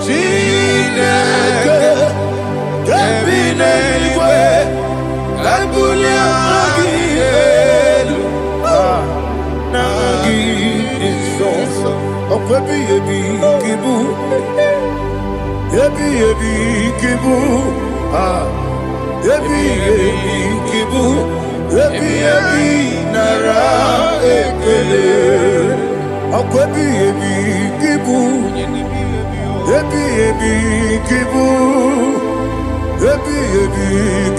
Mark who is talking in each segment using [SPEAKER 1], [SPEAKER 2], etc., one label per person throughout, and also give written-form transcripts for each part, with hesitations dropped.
[SPEAKER 1] Chineke kebine igwe kabulia elu nagi isoso okwebi ebi kibu ebi kibu ebi kibu ebi nara ekele okwebi ebi kibu ebi kibu ebi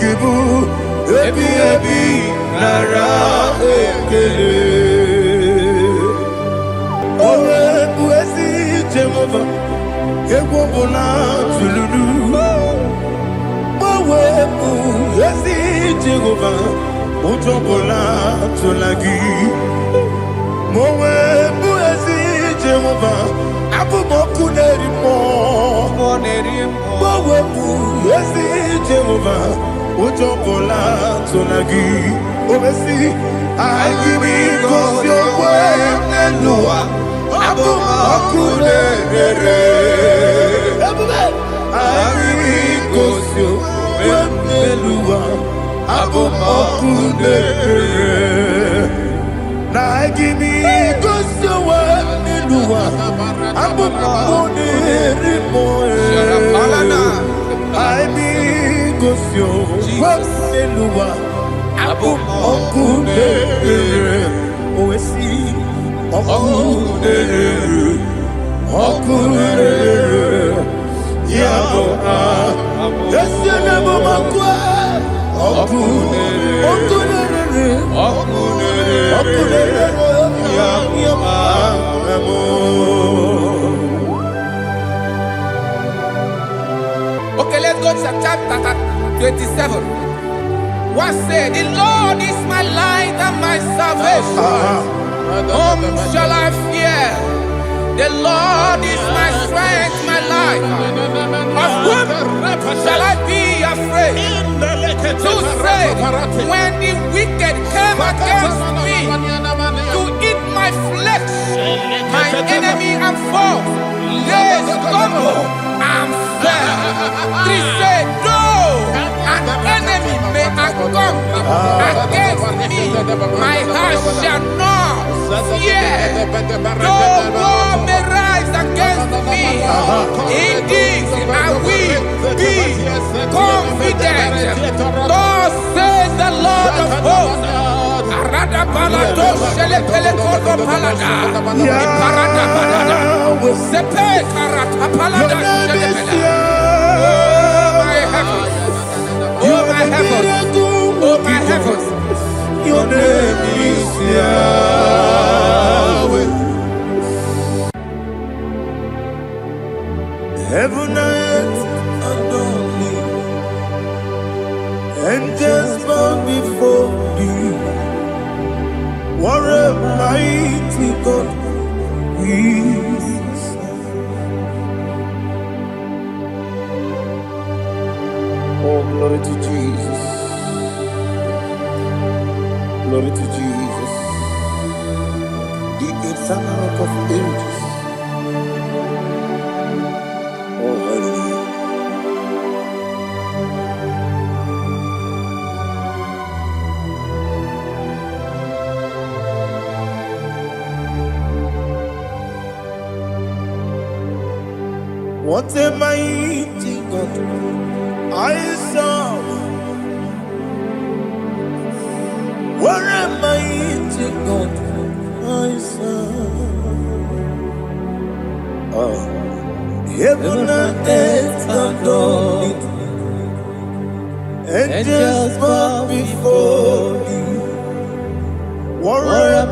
[SPEAKER 1] kibu ebi nara ekele owe buezi Jehova egwo bona tululu owe buezi Jehova ojo bona tulagi mowe buezi Jehova abumoku nerimo mowe buezi Jehova ojo bona tulagi obesi IGBO Nelua abumoku nerere IGBO Nelua abumoku nerere na IGBO Nelua abumoku nerimo IGBO Nelua abumoku nerere oesi okunere yabo yesenemo makwa okunere yabo.
[SPEAKER 2] Okay, let's go to chapter 27. What said, the Lord is my light and my salvation. Whom shall I fear? The Lord is my strength, my life. Of whom shall I be afraid? To say, when the wicked came against me to eat my flesh, my enemy and foe, they stumble and fell. Three said, no, an enemy may come against me, my heart shall not fear. No war may rise against me. In this I will be confident. Thus says the Lord of hosts. Oh my heavens, oh my heavens,
[SPEAKER 1] your name is Yahweh. Heaven and earth adore me, angels bow before you. What a mighty God we serve. Oh, glory to Jesus. Glory to Jesus. The eternal rock of ages. Oh, hallelujah. What a mighty God I serve. What a mighty God I serve. Heaven and earth adore it. Angels bow before you. What a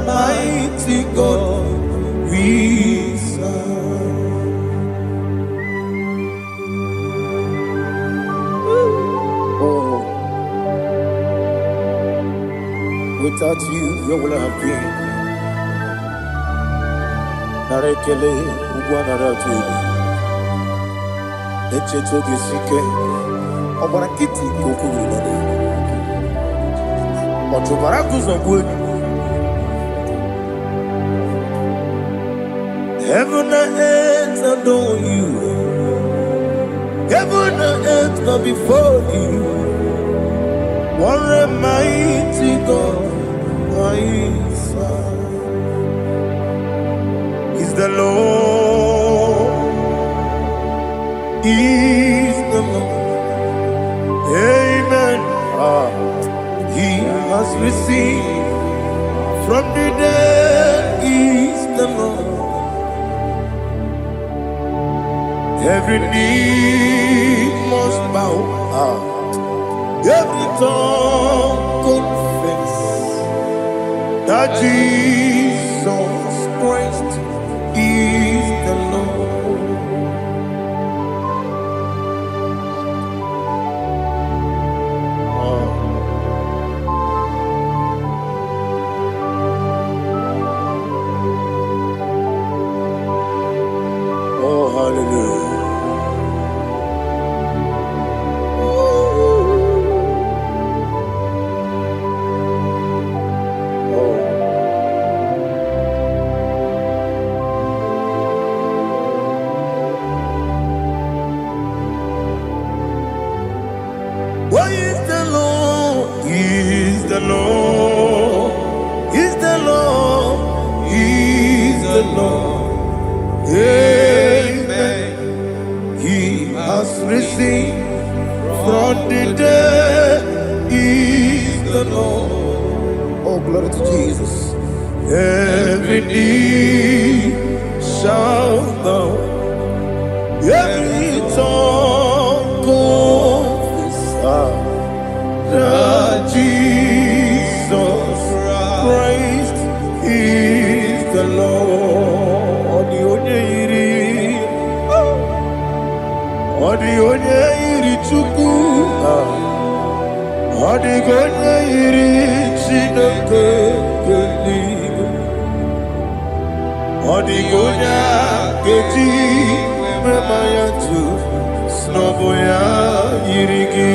[SPEAKER 1] mighty God we serve. Without you, where would I have been? Narekele, Ugwanaratu, Echetoge Sike, Obarakiti, Kokuru, Otobarakus of wood. Heaven and earth adore you. Heaven and earth bow before you. What a mighty God I serve. Is the Lord. Is the Lord. Amen. He has received from the dead. Is the Lord. Every knee must bow. Every tongue confess that Jesus Christ is the Lord. Oh, hallelujah. What is the Lord? Is the Lord. Is the Lord. Is the Lord. Amen. He has risen from the dead. Is the Lord. Oh, glory to Jesus. Every knee shall bow. Every tongue confess that Jesus Christ is the Lord. Odi onye iri Chukwu, odi onye iri Chineke eluigwe, odi onye keji mema ya tu snobo ya yiri gị.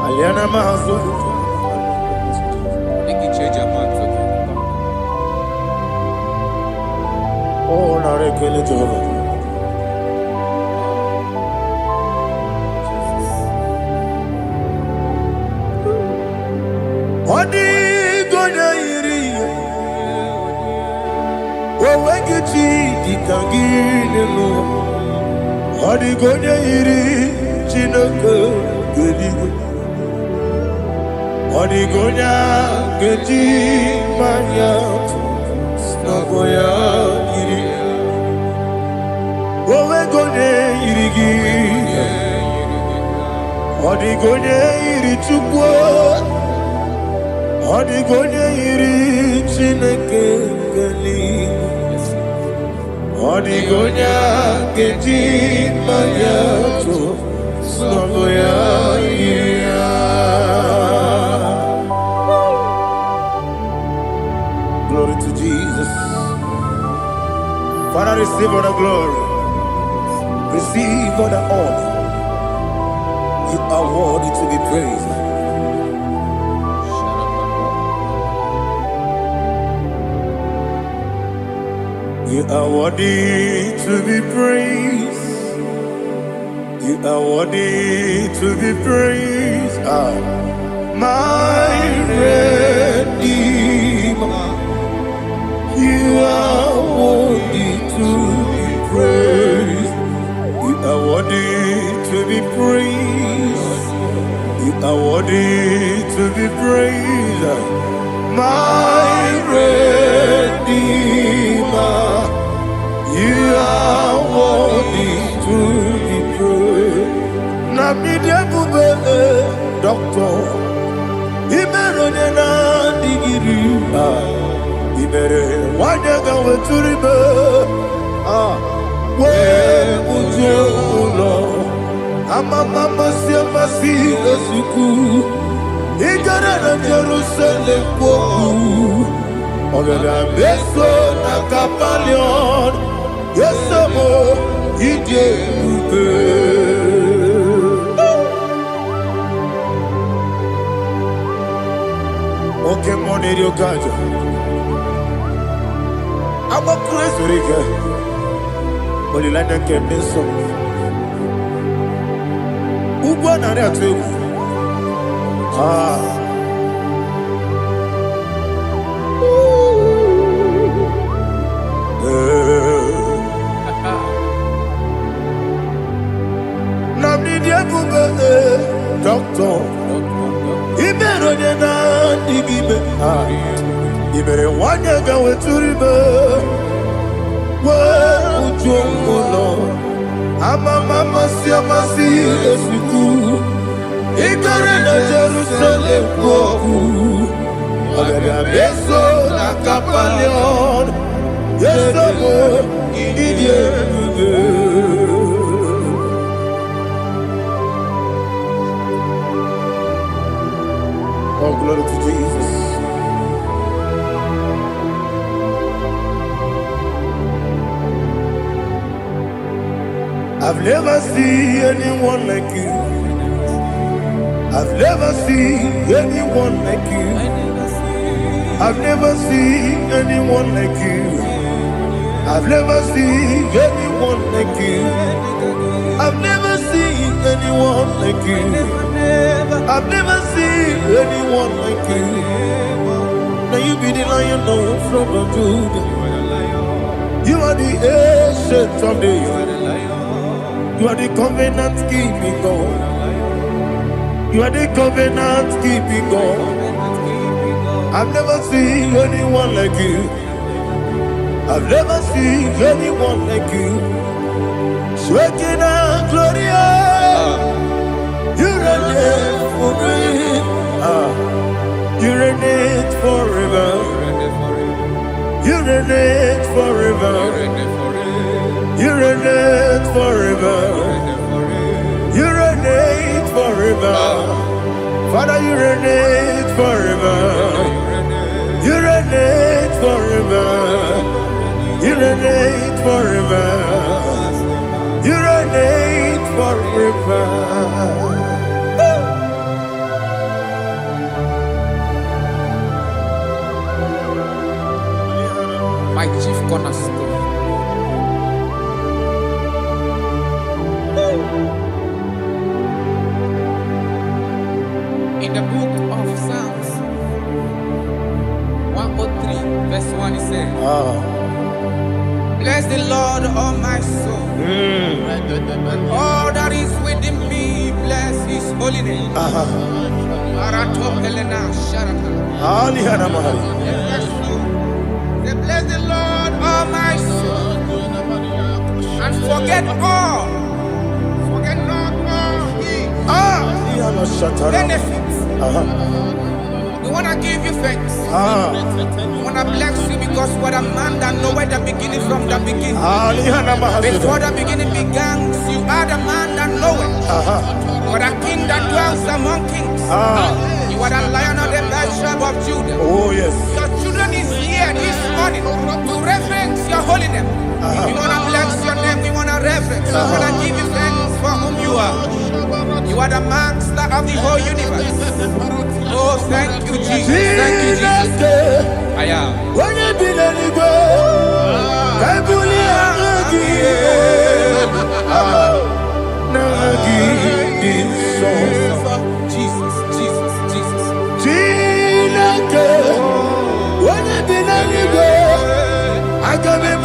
[SPEAKER 1] Aliana mazo. Oh, na rekele Jehovah. Odi gonya iri, wewe kichi dikangine lo. Odi gonya iri, Chineke geligo. Odi gonya keji manya, snaboya iri. Wewe gonya iri gi, odi gonya iri Chukwu. Odi gonya iri Chineke eluigwe, odi gonya keji manya to snobo ya iri. Glory to Jesus. Father, receive all the glory, receive all the honor. You are worthy to be praised. You are worthy to be praised. You are worthy to be praised. My Redeemer. You are worthy to be praised. You are worthy to be praised. You are worthy to be praised. My Redeemer. You are worthy to be praised. Namidebube, Doctor. Imerone na digiri. Ibere wanyaga weturibe. We ujulo. Amama siamasi esuku. Igara na Jerusalem kwoku. Ogada beso na kapalion. Yesamo ije ube. Okay, money your gajo. I Obo Kresurika. Olilanya Kemeso. Ugwa Nare Atu. Namni Diabube, Doctor. Ibero Dena Igibe. Ibere Wanyaga Weturibe. Ujomulo. Mama Siamasi Esiku. Ikare na Jerusalem Woku. Abebe Beso na Kapalion. Yesomo Idie. Oh, glory to Jesus. I've never seen anyone like you. I've never seen anyone like you. I've never seen anyone like you. I've never seen anyone like you. I've never seen anyone like you. I've never seen anyone like you. Now you be the Lion from the Judah. You are the ancient of days. You are the covenant keeping God. You are the covenant keeping God. I've never seen anyone like you. I've never seen anyone like you. Shekinah Gloria. You reign for me. You reign forever. You reign forever. You reign forever. You reign forever. Father, you reign forever. You reign forever. You reign forever. You reign forever.
[SPEAKER 2] My chief cornerstone. In the book of Psalms 103 verse 1 it says, bless the Lord, all my soul. All that is within me, bless his holy name. Say, bless the Lord, all my soul, and forget all. Forget not all his benefits. We want to give you thanks. We want to bless you because what a man that knoweth the beginning from the beginning. Before the beginning began, you are the man that knoweth. What a king that dwells among kings. You are the Lion of the tribe of Judah.
[SPEAKER 1] Oh yes.
[SPEAKER 2] Your children is here this morning to reverence your holy name. We want to bless your name. We want to reverence. We want to give you thanks for whom you are. You are the master of the whole universe. Oh, thank you, Jesus. Thank you, Jesus. I am.
[SPEAKER 1] When you be the
[SPEAKER 2] Jesus, Jesus, Jesus.
[SPEAKER 1] When you be the I come in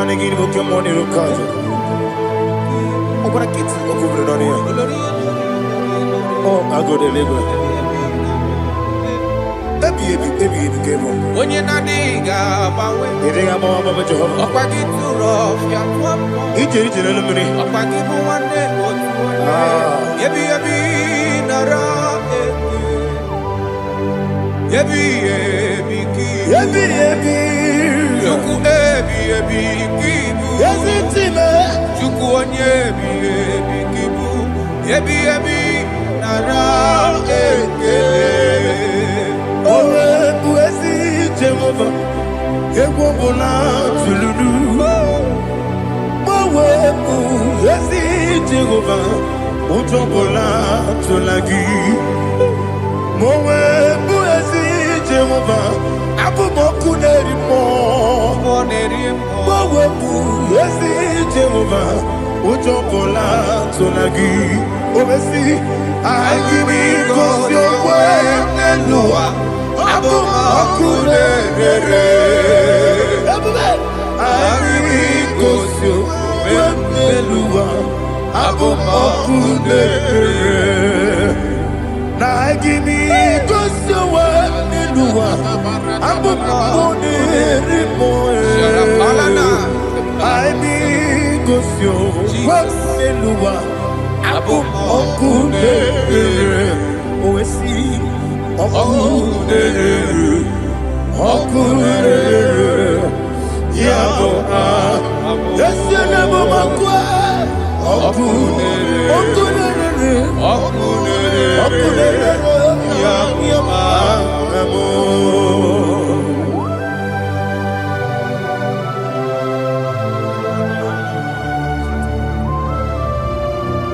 [SPEAKER 1] negini boke money rokazo. Okora kiti okubre donia. Oh, I go the labor. Baby, game on.
[SPEAKER 2] When you're not diga, bawe.
[SPEAKER 1] Diga bawa Jehovah.
[SPEAKER 2] Okwagi too rough, ya tuapo.
[SPEAKER 1] Ije na lumini.
[SPEAKER 2] Okwagi mu wande otuwe. Yebi nara eke. Yebi ki.
[SPEAKER 1] Yebi.
[SPEAKER 2] Chuku ebi kibu.
[SPEAKER 1] Yazitime.
[SPEAKER 2] Chuku onye ebi kibu. Yebi nara eke.
[SPEAKER 1] Owe buezi Jehovah. Egwobola tululu. Owe buezi Jehovah. Utobola tulagi. Mowe buezi Jehovah. Abumoku nerimo. Mowe buezi Jehovah. Utobola tulagi. Obesi IGBO Nelua Abumoku nerere. IGBO Nelua Abumoku nerere. Na IGBO Nelua Abumoku nerimo. IGBO Nelua Abumoku nerere. Oesi Oku nerere. Yabo Yesenebo makwa Oku nerere. Yabo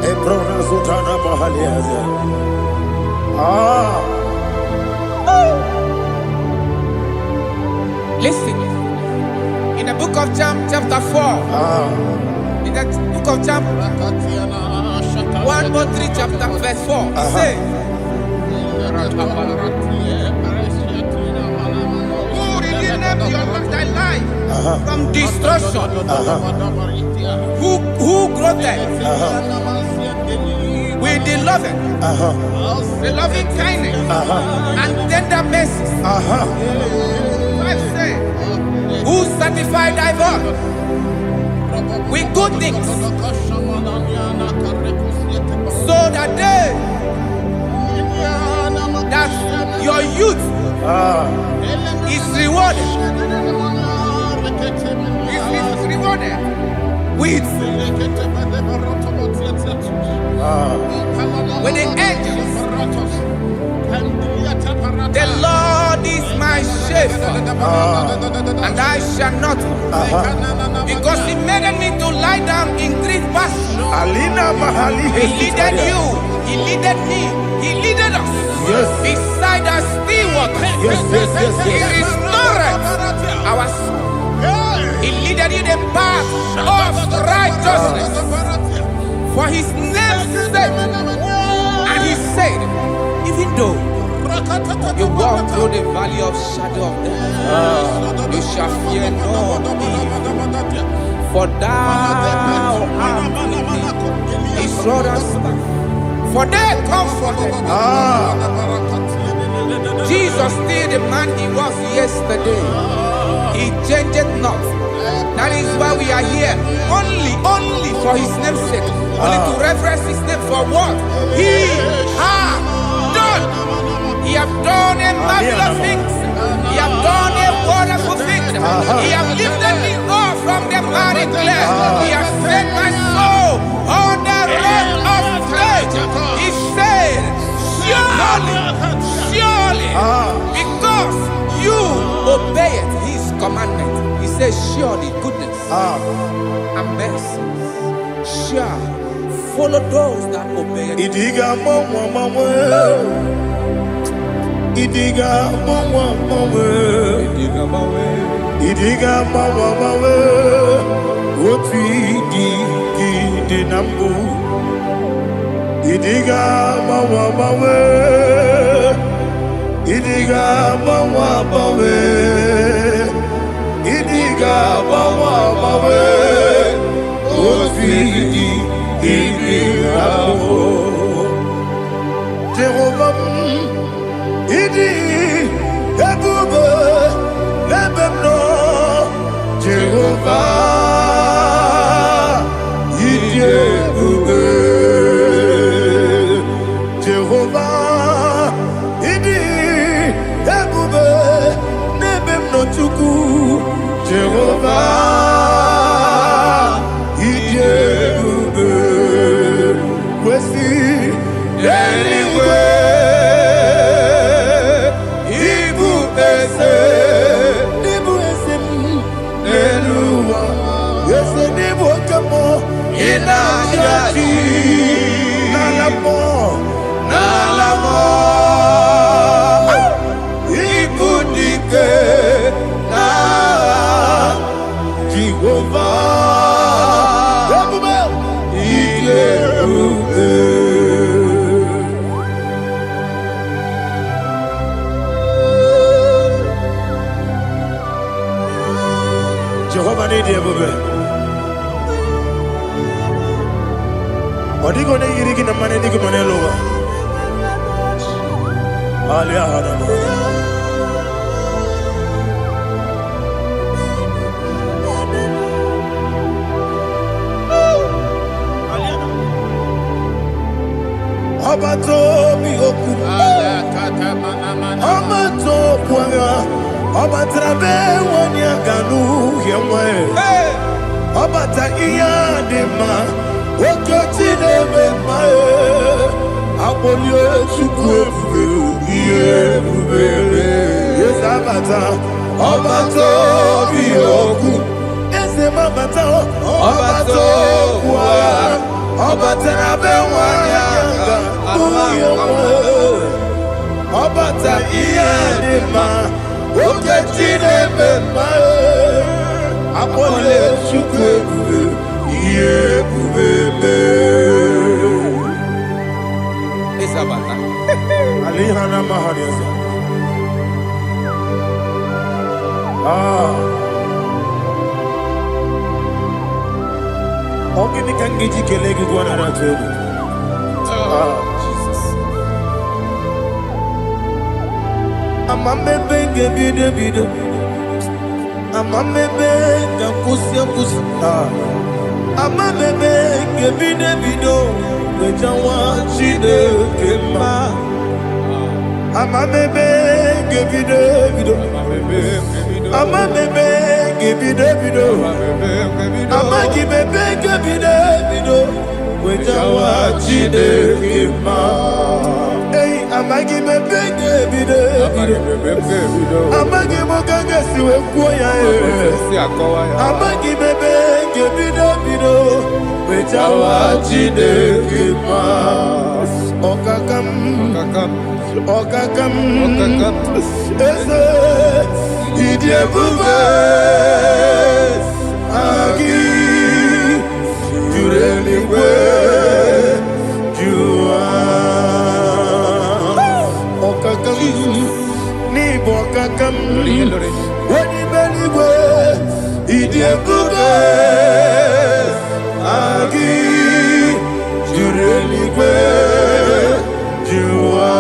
[SPEAKER 1] Ebrona Zutana Mahaliaza.
[SPEAKER 2] Listen, in the book of John, chapter 4, in the book of John, 1:3, chapter verse 4, it says, who redeemed thy life from destruction? Who groweth with the loving kindness and tender mercies? Who satisfied thy voice with good things, so that your youth is rewarded with the angels. The Lord is my shepherd, and I shall not, because He made me to lie down in green pastures. He leaded you, He leaded me, He leaded us beside the still waters. He restored our soul. He leaded you the path of righteousness for His name's sake. And He said, even though you walk through the valley of shadow of death, you shall fear no evil, for thou art with me. His rod and staff, for they comforted. Jesus still the man He was yesterday. He changed not. That is why we are here. Only for His name's sake. Only to reference His name for what He has done. He has done a marvelous things. He has done a wonderful thing. He has lifted me up from the miry clay. He has set my soul on the rock of faith. He said, surely, because you obeyed His commandment. He says, surely goodness and mercy shall follow those that obey.
[SPEAKER 1] Idiga mawe Oti di nambu. Idiga mawe Idiga Jehovah, idi ebube lebemno. Jehovah, idi ebube. Jehovah, idi ebube lebemno chuku. Jehovah, idi ebube. Kwesi anyway, Ibu ese, Eluwa, ese Ibu kamo, Inajaji, Nalamo, Ibu dike, na Jehovah, Jehovah need you, baby. What are you going to get in the money? You can lower. Alia Hadama. Abato bihoku. Abato kwanga. Obatrabe wonya ganu yemwe. Obata iya dema. Okoti deme mae. Abolio chukwe iye bubele. Yes abata. Obato bihoku. Ese mabata. Obato kwa. Obatrabe wonya ganu yemwe. Obata iya dema. Oketi deme mae. Apole chukwe iye bubele.
[SPEAKER 2] Isabata.
[SPEAKER 1] Alihana mahadiasa. Ogini kangiji kelegi gwana ratubu.
[SPEAKER 2] Jesus.
[SPEAKER 1] Amamebe gebide bide. Amamebe gakusia kusi. Amamebe gebide bido. Wejawa chide kema. Amamebe gebide bido. Amamebe gebide bido. Amagibebe gebide bido. Wejawa chide kema. Hey, amagibebe gebide bido. Amagimogaga siwe kuya. Amagibebe gebide bido. Wejawa chide kema. Okakam. Ese idie bube agi jureliwe jua okakam ni bokakam wani beliwe idie bube agi jureliwe jua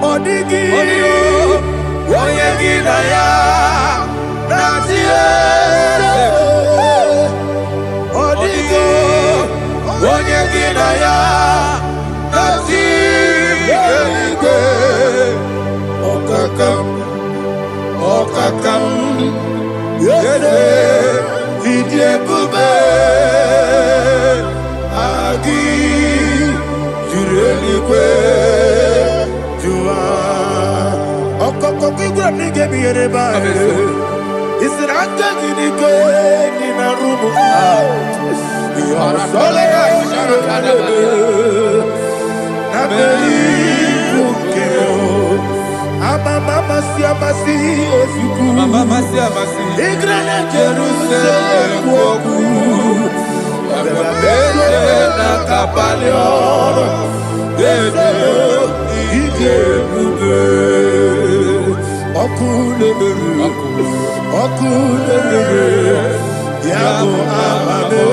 [SPEAKER 1] odigi oyegi na ya natie odigi oyegi na ya natie okakam yede idie bube agi jureliwe jua okokokigwa nige biyereba isiranga gidike nina rumu yosole nabeli bukeo amama siamasi osuku igrana Jerusalem woku bebe na kapalion dede ije bube okule Okunere, Yabo Amamo.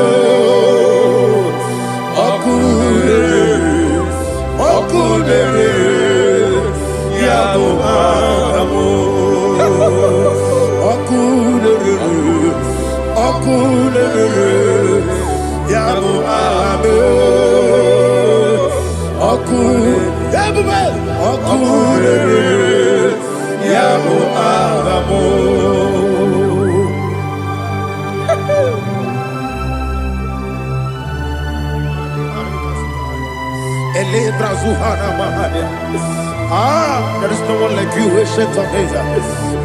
[SPEAKER 1] Okunere, Yabo Amamo. Okunere, Yabo Amamo. Okunere, Yabo Amamo. There is no one like you, ancient of days.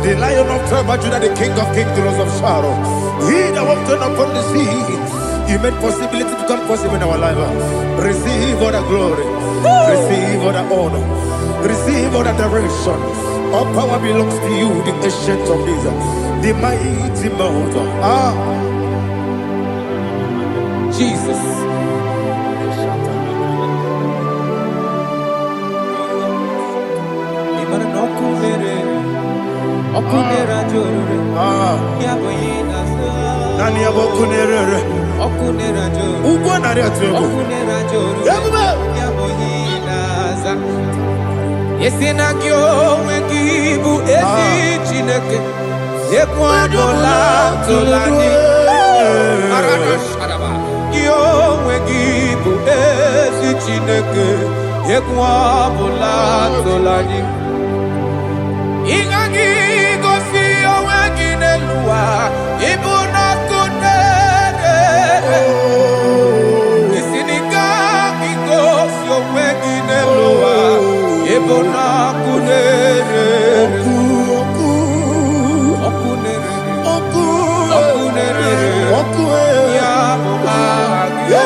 [SPEAKER 1] The Lion of tribe of Judah, the King of kings, the Rose of Sharon. He that walked upon the sea. You made possibility to come possible in our life. Receive all the glory. Receive all the honor. Receive all the direction. All power belongs to you, the ancient of days, the mighty mountain.
[SPEAKER 2] Jesus.
[SPEAKER 1] Nani abokunere.
[SPEAKER 2] Okunera joro.
[SPEAKER 1] Ugo nari atugo.
[SPEAKER 2] Okunera joro.
[SPEAKER 1] Yabuba.
[SPEAKER 2] Yaboyinaza. Yesinagyo wekibu esi chineke. Yekwadola tolani. Arada sharaba. Yo wekibu esi chineke. Yekwadola tolani. Ingagi gosi owekinelua. Ibuna kunere. Isinika gosi owekinelua. Ibuna kunere. Okunere. Yabo agyo.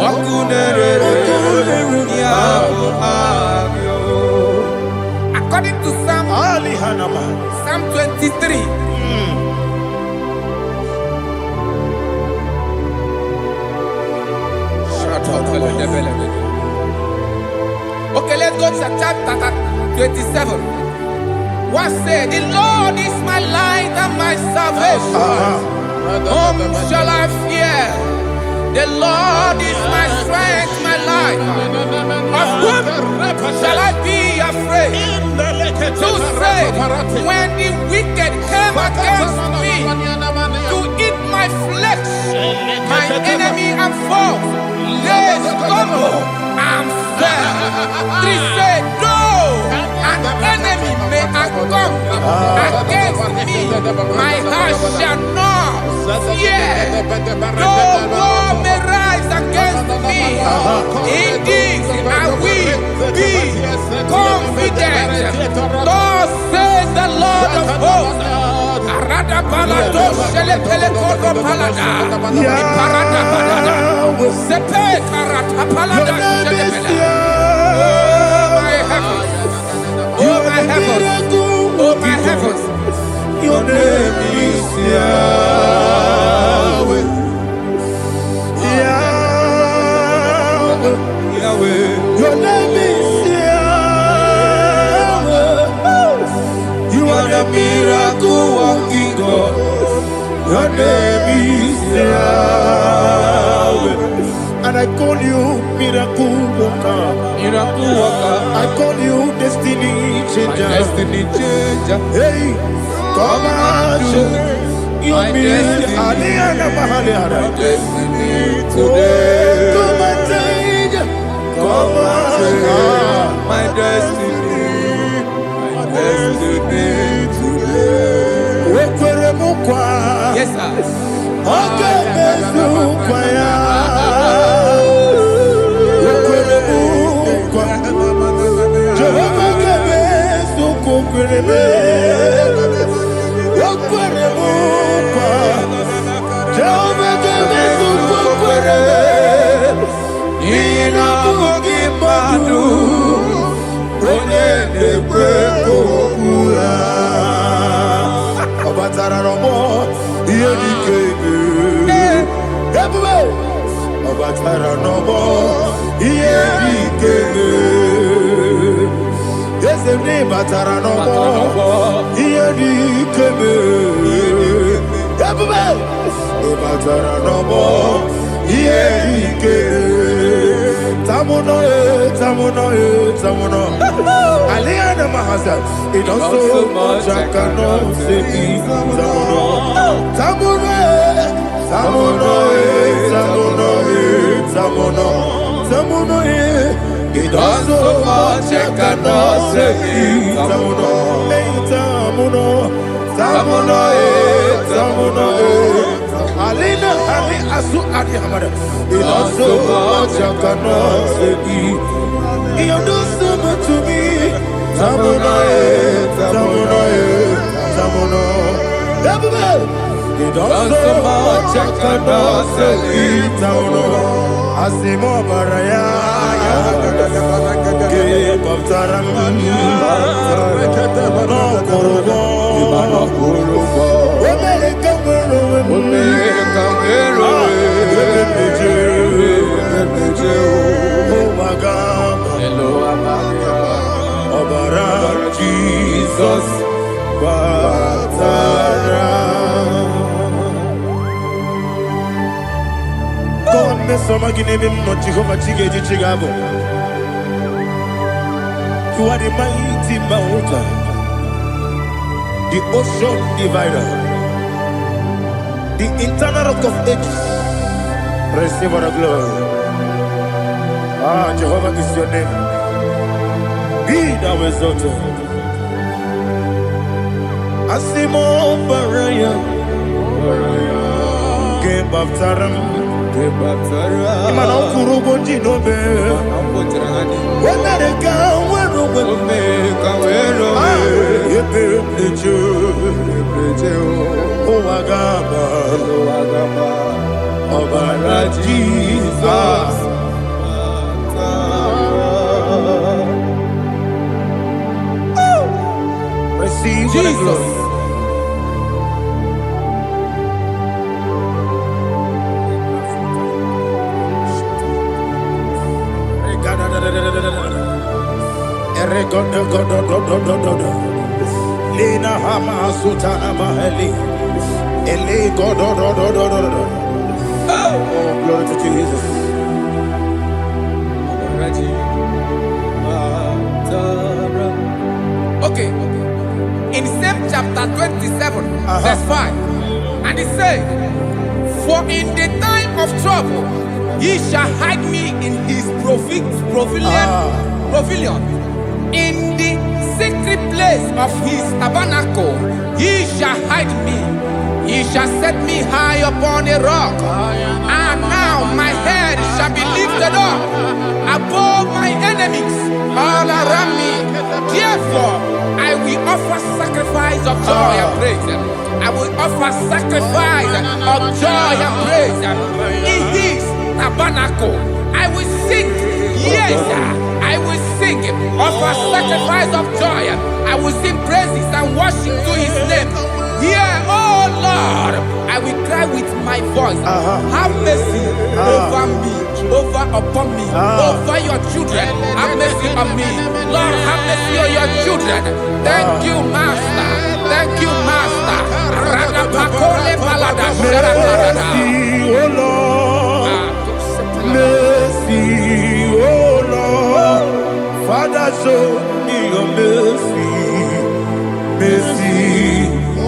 [SPEAKER 2] Okunere. Yabo agyo. According to Psalm 23. Okay, let's go to chapter 27. What said? The Lord is my light and my salvation. Whom shall I fear? The Lord is my strength, my life. Of whom shall I be afraid? To say, when the wicked came against me to eat my flesh, my enemy and foe, they stumble and fell. 3 said, no, an enemy may come against me, my heart shall not fear. No war may rise against me. In this I will be confident. Thus says the Lord of hosts. Arada balado shele pele kodo palada. Iparada balada. Sepe karata palada shele pele. Oh my heavens. Oh my heavens.
[SPEAKER 1] Your name is Yahweh. Yahweh. Your name is Yahweh. You are the miracle working God. Your name is Yahweh. And I call you miracle worker.
[SPEAKER 2] Miracle worker.
[SPEAKER 1] I call you destiny changer.
[SPEAKER 2] Destiny changer.
[SPEAKER 1] Hey, come on, you mean Aliana Mahaliana.
[SPEAKER 2] Destiny today.
[SPEAKER 1] Come on, change. Come on,
[SPEAKER 2] my destiny. My destiny today. Yes, sir.
[SPEAKER 1] Okay, Sene batara no more. Iedi kebe. Yabube. Batara no more. Iedi kebe. Tamuno. Aliana Mahasa. It also much I cannot say. Tamuno. It also much I cannot say. Tamuno. Alina Ali Asu Adi Hamada. It also much I cannot say. You do so much to me. Tamuno. It also much I cannot say. Tamuno. Asimo Baraya. Give up Taram. No Kurubo. Jesus, God, me some again him not Jehovah Chigabo. You are the mighty mountain, the ocean divider, the internal rock of ages. Receive our glory. Jehovah is your name. Be thou exalted. Asimo Baraya. Give up Taram. Imano Kurubo Jinobe. When they go, Jesus. Receive Jesus. Lina Hama Sutana Maheli. Ele God. Oh, glory to Jesus.
[SPEAKER 2] Okay. In same chapter 27, verse 5, and it says, for in the time of trouble, he shall hide me in his pavilion. In the secret place of his tabernacle, he shall hide me. He shall set me high upon a rock. And now my head shall be lifted up above my enemies all around me. Therefore, I will offer sacrifice of joy and praise. I will offer sacrifice of joy and praise. In his tabernacle, I will sing. Yes, I will sing. Offer sacrifice of joy. I will sing praises and worship to his name. Here, oh Lord, I will cry with my voice. Have mercy over me, upon me, over your children. Have mercy on me. Lord, have mercy on your children. Thank you, Master. Thank you, Master.
[SPEAKER 1] Mercy, oh Lord. Mercy, oh Lord. Father, show me your mercy. Mercy, oh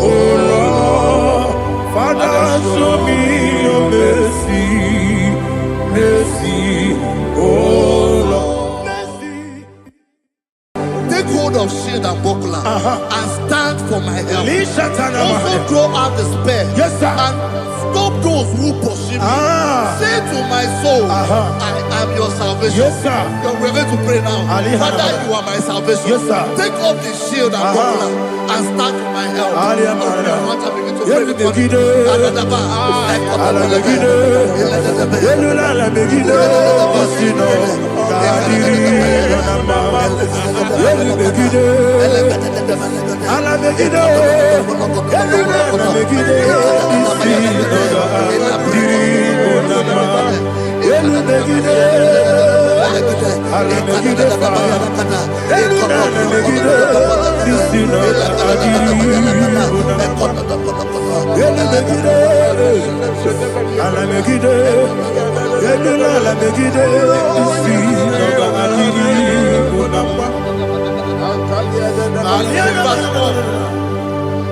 [SPEAKER 1] Lord. Father, show me your mercy. Mercy, oh Lord. Mercy.
[SPEAKER 3] Take hold of shield and buckler and stand for my help. Also throw out the spear.
[SPEAKER 1] Yes, sir.
[SPEAKER 3] And stop those who pursue me. Say to my soul, I am your salvation.
[SPEAKER 1] Yes, sir.
[SPEAKER 3] We're going to pray now. Father, you are my salvation.
[SPEAKER 1] Yes, sir.
[SPEAKER 3] Take off the shield and buckler and stand for my help.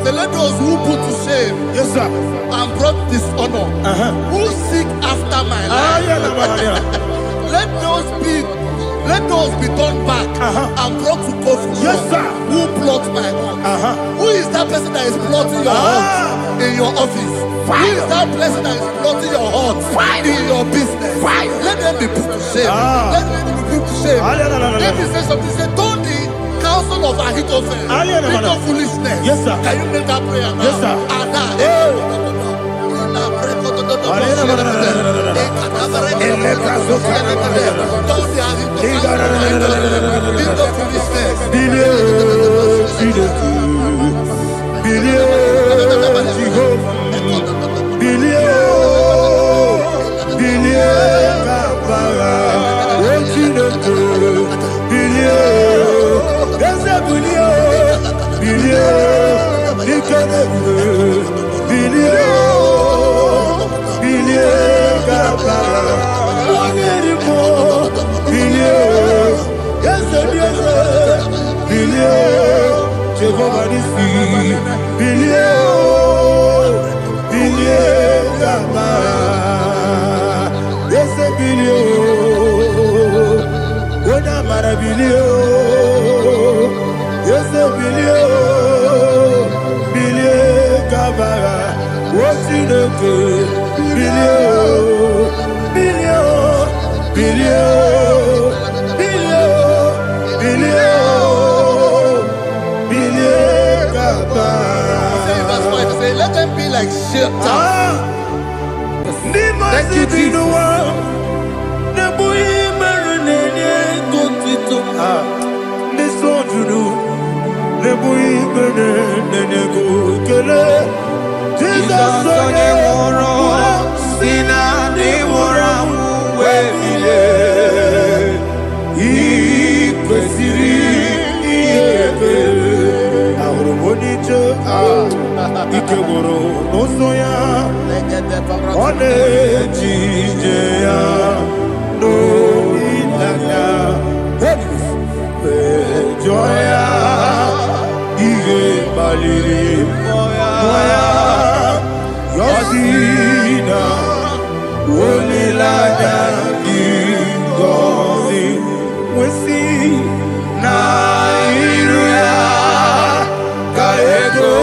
[SPEAKER 3] So let those who put to shame,
[SPEAKER 1] yes, sir,
[SPEAKER 3] and brought dishonor, who seek after my life, let those be turned back and brought to confusion.
[SPEAKER 1] yes, sir,
[SPEAKER 3] Who plot my heart? Who is that person that is plotting your heart in your office? Who is that person that is plotting your heart in your business? Let them be put to shame. Let them be put to shame. Let me say something. Say, don't the counsel of Ahithophel think of foolishness.
[SPEAKER 1] Yes, sir.
[SPEAKER 3] Can you make that prayer now?
[SPEAKER 1] Yes, sir.
[SPEAKER 3] Let them be like shelter.
[SPEAKER 1] Thank you, Jesus. Ikegoro nosoya one jijeya no ilaya joya ige baliri moya yosina olilaya ingozi wesi na iruya kaego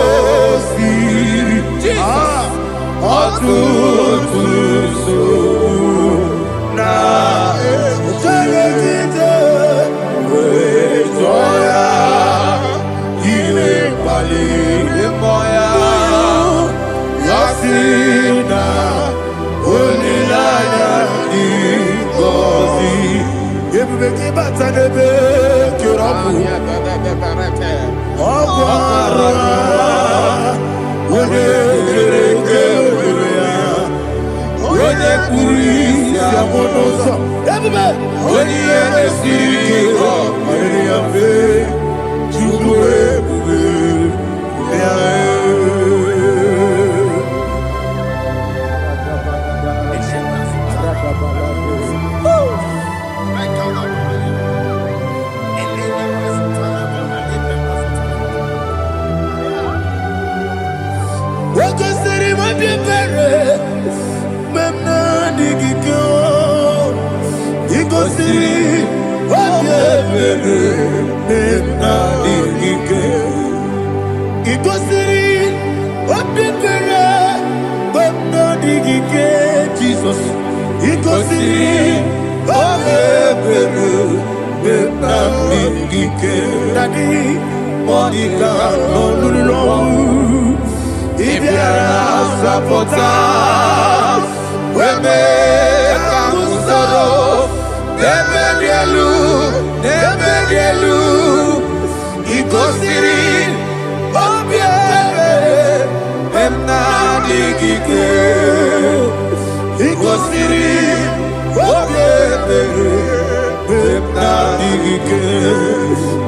[SPEAKER 1] Daddy digike.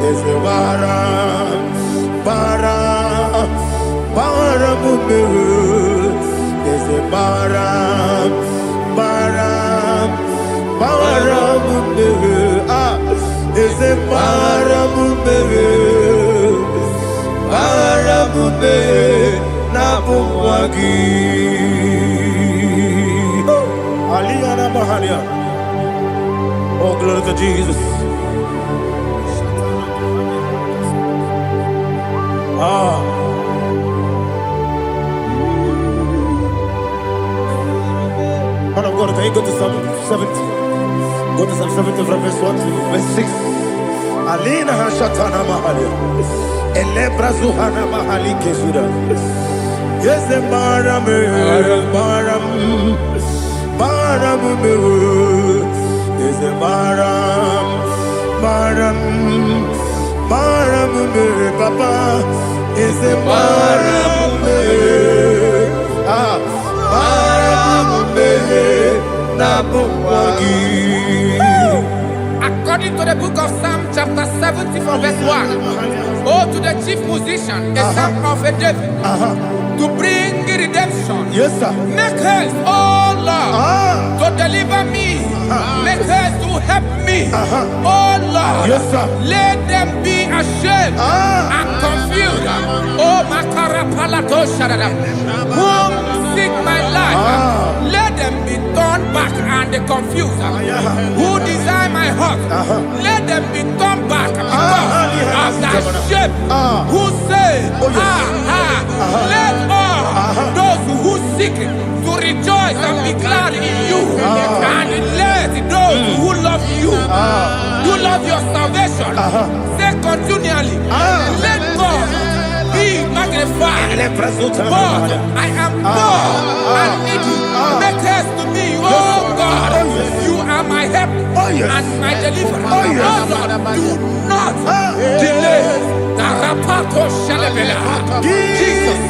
[SPEAKER 1] Eze bara, bara, bara mumewe. Eze bara, bara, bara mumewe. Ah, eze bara mumewe. Bara mumewe na bumwagi. Aliyana Mahalia. Oh, glory to Jesus. Ah. Man of God, can you go to Psalm 70? Go to Psalm 70 from verse 1 to verse 6. Alina Hashatana Mahalia. Elebra Zuhana Mahali Kesura. Yes, the Baram, Baram, Baram, yes, the Baram, Baram, Baram, Papa, yes, the Baram, ah, Baram, Nabuwagi.
[SPEAKER 2] According to the book of Psalm chapter 70 from verse 1, oh, to the chief musician, a psalm of a David, to bring redemption.
[SPEAKER 1] Yes, sir.
[SPEAKER 2] Make haste, oh Lord, to deliver me. Make haste to help me. Oh Lord,
[SPEAKER 1] yes, sir.
[SPEAKER 2] Let them be ashamed and confused. Oh Makara Palato Shadada, whom seek my life, let them be turned back and confused. Who desire my heart, let them be turned back because of that shame. Who say, let all those who seek to rejoice and be glad in you, and let those who love you, who love your salvation, say continually, let God be magnified. God, I am poor and needy. Make haste to me, oh God. You are my help and my deliverer. Oh Lord, do not delay. Tarapato Shalabela. Jesus.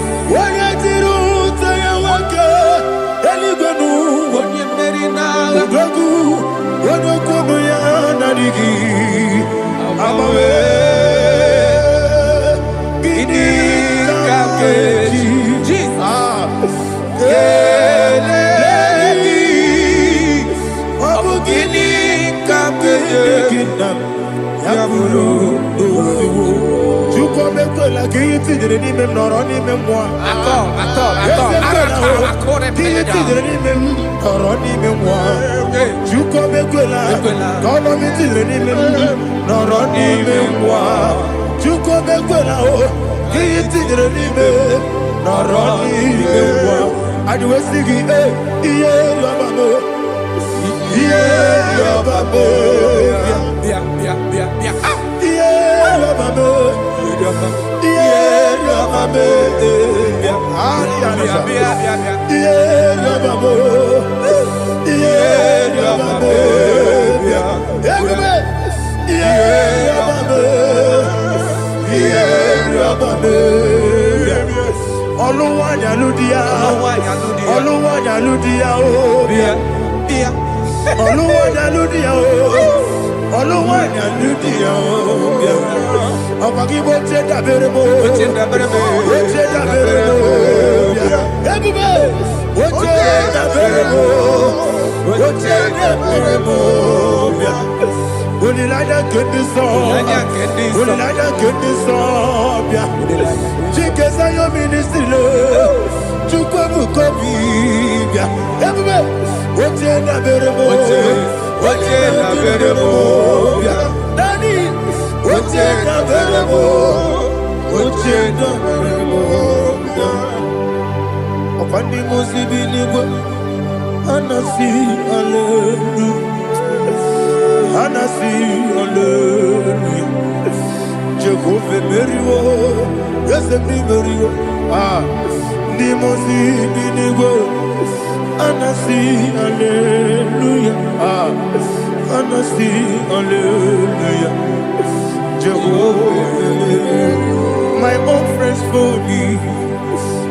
[SPEAKER 1] My own friends for me,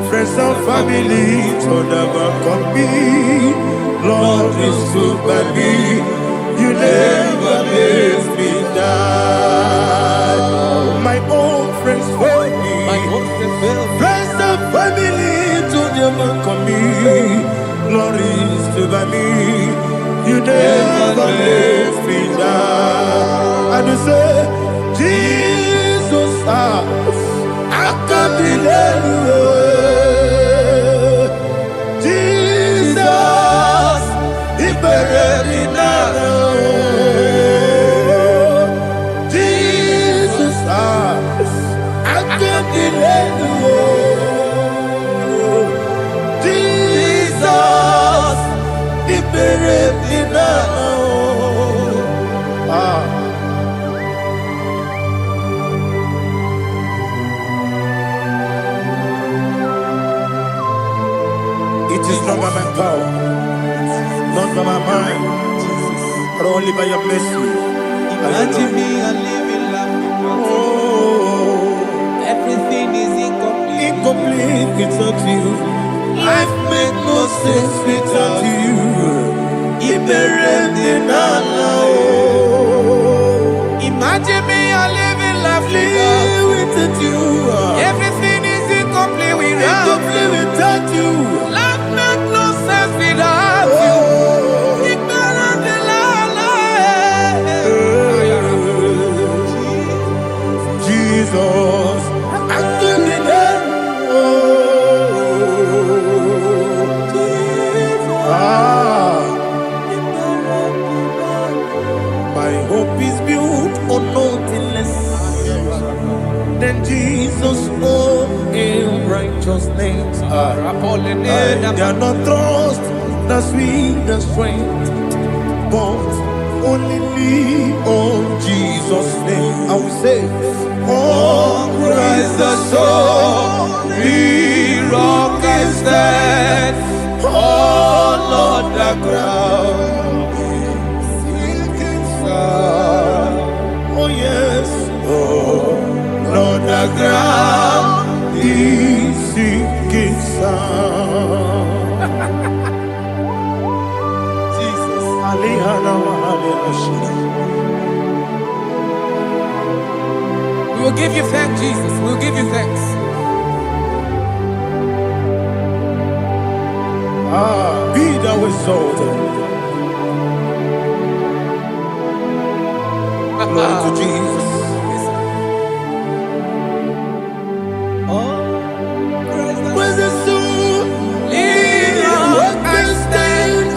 [SPEAKER 1] friends and family told about me. Lord is good by me, you never let me down. never leave, you never let me down. And you say, Jesus, I can't believe you. Jesus, He buried me now. Jesus, I can't believe you. Jesus, He buried me now. It is not by my power, not by my mind, but only by your mercy.
[SPEAKER 2] Imagine me a living life without you. Everything is incomplete.
[SPEAKER 1] Incomplete without you. Life makes no sense without you.
[SPEAKER 2] Imagine me a living life
[SPEAKER 1] without you.
[SPEAKER 2] Everything is incomplete
[SPEAKER 1] without you.
[SPEAKER 2] Life makes no sense without you.
[SPEAKER 1] Jesus, I can't be there. My hope is built on nothing less than Jesus' own righteousness. They are not trust that sweet the strength, but only me on Jesus' name. I will say, oh, Christ the solid rock is dead. Oh, Lord, the ground is sinking sand. Oh, yes. Oh, Lord, the ground is sinking sand. Jesus.
[SPEAKER 2] We will give you thanks, Jesus. We will give you thanks.
[SPEAKER 1] Be thou exalted. Glory to Jesus. Where's the soul? What can stand?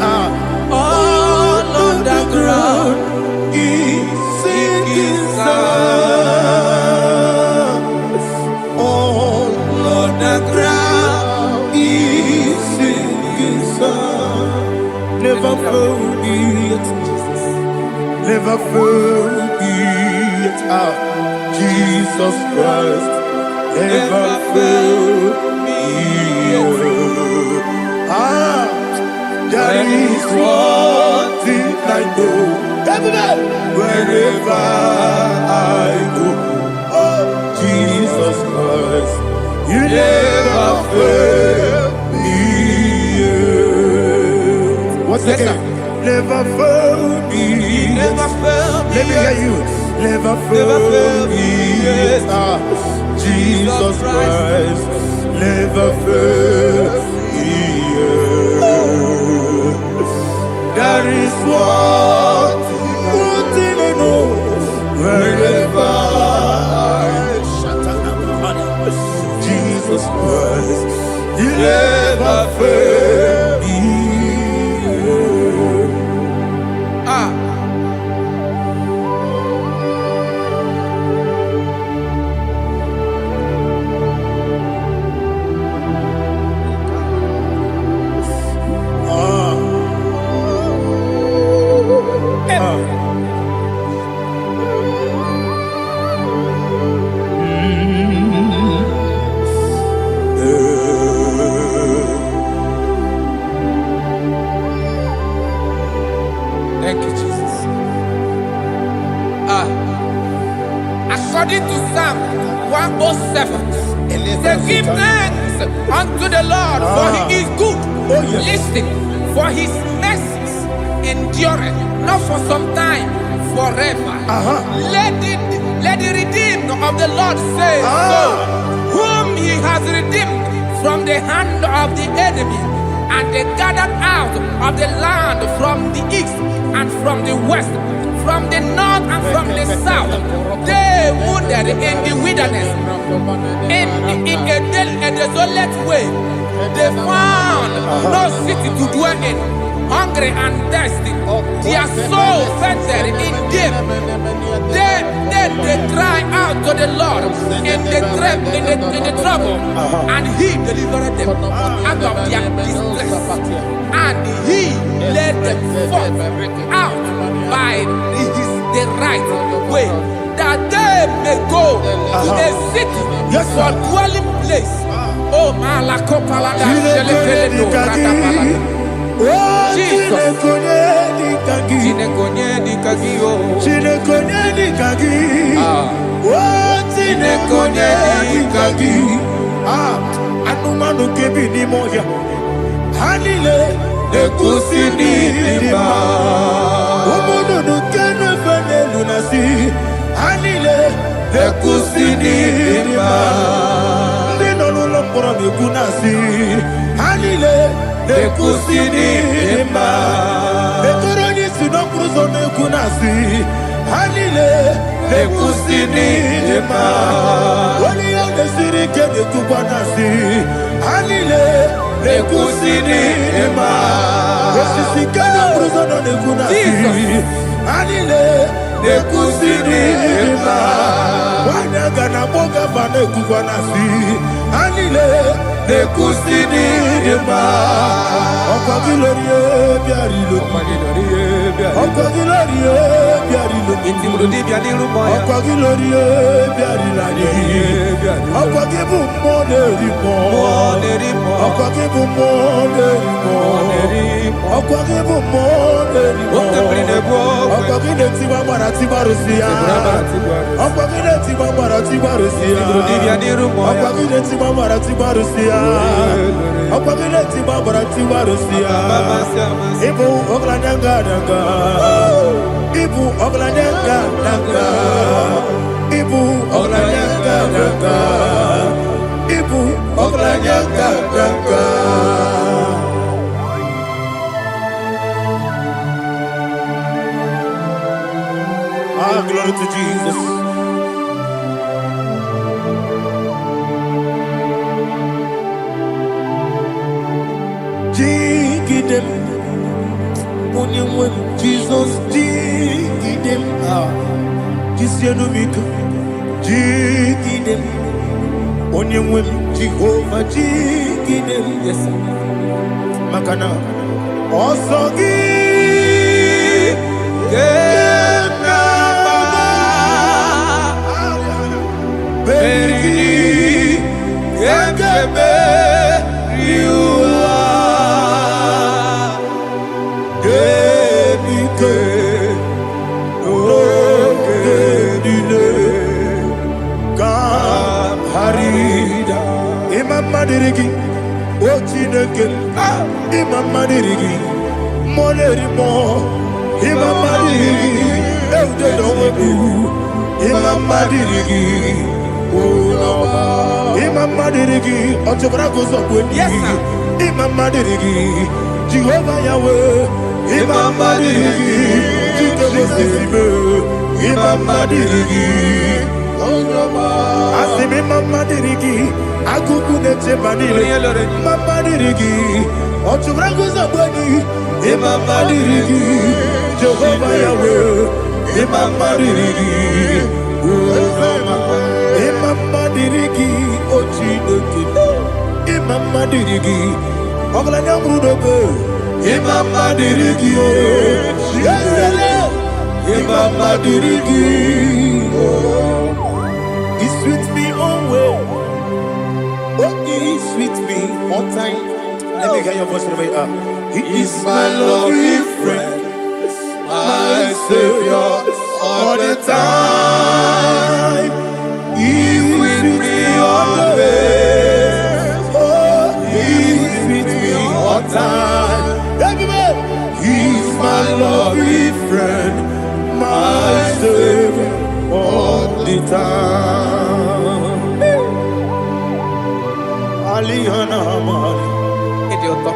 [SPEAKER 1] All on the ground is sinking sand. All on the ground is sinking sand. Never forget, never forget, Jesus Christ. Never forget. There is one thing I know. Wherever I go, oh Jesus Christ, you never fail me. What's again? Never fail me.
[SPEAKER 2] Never fail me.
[SPEAKER 1] Let me hear you. Never fail me. Jesus Christ, never fail me. There is one thing I know. Wherever Jesus Christ, you never fail me.
[SPEAKER 2] Thank you, Jesus. According to Psalm 107, it says, give thanks unto the Lord, for he is good. Listen, for his mercies endureth, not for some time, forever. Let the redeemed of the Lord say so, whom he has redeemed from the hand of the enemy, And they gathered out of the land from the east and from the west, from the north and from the south. They wandered in the wilderness, in a desolate way. They found no city to dwell in, hungry and thirsty. Their soul fainted in deep. They cry out to the Lord in the trouble, and He delivered them out of their distress, and He led them forth out by the right way, that they may go to a city for dwelling place. Oh, Malakopalada,
[SPEAKER 1] Anumanu kebi ni moya, hanile nekusini lima. Omono no kene fene lunasi, hanile nekusini lima. Ndino lulo pora nekunasi, hanile nekusini lima. Etoroni sino kruzo nekunasi, hanile nekusini lima. Wali yone sirike nekubanasi, hanile nekusini lima. Wasisikana kruzo nekunasi, hanile nekusini lima. Wanaga na boga bane kubanasi, hanile nekusini lima. Ọkọ̀ gílóríé biarilo, ọkọ̀ gílóríé biarilo, ọkọ̀ gílóríé biarilani, ọkọ̀ gíbù mọ́lẹ́rì mọ́, ọkọ̀ gíbù mọ́lẹ́rì mọ́, ọkọ̀ gíbù mọ́lẹ́rì mọ́, ọkọ̀ gílé tí wọ́n mọ̀ra tí wọ́n rò sí ya, ọkọ̀ gílé tí wọ́n mọ̀ra tí wọ́n rò sí ya, ọkọ̀ gílé tí wọ́n mọ̀ra tí wọ́n rò sí ya, ọkọ̀ gílé tí wọ́n mọ̀ra tí wọ́n rò sí ya. Ibu oglanyanga danga, Ibu oglanyanga danga, Ibu oglanyanga danga, Ibu oglanyanga danga. Ah, glory to Jesus. Jigidem, Onyemwem, Jesus, Jigidem, Jisianumika, Jigidem, Onyemwem, Jehovah, Jigidem, yes, Makana, Osogi, Genaba, Beri, Gekebe, Madirigi, Ochineke, Imam Madirigi, Molerimo, Imam Madirigi, Eudedobu, Imam Madirigi, Imam Madirigi, Otobragos of Wendy, Imam Madirigi, Jehovah Yahweh, Imam Madirigi, Imam Madirigi, Asimi Mama Dirigi, Akuku Neche Manile, Mama Dirigi, Otubrago Zabani, Mama Dirigi, Jehovah Yahweh, Mama Dirigi, Mama Dirigi, Ochinoki, Mama Dirigi, Oglanya Brudobe, Mama Dirigi, Mama Dirigi. He sweet me away. Oh, he sweet me all time. Let me hear your voice wherever you are. He is my lovely friend, my Savior all the time. He with me always. Oh, he with me all time. Everybody, he's my lovely friend, my Savior all the time. Alihana Mari.
[SPEAKER 2] Idiota.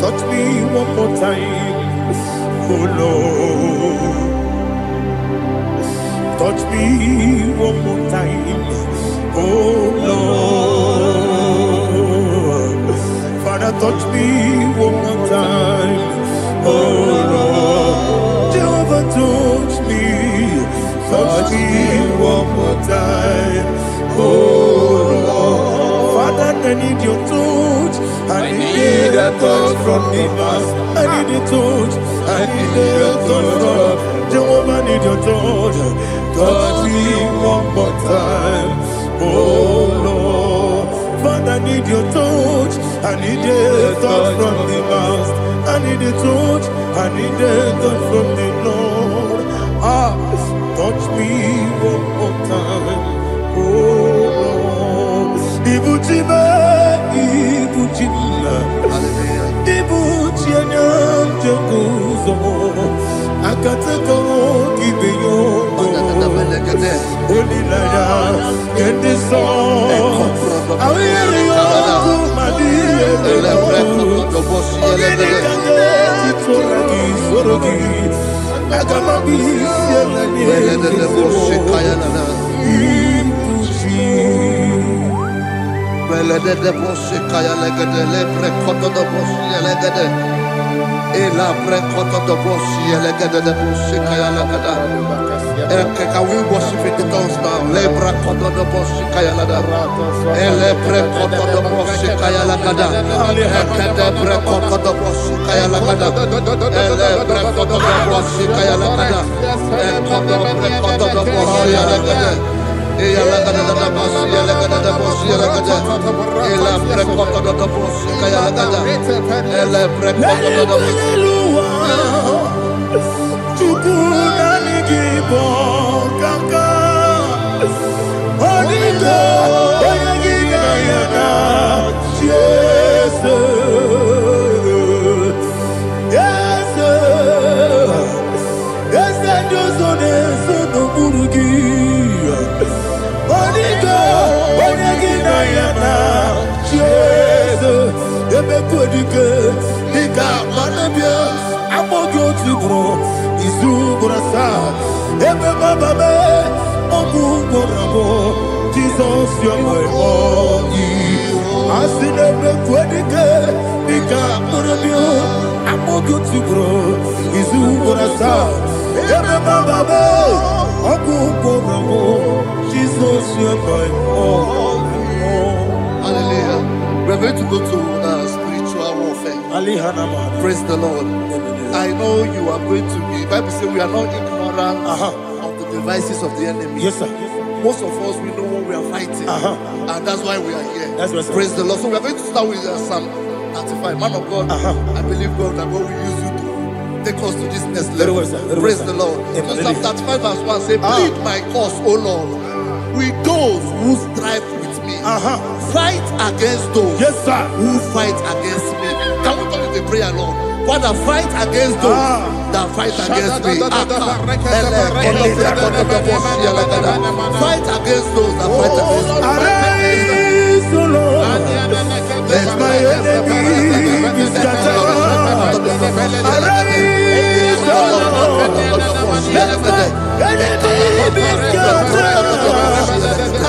[SPEAKER 1] Touch me one more time, oh Lord. Touch me one more time, oh Lord. Father, touch me one more time, oh Lord. Jehovah, touch me one more time, oh Lord. Father, I need your touch. I need a touch from the master. I need a touch. I need a touch from Jehovah. I need your touch. Touch me one more time, oh Lord. Father, I need your touch. I need a touch from the master. I need a touch. I need a touch from the Lord. Touch me one more time, oh Lord. Ibuchima, Ibuchima, Ibuchina, Jaguzo, Akatako, Gibeyo, Olilaya, get this song. I will hear my dear,
[SPEAKER 3] Can we worship in the tongues now? Lebra koto do boshi kaya lada. Elebre koto do boshi kaya lada. Ekede bre koto do boshi kaya lada. Elebre koto do boshi kaya lada. Ekodo bre koto do boshi lada. Eya lada da boshi lada da boshi lada. Elebre koto do boshi kaya lada. Elebre koto do boshi.
[SPEAKER 1] IGBO kaka Onigo Oyagina yana Yes Yes Yes Josone Sono Burugi Onigo Oyagina yana Yes Ebe Kodike Nika Manabia Amogo Tibro Izubrasa, Ebe Baba, Ogu Borabo, Jesus, you're my only. I see the Quedike, Nika Borabio, Amogo Tibro, Izubrasa, Ebe Baba, Ogu Borabo, Jesus, you're my only.
[SPEAKER 3] Hallelujah. We're going to go to spiritual warfare. Praise the Lord. I know you are going to be. Bible says we are not ignorant of the devices of the enemy.
[SPEAKER 1] Yes, sir.
[SPEAKER 3] Most of us, we know what we are fighting. And that's why we are here.
[SPEAKER 1] That's right, sir.
[SPEAKER 3] Praise the Lord. So we are going to start with Psalm 35. Man of God, I believe God that God will use you to take us to this next level.
[SPEAKER 1] Well, sir.
[SPEAKER 3] Praise the Lord. So Psalm 35 verse 1 says, plead my cause, O Lord, with those who strive with me. Fight against those who fight against me. Can we turn the prayer, Lord? Father, fight against those that fight against me. Fight against those that fight against me.
[SPEAKER 1] Arise, O Lord, let my enemy be scattered. Arise, O Lord, let my enemy be scattered.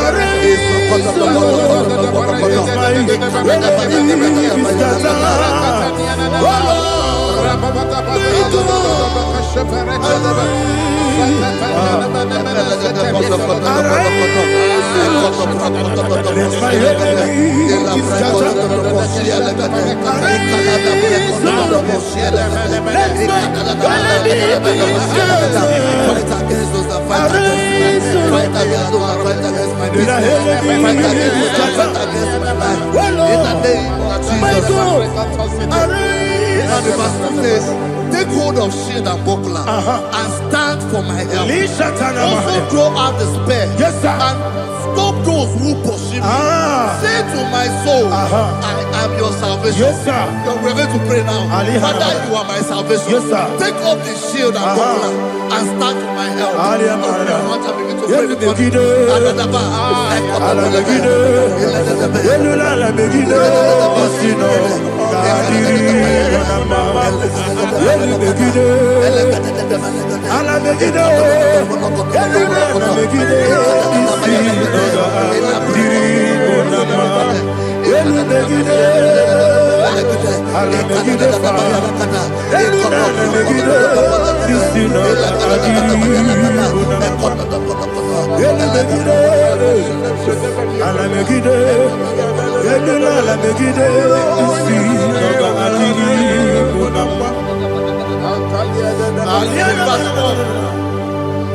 [SPEAKER 1] Arise, O Lord, let my enemy be scattered. Oh Lord,
[SPEAKER 3] and the verse says, take hold of shield and buckler and stand for my help. Also throw out the spear and stop those who pursue me. Say to my soul, I am your salvation. We're going to pray now. Father, you are my salvation. Take up the shield and buckler and stand for my help. to pray before you.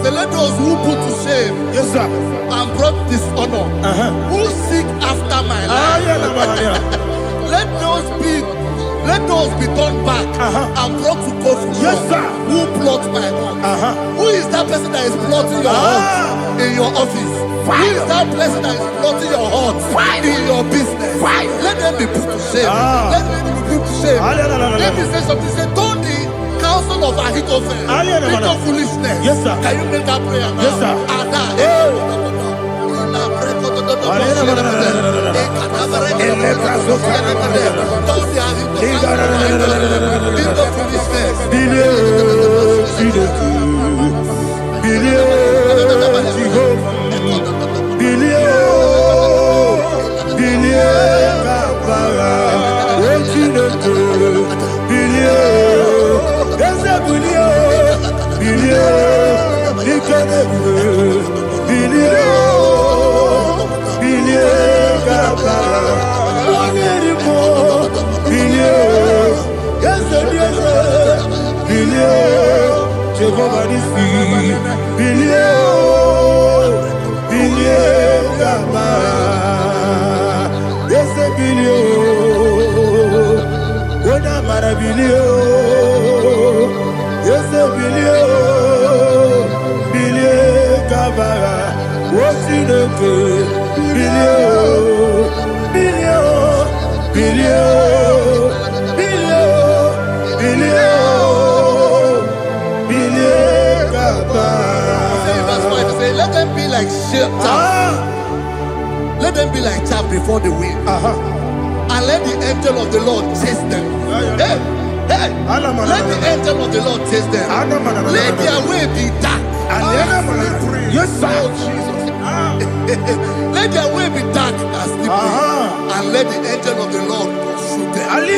[SPEAKER 3] Let those who put to shame,
[SPEAKER 1] yes, sir,
[SPEAKER 3] and brought dishonor, who seek after my life, let those be turned back and brought to confusion.
[SPEAKER 1] Yes, sir.
[SPEAKER 3] Who plot my home? Who is that person that is plotting your heart in your office? Who is that person that is plotting your heart in your business? Let them be put to shame. Let them be put to shame. Let me say something. Say, don't the counsel of Ahithophel into foolishness.
[SPEAKER 1] Yes, sir.
[SPEAKER 3] Can you make that prayer now?
[SPEAKER 1] Yes, sir.
[SPEAKER 3] Let them be like chaff. Let them be like chaff before the wind. And let the angel of the Lord chase them. Hey, let the angel of the Lord chase them. Let their way be dark.
[SPEAKER 1] Yes, sir.
[SPEAKER 3] Let their way be dark and slippery. And let the angel of the Lord pursue them. Let the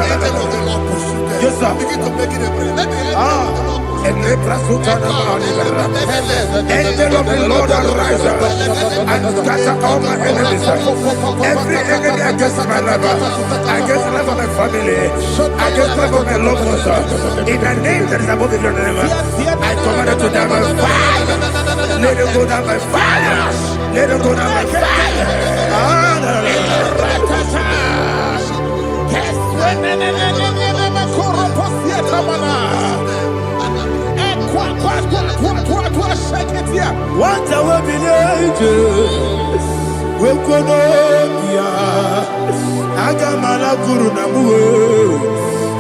[SPEAKER 3] angel of the Lord pursue them.
[SPEAKER 1] Yes, sir.
[SPEAKER 3] Begin to make it a prayer. Let the angel of the Lord pursue them.
[SPEAKER 1] Angel of the Lord arise and scatter all my enemies. Every enemy against my life, against the life of my family, against the life of my loved ones. In the name that is above your name, I command it to die by fire. Let it go down by fire. Let it go down by fire. What I will be angels, we could Agamala Guru Namu,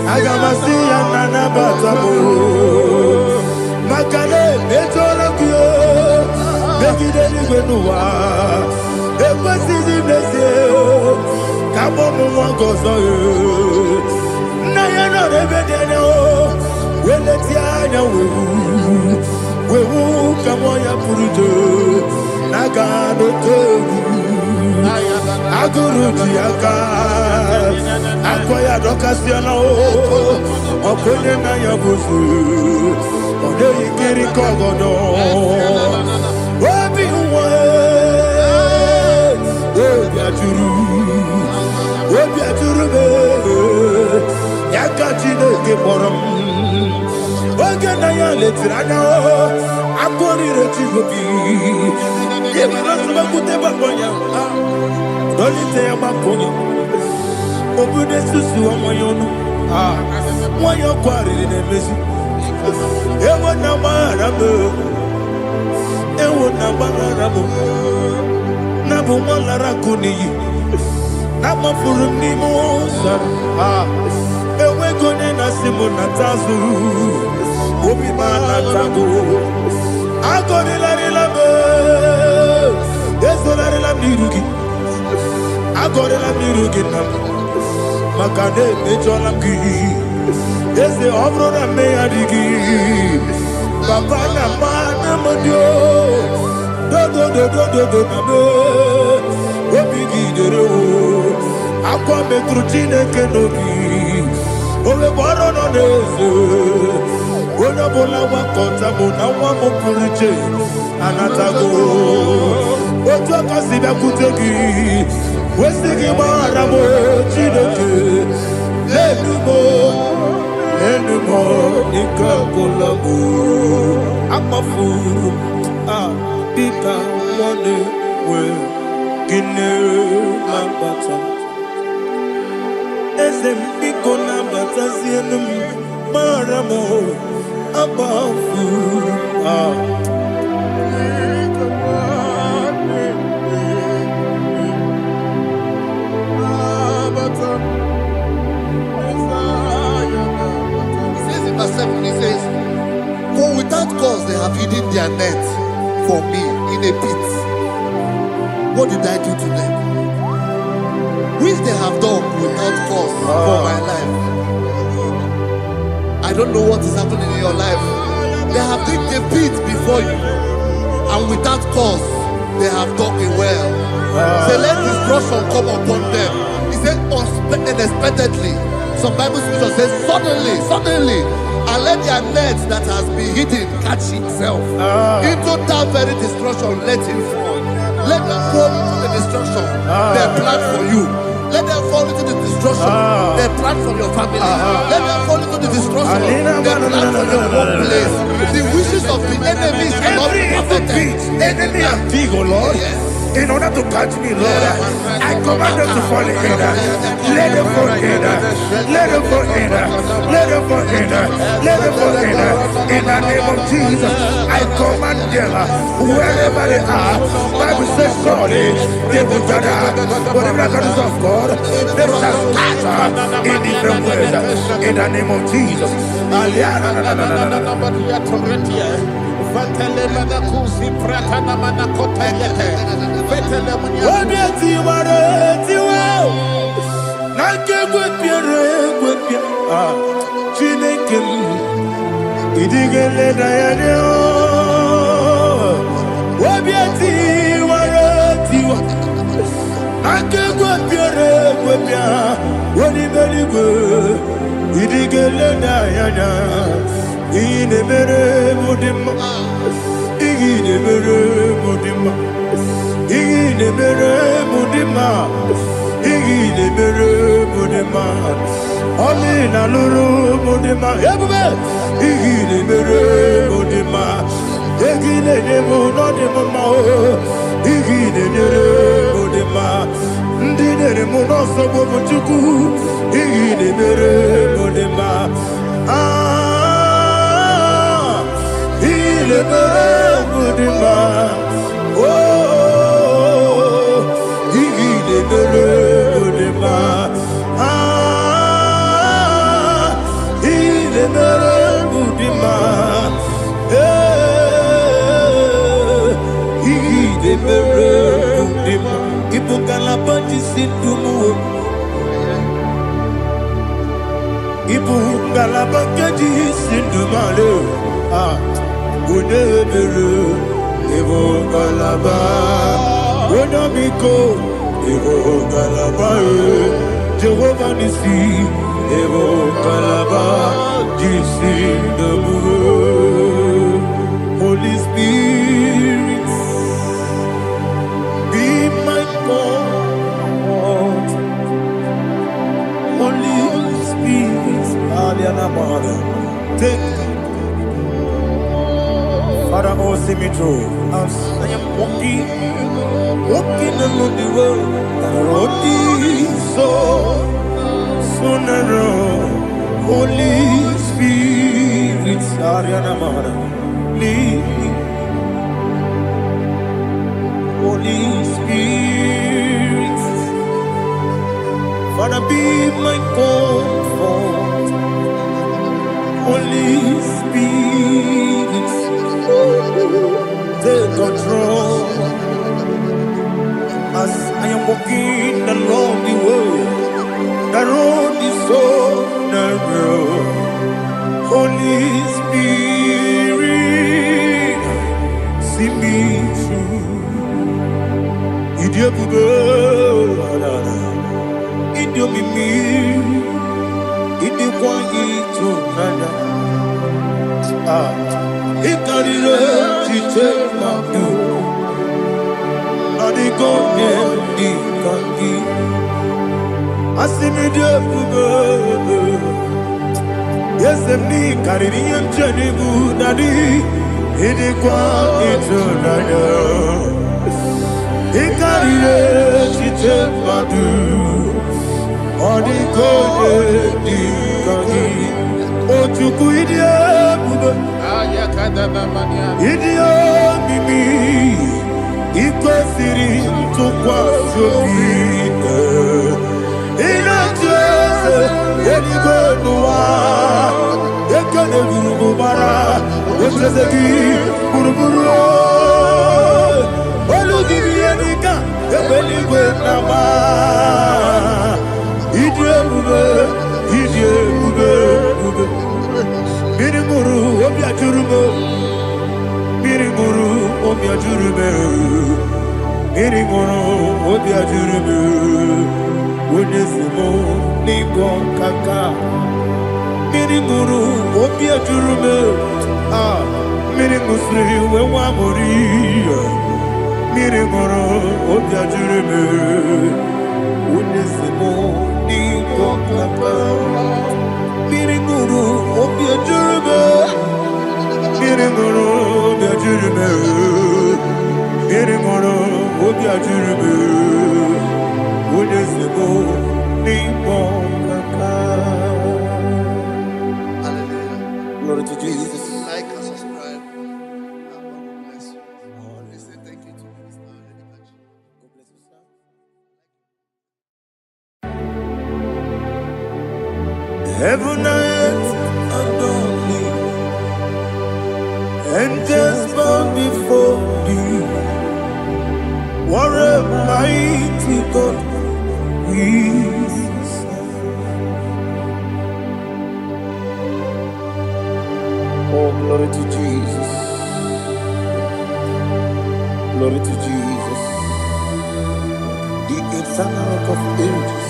[SPEAKER 1] Agamasia Nana Batamu, Makale, Betolakio, Begideni Benua, Equasidi Blessio, Kabomu Wangozo, Nayana Rebedeno, Weletiana we will come on your Purujo, Nagano Togu, Aguru Tiaka, Akoya Docasiano, Okoyana Yabusu, Odei Kiri Kogodo, Wabi Wabiaturu, Yakachino Giborum. Oganaya letrana akori retigobi yebara suba kuteba bonya dolite amakonya obude susu omoyonu moyo kwari nemezi ewo na marabo na bu malara kuni na mafuru ni mosa ewe gone na simu na tazu Obi mana tago, Agorilarilam, Yesolarilam Nirugi, Agorilam Niruginam, Makade, Mejolam Gi, Yes, the Obrona Mayadigi, Papa Namana Modio, do, Obigi de Ro, Aqua Metrucine Kenobi, Ole Barono Nezo. Ona bola wa kota mona wa mopuriche anatago ojo kasibe kutegi wesigi mara mo chineke lenumo ikakola mo amafu bika one we gine mabata ezem biko na bata zienum mara mo above
[SPEAKER 3] He says in verse 7, he says, for without cause they have hidden their net for me in a pit. What did I do to them? Which they have done without cause for my life. I don't know what is happening in your life. They have digged a pit before you, and without cause, they have dug it well. Say, let destruction come upon them. He said, unexpectedly. Some Bible scripture says, suddenly, and let their nets that has been hidden catch itself. Into that very destruction, let him fall. Let them fall into the destruction they plan for you. Let them fall into the destruction they plan for your family. Let them fall into the destruction they plan for your workplace. The wishes of the enemies cannot be perfected.
[SPEAKER 1] Enemy and big, oh Lord.
[SPEAKER 3] Yes.
[SPEAKER 1] In order to catch me, Lord, I command them to fall in. Let them fall in. Let them fall in. Let them fall in. Let them fall in. In the name of Jesus, I command them wherever they are. Bible says surely they will gather. But the miracles of God, they shall scatter in different ways. In the name of Jesus. Ine mere mudima, ine mere mudima, ine mere mudima, ine mere mudima. Ami na luru mudima, ebube. Ine mere mudima, ine nemo no nemo ma o. Ine mere mudima, ndine nemo no sobo muchuku. Ine mere mudima. Il est Mudima, oh, il est Mudima, il est Mudima, il est Mudima, il faut qu'à la bâtisse tout mou, il faut qu'à la bâtisse tout malou, Evo Galaba, Wonamiko, Evo Galaba, Jehovah Nissi, Evo Galaba, Jisi Namu, Holy Spirit, be my God, Holy Spirit, Aliana Mara, take. Father, oh, see me through. As I am walking along the road, the road is so narrow. Holy Spirit, Ariana Mara, lead me. Holy Spirit, Father, be my comfort. Holy Spirit. take control. As I am walking along the way, the road is so narrow. Holy Spirit, see me through. Idiabube, Idiomimi, Idiokwa Itonaya. Ikarire Chitema Du. Adigonye Ikangi. Asimidebube. Yes, me Caribbean Jenibu Nadi. Idiokwa Itonaya. Ikarire Chitema Du. Adigonye Ikangi. Otuku Idiabube. Idio mimi iko siri tukwa sopine inatese yenigwe nuwa yekane gurugu bara yesezeki buruburu olugibi yenika yebeligwe nama idiebube Mirimuru obiajurume Mirimuru obiajurume Mirimuru obiajurume Unesimo ningo kaka Mirimuru obiajurume Mirimusri wewamuri Mirimuru obiajurume Unesimo ningo kaka Mirimuru obiajurume Mirimuru obiajurume Mirimuru obiajurume Unesimo ningo kaka.
[SPEAKER 3] Hallelujah.
[SPEAKER 1] Glory to Jesus.
[SPEAKER 3] Like and subscribe. God bless you. Let's say thank you to Minister Eddie Kachi.
[SPEAKER 1] God bless you, sir. Heaven and earth adore me, angels bow before thee. What a mighty God we serve. Oh, glory to Jesus. Glory to Jesus. The eternal rock of ages.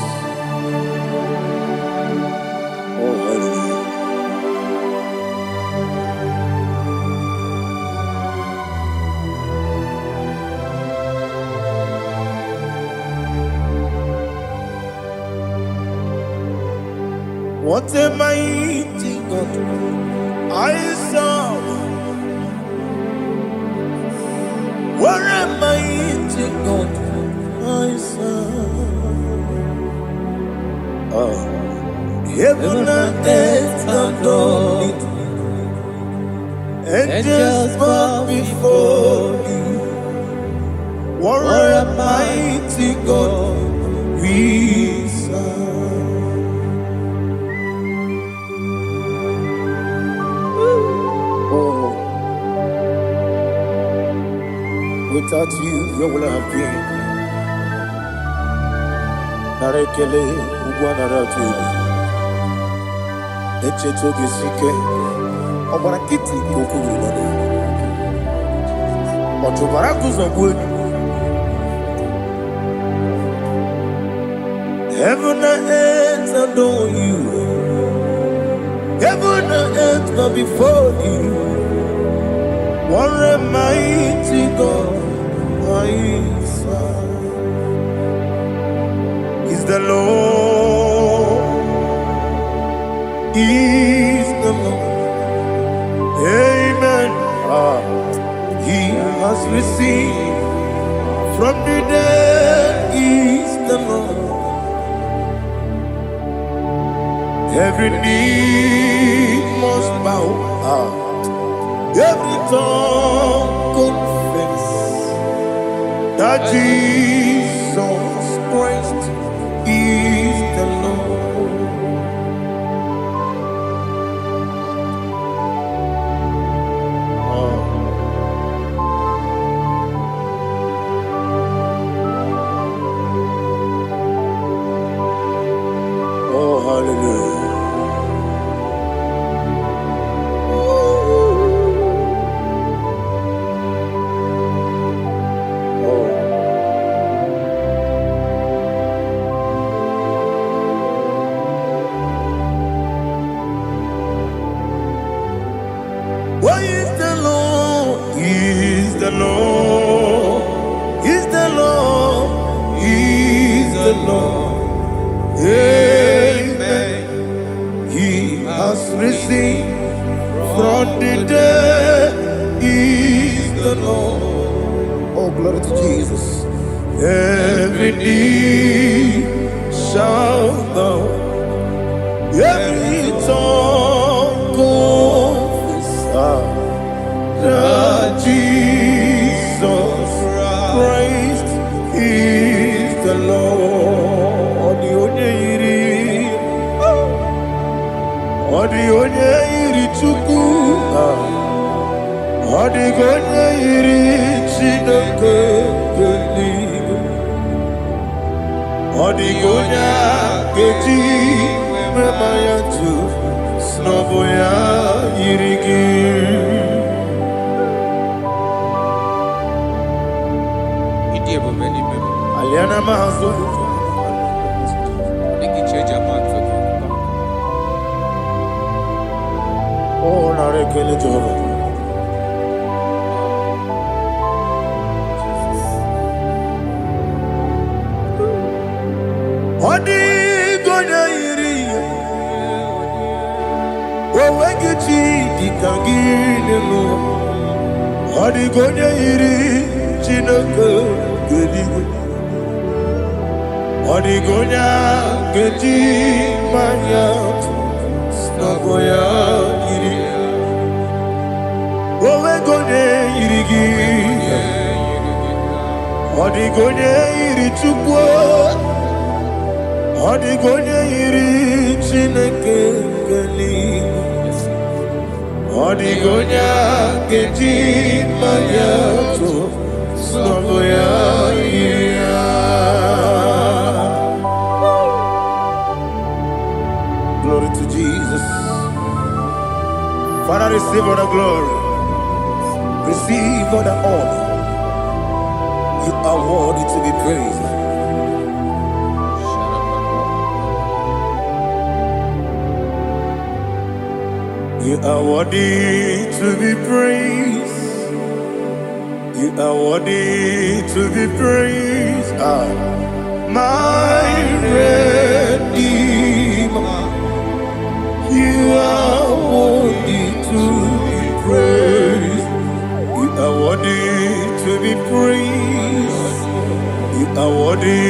[SPEAKER 1] Oh, hallelujah. What a mighty God I serve. What a mighty God I serve. Heaven and earth adore it. Angels bow before thee. What a mighty God we serve. Oh, without you, where would I have been? Narekele ugwanaratu. Echetoge sike. Obarakiti kokuru nade. Otobaraku zogwe. Heaven and earth adore you. Heaven and earth bow before you. What a mighty God I serve. Is the Lord. Is the Lord. Amen. He has received from the dead. Is the Lord. Every knee must bow. Every tongue confess that Jesus Christ is the Lord. Lord, He's the Lord. Amen. He has risen from the dead. He's the Lord. Oh, glory to Jesus. Every knee shall bow, every tongue confess that Jesus Christ is the Lord. Odi onye iri Chukwu, odi onye iri Chineke eluigwe, odi onye ga-eji mema ya tu n'ọbụ ya yiri gị. Aliana mazo oh narekele Jehova. Odi gonya iri owegi chi dika gị n'elu. Odi gonya iri Chineke eluigwe, odi gonya geji manya n'ọbụ ya yiri. Owe gonya yiri gị, odi gonya yiri Chukwu, odi gonya yiri Chineke eluigwe, odi gonya geji manya n'ọbụ ya yiri. Glory to Jesus. Father, receive all the glory. Receive all the honor. You are worthy to be praised. You are worthy to be praised. You are worthy to be praised. My Redeemer. You are worthy to be praised. You are worthy to be praised. You are worthy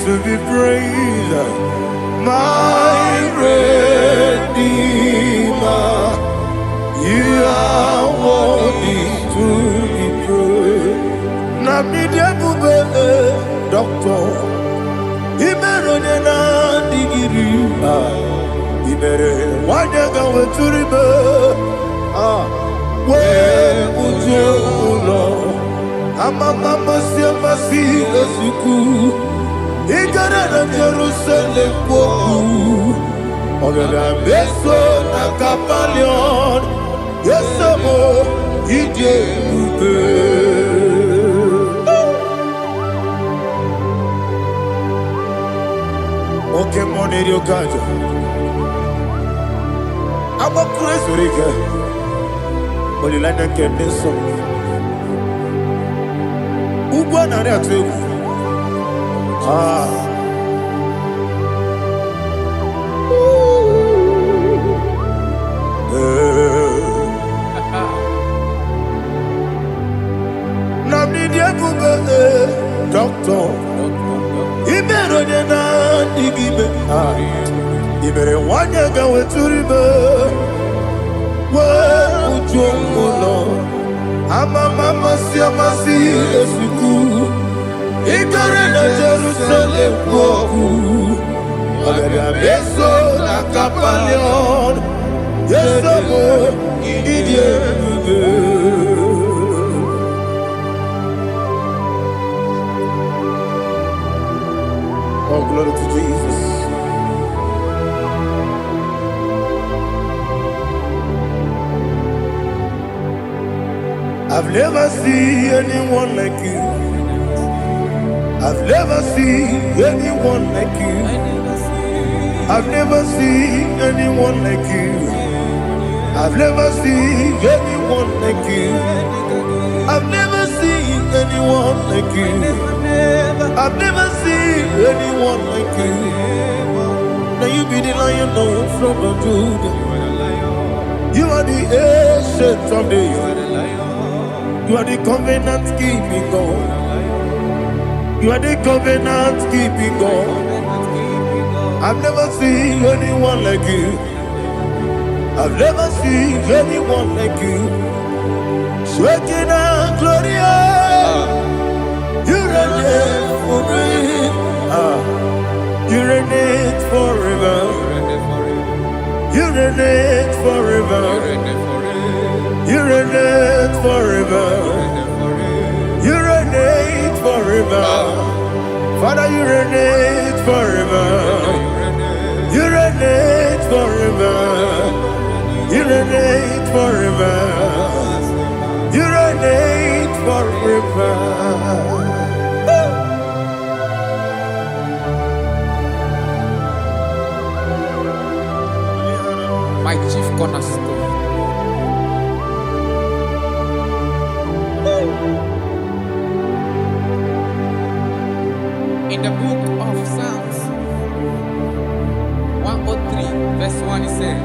[SPEAKER 1] to be praised. My Redeemer. You are worthy to be praised. Nabidebube doctor. Imerone na digiri. Ibere wanyaga weturibe we ujo ulo amama masi esuku igara na Jerusalem kwoku ogada beso na kapalion yesemo ije ube. Oke moneri okajo I'm a crazy rigger. Only like a so. Ubana to doctor. Iberona digibe. Ibere wanya gawe turibe. Ujomulo. Mama si esuku. Igare na Jerusalem koku. Agara beso na kapalion. Yesomo idie buge. Oh, glory to Jesus. I've never seen anyone like you. I've never seen anyone like you. I've never seen anyone like you. I've never seen anyone like you. I've never seen anyone like you. I've never seen anyone like you. Now you be the lion from the Judah. You are the ancient of days. You are the covenant keeping God. You are the covenant keeping God. I've never seen anyone like you. I've never seen anyone like you. Shekinah Gloria, you reign forever. You reign forever. You reign forever. You reign forever. You reign forever. Father, you reign forever. You reign forever. You reign forever. You reign forever.
[SPEAKER 2] My chief cornerstone. In the book of Psalms 103, verse 1, it says,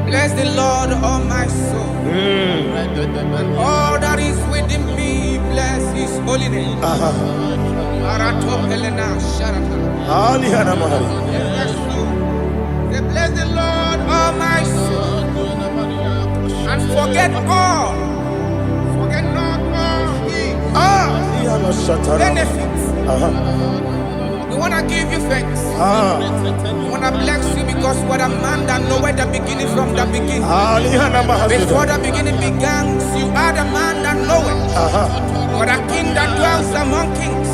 [SPEAKER 2] bless the Lord, all my soul, and all that is within me, bless his holy name. Bless the Lord, all my soul, and forget not all his benefits. We want to give you thanks. We want to bless you because what a man that knoweth the beginning from the beginning. Before the beginning began, you are the man that knoweth. You are the king that dwells among kings.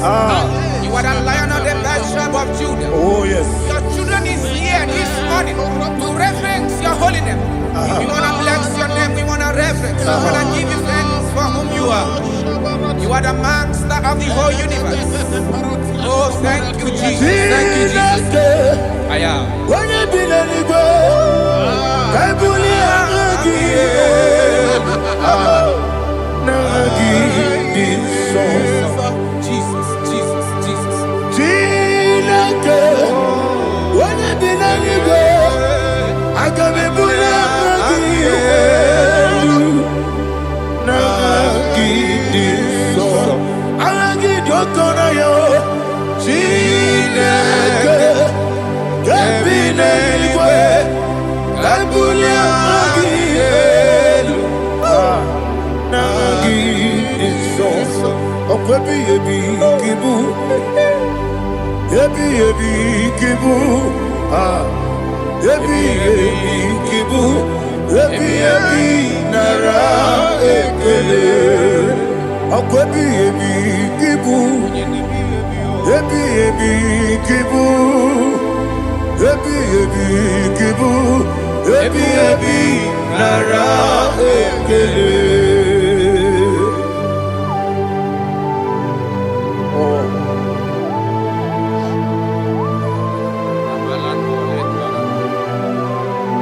[SPEAKER 2] You are the lion of the tribe of Judah.
[SPEAKER 1] Oh yes.
[SPEAKER 2] Your children is here this morning to reverence your holy name. We want to bless your name. We want to reverence. We want to give you thanks for whom you are. You are the master of the whole universe. Oh, thank you, Jesus. Thank you, Jesus. I am. Jesus, Jesus, Jesus.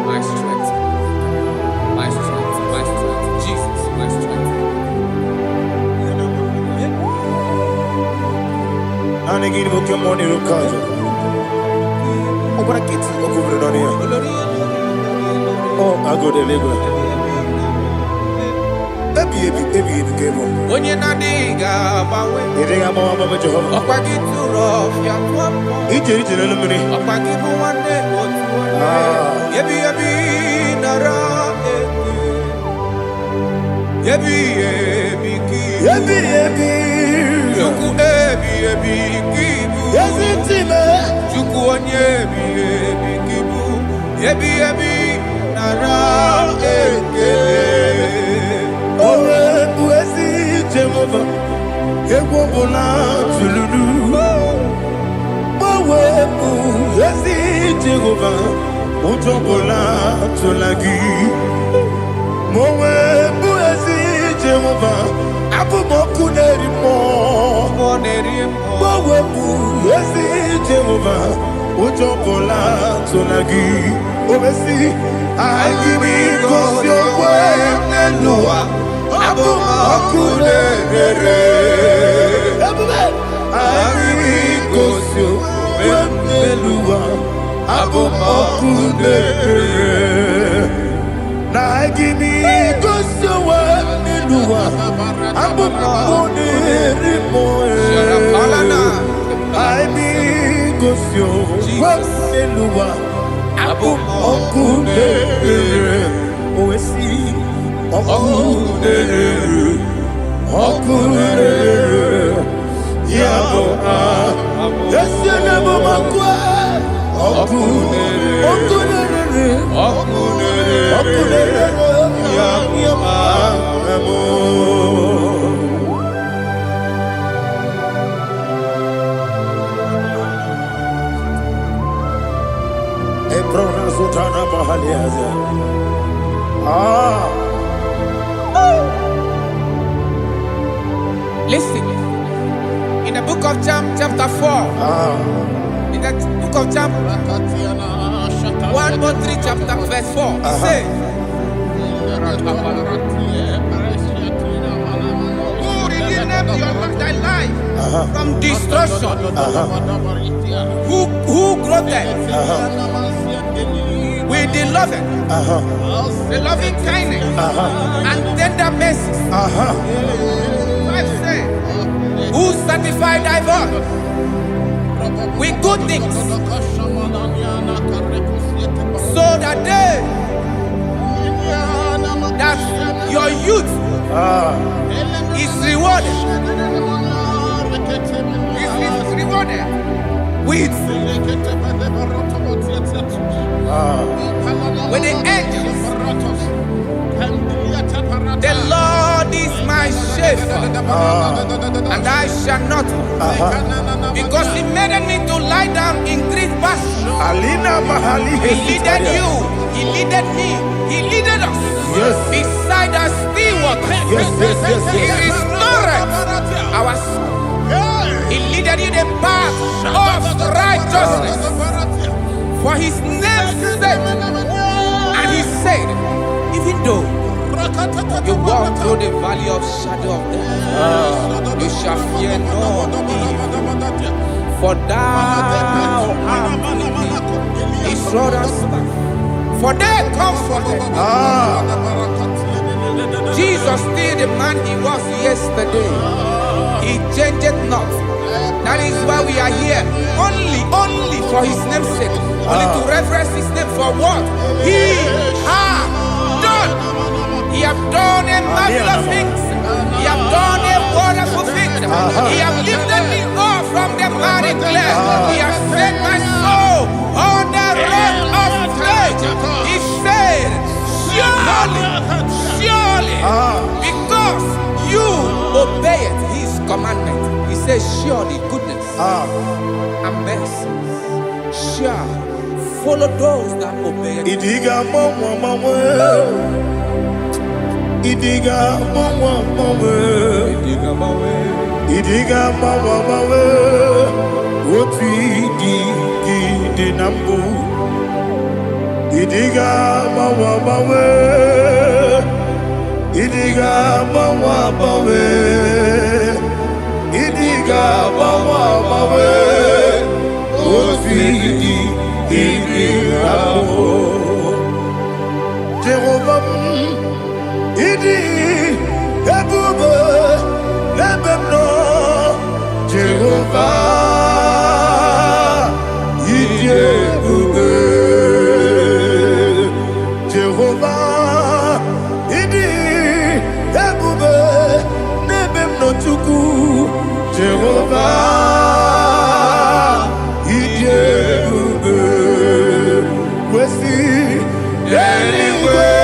[SPEAKER 2] My strength, my strength, my strength, Jesus, my strength.
[SPEAKER 1] Oh, I go to Lagos.
[SPEAKER 2] When you're not digging,
[SPEAKER 1] You think I'm on my Jehovah?
[SPEAKER 2] I'll get too rough.
[SPEAKER 1] He did it in a minute.
[SPEAKER 2] I'll give you one day. Yebi, nara, yebi, Juku, kibu.
[SPEAKER 1] Yes, it's him.
[SPEAKER 2] Juku, kibu. Yebi, nara,
[SPEAKER 1] Oh, Buesi, Jehovah. Equobola, Tululu. Oh, Buesi, Jehovah. Utobola, Tulagi. Mowe, Buesi, Jehovah. Abu Mokuneri Mo. Mowe, Buesi, Jehovah. Utobola, Tulagi. Oh, Messi, I give you your way, Nelua. I Okunere. Agibigosio. Wemelua. Okunere. Agibigosio. Wemelua. Okunere. Agibigosio. Wemelua. Okunere. Oesi. Okunere. Yabo Yesene Momakwa Okunere. Yabo Ebrona Sultana Bahaliaza.
[SPEAKER 2] Listen. In the book of John, chapter 4. In the book of John, 1:3, chapter verse 4. It says, who redeemed thy life from destruction? Who groweth with the loving kindness and tender mercies? Who sanctify thy body with good things, so that your youth is rewarded. Is rewarded with the angels. The Lord is my shepherd, and I shall not want, because He made me to lie down in green pastures. He leaded you, He leaded me, He leaded us beside the still waters. He restored our soul. He leaded you the path of righteousness for His name's sake. And He said, even though you walk through the valley of shadow of death, you shall fear no evil, for thou art with me. His rod and staff, for they comforted. Jesus still the man He was yesterday. He changed not. That is why we are here, only for His name's sake, only to reverence His name for what He has done. He have done a marvelous things. He have done a wonderful thing. He have lifted me up from the miry clay. He has set my soul on the rock of faith. He said, surely, because you obeyed His commandment. He says, surely goodness and mercy shall follow those that obey it.
[SPEAKER 1] Idiga mawe Oti di nambu. Idiga mawe Idiga mawe Idiga mawe Oti di nambu. Jehovah Idi Ebube Lebemno Jehovah Idi Ebube Jehovah Idi Ebube Lebemno Chuku Jehovah Idi Ebube Wesi anyway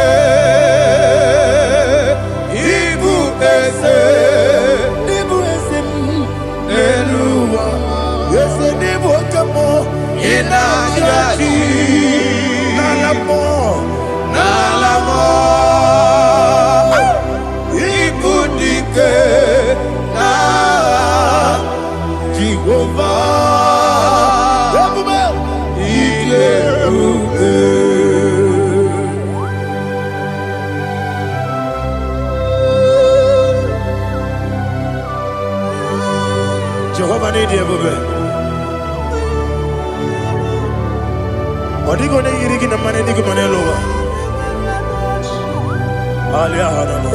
[SPEAKER 1] Nalamo Ibudike na Jehovah Ile Jehovah need you, baby. Odigo ne yirigi na mane digo mane lowa. Alia hana mo.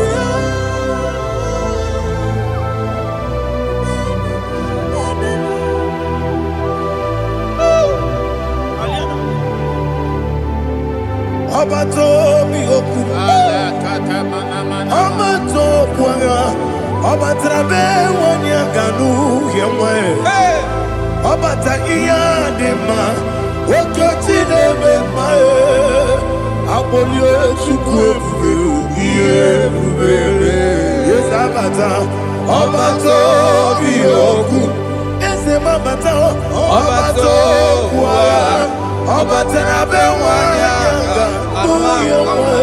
[SPEAKER 1] Abato mi oku. Abato puanga. Abatrabe wanya ganu yemwe. Abata iya dema. Okoti deme mae. Abolio chukwe iye bubebe. Yes abata. Abato mi oku. Ese mabata. Abato puanga. Abatrabe wanya ganu yemwe.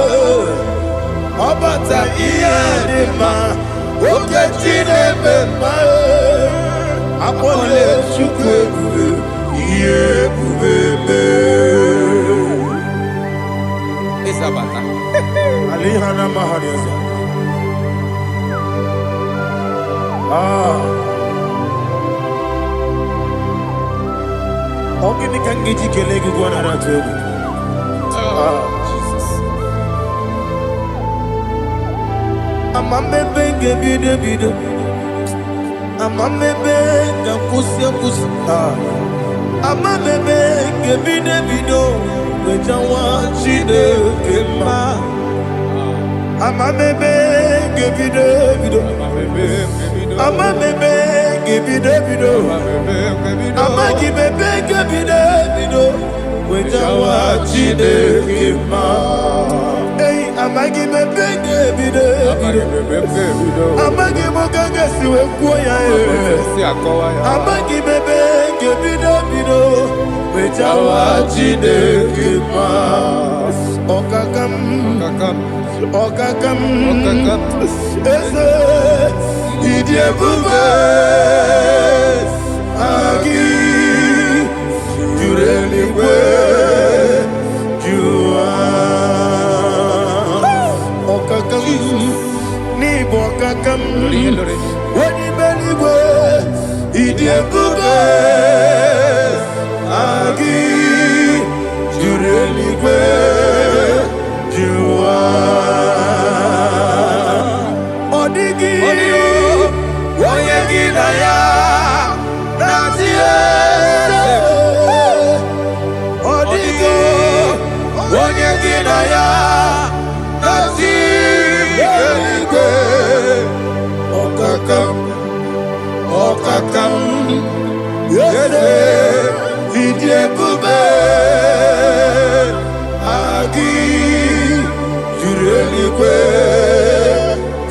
[SPEAKER 1] Abata iya dema. Okoti deme mae. Abolio chukwe iye bubebe.
[SPEAKER 2] Isabata.
[SPEAKER 1] Alihana mahariasa. Ogini kangiji kelegu gwana ratubu.
[SPEAKER 2] Jesus.
[SPEAKER 1] Amambe bide bide. Amambe kusia kusia. Amambe bide bide. Wejawa chide kema. Amambe bide bide. Amambe bide bide. Amagi bebe bide bide. Wejawa chide kema. Hey, amagi bebe bide bide. Amagi mogaga siwe kuya amagi bebe bide bide. Wejawa chide kema. Okakam. Ese idie bube. Agi jureli kwe jua. Okakam ni bokakam. Wani beli kwe idie bube. Agi jureli kwe jua. Odigi oyegi na ya natie. Odigi oyegi na ya natie. Okakam yese idie bube. Agi jureli kwe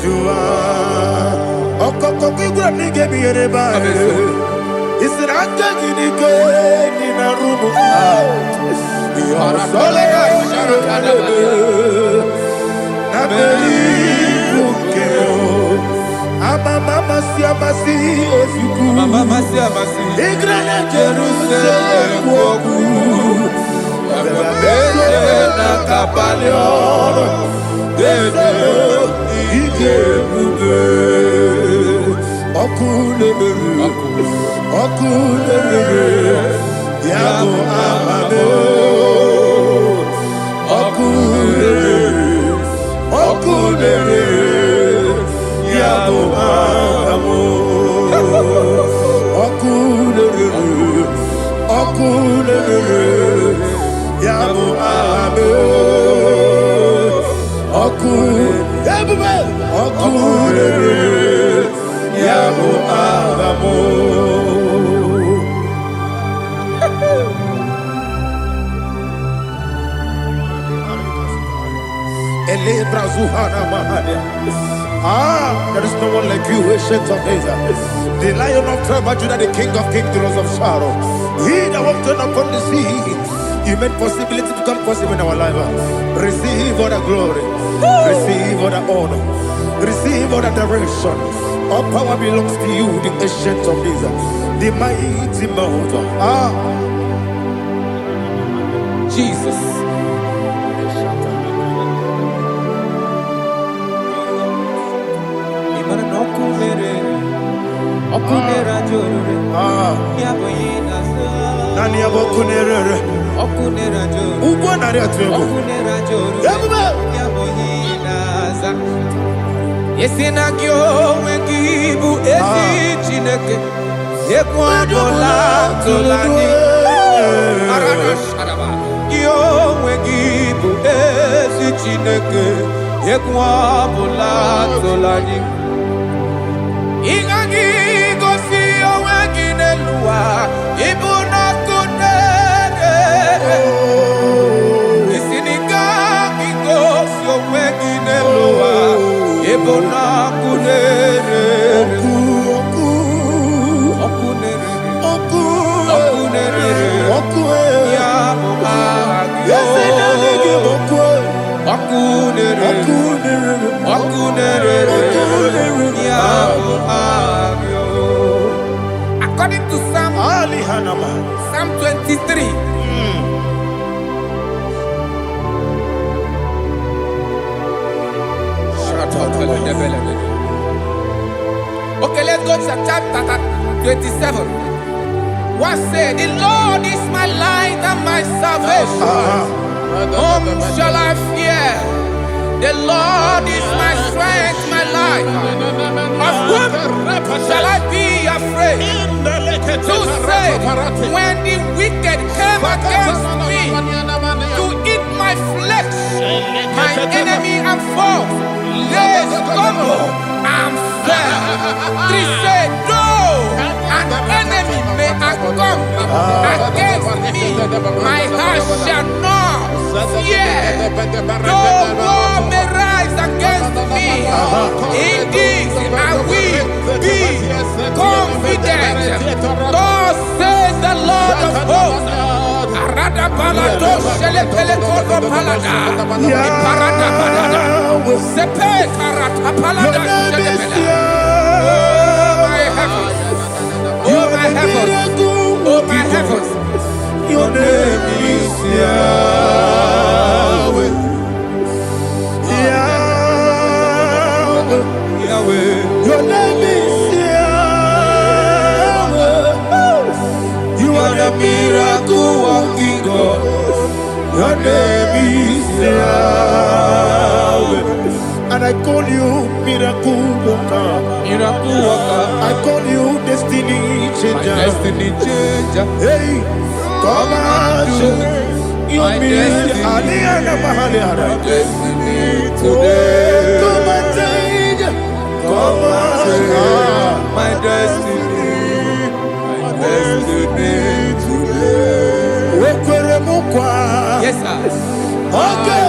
[SPEAKER 1] jua. Okokokigura nige biyereba. Isiraka ginike nina rumu. Yarasolega shirebe. Nabeli ukeo. Mama siamasi ofiku.
[SPEAKER 2] Mama siamasi.
[SPEAKER 1] Igrana Jerusalem woku. Bebe na kapalion. Dede ije bube. Okulere. Yabo amamo. Okulere. Yabo amamo. Okulere. Yabo amamo. Okulere. Yabo amamo. There is no one like you, ancient of days. The Lion of tribe of Judah, the King of kings, the Rose of Sharon. He that walked upon the sea, He made possibility to come possible in our life. Receive all the glory, receive all the honor, receive all the direction. All power belongs to you, the ancient of days, the mighty mountain.
[SPEAKER 2] Jesus. Okunera jorore. Yaboyina sa.
[SPEAKER 1] Nani abokunere.
[SPEAKER 2] Okunera jorore.
[SPEAKER 1] Ugbo nari atuego.
[SPEAKER 2] Okunera jorore. Yaboyina sa. Yesina kyo wengibu esi chineke. Yekwadola tolani. Arada shadaba. Kyo wengibu esi chineke. Yekwadola tolani. Ingagi gosi owegine luwa ibuna kunere. Isinika gosi owegine luwa ibuna kunere. Okunere ya muagyo. Okunere according to Psalm 23. Okay, let's go to chapter 27. What said, the Lord is my light and my salvation. Whom shall I fear? The Lord is my strength, my life. Of whom shall I be afraid? To say, when the wicked came against me to eat my flesh, my enemy and foe, they stumble and fell. 3 said, though an enemy may come against me, my heart shall not fear. Though war may rise against me, in this I will be confident. Thus says the Lord of hosts. Arada balado shele pele kodo palada. Iparada balada. Sepe karata palada shele pele. Oh my heavens. Oh my heavens. Your name is Yahweh. Yahweh. Your name is Yahweh. You are the miracle working God. Your name is Yahweh. And I call you miracle worker. Miracle worker. I call you destiny changer. My destiny changer. Hey, come on, your destiny. My destiny today. Come and change. Come on, my destiny. My destiny today. Yes, sir. Okay,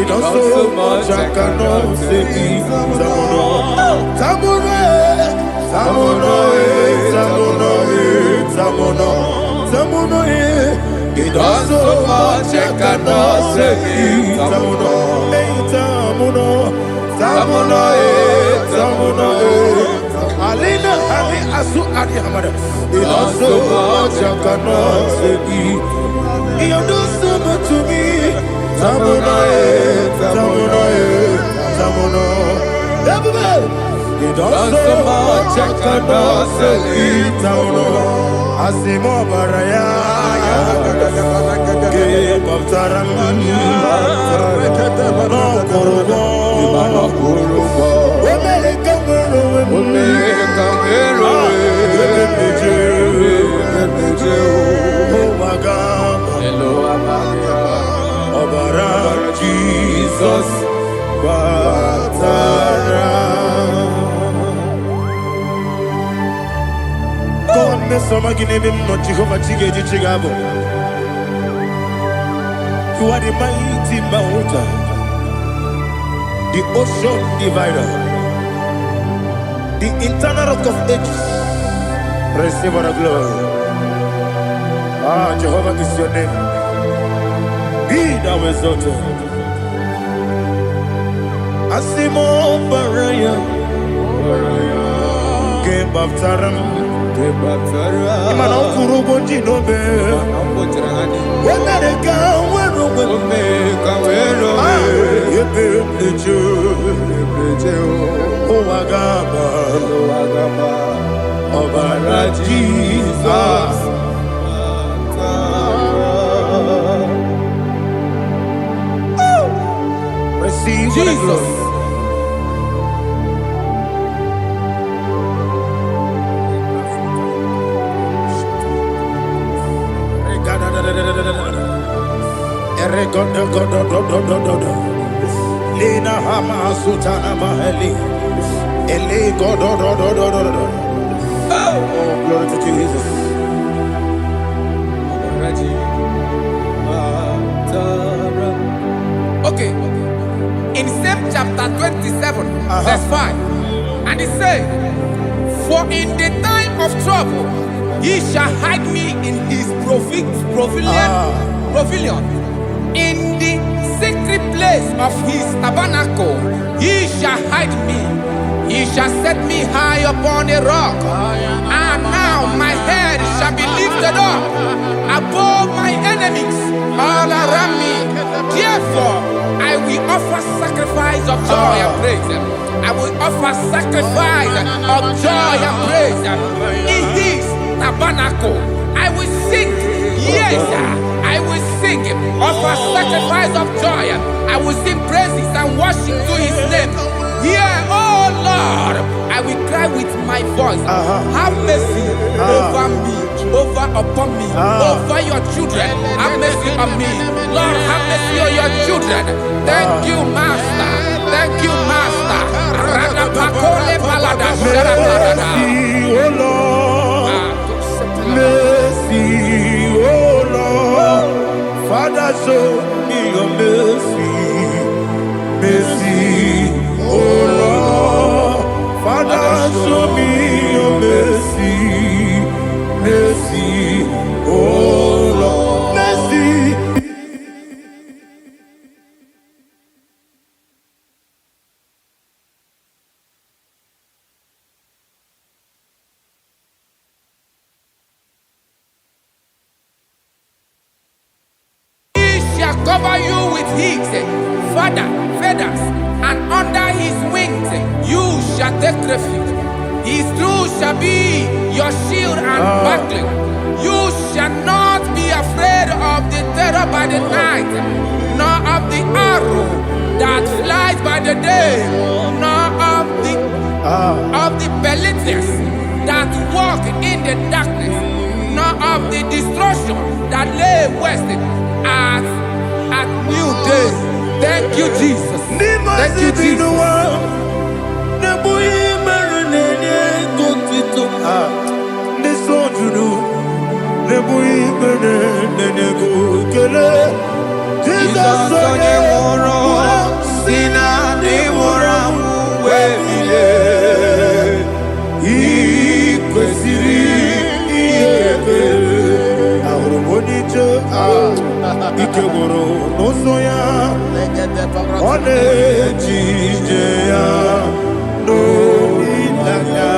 [SPEAKER 2] it also much I cannot say. It also much I cannot say. Alina Ali Asu Adi Hamada. It also much I cannot say. You do so much to me. Tamuno. It also much I cannot say. Tamuno. Asimo Baraya. Give up Taram. No Korogo. Oh my God. Hello, Jesus.
[SPEAKER 1] Batara. God me some gine me mo Jehovah Chigeji Chigabo. You are the mighty mountain, the ocean divider, the internal rock of ages. Receive all the glory. Ah, Jehovah is your name. Be thou exalted. Asimo Baraya, Game Baptaram, Imano Kurubo Jinobe, when I go, when Jesus. Receive Jesus. Lena Hama Sutana Maheli. Ele God. Oh, glory to Jesus.
[SPEAKER 2] Okay. In same chapter 27, verse 5, and it says, for in the time of trouble, he shall hide me in his pavilion. In the secret place of his tabernacle, he shall hide me. He shall set me high upon a rock. And now my head shall be lifted up above my enemies all around me. Therefore, I will offer sacrifice of joy and praise. I will offer sacrifice of joy and praise. In his tabernacle, I will sing. Yes, I will sing. Offer sacrifice of joy. I will sing praises and worship to his name. Here, oh Lord, I will cry with my voice. Have mercy over me, upon me, over your children. Have mercy on me. Lord, have mercy on your children. Thank you, Master. Thank you, Master.
[SPEAKER 1] Mercy, oh Lord. Mercy, oh Lord. Father, show me your mercy. Mercy, oh Lord. Father, show me your mercy. Mercy, oh Lord. Mercy.
[SPEAKER 2] Cover you with his feathers, and under his wings you shall take refuge. His truth shall be your shield and buckler. You shall not be afraid of the terror by the night, nor of the arrow that flies by the day, nor of the pestilence that walk in the darkness, nor of the destruction that lay west at new day. Thank you, Jesus. Thank you, Jesus.
[SPEAKER 1] Ikegoro nosoya one jijeya no ilaya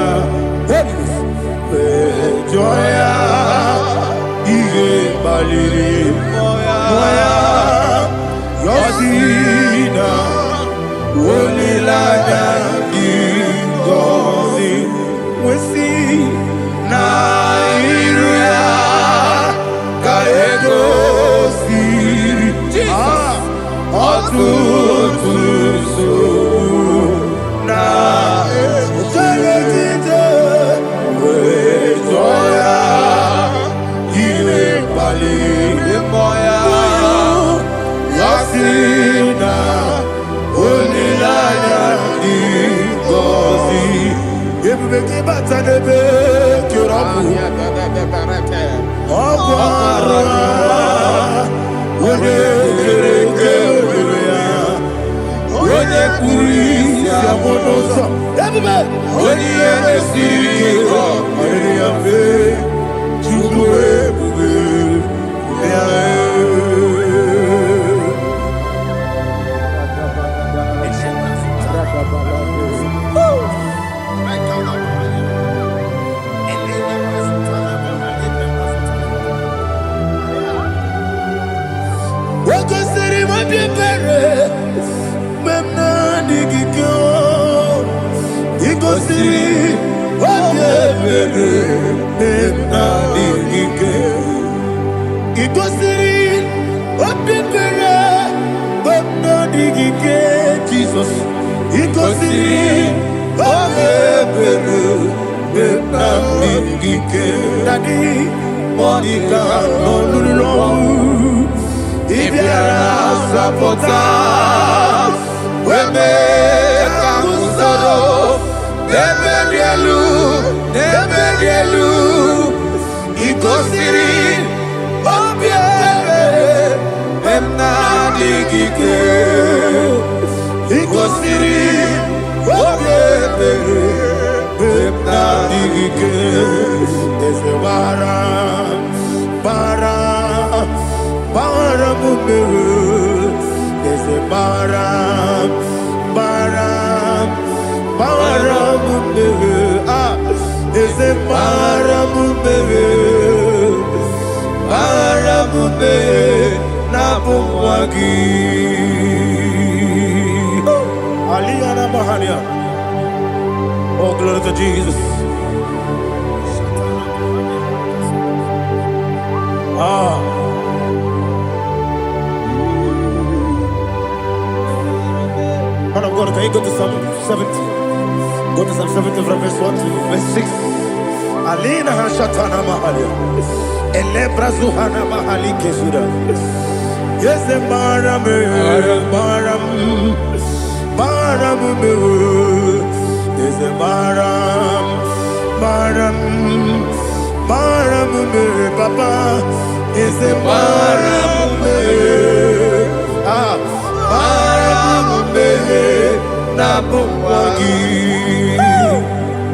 [SPEAKER 1] joya ige baliri moya yosina wolilaya ingozi wesi na iruya kaego Jesus, oh, glory to Jesus. Man of God, can you go to Psalm 70? Go to Psalm 70 from verse 1 to verse 6. Alina hashatana mahalia. Elebra zuhana mahali kesuda. Yes, the baram. Yes, the baram. Papa. Yes, the baram.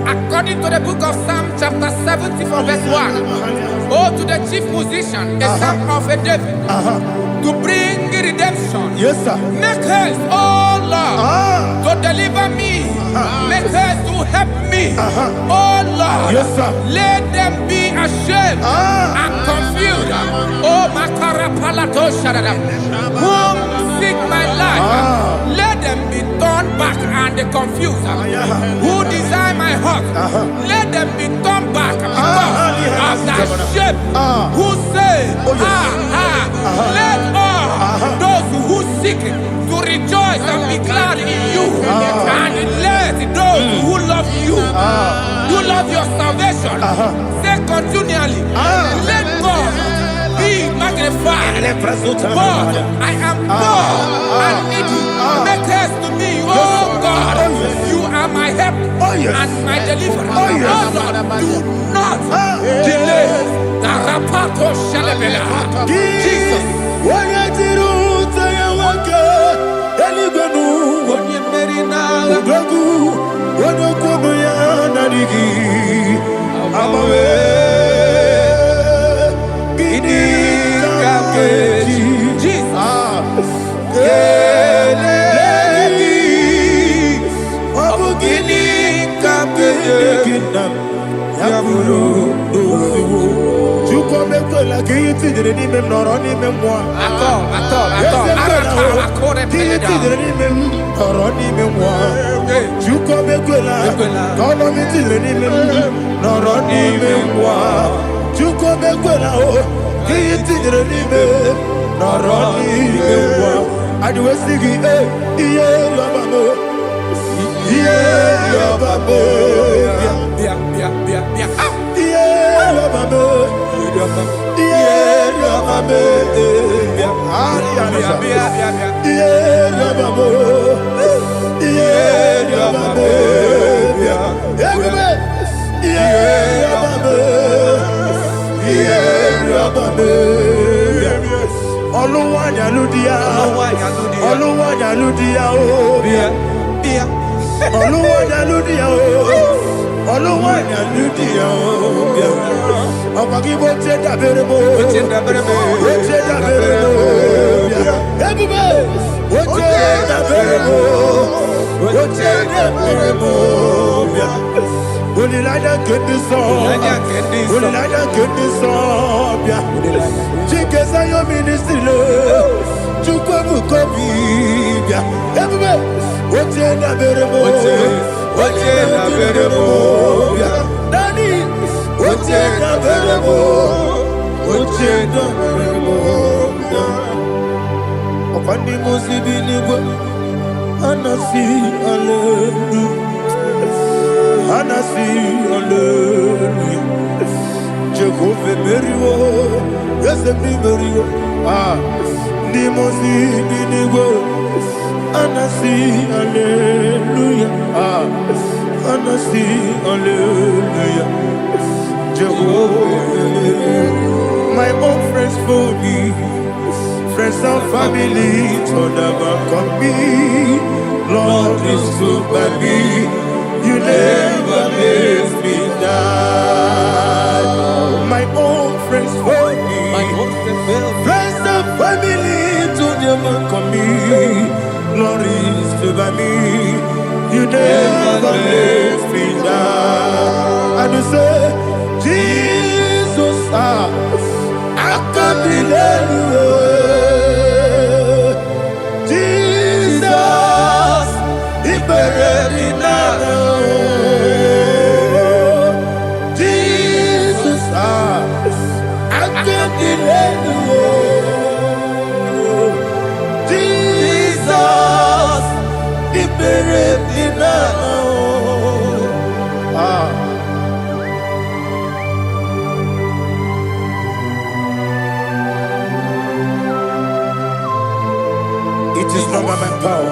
[SPEAKER 2] According to the book of Psalm chapter 70 from verse 1, oh, to the chief musician, a psalm of a David, to bring redemption.
[SPEAKER 1] Yes, sir.
[SPEAKER 2] Make haste, oh Lord, to deliver me. Make haste to help me. Oh Lord,
[SPEAKER 1] yes, sir.
[SPEAKER 2] Let them be ashamed and confused. Oh, Makara Palato Shadadam, whom seek my life, let them be turned back and confused. Who desire my heart, let them be turned back because of that shape. Who say, let all those who seek to rejoice and be glad in you, and let those who love you, who love your salvation, say continually, let God be magnified. God, I am poor and needy. Make haste to me, oh God. You are my help and my deliverer. Oh Lord, do not delay. Jesus.
[SPEAKER 1] Oluwanya ludia o. Oluwanya ludia o. Abagibo cheda berebo. Cheda berebo. Cheda berebo. Everybody. Cheda berebo. Cheda berebo. Only like that get this song. Only like that get this song. Chikes are your ministry. Chukwabu kopi. Everybody. Cheda berebo. Cheda berebo. Daddy. Cheda berebo. Cheda berebo. Opandi musibi nibo. Anasi hallelujah. Anasi hallelujah. Jehovah Meriwo. Yes, me Meriwo. Ni musibi nibo. Anasi hallelujah. Anasi hallelujah. Jehovah. My own friends for me. Friends and family told about come me. Lord is good by me. You never let me die. My own friends for me. Friends and family told about come me. Lord is good by me. You never let me die. And you say, Jesus, I can't believe you. Jesus, He buried in Jesus, I can't believe you. Jesus, He buried in It is not by my power,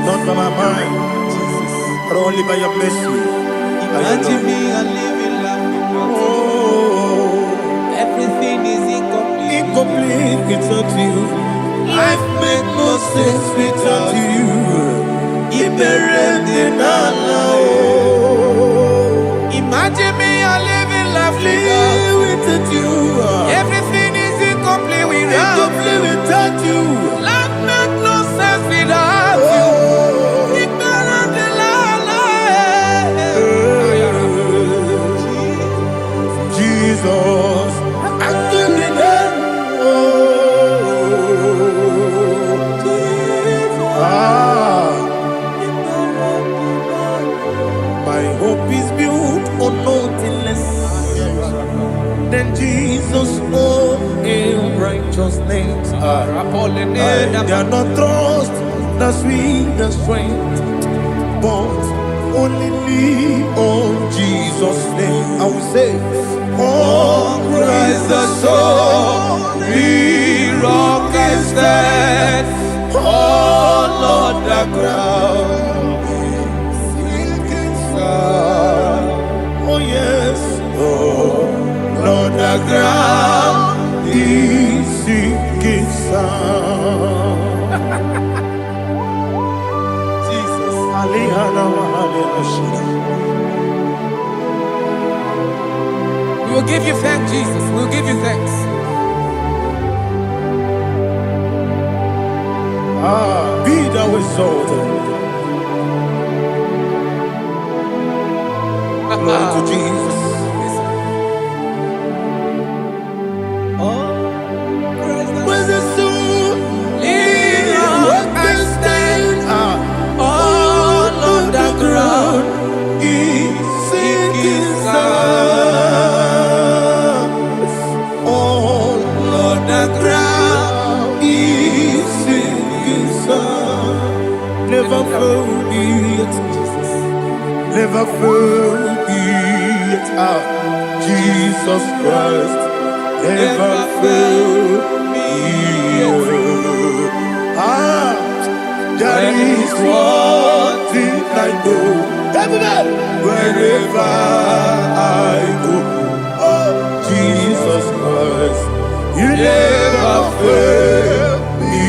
[SPEAKER 1] not by my mind, but only by your mercy.
[SPEAKER 2] Imagine me a living life without you. Everything is incomplete.
[SPEAKER 1] Incomplete without you. Life makes no sense without you.
[SPEAKER 2] Imagine me a living life
[SPEAKER 1] without you.
[SPEAKER 2] Everything is incomplete
[SPEAKER 1] without you.
[SPEAKER 2] Life makes no sense without you.
[SPEAKER 1] Jesus, I give it my hope is built on nothing less than Jesus' own righteousness. I cannot trust the sweetest strength, but only lean on Jesus' name. I will say, on Christ the solid rock and stand. Oh Lord, the ground is sinking sand. Oh yes, oh Lord, the ground is sinking sand. Jesus,
[SPEAKER 2] We will give you thanks, Jesus. We will give you thanks.
[SPEAKER 1] Be thou exalted. Glory to Jesus. When the soul what can stand all on the ground is sinking sand. All on the ground is sinking sand. Never found it, never found it. Jesus Christ never failed me. There is one thing I know. Everybody, wherever I go, oh Jesus Christ, you never fail me.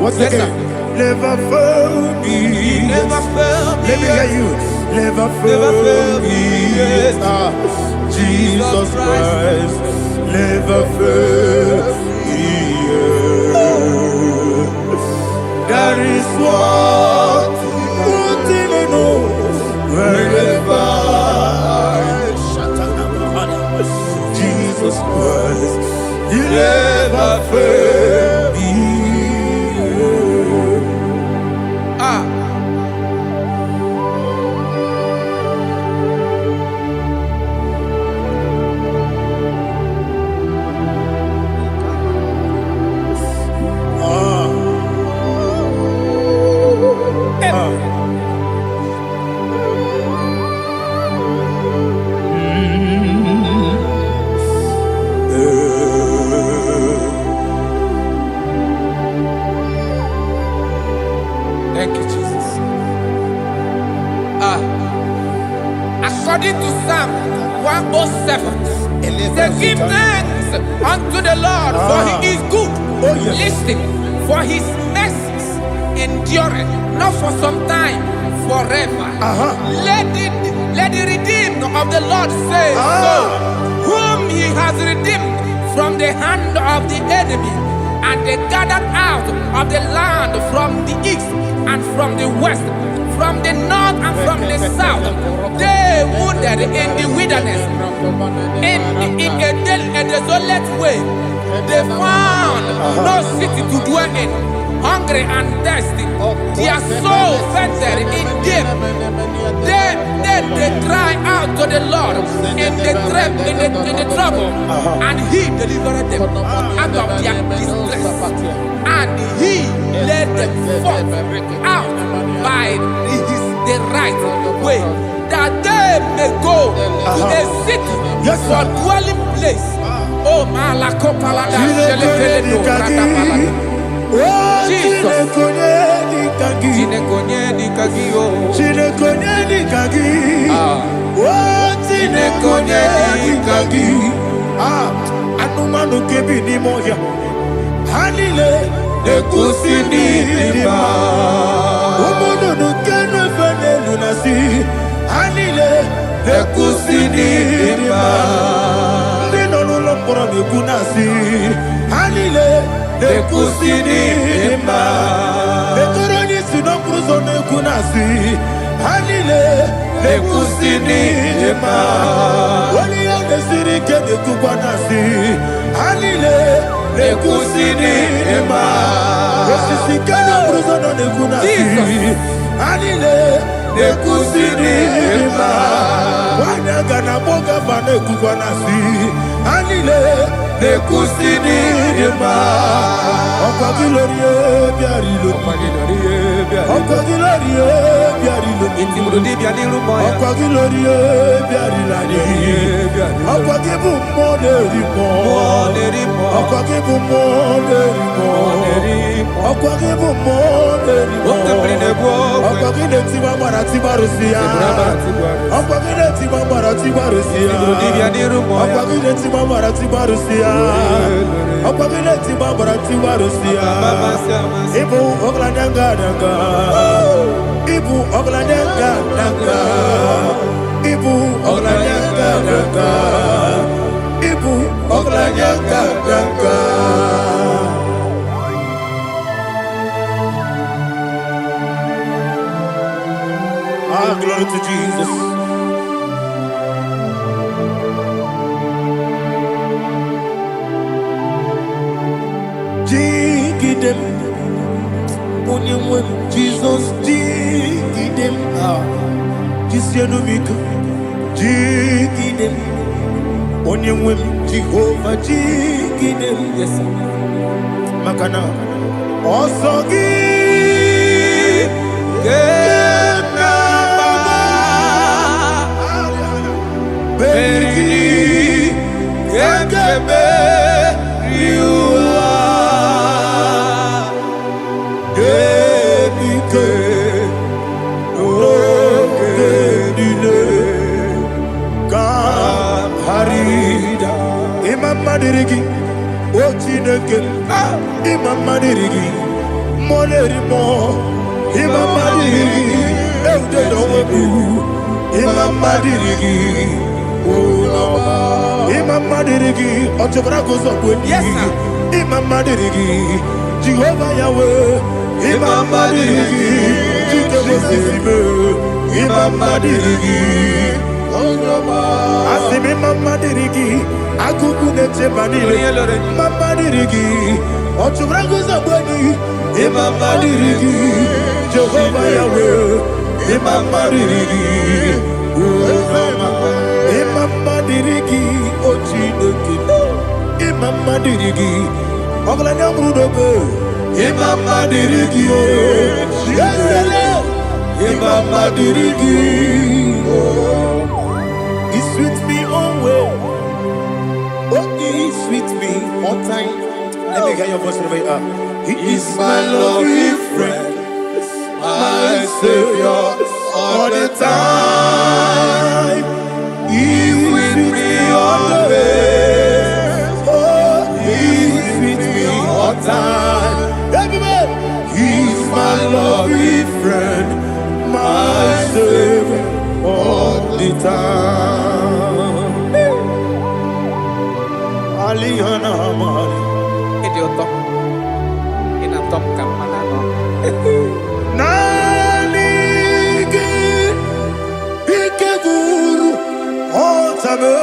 [SPEAKER 1] What's again? never failed me.
[SPEAKER 2] He never failed me.
[SPEAKER 1] Let me hear you. Never failed me. Jesus Christ never failed me. That is what thing I know. Wherever Jesus Christ, He never failed me.
[SPEAKER 2] Thank you, Jesus. According to Psalm 107, they give thanks unto the Lord, for He is good. Listen, for His mercies endureth not for some time, forever. Let the redeemed of the Lord say so, whom He has redeemed from the hand of the enemy, and they gathered out of the land from the east and from the west, from the north and from the south. They wandered in the wilderness, in a desolate way. They found no city to dwell in, hungry and thirsty. Their soul fainted in death. They cry out to the Lord in the trouble, and He delivered them out of their distress, and He led them forth out by the right way, that they may go to a city for dwelling place. Oh, Malakopalada, Jesus.
[SPEAKER 1] Anumanu kebi ni moya Hanile Nekusini nima Umudu nukenu fene lunasi Hanile Nekusini nima Nino nulopora nukunasi Hanile Nekusini nima Nekoroni sinokruzo nukunasi Hanile Nekusini nima Wali ya nesiri kene kubanasi Hanile Nekusini nima Osisi kene bruzo nukunasi Hanile Nekusini nima Wanaga na boga vane kubanasi Hanile Nekusini nima Okwa gilorie biarilo Okwa gilorie biarilo Okwa gilorie biarilani Okwa gibu moderimo Okwa gibu moderimo Okwa gibu moderimo Okwa gine tiba marati barusia Okwa gine tiba marati barusia Okwa gine tiba marati barusia Okwa gine tiba marati barusia Ibu ogladanga danga Ibu ogladanga danga Ibu ogladanga danga Ibu ogladanga danga Glory to Jesus. Jigidem, Jesus, jigidem, Jisianumika, jigidem, Onyemwem, Jehovah, jigidem, yes, Makana, Osogi, Beri, Gekebe, Riua, Genike, Genine, Kam Harida, Imam Madirigi, Ochineke, Imam Madirigi, Molerimo, Imamadiri, Eudedowebu, Imamadiri, Imamadiri, Otobragos of Wendy,
[SPEAKER 2] Yes, sir.
[SPEAKER 1] Imamadiri, Jehovah Yahweh, Imamadiri, Jehovah Imamadiri, Asimi Mamadiri, Akukunete Madiri, Mamadiri, Otobragos of Wendy, Imamadiri, Jehovah Yahweh, Imamadiri, Imamadiri, Ochineki, Imamadiri, Oglanyamudobe, Imamadiri, Imamadiri, It's with me always. Oh, He's with me all time. Let me hear your voice wherever you are. He is my loving friend, my Savior, all the time. He's with me always. Oh, He's with me all time. Everybody, He's my loving friend, my Savior, all the time. Aliyana Mari.
[SPEAKER 2] Idioto. Inatom kamanano.
[SPEAKER 1] Nanigi Ikeguru Otame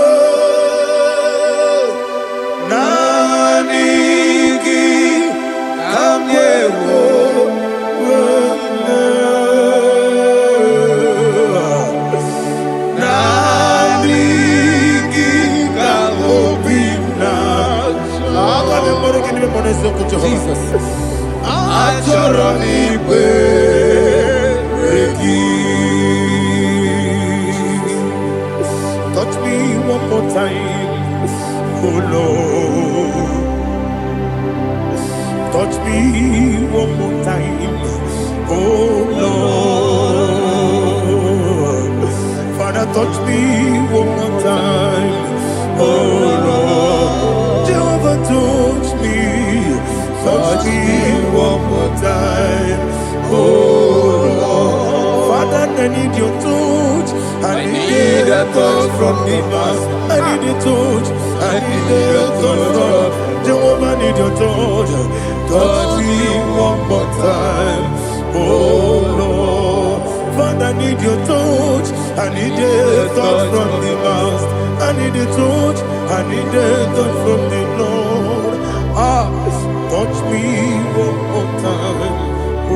[SPEAKER 1] Nanigi Kamyewo Nanigi Kamobina Jesus Achoronipe touch me one more time, oh Lord. Touch me one more time, oh Lord. Father, touch me one more time, oh Lord. Jehovah, touch me one more time, oh Lord. Father, I need your touch. I need a touch from the past. I need a touch. I need a touch from Jehovah. I need your touch. Touch me one more time, oh Lord. Father, I need your touch. I need a touch from the past. I need a touch. I need a touch from the Lord. Touch me one more time, oh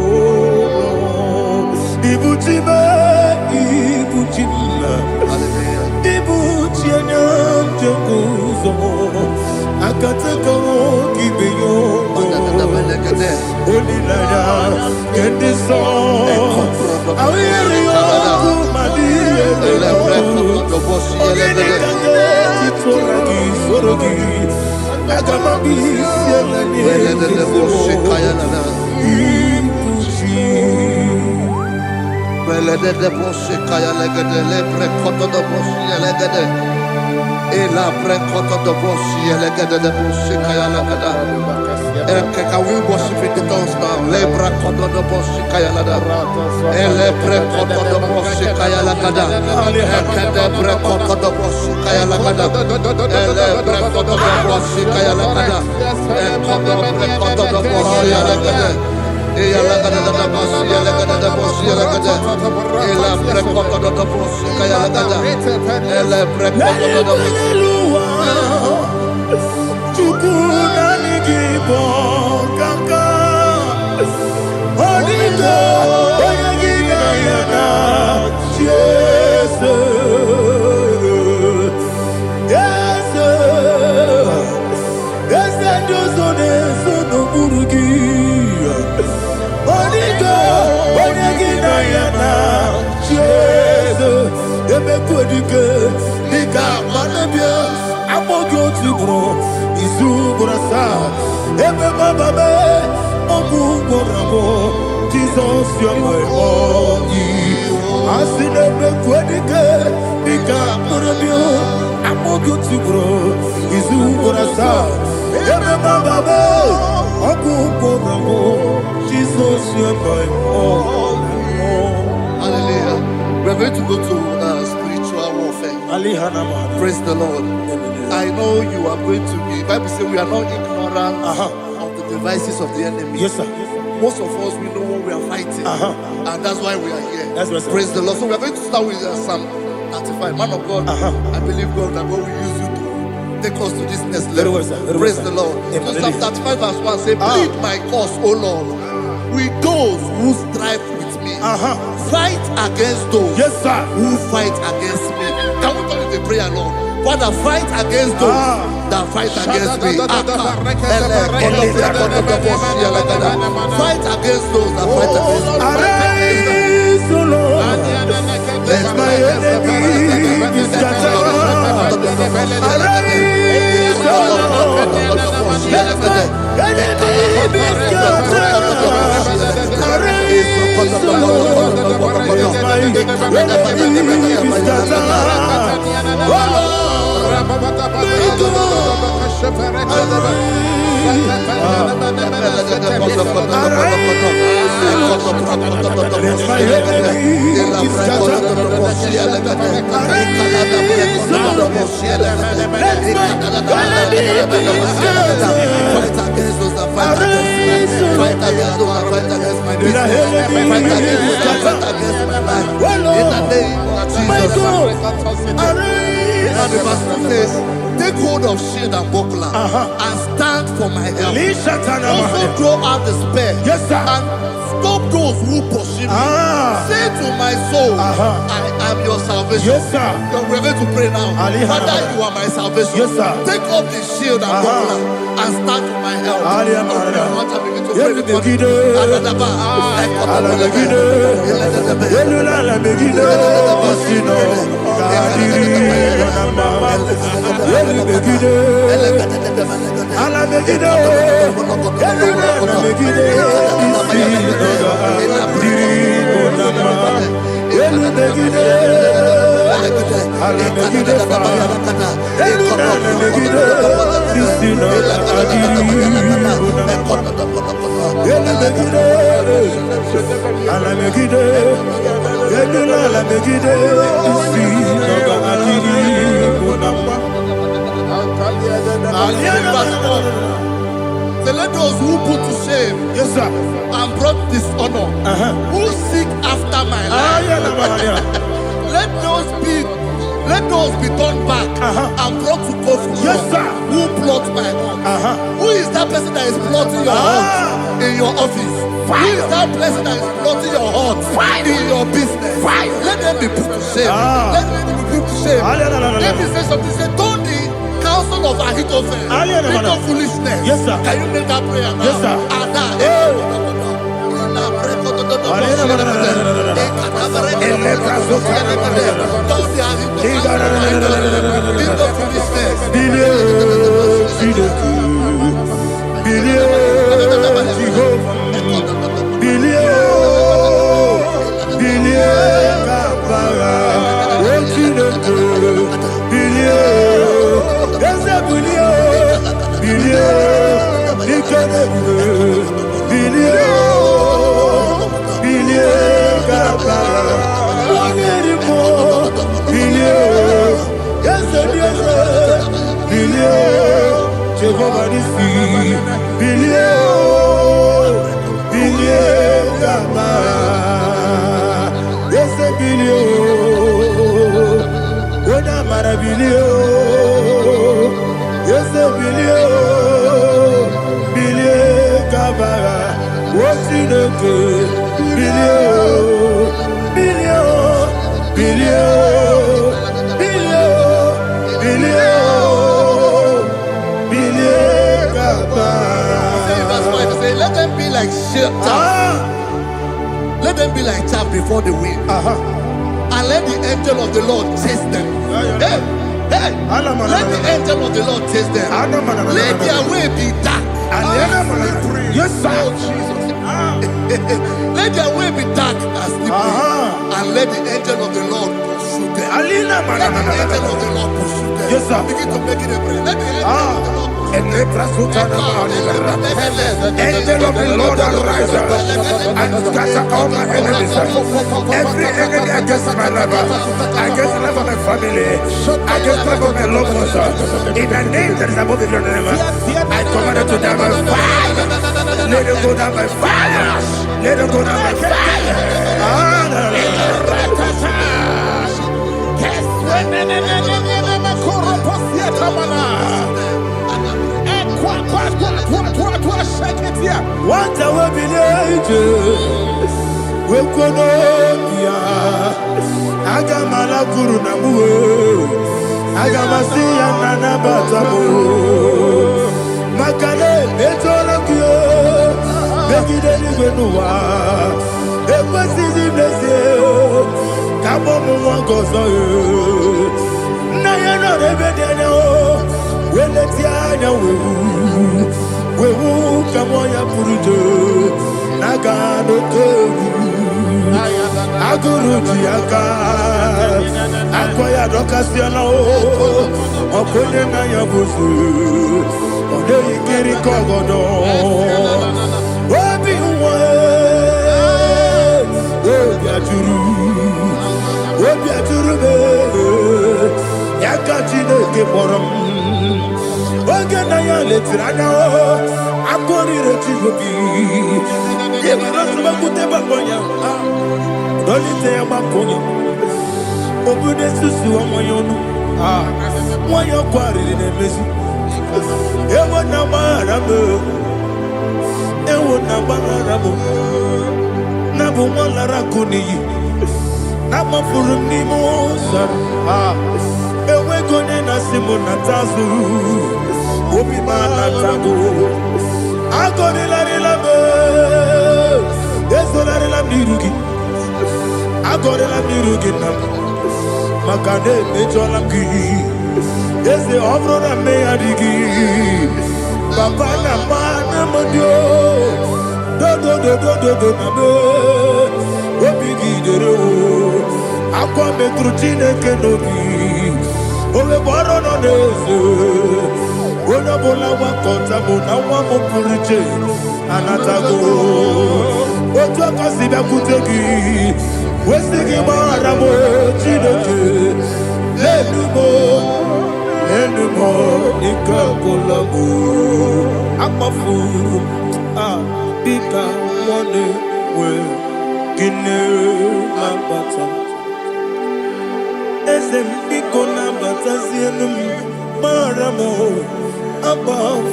[SPEAKER 1] Lord. Ibuchima, Ibuchima, Ibuchina, Jaguzo. Akataka Kibeyo, Holy Lada, get this song. I will hear you, Madia, Sorogi.
[SPEAKER 3] Can we worship in the tongues now? Lebra koto do boshi kaya lada. Elebre koto do boshi kaya lada. Ekede bre koto do boshi kaya lada. Elebre koto do boshi kaya lada. Ekodo bre koto do boshi lada. Eya lada da boshi lada da boshi lada. Elebre koto do boshi kaya lada. Elebre koto do boshi.
[SPEAKER 1] IGBO kaka Onigo Oyagina yana Jesus Yes Yes Dozone Sono Burugi Onigo Oyagina yana Jesus Ebe Kodike Nika Manabia Amogo Tibro Izubrasa Ebe Bababe Ogu Gorabo Jesus Yahweh Asinebe Kwadike Nika Manabia Amogo Tibro Izubrasa Ebe Bababe Ogu Gorabo Jesus
[SPEAKER 3] Hallelujah. We're going to go to spiritual warfare. Praise the Lord. I know you are going to be. Bible says we are not ignorant of the devices of the enemy.
[SPEAKER 1] Yes, sir.
[SPEAKER 3] Most of us, we know what we are fighting. And that's why we are here.
[SPEAKER 1] That's right, sir.
[SPEAKER 3] Praise the Lord. So we are going to start with Psalm 35. Man of God, I believe God that God will use you to take us to this next level.
[SPEAKER 1] Very well, sir. Very
[SPEAKER 3] Praise
[SPEAKER 1] well,
[SPEAKER 3] the
[SPEAKER 1] sir.
[SPEAKER 3] Lord.
[SPEAKER 1] Amen.
[SPEAKER 3] So Psalm 35 verse 1 say, plead my cause, O Lord, with those who strive with me. Fight against those who fight against me. Can we turn the prayer, Lord? Father, fight against those that fight against me. Fight against those that fight against me.
[SPEAKER 1] Arise, O Lord. Let my enemy be scattered. Arise, O Lord. Let my enemy be scattered. Arise, O Lord. Let my enemy be scattered. Oh Lord.
[SPEAKER 3] And the verse 2 says, take hold of shield and buckler and stand for my help. Also throw out the spear and stop those who pursue me. Say to my soul, I am your salvation. We're going to pray now. Father, you are my salvation. Take up the shield and buckler and stand for my help. So let those who put to shame and brought dishonor, who seek after my life, let those be turned back and brought to confusion. Who plot my heart? Who is that person that is plotting your heart in your office? Who is that person that is plotting your heart in your business? Let them be put to shame. Let them be put to shame. Let me say something. Say, don't the counsel of Ahithophel into foolishness. Can you make that prayer now? Let them be like let them be like chaff before the wind, and let the angel of the Lord chase them. Let the angel of the Lord chase them. Let their way be dark. Let their way be dark and slippery, and let the angel of the Lord pursue them. Let the angel of the Lord pursue them. Begin to make it a prayer. Let the angel of the Lord pursue them.
[SPEAKER 1] Angel of the Lord arise and scatter all my enemies. Every enemy against my life, against the life of my family, against the life of my loved ones. In the name that is above every name, I command it to die by fire. Let it go down by fire. Let it go down by fire. What I will be angels, we could not be. I got my Guru Namu, I got my Sia Nana Batamu, Makale, Betolakio, Begidani Benua, it was easy to say, Kabomu Wangozo, Nayana Rebedano, when the Tiana will. We will come on your Purujo, Nagano Togu, Aguru Tiaka, Akoya Docasiano, Okonema Yabusu, Ode Kiri Kogodo, Obi Obiaturu, Yakachino Keporum. Oganaya letrana akori retigobi yebira tuba kuteba bonya dolite amakonya obude susu omoyonu moyo kwari nemezi ewo na marabo na bu molara kuni na mafuru ni mosa ewe gone na simona tazu Obi mana tago, agori la rilame, deso la rilam nirugi, agori la nirugi nam, makane mejolam gi, dese ovro na me adigi, papa na mana modio, do na me, obi gi dero, akwa me trutine kenobi, obe boro no deso. Bona bola wakota bona wamopurije anatago ojo kasibe kutegi wesigi maramo chidoke lenumo ikakolago amafu bika one we gine mabata esem biko na bata sienum maramo above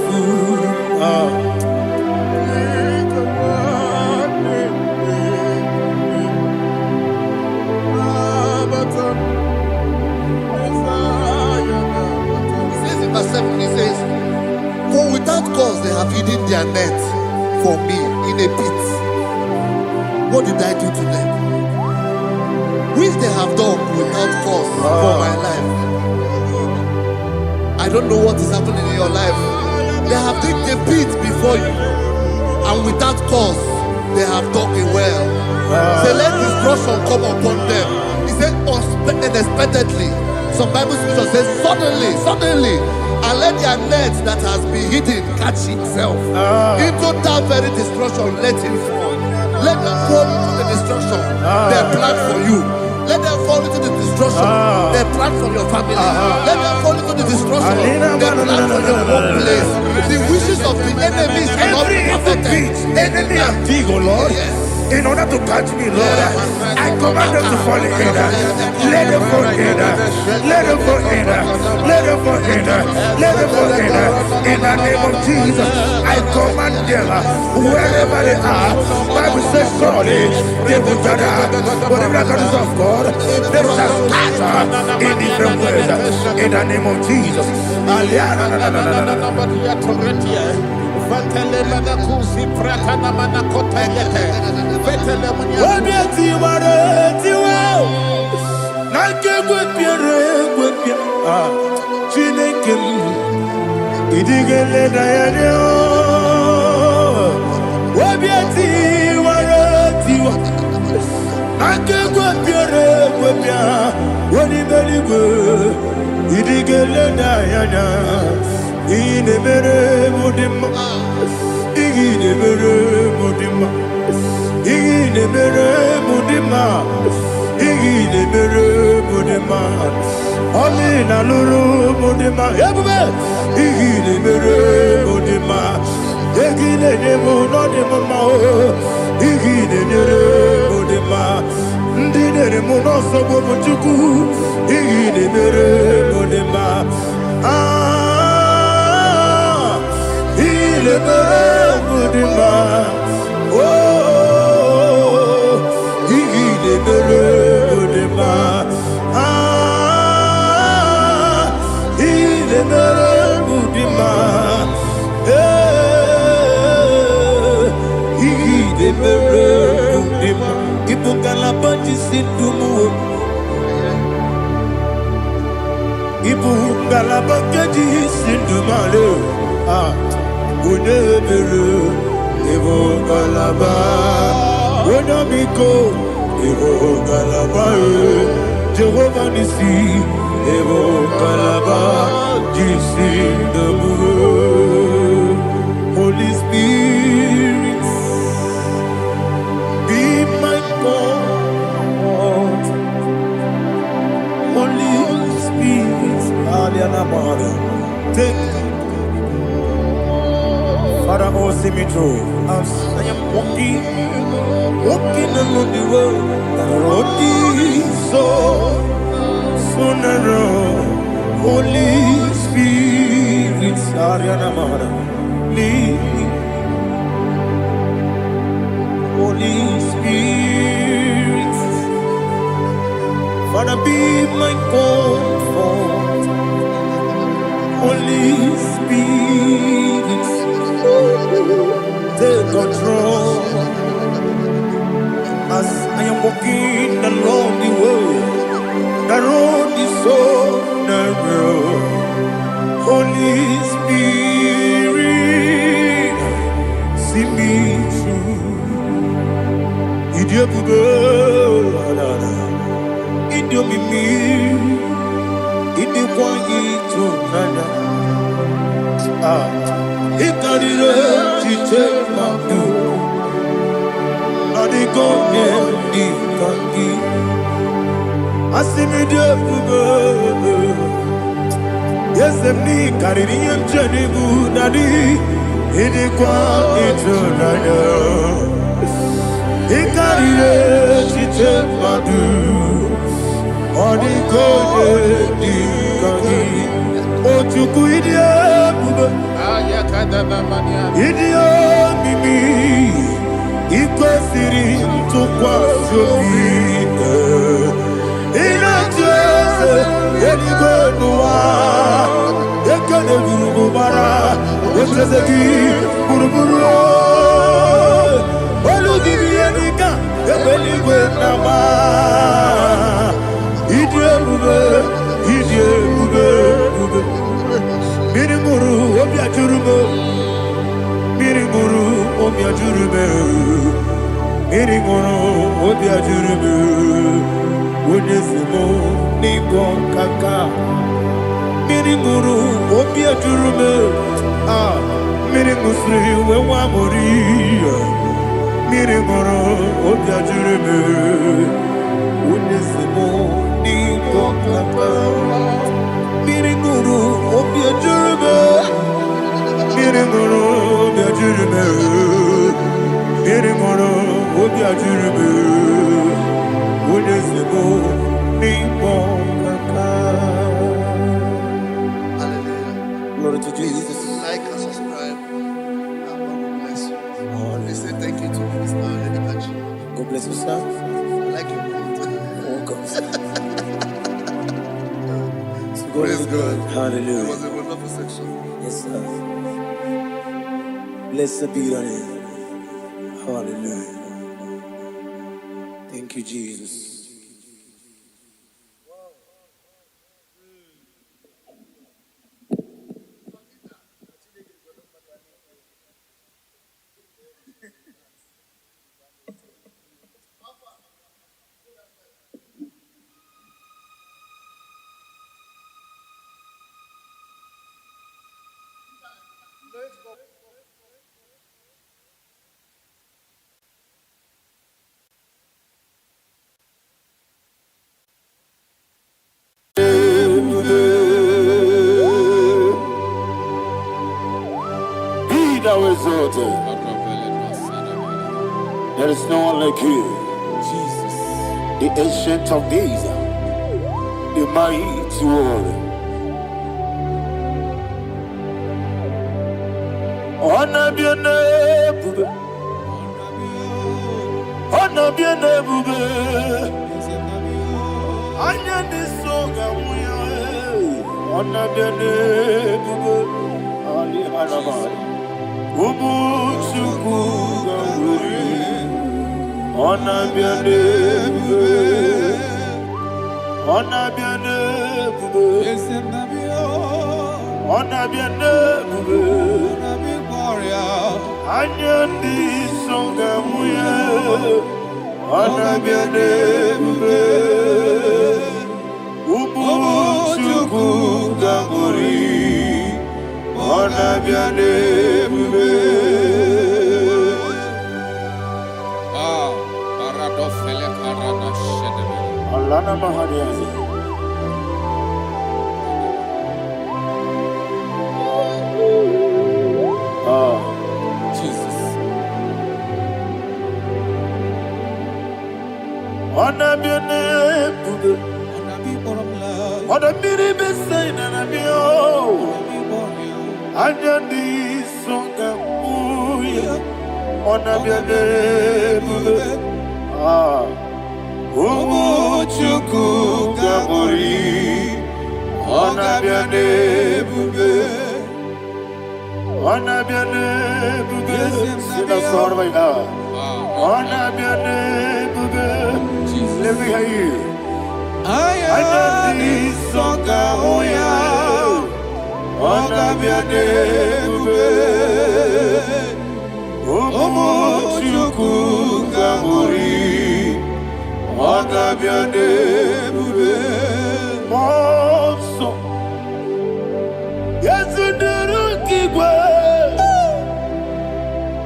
[SPEAKER 3] he says, for without cause they have hidden their net for me in a pit. What did I do to them? Which they have done without cause for my life. I don't know what is happening in your life. They have digged a pit before you, and without cause, they have dug it well. Say, let destruction come upon them. He said, unexpectedly. Some Bible scripture says, suddenly, and let their net that has been hidden catch itself. Into that very destruction, let it fall. Let them fall into the destruction they plan for you. Let them fall into the destruction they plan for your family. Let them fall into the destruction they plan for your workplace. The wishes of the enemies cannot be perfected.
[SPEAKER 1] Enemy and dig, oh Lord. Yes. In order to catch me, Lord, I command them to fall in. Let them fall in. Let them fall in. Let them fall in. Let them fall in. In the name of Jesus, I command them wherever they are. Bible says surely they will gather. Whatever the is of God, they shall scatter in different ways. In the name of Jesus. inemere mudima, inemere mudima, inemere mudima, inemere mudima, Amina luru mudima, ebube, inemere mudima, inemere mudima, inemere mudima, ndinere munoso bobuchuku, inemere mudima. Il est heureux de ma, oh, il est heureux de ma, il est heureux de ma, il est heureux de ma. Il faut qu'à la bâtisse du mot. Ibu galabaka di sindumale ah unebere ibu galaba unabiko ibu galaba Jehovah nisi ibu galaba di sindumale Holy Spirit be my God Holy Spirit, take Father, oh, see me through. As I am walking along the road, the road is so narrow. Holy Spirit, Ariana Mara, lead me. Holy Spirit, Father, be my comfort. Holy Spirit, take control. As I am walking along the way, the road is so narrow. Holy Spirit, see me through. Idiabube, Idiomimi, Idikwanyituna. Ikarire chichemaku, Adigonye Nikangi, Asimidebube. Yes, Emni Karirian Jenibu Nadi, Idikwanyituna. Ikarire chichemaku, Adigonye Nikangi. Ochuku idiabube, idiomimi, ikwesiri ntukwasyobi. Inacheze, eligwenua, ekene gurubara, ochezeki buruburu. Olugibi enika, ebeligwenama. Idiabube, idiabube. Miringuru obiajurume, Miringuru obiajurume, Miringuru obiajurume, Unesimo nigo kaka, Miringuru obiajurume, ah, Miringusri wewamori, Miringuru obiajurume, Unesimo nigo kaka. Miringuru obiajurume, Miringuru obiajurume, Miringuru obiajurume, Unesimo nigo kaka.
[SPEAKER 3] Hallelujah.
[SPEAKER 1] Glory to Jesus.
[SPEAKER 3] Like and subscribe. And God will bless you. They say thank you to Minister Edikachi.
[SPEAKER 1] God bless you, sir.
[SPEAKER 3] I like your quote.
[SPEAKER 1] Welcome.
[SPEAKER 3] Praise God.
[SPEAKER 1] Hallelujah.
[SPEAKER 3] It was a wonderful section.
[SPEAKER 1] Yes, sir. Blessed be your name. Hallelujah. Thank you, Jesus. exalted. There is no one like you.
[SPEAKER 2] Jesus.
[SPEAKER 1] The ancient of days, the mighty warrior. Honor be your name, bube. Honor be your name, bube. Anya di soga muya. Honor be your name, bube. Ali Anamari. Ubu chuku gamburi. Honor be your name, bube. Honor be your name, bube. Honor be your name, bube. Anya di soga muya. Honor be your name, bube. Ubu chuku gamburi. Honor be your name, bube. Alana Mahadiazi.
[SPEAKER 2] Jesus.
[SPEAKER 1] Honor be your name, bube. Honor be the best sign and be oh. Anya di songa muya. Honor be your name, bube. Chuku gamburi. Honor be your name, bube. Honor be your name, bube. Sing a song right now. Honor be your name, bube. Let me hear you. Ayani songa oya. Honor be your name, bube. Chuku gamburi. Honor be your name, bube. Monso. Yes, you do kigwe.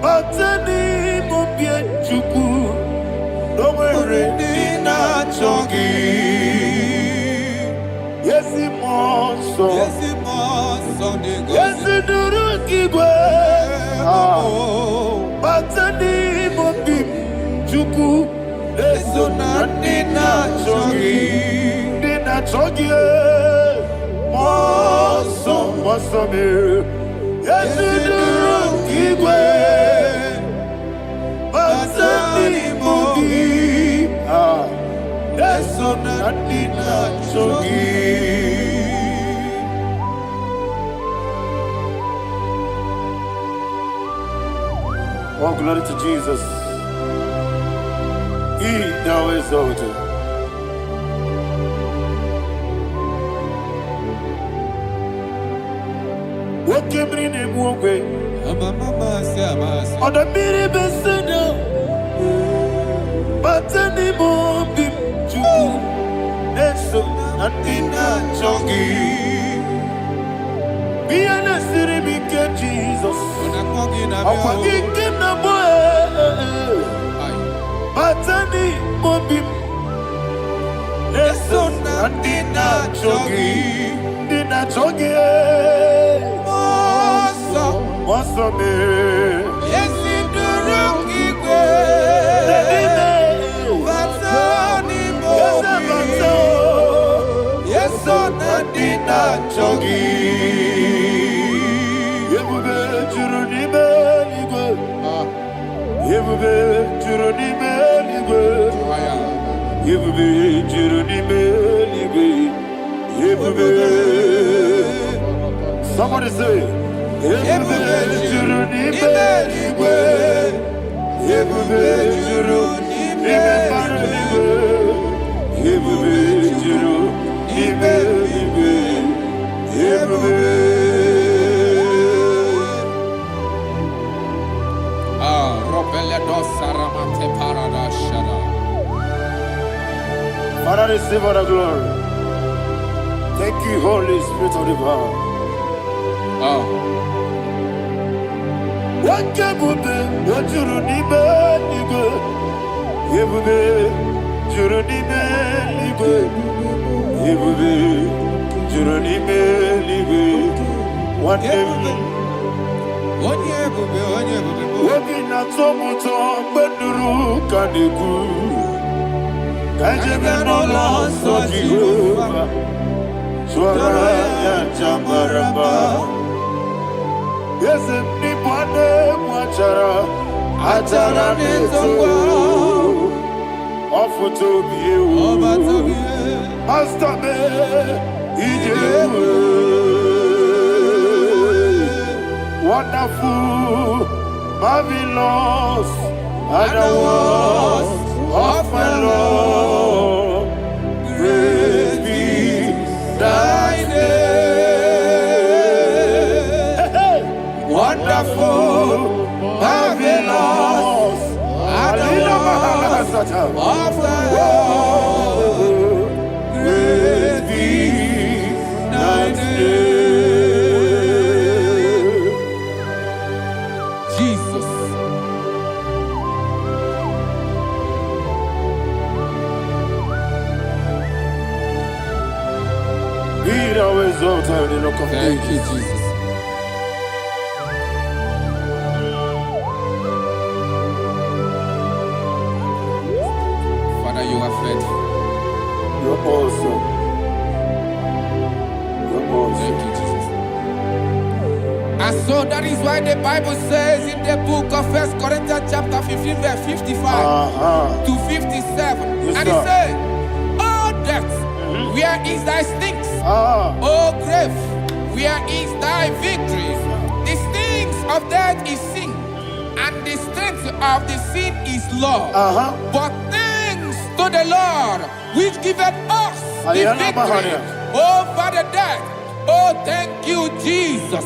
[SPEAKER 1] Batani mubye chuku. Domere dina chongi. Yes, monso. Yes, you do kigwe. Batani mubye chuku. Eso na dina chogi, moso me. Yesu duru kigwe, basani mogi. Eso na dina chogi. Oh, glory to Jesus. He thou exalted. What came in him one way? On the mini besino, but any more bim to Neso and Dina Chongi. Be an assyri big Jesus. I'm forgetting the boy. Batani mobim, Neson and Dina Chogi, Moso me.
[SPEAKER 2] Yes, in the rocky Batani mobim, yes, on and Dina Chogi.
[SPEAKER 1] Yebube Juruni Beligwe, Yebube Juruni Beligwe. Yebube Juruni Beligwe, Yebube. Somebody say, Yebube Juruni Beligwe, Yebube Juruni Beligwe, Yebube Juruni Beligwe, Yebube. Father, receive all the glory. Thank you, Holy Spirit of the power. What can you do? What you need, you go. You will be, you need, you go. You will be, you need, you go. What Wobina tomuto beduru kaniku. Kajebe no loso Jehovah. Swara ya jambaraba. Yese ni bwane mwachara. Achara neto. Ofuto biyewu. Master me. Ijewu. Wonderful, marvelous, are the words of my Lord. Praise be thy name. Wonderful, marvelous, are the words of my Lord. Praise be thy name. Thank you, Jesus. Father, you are faithful. You're awesome. You're awesome. Thank you, Jesus. And so that is why the Bible says in the book of 1 Corinthians chapter 15, verse 55 to 57. Yes, and it says, "Oh death, where is thy stings? Oh grave, where is thy victory? The stings of death is sin, and the strength of the sin is law. But thanks to the Lord, which giveth us the victory over the death." Oh, thank you, Jesus.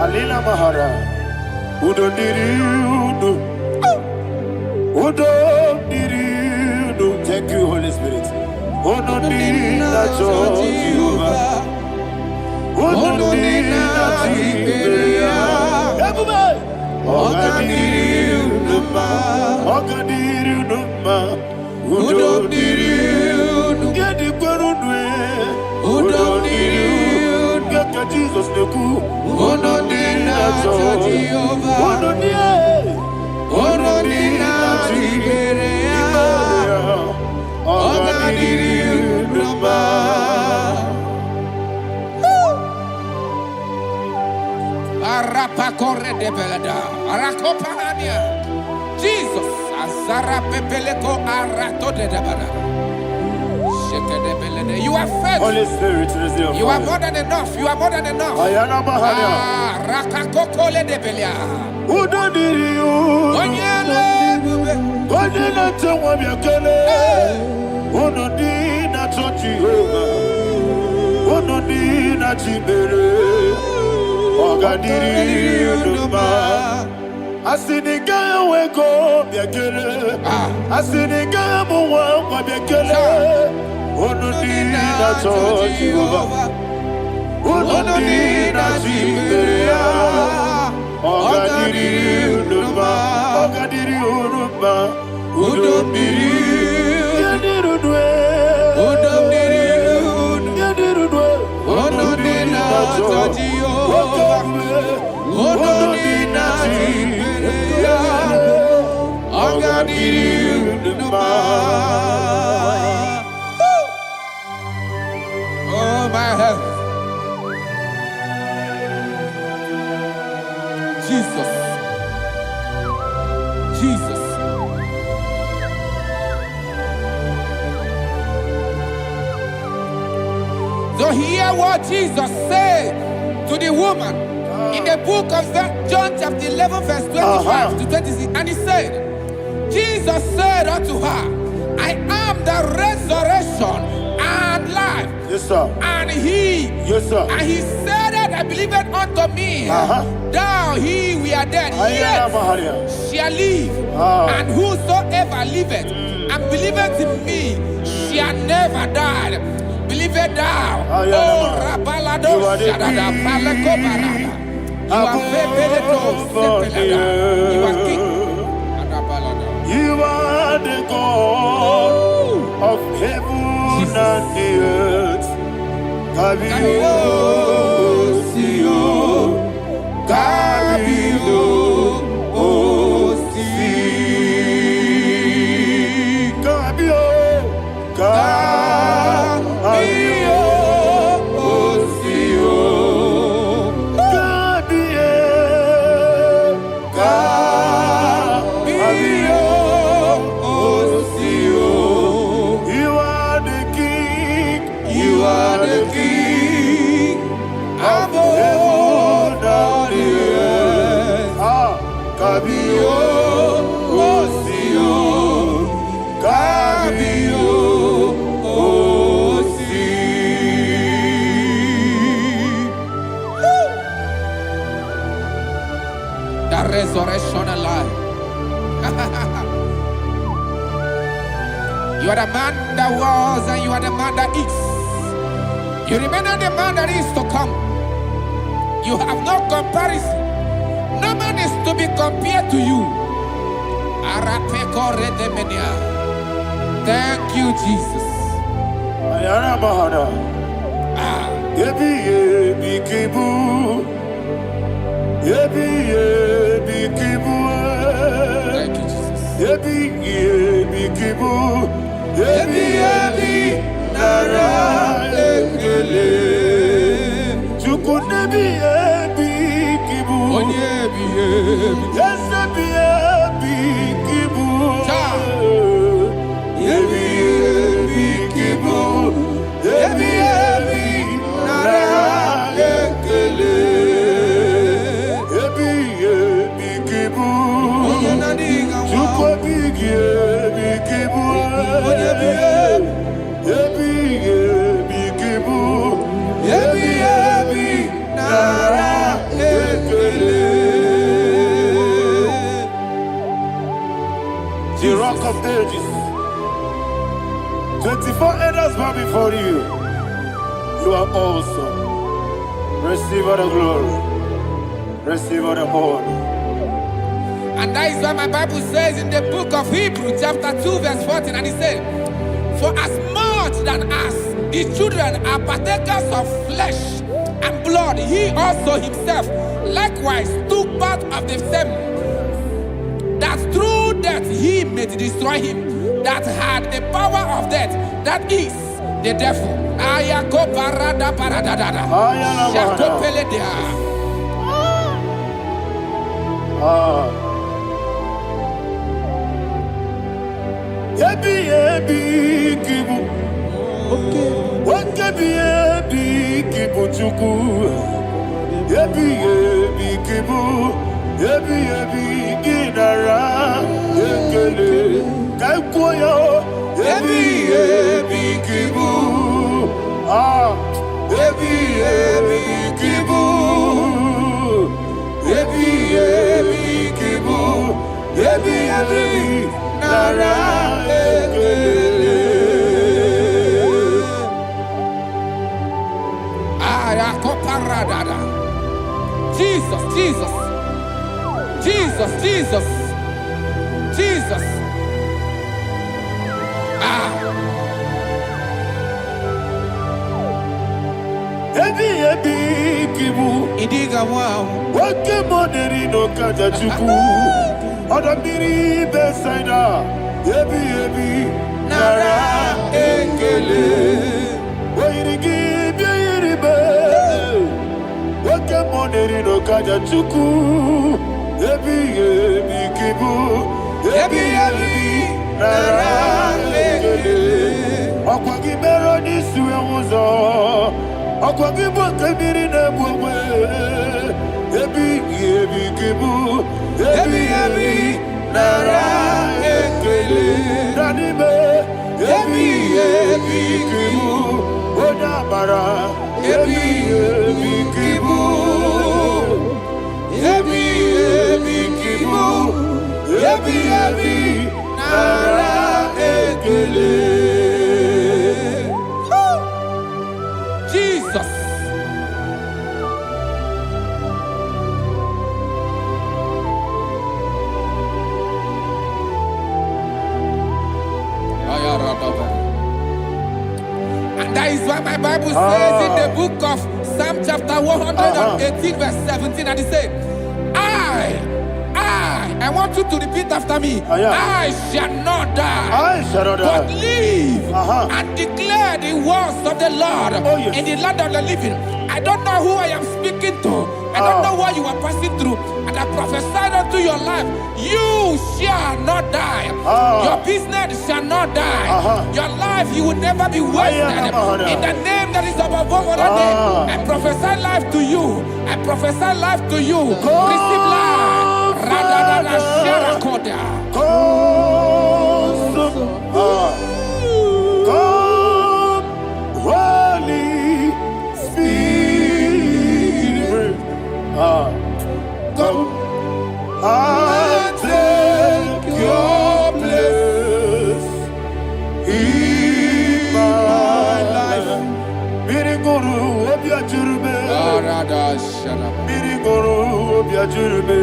[SPEAKER 1] Alina Mahara, Udo Diriudo, Udo Diriudo. Thank you, Holy Spirit. Udo Diriudo, Jehovah. Udo Diriudo, everybody. Oga Diriudo, Oga Diriudo, Udo Diriudo, get the Gurudwe, Udo Diriudo. Jesus the coup, Ono Dina Jehovah, Ono Dina, Ono Dina Tiberea, Oga Diriuba, Arapa Corre de Belada, Arakopania, Jesus, Azara Pepeleco, Arato de Dabada. You are faithful. Holy Spirit, you are more than enough. You are more than enough. Rakakokole de Belia. Udo diriu. Onyele. Onyele tewa biakele. Uno dina Jehovah. Uno dina Tibere. Oga diriu numa. Asiniga weko biakele. Asiniga muwa biakele. Ono dina Jehovah, ono dina Tiberea, Oga diriuba, Oga diriuba, Udo diriu, Yadirudwe, Udo diriu, Yadirudwe, ono dina Jehovah, ono dina Tiberea, Oga diriuba. My health. Jesus. Jesus.
[SPEAKER 2] to hear what Jesus said to the woman in the book of John chapter 11 verse 25 to 26. And he said, Jesus said unto her, I am the resurrection and life.
[SPEAKER 1] Yes, sir.
[SPEAKER 2] And he,
[SPEAKER 1] yes, sir.
[SPEAKER 2] And he said that I believed unto me, thou he we are dead, yet shall live, and whosoever liveth and believeth in me shall never die. Believe it thou. Oh, Rabalado, Shadada, Palako Barada. You are You are king.
[SPEAKER 1] You are the God of heaven and the earth. Kabio, Sio, Kabio, Si, Kabio, Kabio, Sio, Kabio, Sio. You are the king. You are the king. Above the earth. Kabio, Sio, Kabio, Si.
[SPEAKER 2] The resurrection alive. You are the man that was and you are the man that is. You remain the man that is to come. You have no comparison. No man is to be compared to you. Thank you, Jesus. Thank you, Jesus.
[SPEAKER 1] The rock of ages. 24 elders bow before you. You are awesome. Receive all the glory. Receive all the honor.
[SPEAKER 2] And that is what my Bible says in the book of Hebrews chapter 2 verse 14. And it said, for as much than us, the children are partakers of flesh and blood, he also himself likewise took part of the same, that through death he may destroy him that had the power of death, that is the devil. Jesus, Jesus, Jesus, Jesus, Jesus. Idiga wow.
[SPEAKER 1] Wake money no kaja chuku. Odamiri besaida. Ebi nara ekele. Wairigi biiribe. Wake money no kaja chuku. Ebi kibu. Ebi nara ekele. Okwagi mero ni suwe muzo. Okwagi bote miri ne bwwe. Ebi kibu. Ebi nara ekele. Nanibe. Ebi kibu. Odabara. Ebi kibu. Ebi kibu. Ebi nara ekele.
[SPEAKER 2] Jesus. And that is why my Bible says in the book of Psalm chapter 118 verse 17, and it says, I want you to repeat after me. I shall not die, but live and declare the words of the Lord in the land of the living. I don't know who I am speaking to. I don't know what you are passing through. And I prophesy unto your life, you shall not die. Your business shall not die. Your life, you will never be wasted. In the name that is above all other name, I prophesy life to you. I prophesy life to you. Receive life. Radadada Sharakoda.
[SPEAKER 1] Come, Holy Spirit. Come and take your place in my life. Miriguru obiajurube. Miriguru obiajurube.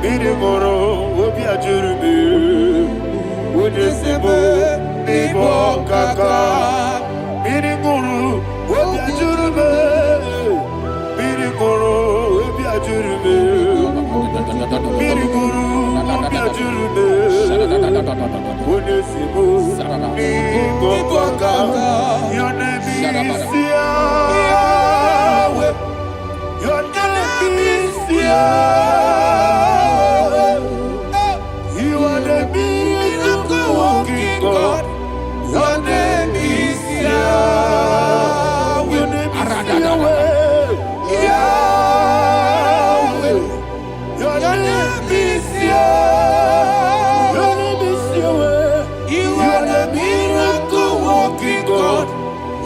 [SPEAKER 1] Miriguru obiajurube. Unisebo nibo kaka. Miriguru obiajurube. Miriguru obiajurube. Miriguru obiajurube. Unisebo nibo kaka. Your name is Yahweh. Your name is Yahweh. You are the miracle working God. Your name is Yahweh. Your name is Yahweh. Yahweh. Your name is Yahweh. Your name is Yahweh. You are the miracle working God.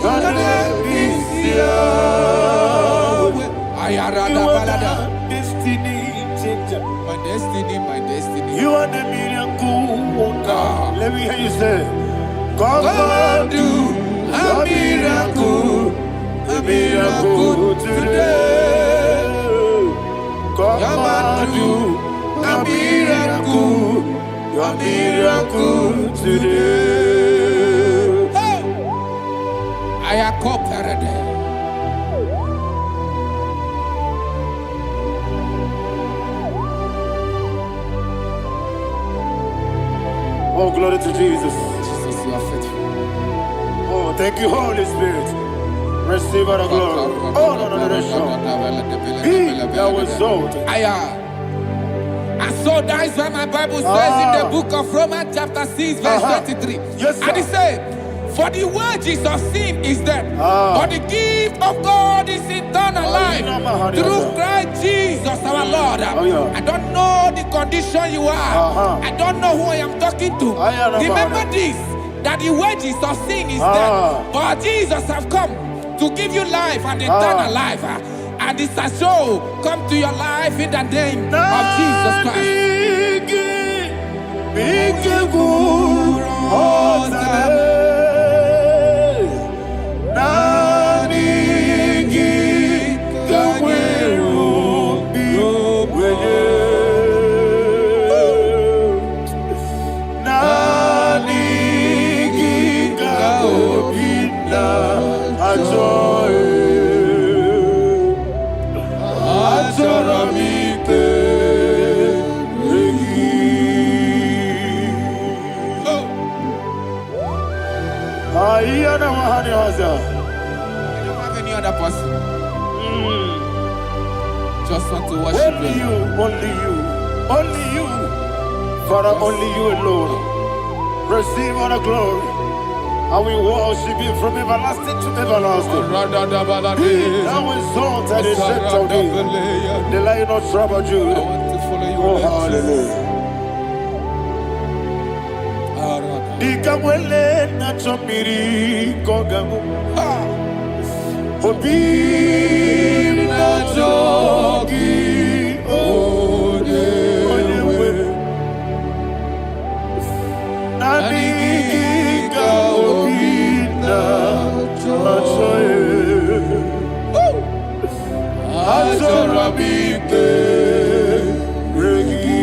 [SPEAKER 1] Your name is Yahweh. You are the destiny changer.
[SPEAKER 2] My destiny.
[SPEAKER 1] You are the miracle worker. Let me hear you say, come and do a miracle today. Come and do a miracle today.
[SPEAKER 2] I am cooperative.
[SPEAKER 1] Oh, glory to Jesus.
[SPEAKER 2] Jesus, you are faithful.
[SPEAKER 1] Oh, thank you, Holy Spirit. Receive all the glory. Oh, no, Be thou exalted.
[SPEAKER 2] And so that is why my Bible says in the book of Romans chapter 6 verse 23.
[SPEAKER 1] Yes, sir.
[SPEAKER 2] And it says, for the wages of sin is death, but the gift of God is eternal life through Christ Jesus our Lord. I don't know the condition you are. I don't know who I am talking to. Remember this, that the wages of sin is death, but Jesus have come to give you life and eternal life. And this shall come to your life in the name of Jesus Christ.
[SPEAKER 1] I don't
[SPEAKER 2] have any other person. Just want to worship
[SPEAKER 1] only you, only you, Father, only you alone. Receive all the glory, And we worship Him from everlasting to everlasting. Be thou exalted and set of thee, the Lion of tribe of Judah. Oh, hallelujah. Dikamwele na chomiri kogamu. Obi na jogi onewe. Nani ka obi na jogi. Atorabike regi.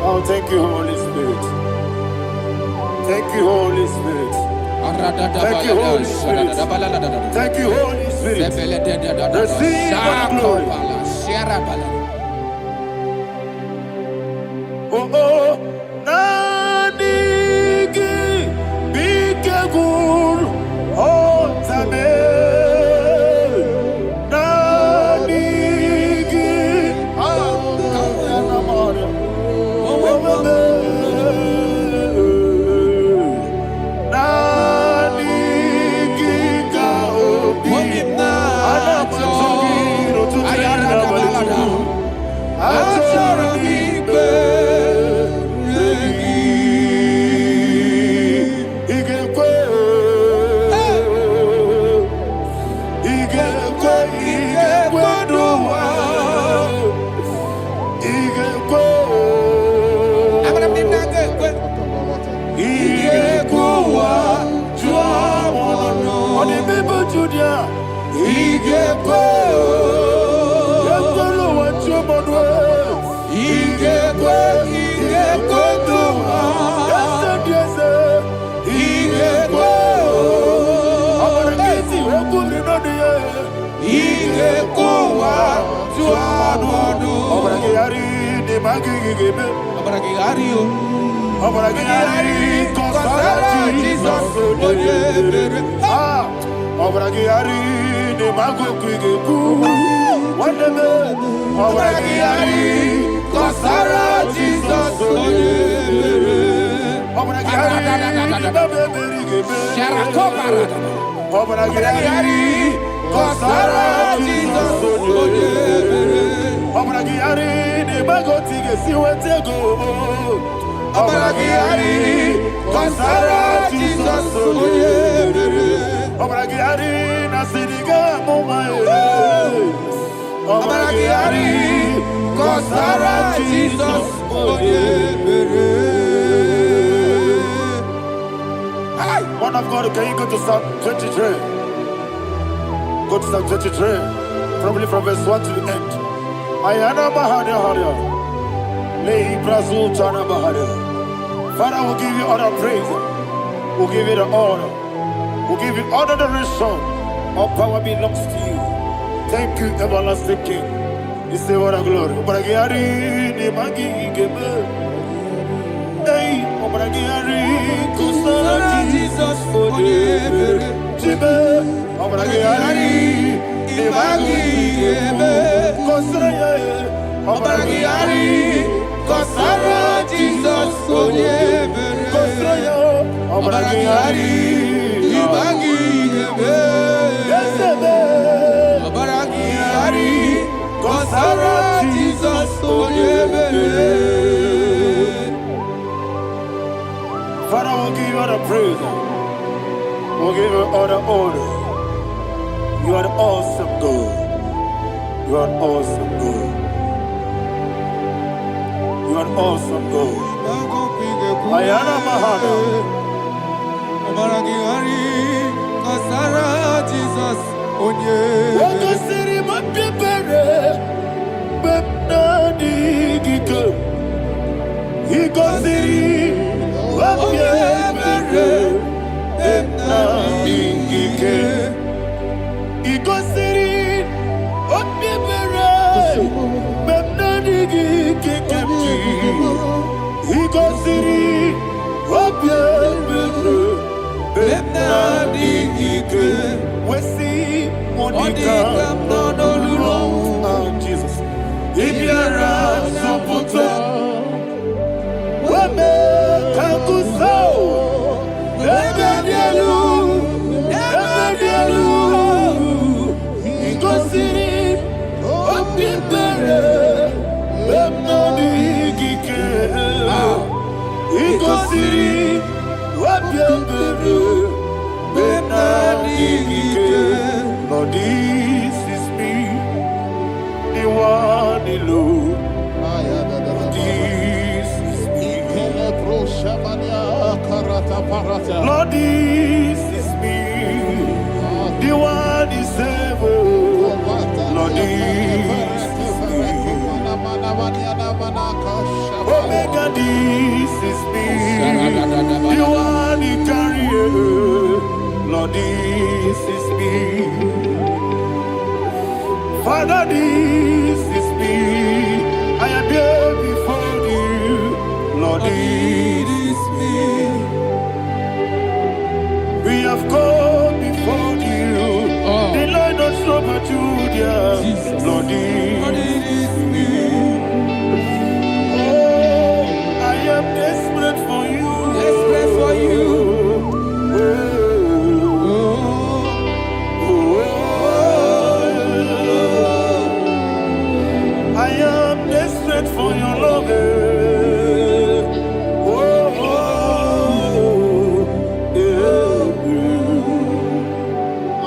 [SPEAKER 1] Oh, thank you, Holy Spirit. Thank you, Holy Spirit. Thank you, Holy Spirit. Thank you, Holy Spirit. Receive my glory. Oh, oh, Nanigi, Bikagur, oh, Tame. Man of God, can you go to Psalm 23? Go to Psalm 23, probably from verse 1 to the end. Ayana Bahada Hada. Lehi Brazil Chana Bahada. Father, we'll give you all the praise. We'll give you the honor. We'll give you all the adoration. All power belongs to you. Thank you, everlasting King. You say what a glory. Hey, Obragiari, Kusara
[SPEAKER 2] Jesus, Onyebere.
[SPEAKER 1] Jibe, Obragiari, Ibagi, Kosara, Obragiari, Kosara, Jesus, Onyebere. Kosara, Obragiari, Ibagi, Yesebe, Obragiari, Kosara, Jesus, Onyebere. Father, we'll give you all the praise. We'll give you all the honor. You are the awesome God. You are an awesome God. You are an awesome God. Ayana Mahana.
[SPEAKER 2] Kasara Jesus onye.
[SPEAKER 1] Wakasiri mapepere. Bepnadi gike. Ikosiri mapepere. Bepnadi gike. Ikosiri mapepere. Bepnadi gike. Ikosiri mapepere. Bepnadi gike. We see Monica. Oh, Jesus. If you're a Soputo, Wame Kankuso, Ebedielu, Igosiri, Opipere, Bepnadi Gike, Igosiri, Opipere, Bepnadi Gike. Lord, this is me, the one alone. This is me. Lord, this is me, the one is ever. Lord, this is me. Omega, this is me, the one in carrier. Lord, this is me. Father, this is me. I am here before you. Lord, this is me. We have come before you. The Lord not so much Judah. Lord, this is me. Oh, I am desperate for you.
[SPEAKER 2] Desperate for you.
[SPEAKER 1] I am desperate for your love.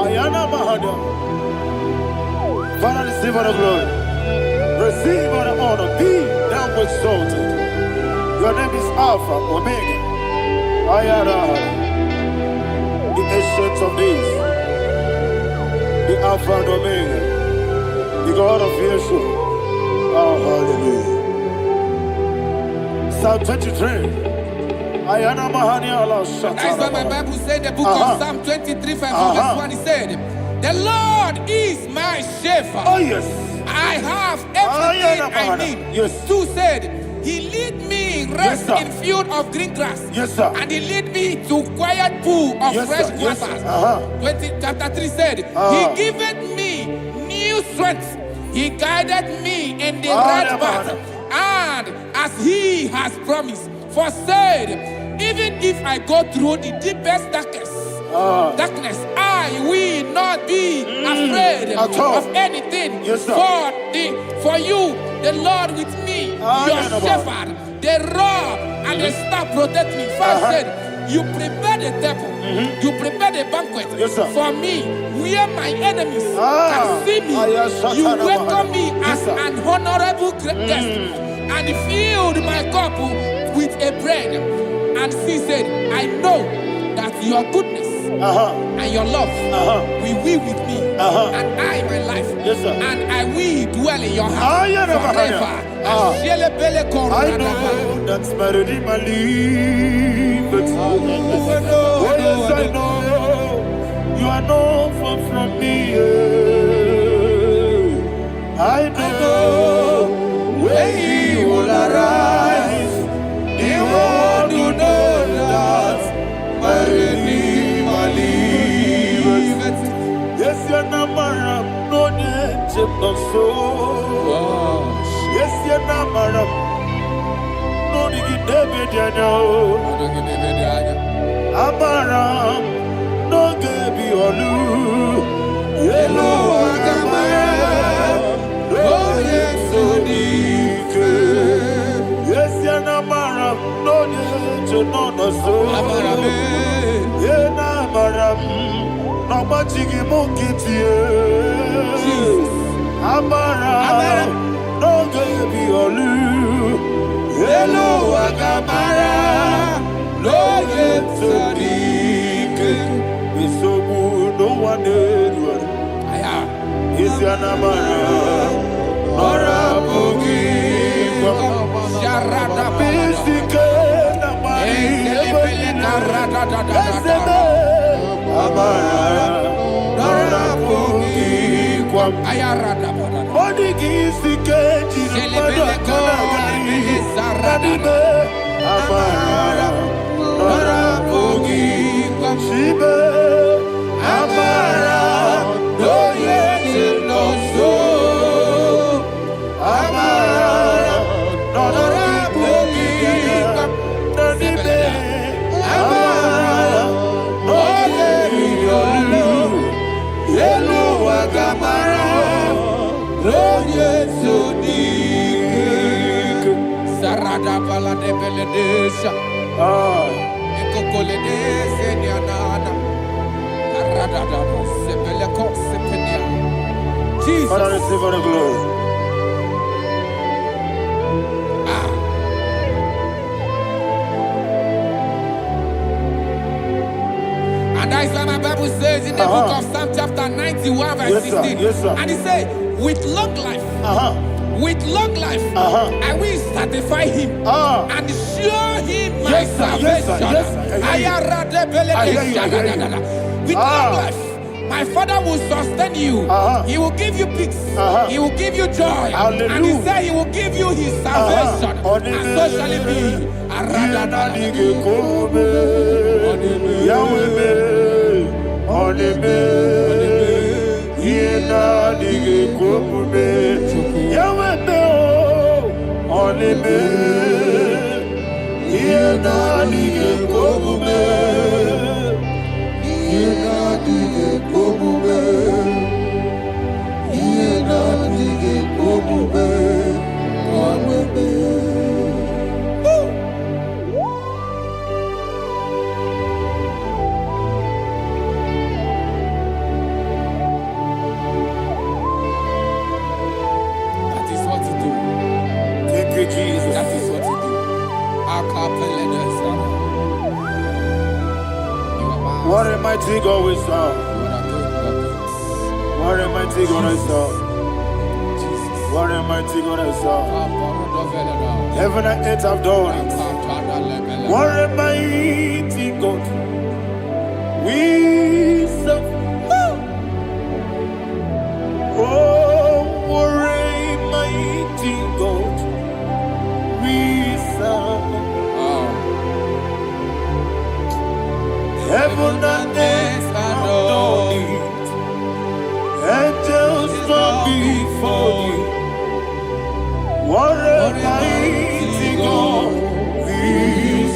[SPEAKER 1] Ayana Mahada. Father, receive all the glory. Receive all the honor. Be thou exalted. Your name is Alpha, Omega. Ayana. The ancient of days. The Alpha and Omega. The God of Yeshua. Oh, hallelujah. Psalm 23. Ayana Mahani Allah Shata.
[SPEAKER 2] That's what my Bible said, the book of Psalm 23, verse 1. He said, the Lord is my shepherd.
[SPEAKER 1] Oh, yes.
[SPEAKER 2] I have everything I need.
[SPEAKER 1] Yes.
[SPEAKER 2] 2 said, he lead me in rest in field of green grass.
[SPEAKER 1] Yes, sir.
[SPEAKER 2] And he lead me to quiet pool of fresh waters. 20, chapter 3 said, he giveth me new strength. He guided me in the right path. And as he has promised, for said, even if I go through the deepest darkness, I will not be afraid of anything.
[SPEAKER 1] Yes, sir.
[SPEAKER 2] For you, the Lord with me, your shepherd, the rod and the staff protect me. First said, you prepare the table, you prepare the banquet for me, where my enemies can see me. You welcome me as an honorable guest, and filled my cup with a bread. And she said, I know that your goodness and your love will be with me, and I, my life, and I will dwell in your house forever.
[SPEAKER 1] I know that's better than my life. Oh, yes, I know you are not far from me. I know where he will arise. He will you na maram. No digi David yanyo. Amaram. No gebi olu. Yelo agamara. No yesodike. Yes you na maram. No yecho no no so. Yena maram. No machigi mukiti. Amara, no gebi olu. Hello, Agamara, no yetodike. Misomu no one edward. Is Yanamara, Nora Bogi, Sharada Pisike, Namari, Amara, Nora Bogi. Ayarada body gisi keji Amara Nora Bogi Shibe Amara no yeti no so Amara Nora Bogi Shibe Amara no yeti no Yelo Agamara Roye Sodik Sarada Bala de Beledesha Ekokole Senianana Arada Sepeleco Sepenia Jesus Father receive all the glory. And that is why my Bible says in the book of Psalm chapter 91 verse 16. Yes, and it says, with long life, I will satisfy him and show him my salvation. With long life, my Father will sustain you. He will give you peace. He will give you joy. Hallelujah. And he said he will give you his salvation. And so shall it be. Jesus. That is what you do. What a mighty God we serve. What a mighty God I serve. What a mighty God I serve. Heaven and earth have done it. What a mighty God we serve. Oh, what a mighty God we serve. Heaven and earth have done it. Angels bow before you. What a mighty God we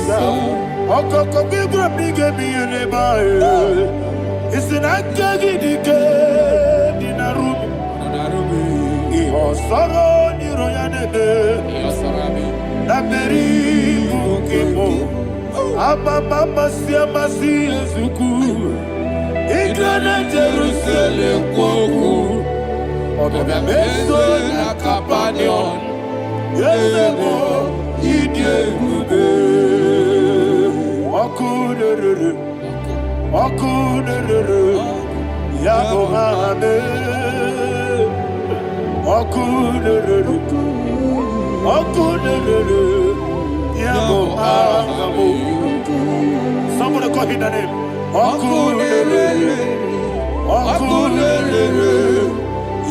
[SPEAKER 1] serve. Okoko bigro bige mi eneba. It's an akagi dike dinarubi. Iho soro ni royanebe. Naberi bukimo. Ababa siama si ezuku. Igrana Jerusalem koku. Obe meso na kapanion. Yesemo idye gube. Okunere. Yago hame. Okunere. Yago hame. Somebody call him the name. Okunere.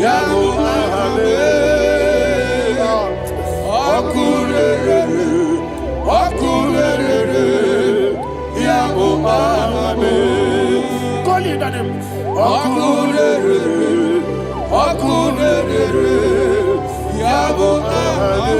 [SPEAKER 1] Yago hame. Okunere. Yago hame. Call him the name. Okunere. Yago hame.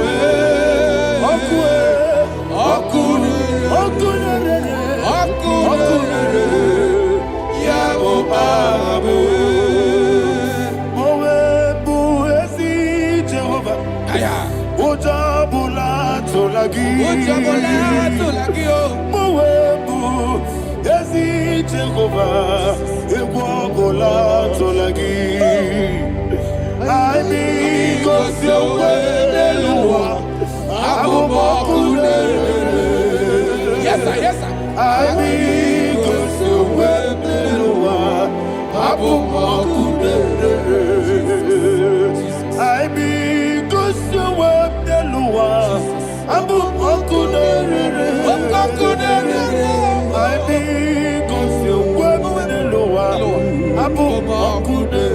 [SPEAKER 1] Ojabula tolagi. Mowebu ezi Jehovah. Ebobola tolagi. Ami kosyowe neluwa. Abumokune.
[SPEAKER 2] Yes, sir. Yes, sir.
[SPEAKER 1] Ami kosyowe neluwa. Abumokune. Ami kosyowe neluwa. Abumokune. Ami kosyowe neluwa. Abumokune.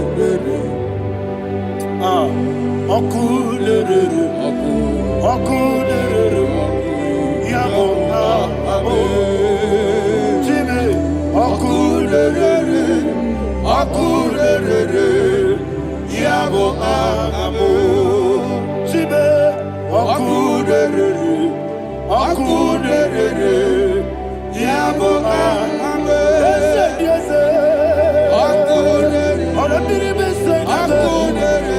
[SPEAKER 1] Okulere, yabo abo, Jimmy, okulere, yabo abo, Jimmy, okulere, yabo abo, yes, okulere,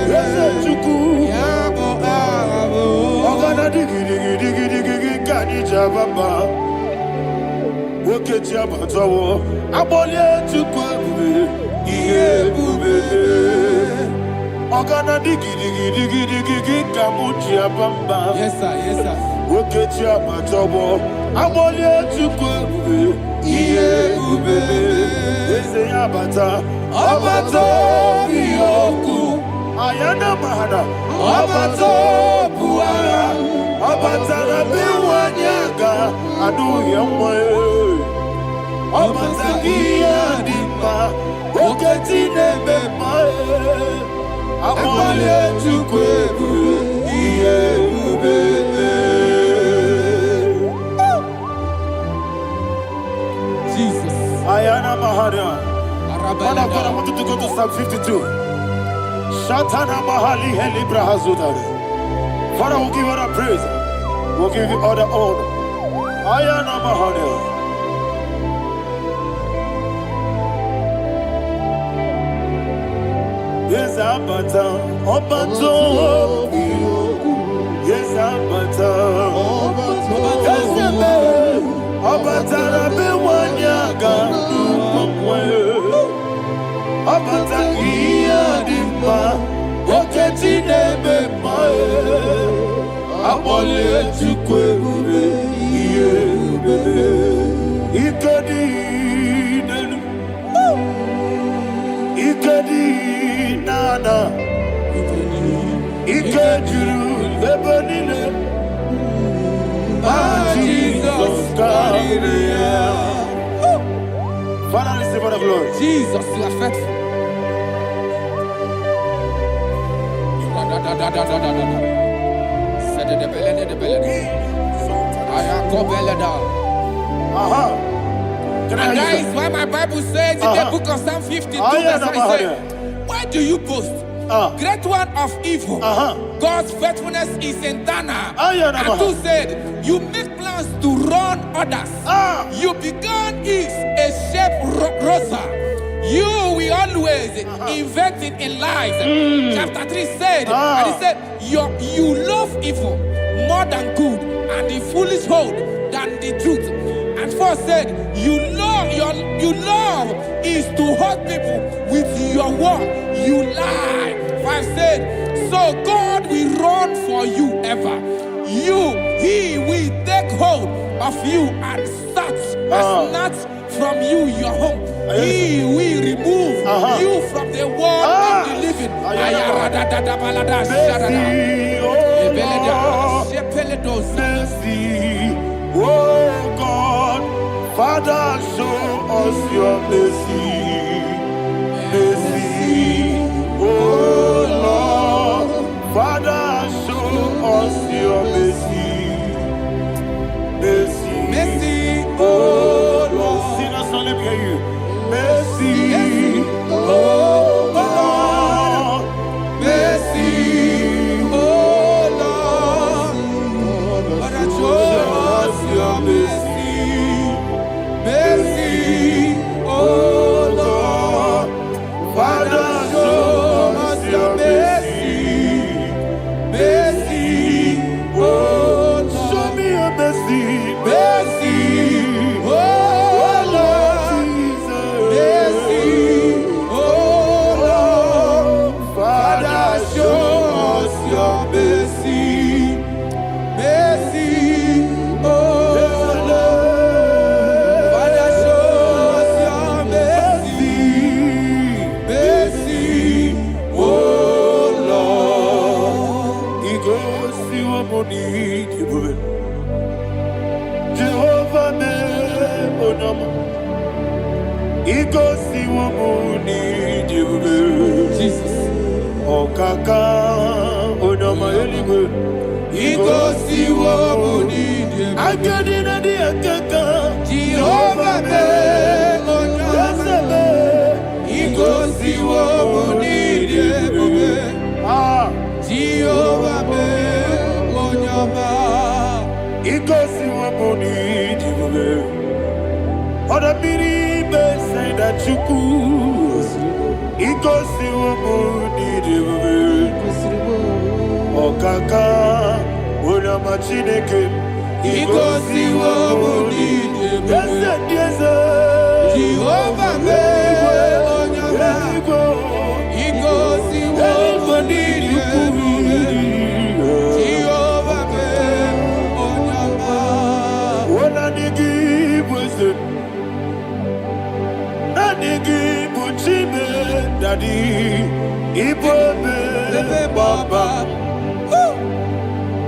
[SPEAKER 1] okulere, digi kanija baba woke ti abatawo abole tukwu ebube ihe ebube ogana digi kamuji abamba.
[SPEAKER 2] Yes, sir. Yes, sir.
[SPEAKER 1] Woke ti abatawo abole tukwu ebube ihe ebube eze abata biyoku ayana mahana abato buara abatara biwanyaga aduya mwe abatagia dipa oketi nebe mae abale tukwebu iye ubebe.
[SPEAKER 2] Jesus.
[SPEAKER 1] Ayana mahana. Father, I want you to go to Psalm 52. Shatana Mahali Helibra Hazudare. Father, we'll give you all the praise. We'll give you all the honor. Ayana Mahali. Yes, Abata. Obato. Yes, Abata. Yes, Abata. Rabe Wanyaga. Abata iya dimba, oketi nebe mae, abole tukwe ube iye ube, ikedi nenu, ikedi nana, ikediru lebenile, Jesus God. Father, receive all the glory.
[SPEAKER 2] Jesus, you are faithful. And that is why my Bible says in the book of Psalm 52, verse 37, why do you boast? Great one of evil. God's faithfulness is eternal. And two said, you make plans to run others. You began is a shape rosa. You will always invent it in lies. Chapter 3 said, and he said, you love evil more than good, and the foolish hold than the truth. And 4 said, you love is to hurt people with your word. You lie. 5 said, so God will run for you ever. He will take hold of you and snatch from you your home. He will remove you from the world of the living.
[SPEAKER 1] Oh God, Father, show us your mercy. Oh Lord, Father, show us your mercy. Oh Lord, sinners only hear you. Mercy, oh Lord, mercy, oh Lord, Father, show us your mercy, oh wamuni jibube. Jehovah me onama. Igosi wamuni jibube.
[SPEAKER 2] Jesus.
[SPEAKER 1] Okaka onama eligwe.
[SPEAKER 2] Igosi wamuni jibube.
[SPEAKER 1] Agadina di akaka.
[SPEAKER 2] Jehovah me onama. Igosi wamuni jibube. Jehovah me onama.
[SPEAKER 1] Igosi wamuni jibube. Oda biri bese da chuku. Igosi wamuni jibube. Okaka onama chineke.
[SPEAKER 2] Igosi wamuni jibube.
[SPEAKER 1] Yes.
[SPEAKER 2] Jehovah me onama. Igosi wamuni jibube. Jehovah me onama.
[SPEAKER 1] Wona nigi bwese. Na nigi buchime dadi. Ibobe baba.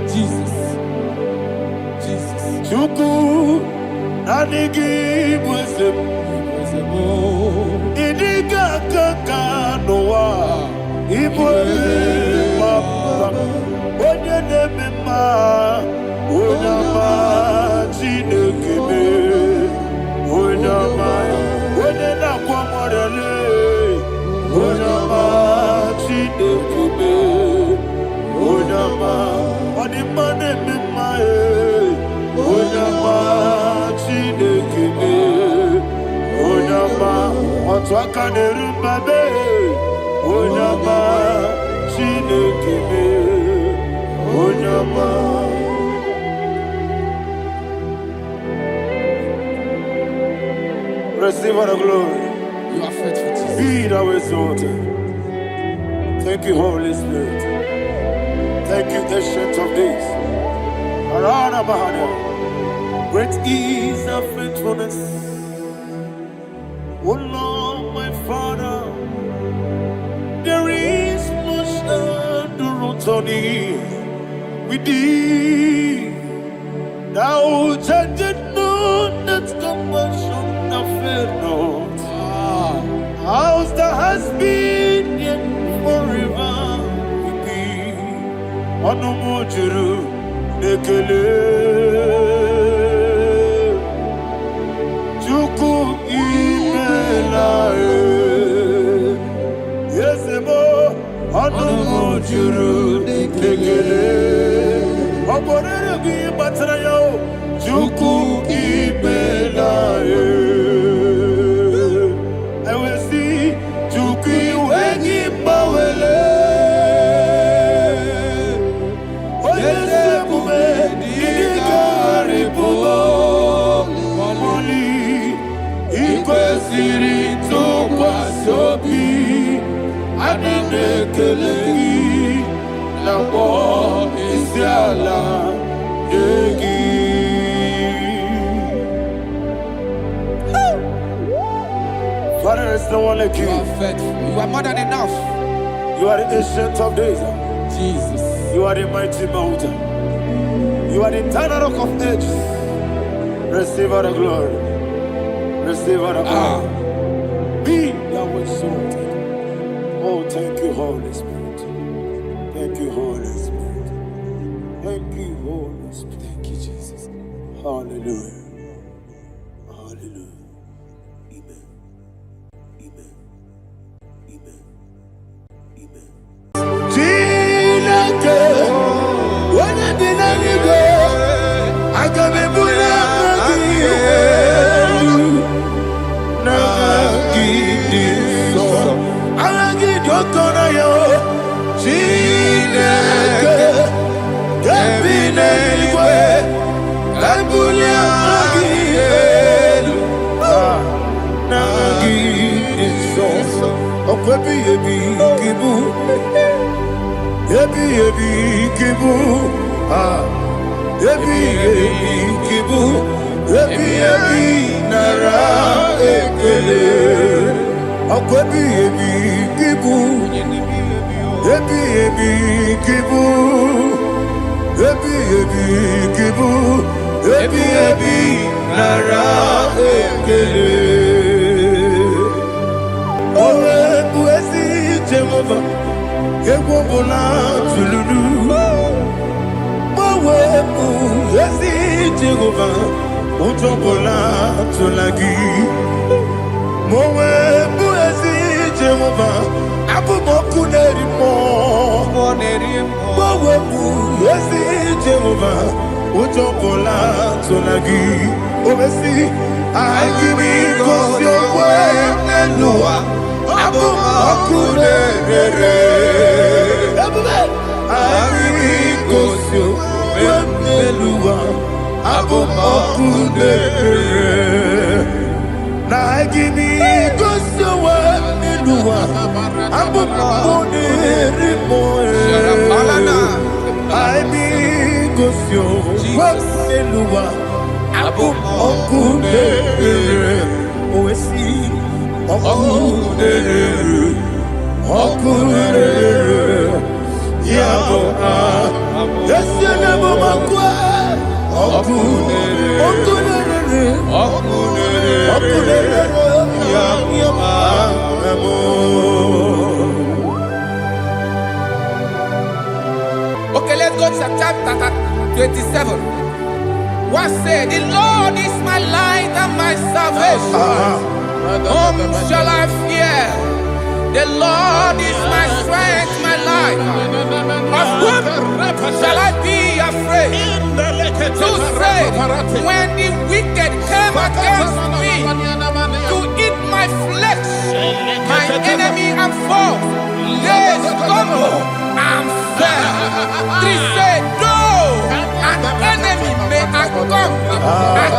[SPEAKER 2] Jesus. Jesus.
[SPEAKER 1] Chuku. Na nigi bwese. Idiga kaka noa. Ibobe baba. Onye nemema. Onama chinekebe. Onama. Onye nakwa morele. Onama chinekebe. Onama. Onimane mema Onama chinekebe. Onama. Otwaka nerumbabe. Onama chinekebe. Onama. Receive all the glory.
[SPEAKER 2] You are faithful, Jesus.
[SPEAKER 1] Be thou exalted. Thank you, Holy Spirit. Thank you, Ancient of Days. Arana Bahana. Great is thy faithfulness. O Lord, my Father, there is no shadow on thee. With thee, thou judgest not that compassion that fail not. How's the has been yet forever with thee? Onomojuru nekele. Chuku imelae. Yesemo onomojuru nekele. Oborere gi batrayo. Chuku imelae. Father, is no one like you.
[SPEAKER 2] You are faithful. You are more than enough.
[SPEAKER 1] You are the Ancient of Days.
[SPEAKER 2] Jesus.
[SPEAKER 1] You are the mighty mountain. You are the eternal rock of ages. Receive all the glory. Receive all the honor. Be thou exalted. Oh, thank you, Holy Spirit. Thank you, Holy Spirit. Thank you, Holy Spirit.
[SPEAKER 2] Thank you, Jesus.
[SPEAKER 1] Hallelujah. Hallelujah. Amen. Amen. Amen. Amen. Tinake, when I did not go, I got me put up again. Nagidi so, I get your corner, yo. Tinake, Gabinelwe, Gabulia again. Nagidi so, Okwebi ebi kibu. Ebi kibu, ebi kibu, ebi nara ekele. Akwebi kibu, ebi kibu, ebi ebi kibu, ebi ebi nara ekele. Owe buesi Jehova, egwobola tululu. Owe buesi Jehova, utobola tulagi. Mowe buesi Jehova, abumoku nerimo. Mowe buesi Jehova, utobola tulagi. Obesi, IGBO Nelua, abumoku nerere. IGBO Nelua, abumoku nerere. Na IGBO Nelua, abumoku nerimo. IGBO Nelua, abumoku nerere. Oesi, oku nerere, oku nerere. Yabo Yesu nebo makwa, oku nerere, oku nerere, oku nerere. Yabo amo.
[SPEAKER 2] Okay, let's go to chapter 27. What said, the Lord is my light and my salvation. Whom shall I fear? The Lord is my strength, my life. Of whom shall I be afraid? To say, when the wicked came against me to eat my flesh, my enemy and foe, they stumble and fell. Three said, though an enemy may come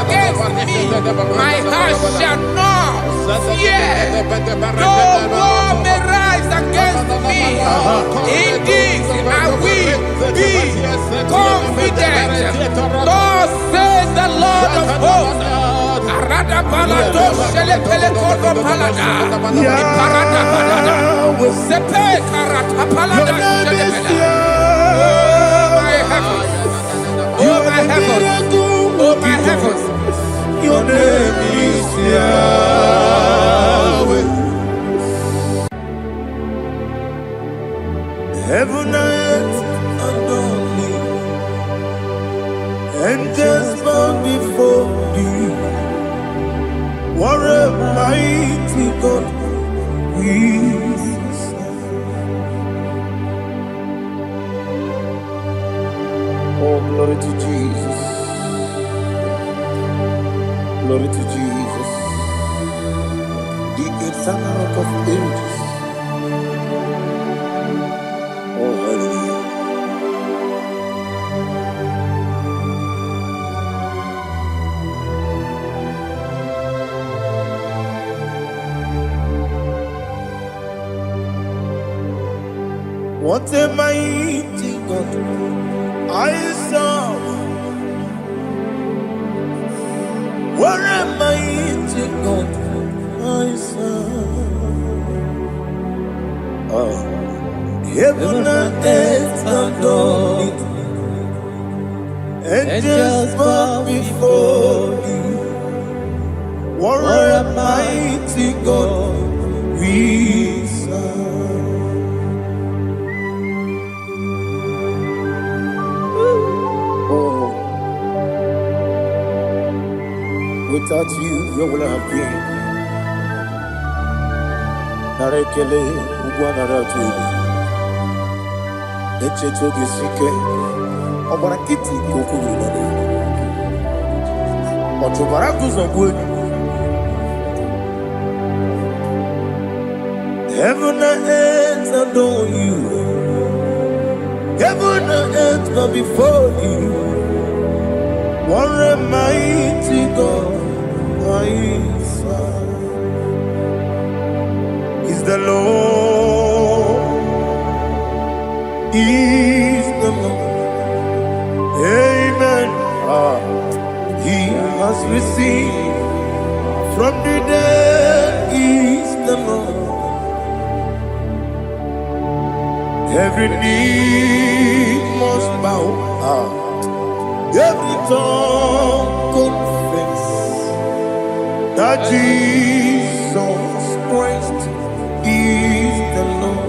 [SPEAKER 2] against me, my heart shall not fear. Though war may rise against me, in this I will be confident. Thus says the Lord of hosts. Arada balado shele pele kodo palada. Iparada balada. Sepe karata palada shele pele. Oh my heavens, oh my heavens.
[SPEAKER 1] Your name is Yahweh. Heaven and earth adore me, angels bow before thee. What a mighty God we serve. Oh, glory to Jesus. Glory to Jesus, the eternal rock of ages. Oh, hallelujah. What a mighty God I serve. What a mighty God I serve. Oh, heaven and earth adore it, angels bow before you. What a mighty God we serve. Oh, without you, where would I have been? Narekele, Uguanaratu, Echetoge Sike, Obarakiti, Kokuru, Otobarakus of wood. Heaven and earth adore you. Heaven and earth bow before you. What a mighty God I serve. Is the Lord, is the Lord. Amen. He has received from the dead, is the Lord. Every knee must bow Every tongue confess that Jesus Christ is the Lord.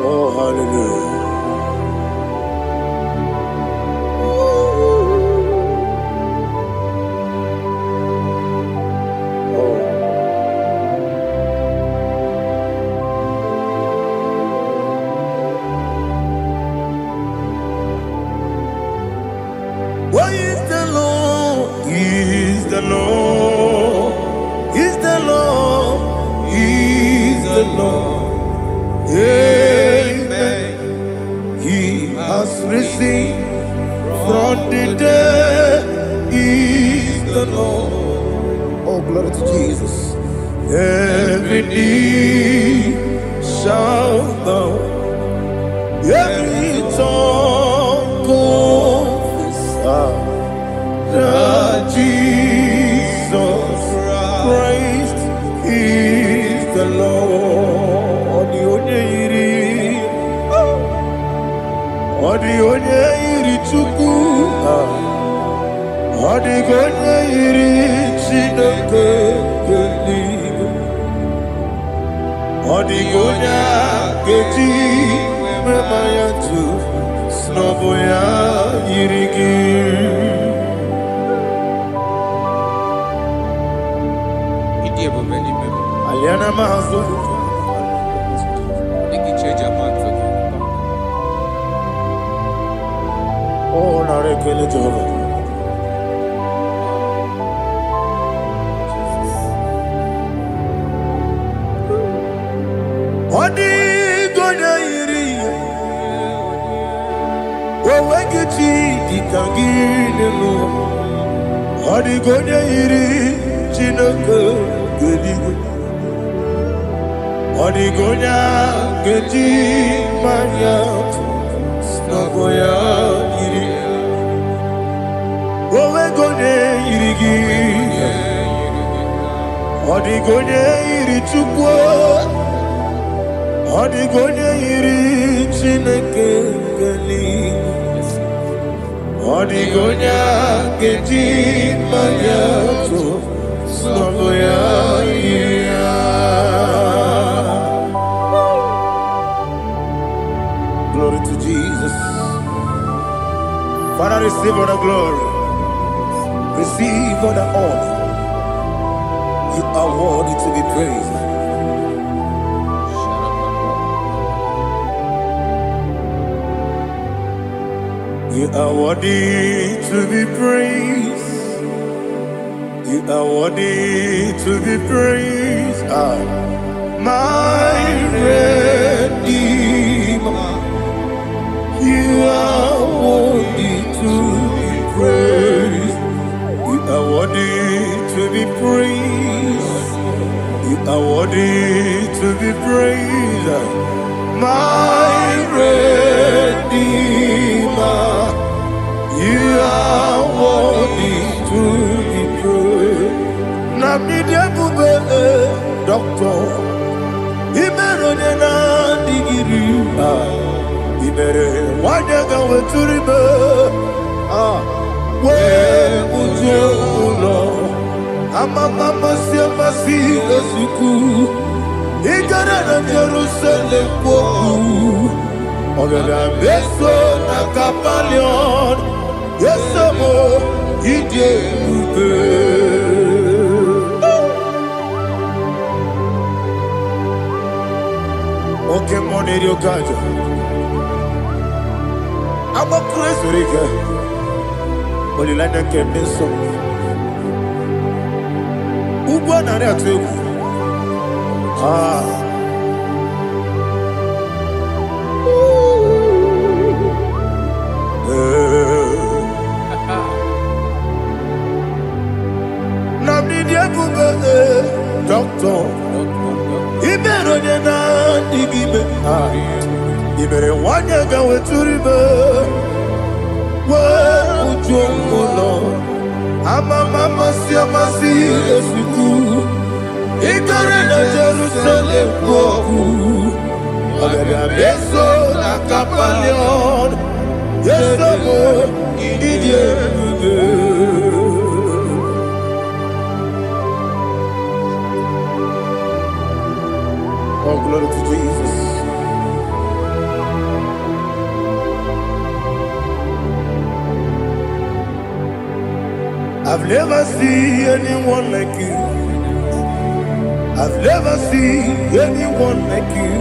[SPEAKER 1] Oh, hallelujah. Why is the Lord? He is the Lord. He's the Lord. He's the Lord. Amen. He has risen from the dead. He's the Lord. Oh, glory to Jesus. Every knee shall bow. Every tongue confess that Jesus Christ is the Lord. Odi onye iri Chukwu, odi onye iri Chineke eluigwe, odi onye ga-eji mema ya tu n'ọbụ ya yiri gị. Aliana mazo oh narekele Jehova. Odi gonya yiri owegiti ditagine no. Odi gonya yiri Chineke eluigwe, odi gonya geji manya n'ọbụ ya yiri. Owe gonya yiri gị, odi gonya yiri Chukwu, odi gonya yiri Chineke eluigwe, odi gonya geji manya n'ọbụ ya yiri. Glory to Jesus. Father, receive all the glory. Receive all the honor. You are worthy to be praised. You are worthy to be praised. You are worthy to be praised. My Redeemer. You are worthy to be praised. You are worthy to be praised. You are worthy to be praised. My Redeemer. You are worthy to be praised. Namidia bube doctor. Imerone na digiri. Ibere wanyaga weturibe we ujo ulo amama masi esuku igara na Jerusalem kwoku ogada beso na kapalion yesemo ide ube oke moneri okaja. I'm a praise Riga. Only like a candy song. Ubana Ratu. Namidia Buba, doctor. Iberonena, Digibe. Ibere Wanya go to river. mama siamasi esuku. Ikare na Jerusalem boku. Abebe beso na kapalion. Yesomo ididie. Oh, glory to Jesus. I've never seen anyone like you. I've never seen anyone like you.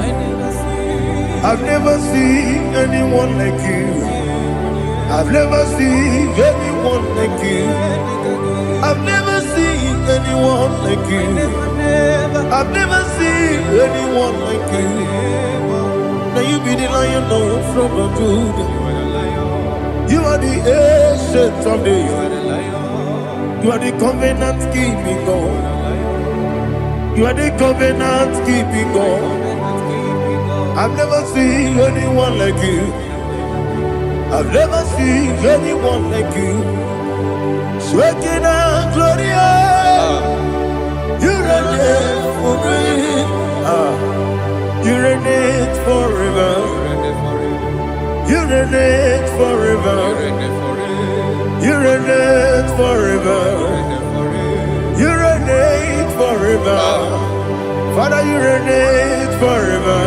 [SPEAKER 1] I've never seen anyone like you. I've never seen anyone like you. I've never seen anyone like you. I've never seen anyone like you. Now you be the lion from the Judah. You are the ancient of days. You are the covenant keeping God. You are the covenant keeping God. I've never seen anyone like you. I've never seen anyone like you. Shaking and glorious. You reign forever. You reign forever. You reign forever. You reign forever. You reign forever. Father, you reign forever.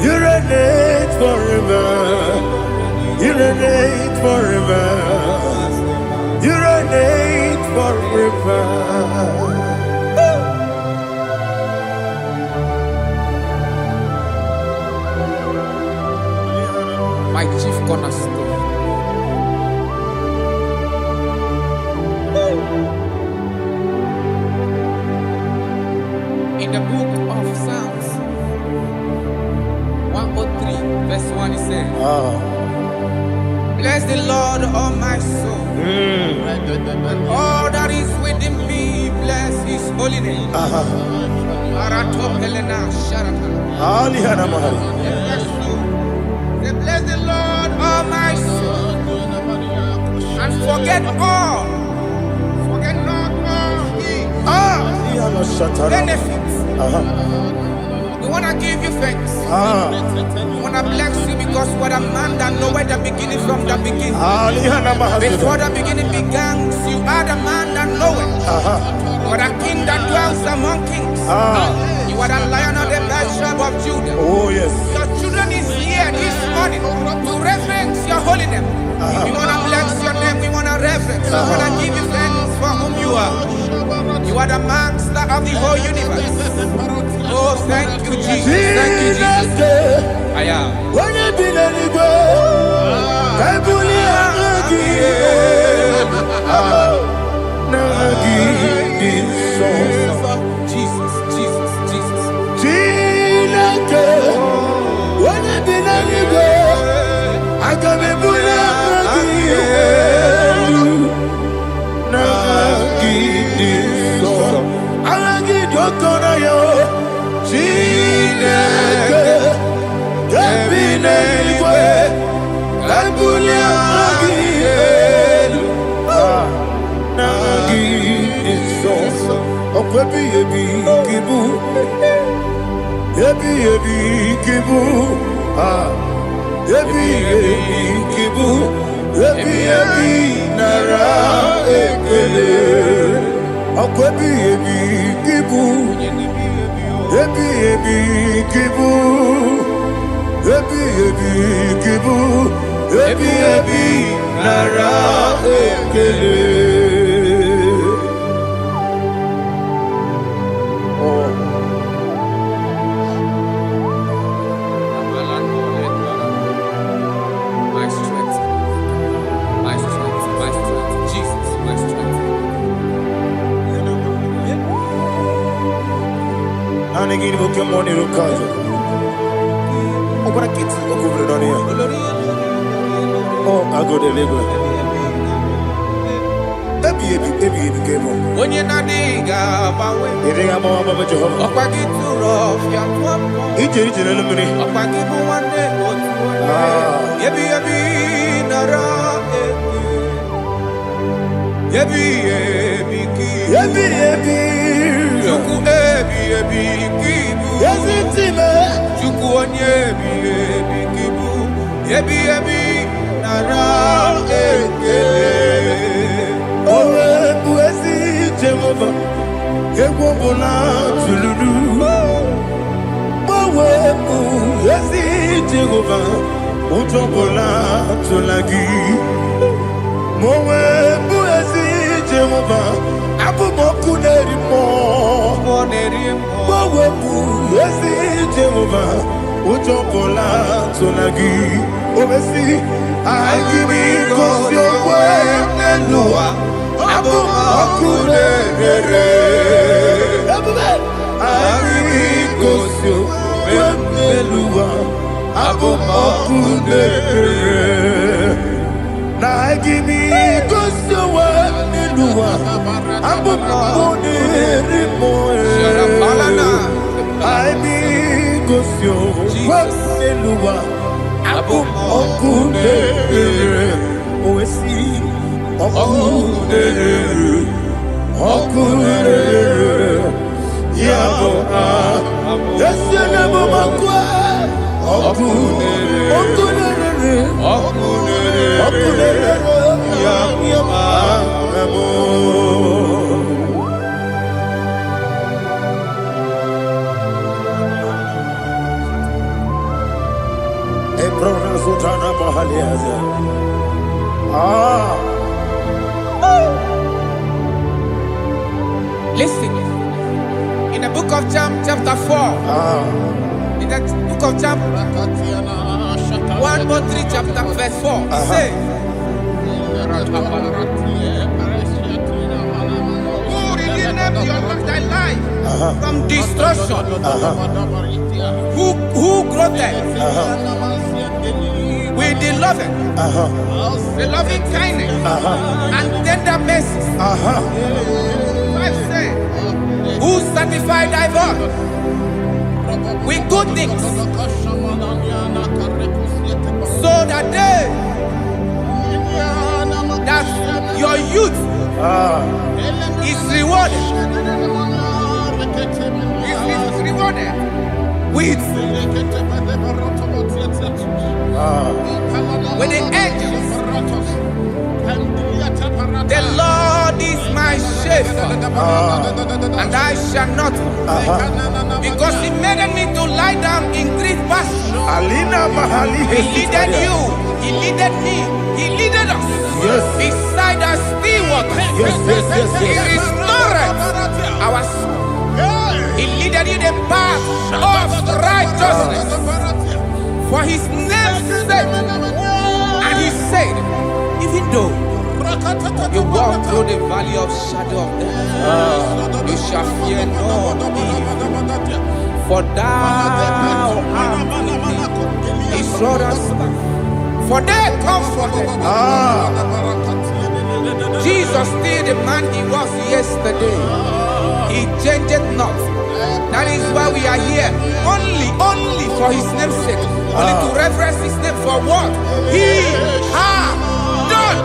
[SPEAKER 1] You reign forever. You reign forever. You reign forever.
[SPEAKER 2] My chief cornerstone. In the book of Psalms 103, verse 1, it says, bless the Lord, all my soul, and all that is within me, bless his holy name. Bless the Lord, all my soul, and forget not all his benefits. We want to give you thanks. We want to bless you because what a man that know where the beginning from the beginning. Before the beginning began, you are the man that know it. You are the king that dwells among kings. You are the lion of the tribe of Judah.
[SPEAKER 1] Oh yes.
[SPEAKER 2] Your children is here this morning to reverence your holy name. We want to bless your name. We want to reverence. We want to give you thanks for whom you are. You are the master of the whole universe. Oh, thank you, Jesus. Thank you, Jesus. I am. Jesus, Jesus, Jesus. My strength, my strength, my strength, Jesus, my strength.
[SPEAKER 1] Oh, I go to Lagos.
[SPEAKER 2] When you're not digging, Ebi ebi kibu.
[SPEAKER 1] Ebi ebi.
[SPEAKER 2] Chuku ebi ebi kibu.
[SPEAKER 1] Yezitime.
[SPEAKER 2] Chuku onye ebi ebi kibu. Ebi ebi nara ekele.
[SPEAKER 1] Owe buezi Jehova. Egwo bona tululu. Owe buezi Jehova. Ujo bona tulagi. Owe buezi Jehova. Abu moku nerimo. Owe buezi Jehova. Ujo bona tulagi. Owe si. IGBO Nelua. Abu moku nerere. IGBO Nelua. Abu moku nerere. IGBO Nelua. Abu moku nerimo. IGBO Nelua. Abu moku nerere. Oesi moku nerere. Moku nerere. Yabo yesene moku. Moku nerere. Moku nerere. Moku nerere. Yabo amo. Sultana Bahaliaza.
[SPEAKER 2] Listen, in the book of Job, chapter 4, in the book of Job 1:3, chapter verse 4, it says, who redeemed thy life from destruction? Who groweth with the loving kindness and tender mercies? Who sanctified thy body with good things, so that your youth is rewarded. Is rewarded with the angels. The Lord is my shepherd, and I shall not want, because He made me to lie down in green pastures. He leaded you, He leaded me, He leaded us beside the still waters. He restored our soul. He leaded you the path of righteousness for His name's sake. And He said, even though you walk through the valley of shadow of death, you shall fear no evil, for thou art with me. His rod and staff, for they comforted. Jesus still the man He was yesterday. He changed not. That is why we are here. Only for His name's sake. Only to reverence His name for what He has done.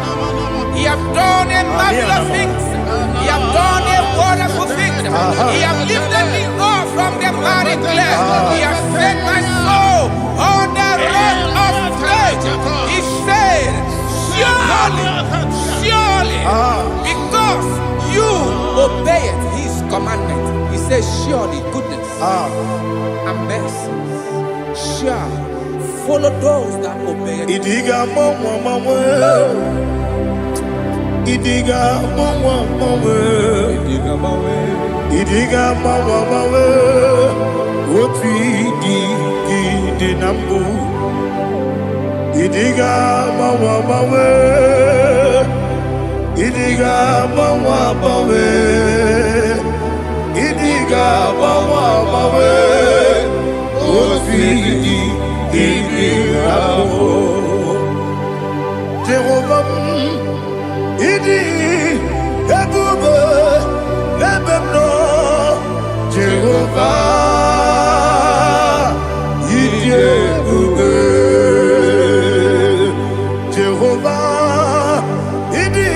[SPEAKER 2] He has done a marvelous things. He has done a wonderful thing. He has lifted me up from the miry clay. He has set my soul on the rock of faith. He said, surely, because you obeyed His commandment. He says, surely goodness and mercy shall follow those that obey Him.
[SPEAKER 1] Idiga mama. Idiga mama. Idiga mama. What we did nambu. Idiga mama. Idiga mama. Idiga mama. What we did Jehovah. Idi ebube ebemno Jehovah idi ebube Jehovah idi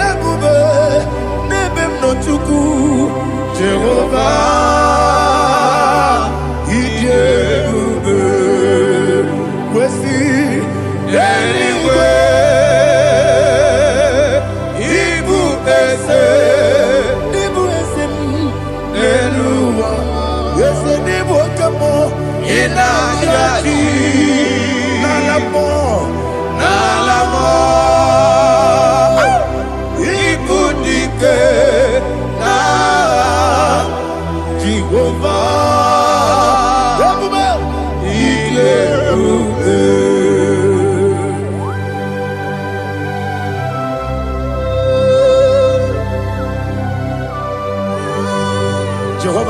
[SPEAKER 1] ebube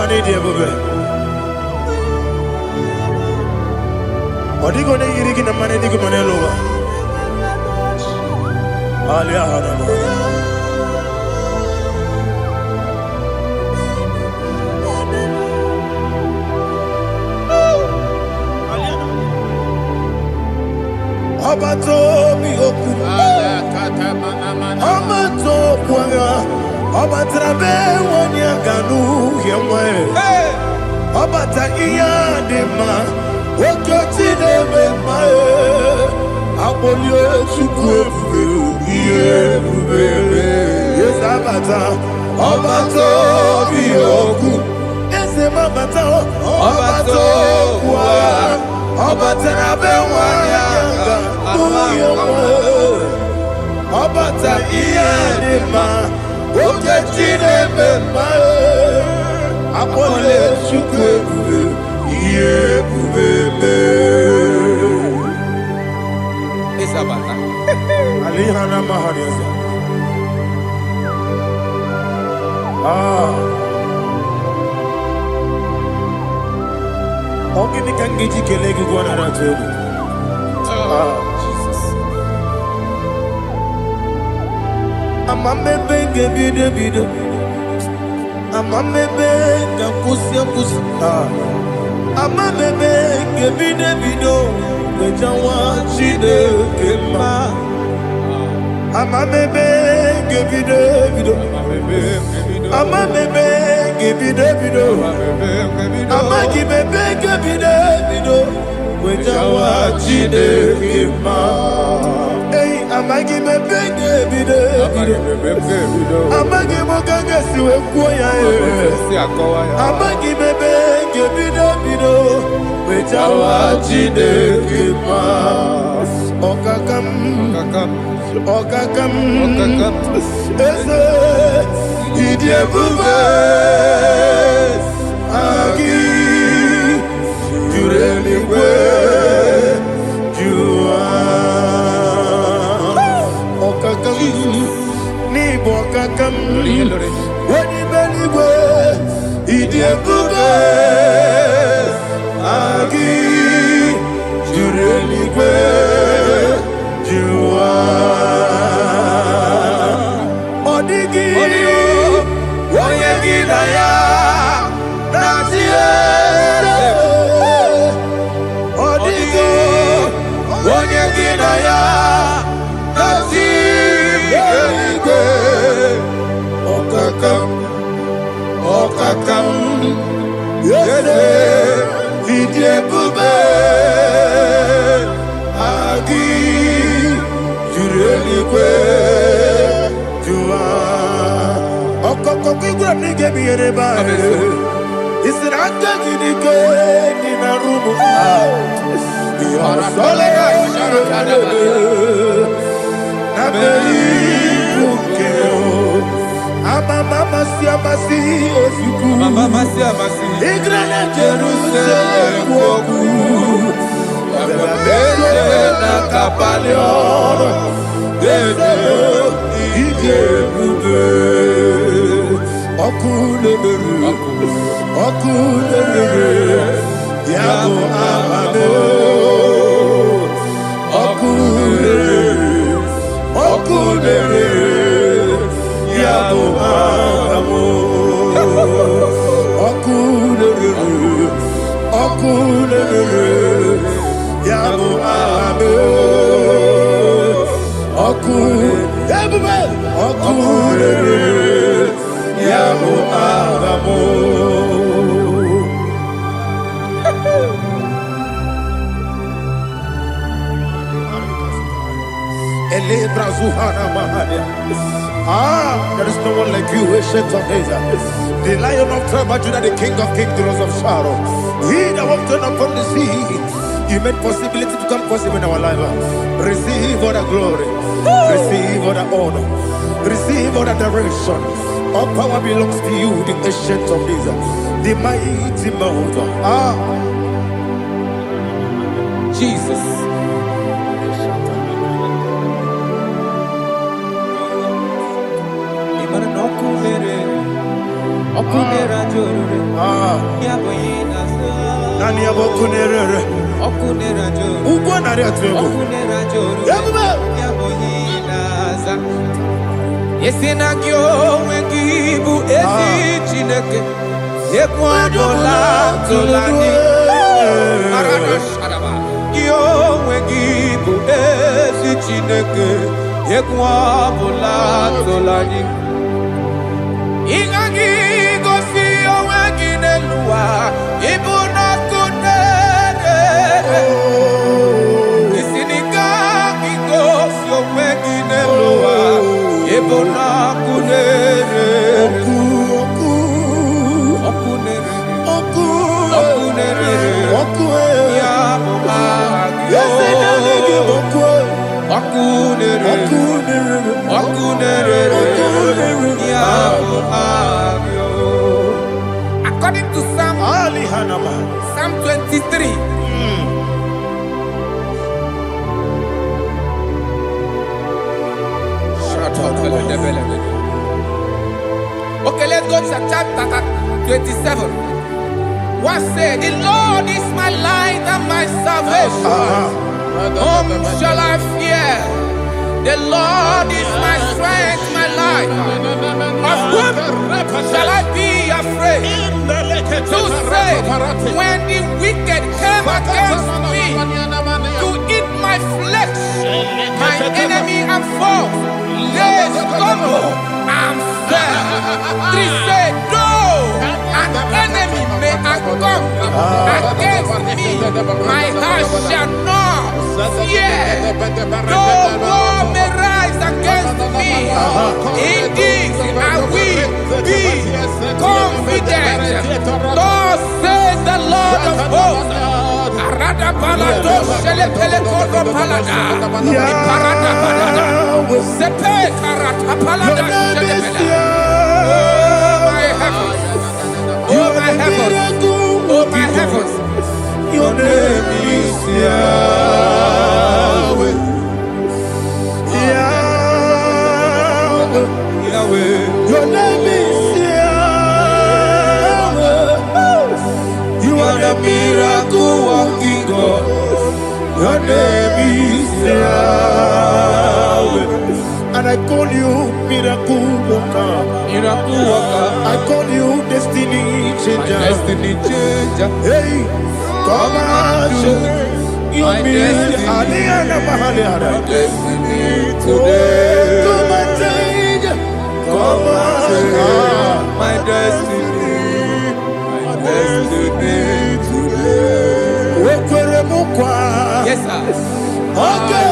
[SPEAKER 1] money, dear baby. What are you going to get in the money? Dig money lower. Alia Hanama. Abato Mioku. Abato Kwanga. Abatrabe Wanyaganu Yamwe. Abata Iyadema. Okotine Memae. Abolio Chukwebu. Yes, Abata. Abato Mioku. Ese Mabata. Abato Kwanga. Abatrabe Wanyaganu Yamwe. Abata Iyadema. Okotine Memae. Abolio Chukwebu.
[SPEAKER 2] Isabata.
[SPEAKER 1] Alihana Mahariasa. Ogini Kangiji Kelegi Guanarato.
[SPEAKER 2] Jesus.
[SPEAKER 1] Amame Benge Bide. Amame Benga Kusia Kusia. Amame Benge Bide. Wejawa Chide Kema. Amame Benge Bide. Amame Benge Bide. Amagi Benge Bide. Wejawa Chide Kema. Hey, Amagi Benge Bide. Amagi Moganga Siwe Kuya. Amagi Benge Bide. Wejawa Chide Kema. Okakam. Ese Idiebube Agi Jureligwe Jua Okakam Ni Bokakam Wadi Beligwe Idiebube Agi Jureligwe Jua Odigi Oyegi Naya Naziere Odigi Oyegi Naya Naziere Okakam Yese Idiebube Agi Jureligwe Jua Okoko Kigura Nige Miereba Isiraka Gidike Nina Rumu Yarasolega Nabei Ukeo Mama Siamasi Osuku
[SPEAKER 2] Mama Siamasi.
[SPEAKER 1] Igrana Jerusalem Woku Bebe na Kapaleon Dede Ijebude Okulere Yabo Amado Okulere Yabo Amado Okulere Yabo Amado Okulere Yabo Amado there is no one like you, ancient of days. The Lion of tribe of Judah, the King of kings, the Rose of Sharon. He that walked upon the sea, you made possibility to come possible in our life. Receive all the glory, receive all the honor, receive all the direction. All power belongs to you, the ancient of days, the mighty mountain.
[SPEAKER 2] Jesus. Okunera jorore. Yaboyina sa.
[SPEAKER 1] Nani abokunere.
[SPEAKER 2] Okunera jorore.
[SPEAKER 1] Ugbo nari atuego.
[SPEAKER 2] Okunera jorore. Yaboyina sa. Yesina kyo wengibu ezi chineke. Yekwa bola tolani. Arana sharaba. Kyo wengibu ezi chineke. Yekwa bola tolani. Ingagi gosi owengi nelua. Ibuna kunere. Isinika gosi owengi nelua. Ibuna kunere. According to Psalm 23. Okay, let's go to chapter 27. What said, the Lord is my light and my salvation. Whom shall I fear? The Lord is my strength, my life. Of whom shall I be afraid? To say, when the wicked came against me to eat my flesh, my enemy and foe, they stumble and fell. 3 said, though an enemy may come against me, my heart shall not fear. Though war may rise against me, in this I will be confident. Thus says the Lord of hosts. Arada balado shele pele kodo palada. Iparada balada. Sepe karata palada shele pele. Oh my heavens, oh my heavens, your name is Yahweh. Yahweh, Yahweh, your name is Yahweh. You are the miracle working God. Your name is Yahweh. And I call you miracle worker. Miracle worker. I call you destiny changer. My destiny changer. Hey, come on, your destiny. My destiny today. Come on, change. Come on, my destiny. My destiny today. Yes, sir. Okay,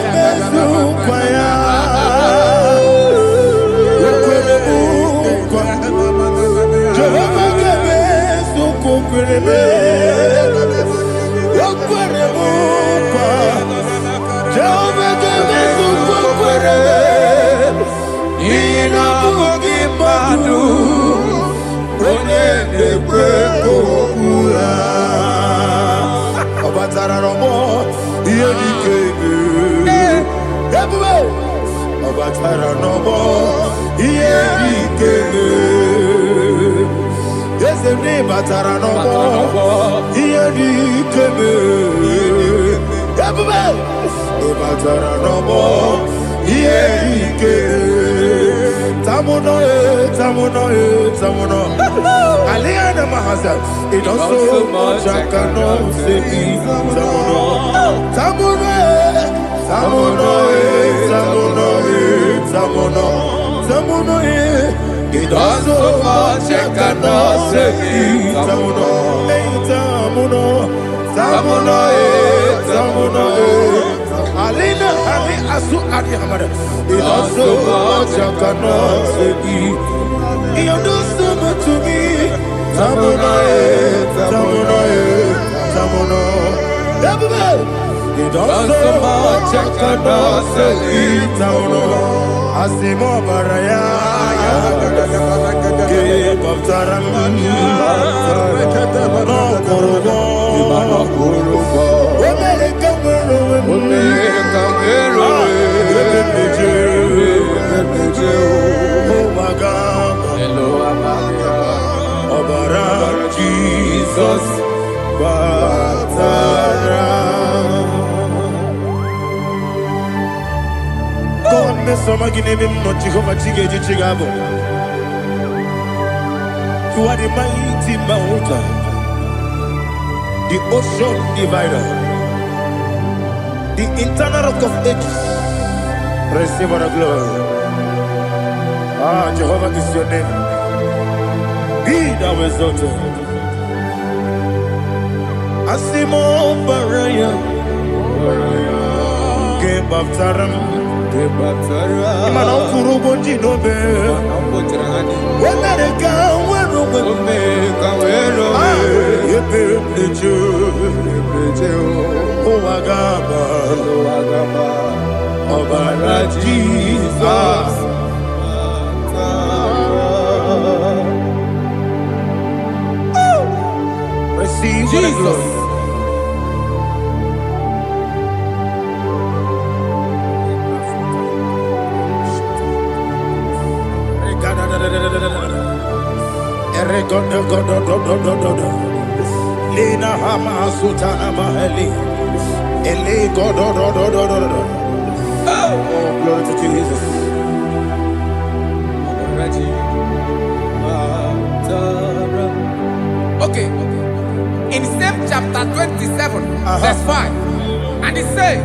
[SPEAKER 2] it also much I cannot say. It also much I cannot say. Alina Ali Asu Adi Hamada. It also much I cannot say. You do so much to me. Tamuno. It also much I cannot say. Tamuno. Asimo Baraya. Give up Taram. No Kurubo. Oh my God. Hello,
[SPEAKER 1] You are the mighty mountain, the ocean divider, the internal rock of ages. Receive all the glory. Ah, Jehovah is your name. Be thou exalted. Asimo Baraya, Gebaptaram, Imano Kuruboji Nobe, Wenareka, Wero, Yepeju, Oagaba, Obara Jesus. Receive Jesus. Lena Hama Sutana Maheli. Ele God. Oh, glory to Jesus.
[SPEAKER 2] Okay. In same chapter 27, verse 5, and it says,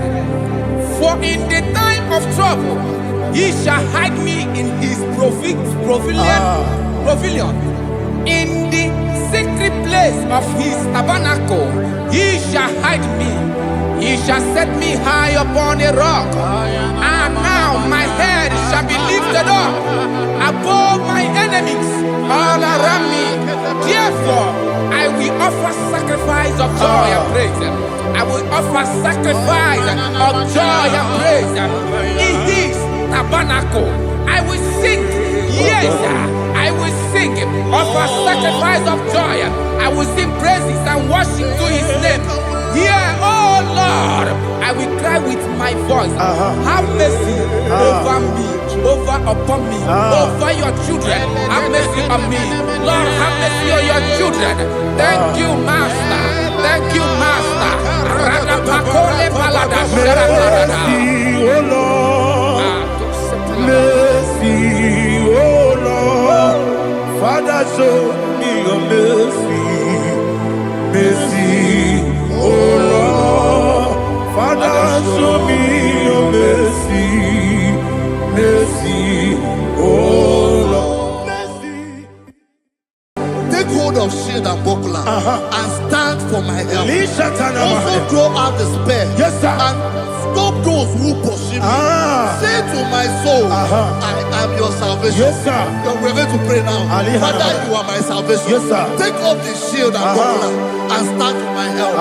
[SPEAKER 2] "For in the time of trouble, he shall hide me in his pavilion. In the secret place of his tabernacle, he shall hide me. He shall set me high upon a rock. And now my head shall be lifted up above my enemies all around me. Therefore, I will offer sacrifice of joy and praise. I will offer sacrifice of joy and praise. In his tabernacle, I will sing. Yes, I will sing. Offer sacrifice of joy. I will sing praises and worship to his name. Here, oh Lord, I will cry with my voice. Have mercy over me, upon me, over your children. Have mercy on me. Lord, have mercy on your children. Thank you, Master. Thank you, Master.
[SPEAKER 1] Mercy, oh Lord. Mercy, oh Lord. Father, show me your mercy. Mercy, oh Lord. Father, show me your mercy. Mercy, oh Lord. Mercy.
[SPEAKER 3] Take hold of shield and buckler and stand for my help. Also throw out despair.
[SPEAKER 1] Yes, sir.
[SPEAKER 3] And stop those who pursue me. Say to my soul, I am your salvation.
[SPEAKER 1] Yes, sir.
[SPEAKER 3] We're going to pray now. Father, you are my salvation.
[SPEAKER 1] Yes, sir.
[SPEAKER 3] Take off the shield and buckler and stand for my help.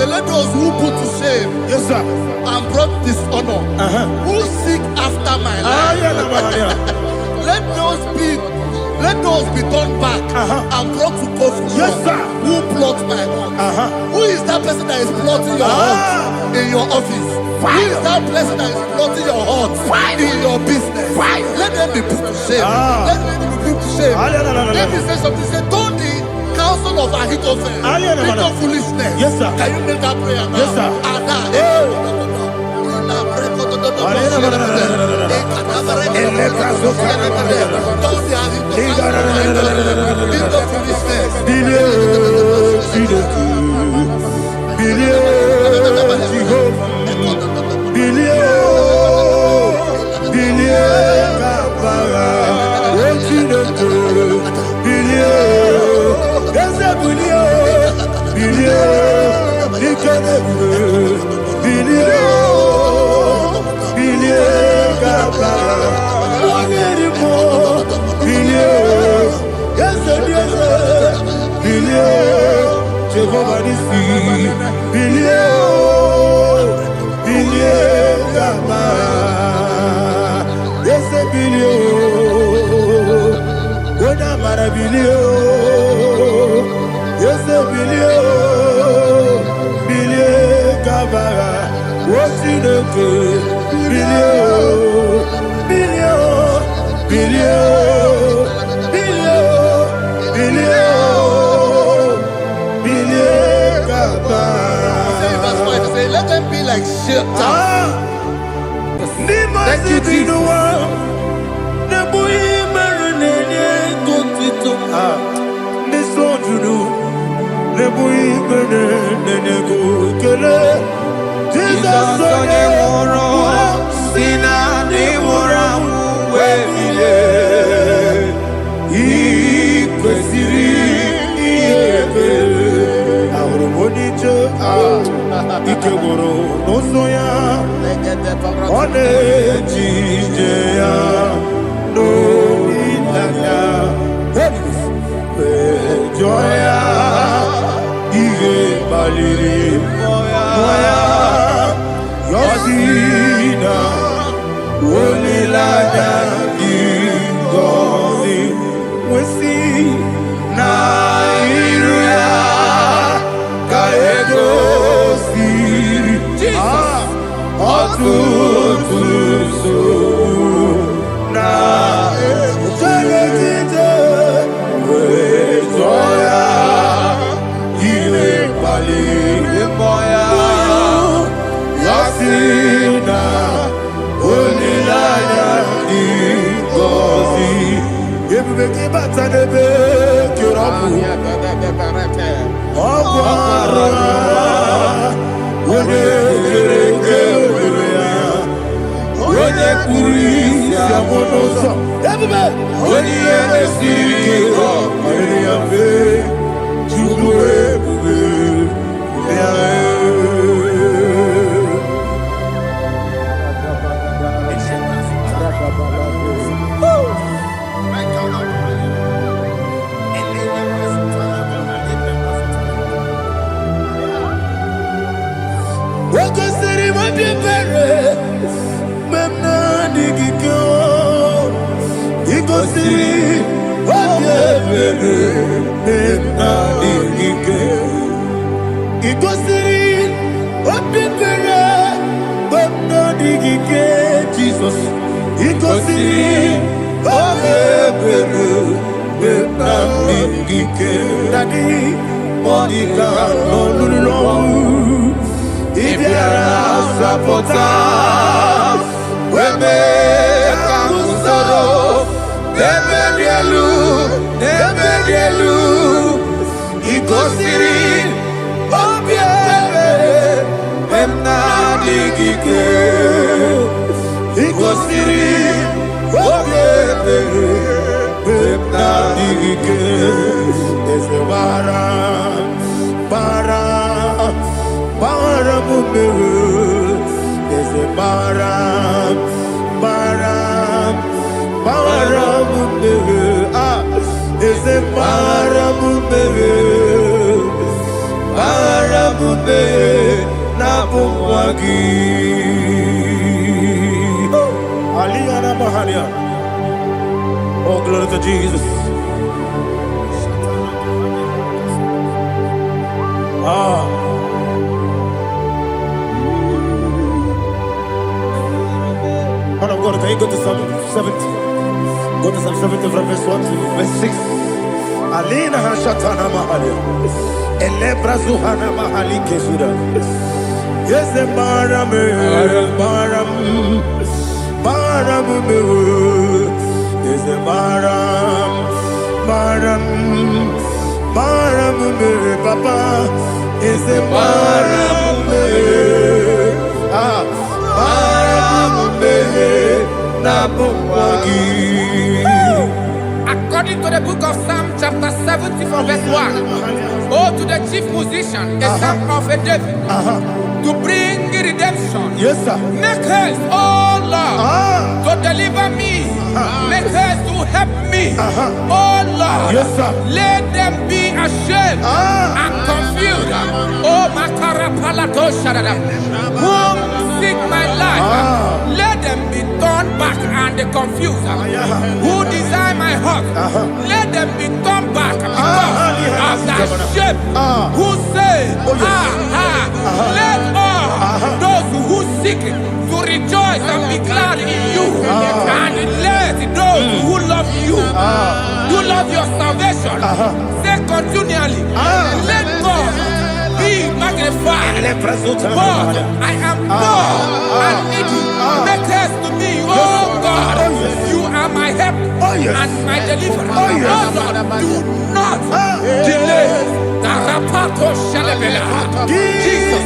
[SPEAKER 3] Let those who put to shame,
[SPEAKER 1] yes, sir,
[SPEAKER 3] and brought dishonor, who seek after my life, let those be turned back and brought to confusion.
[SPEAKER 1] Yes, sir.
[SPEAKER 3] Who plot my hurt? Who is that person that is plotting your hurt in your office? Who is that person that is plotting your hurt in your business? Let them be put to shame. Let them be put to shame. Let me say something. Say, don't the counsel of Ahithophel into foolishness.
[SPEAKER 1] Yes, sir.
[SPEAKER 3] Can you make that prayer now?
[SPEAKER 1] Yes, sir. nobody see. Billion Gaba. Yes, a billion. When I'm at a billion. Yes, a billion Gaba. What's in the good? Billion Gaba.
[SPEAKER 3] Say, let them be like shelter.
[SPEAKER 1] Thank you, Jesus. Oh, glory to Jesus. Man of God, can you go to Psalm 70? Go to Psalm 70 from verse 1 to verse 6. Alina Hashatana Mahalia. Elebra Zuhana Mahali Kesuda. Yes, the Baram, yes, the Baram, Papa, yes, the Baram,
[SPEAKER 2] According to the book of Psalm chapter 70 from verse 1, oh, to the chief musician, a psalm of a David, to bring redemption.
[SPEAKER 1] Yes, sir.
[SPEAKER 2] Make haste, oh Lord, to deliver me. Make haste to help me. Oh Lord,
[SPEAKER 1] yes, sir.
[SPEAKER 2] Let them be ashamed and confused confused. Oh, Makarapalatoshadam. Whom seek my life, let them be turned back and confused. Who desire my heart, let them be turned back because of that shape. Who say, let all those who seek to rejoice and be glad in you, and let those who love you, who love your salvation, say continually, let God be magnified. God, I am poor and needy. Make haste to me, oh God. You are my help and my deliverer. Oh Lord, do not delay. Jesus.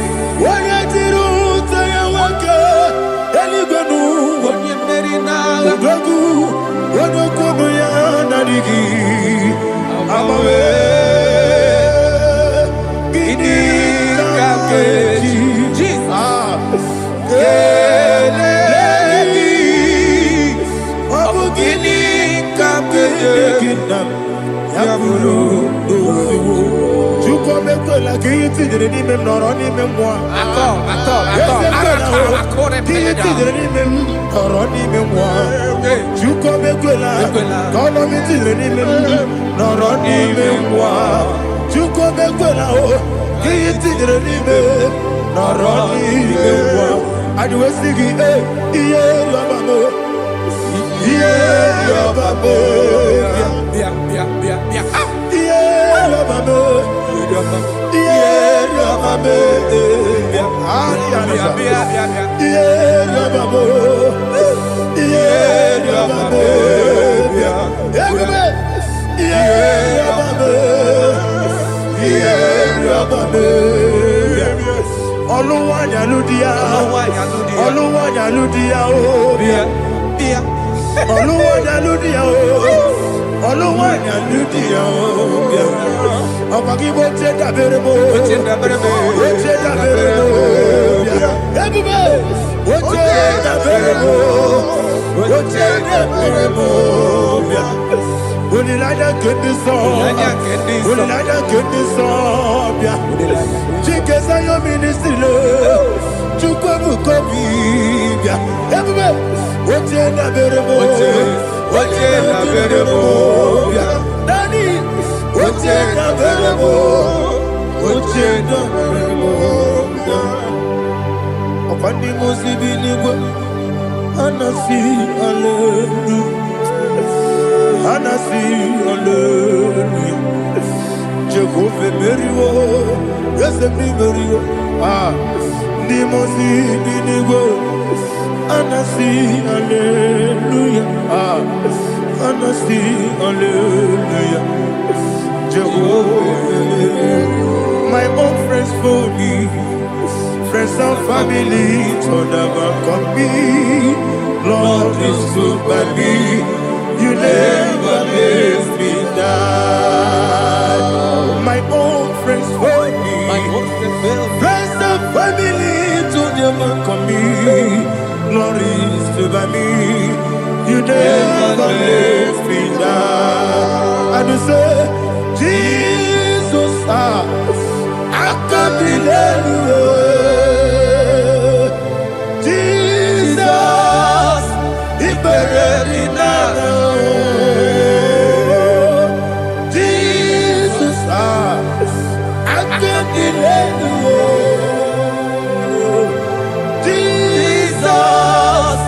[SPEAKER 1] My own friends for me, friends and family to never compete. Lord is good by me, you never let me die. My own friends for me, friends and family to never compete. Lord is good by me, you never let me die. And you say, Jesus, I can't believe you. Jesus, He buried me now. Jesus, I can't believe you. Jesus,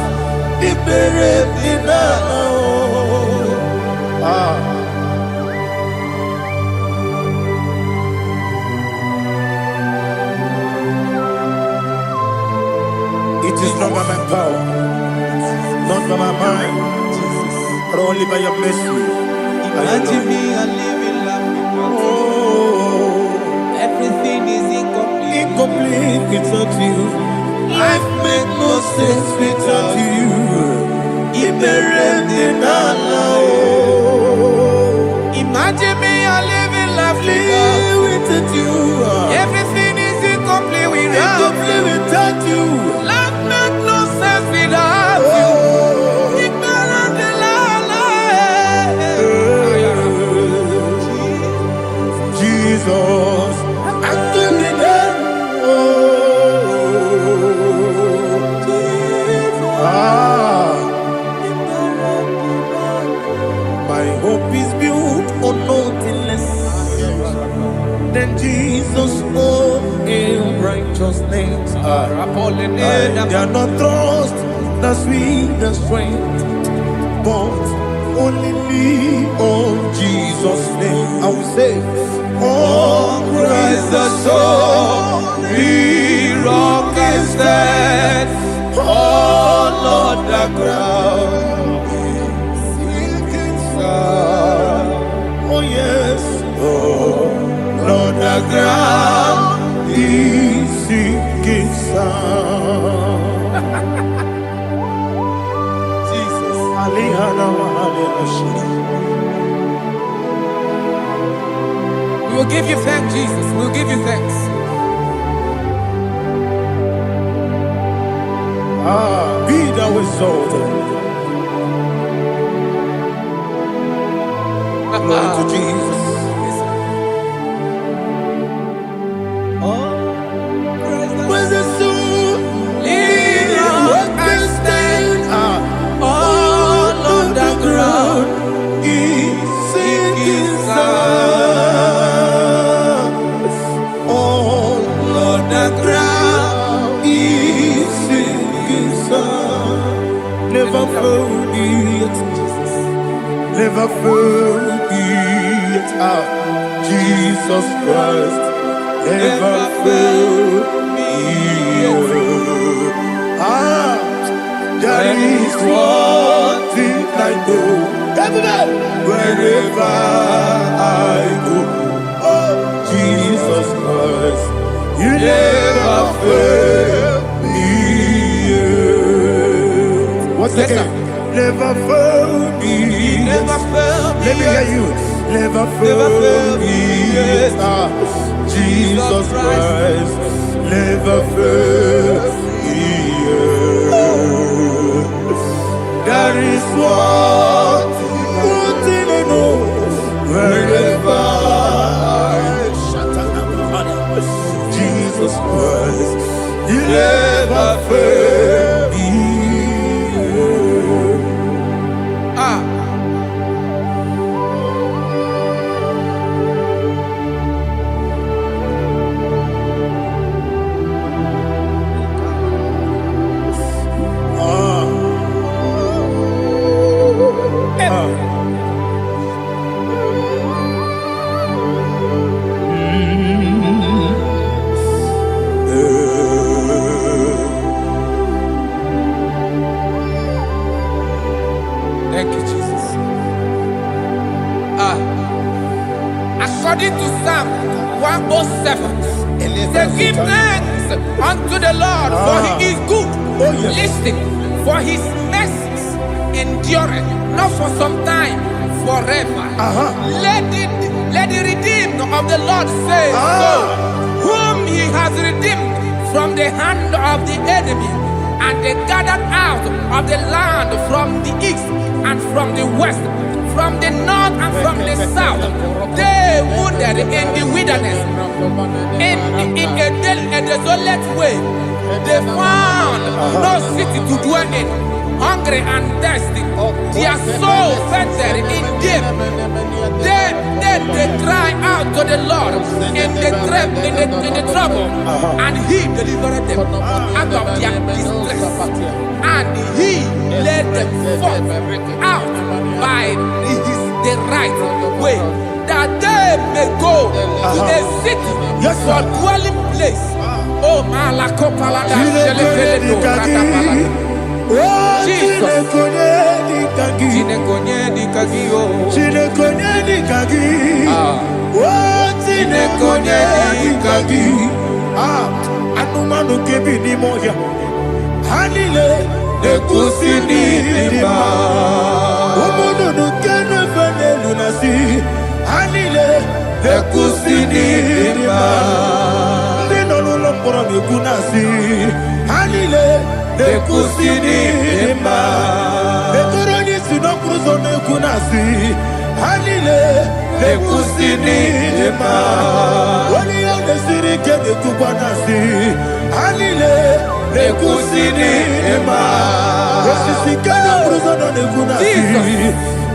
[SPEAKER 1] He buried me now. It is not by my power, not by my mind, but only by your mercy.
[SPEAKER 2] Imagine me and living life.
[SPEAKER 1] Oh,
[SPEAKER 2] Everything is incomplete.
[SPEAKER 1] incomplete without you. Life makes no sense without you.
[SPEAKER 2] Imagine me and living life
[SPEAKER 1] without you.
[SPEAKER 2] Everything is incomplete without
[SPEAKER 1] you.
[SPEAKER 2] Life makes no sense without you. Ignorant the
[SPEAKER 1] Jesus, I My hope is built on nothing less than Jesus' own in righteousness. I cannot trust the sweetest strength, but only lean on Jesus' name. I will say, on Christ the solid rock I stand. Oh Lord, the ground is sinking sand. Oh yes, oh Lord, the ground is sinking sand. Jesus,
[SPEAKER 2] we will give you thanks, Jesus. We will give you thanks.
[SPEAKER 1] Be thou exalted. Glory to Jesus. When the soul can stand, all on the ground is sinking sand. All on the ground is sinking sand. Never forget, never forget, Jesus Christ. Never fail me. There is one thing I know. Wherever I go, oh Jesus Christ, you never fail me. What's that? Never fail me.
[SPEAKER 2] Never fail me.
[SPEAKER 1] Let me hear you. Never fail me. Jesus Christ, never fail me. There is one thing I know. Wherever Jesus Christ, you never fail me.
[SPEAKER 2] Thank you, Jesus. According to Psalm 107, say, give thanks unto the Lord, for he is good.
[SPEAKER 1] Oh, yes.
[SPEAKER 2] Listen, for his mercies endureth, not for some time, forever. Let the redeemed of the Lord say so, whom he has redeemed from the hand of the enemy, and they gathered out of the land from the east and from the west, from the north and from the south. They wandered in the wilderness, in a desolate way. They found no city to dwell in, hungry and thirsty. Their soul fainted in deep. Then they cry out to the Lord in the trouble, and he delivered them out of their distress. And he led them forth out by the right way, that they may go to a city for dwelling place. Oh, Malakopalada, Jesus.
[SPEAKER 1] Anumanu kebi ni moja Hanile Nekusini lima Umudu nukene fene lunasi Hanile Nekusini lima Nino nulambura nikunasi Hanile Nekusini lima Nekuroni sinokruzo nekunasi Hanile Nekusini lima Wali yone sirike nekubanasi Hanile Nekusini lima Wesisikana bruzo nekunasi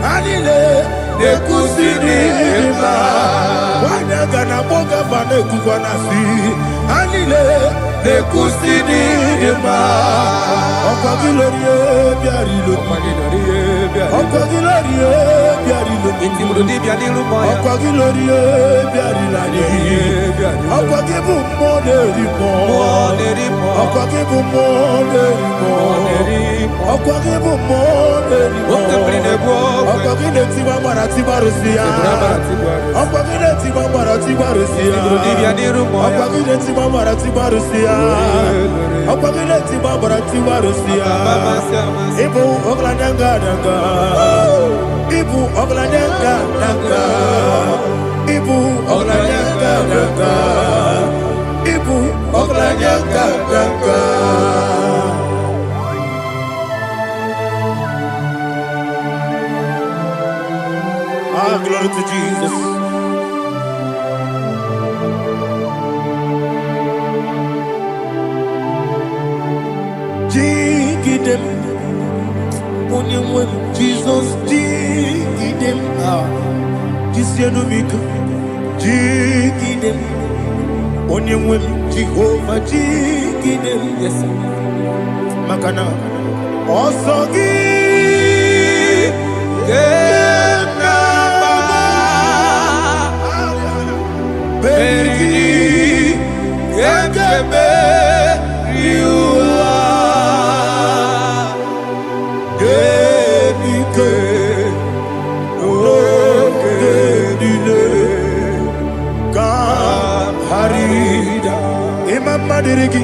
[SPEAKER 1] Anile nekusiri ima Wanyaga na boga bane kukwanasi Anile nekusiri ima Okwagilorie biarilo Okwagilorie biarilo Okwagilorie biarilani Okwagibu moderimo Okwagibu moderimo Okwagibu moderimo Okwagile tiwa marati barusia Okwagile tiwa marati barusia Okwagile tiwa marati barusia Okwagile tiwa marati barusia Ibu oglanyanga danga Ibu oglanyanga danga Ibu oglanyanga danga Ibu oglanyanga danga Ah, glory to Jesus. Jigidem, only Jesus, jigidem, Jisianumika, jigidem, only Jehovah, jigidem, yes, Makana, Osogi, Berigi, Yakebe, Riua, Gedike, Gedile, Kam Harida, Imam Madirigi,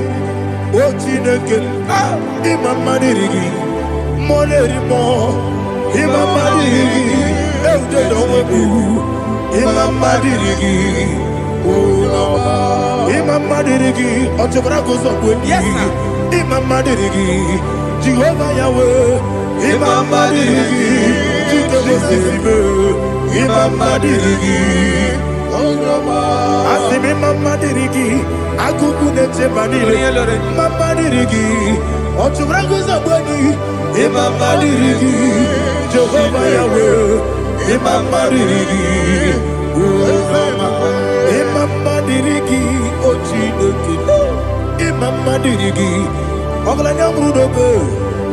[SPEAKER 1] Ochineke, Imam Madirigi, Molerimo, Imam Madirigi, Eudedowebu, Imam Madirigi. Imam Madirigi, Otobrako Zokweni. Yes, Imam Madirigi, Jehovah Yahweh. Imam Madirigi, Jikebosebe. Imam Madirigi, Asim Imam Madirigi, Akuku Nechebanile. Imam Madirigi, Otobrako Zokweni. Imam Madirigi, Jehovah Yahweh. Imam Madirigi, Imam Madirigi, Ochineke, Imam Madirigi, Oglanya Brudobe,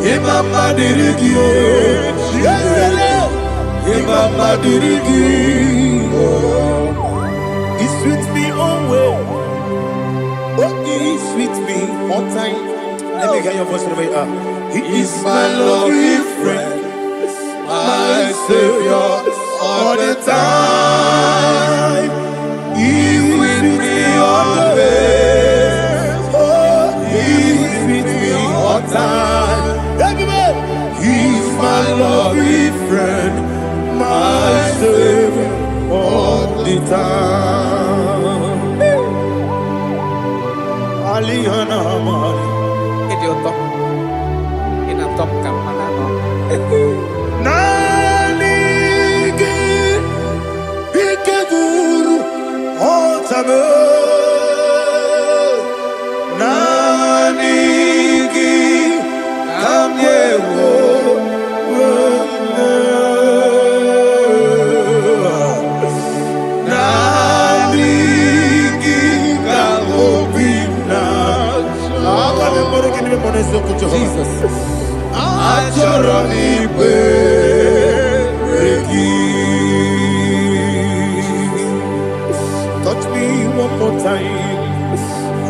[SPEAKER 1] Imam Madirigi, Imam Madirigi, He's with me always, He's with me all time. Let me hear your voice from here. He is my loving friend, my Savior, all the time. He's with me always. Oh, He's with me all time. Everybody, He's my loving friend, my Savior, all the time. Aliyana Amari.
[SPEAKER 2] Idiota. Inatom kampana.
[SPEAKER 1] Nanigi, Ikeguru, Otame. Nanigi, Kamyewo. Nanigi, Kamobina. Jesus. Touch me one more time,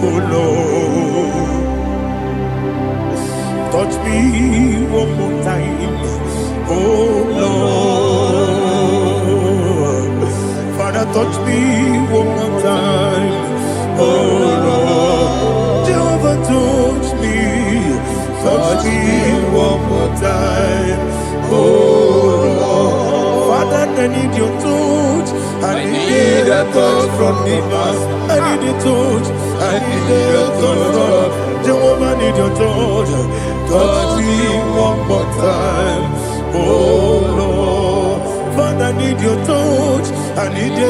[SPEAKER 1] oh Lord. Touch me one more time, oh Lord. Father, touch me one more time, oh Lord. Jehovah, touch me one more time, oh Lord. Father, I need your touch. I need a touch from the Master. I need a touch. I need a touch from Jehovah. I need your touch. Touch me one more time, oh Lord. Father, I need your touch. I need a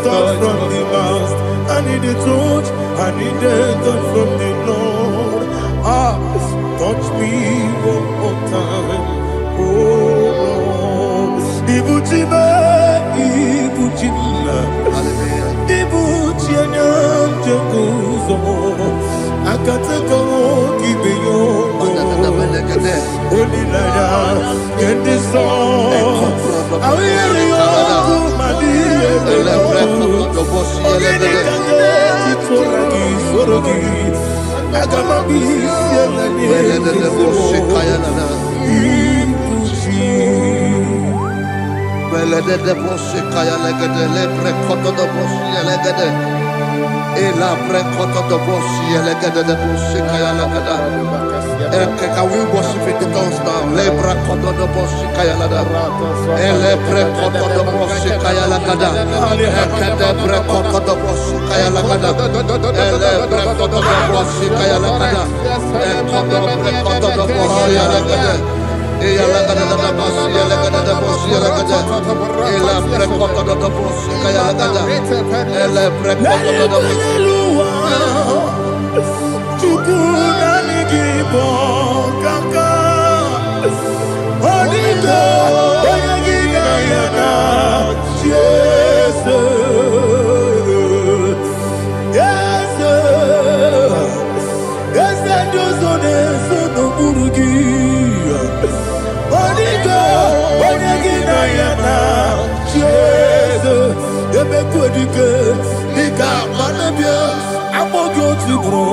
[SPEAKER 1] touch from the Master. I need a touch. I need a touch from the Lord. Touch me one more time, oh Lord. Ibuchime, Ibuchimla, Ibuchianyam Jaguzo, Akateko, Kibeyo, Olilaya, get this song. I hear you, Madi,
[SPEAKER 3] Can we worship in the tongues now? Lebra kodo do boshi kaya lada. Elebre kodo do boshi kaya lada. Ekede bre kodo do boshi kaya lada. Elebre kodo do boshi kaya lada. Ekodo bre kodo do boshi lada. Eya lada da boshi lada da boshi lada. Elebre kodo do boshi kaya lada. Elebre kodo do boshi.
[SPEAKER 1] IGBO kaka Onito Oyagina yana Yes Yes Yes Dozone Sono Murugi Onito Oyagina yana Yes Ebekodike Nika Manabia Amogo Tibro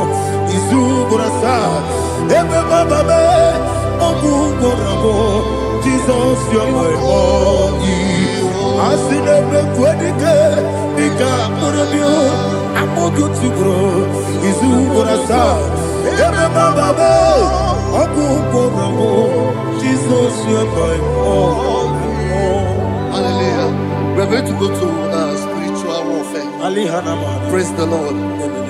[SPEAKER 1] Izubrasa, Ebe Bababe, Oguborabo, Jesus, you're my all. Asinebe Quedike, Nika Murabio, Amogo Tibro, Izubrasa, Ebe Bababe, Oguborabo, Jesus, you're my all.
[SPEAKER 3] Hallelujah. We're going to go to spiritual warfare. Praise the Lord.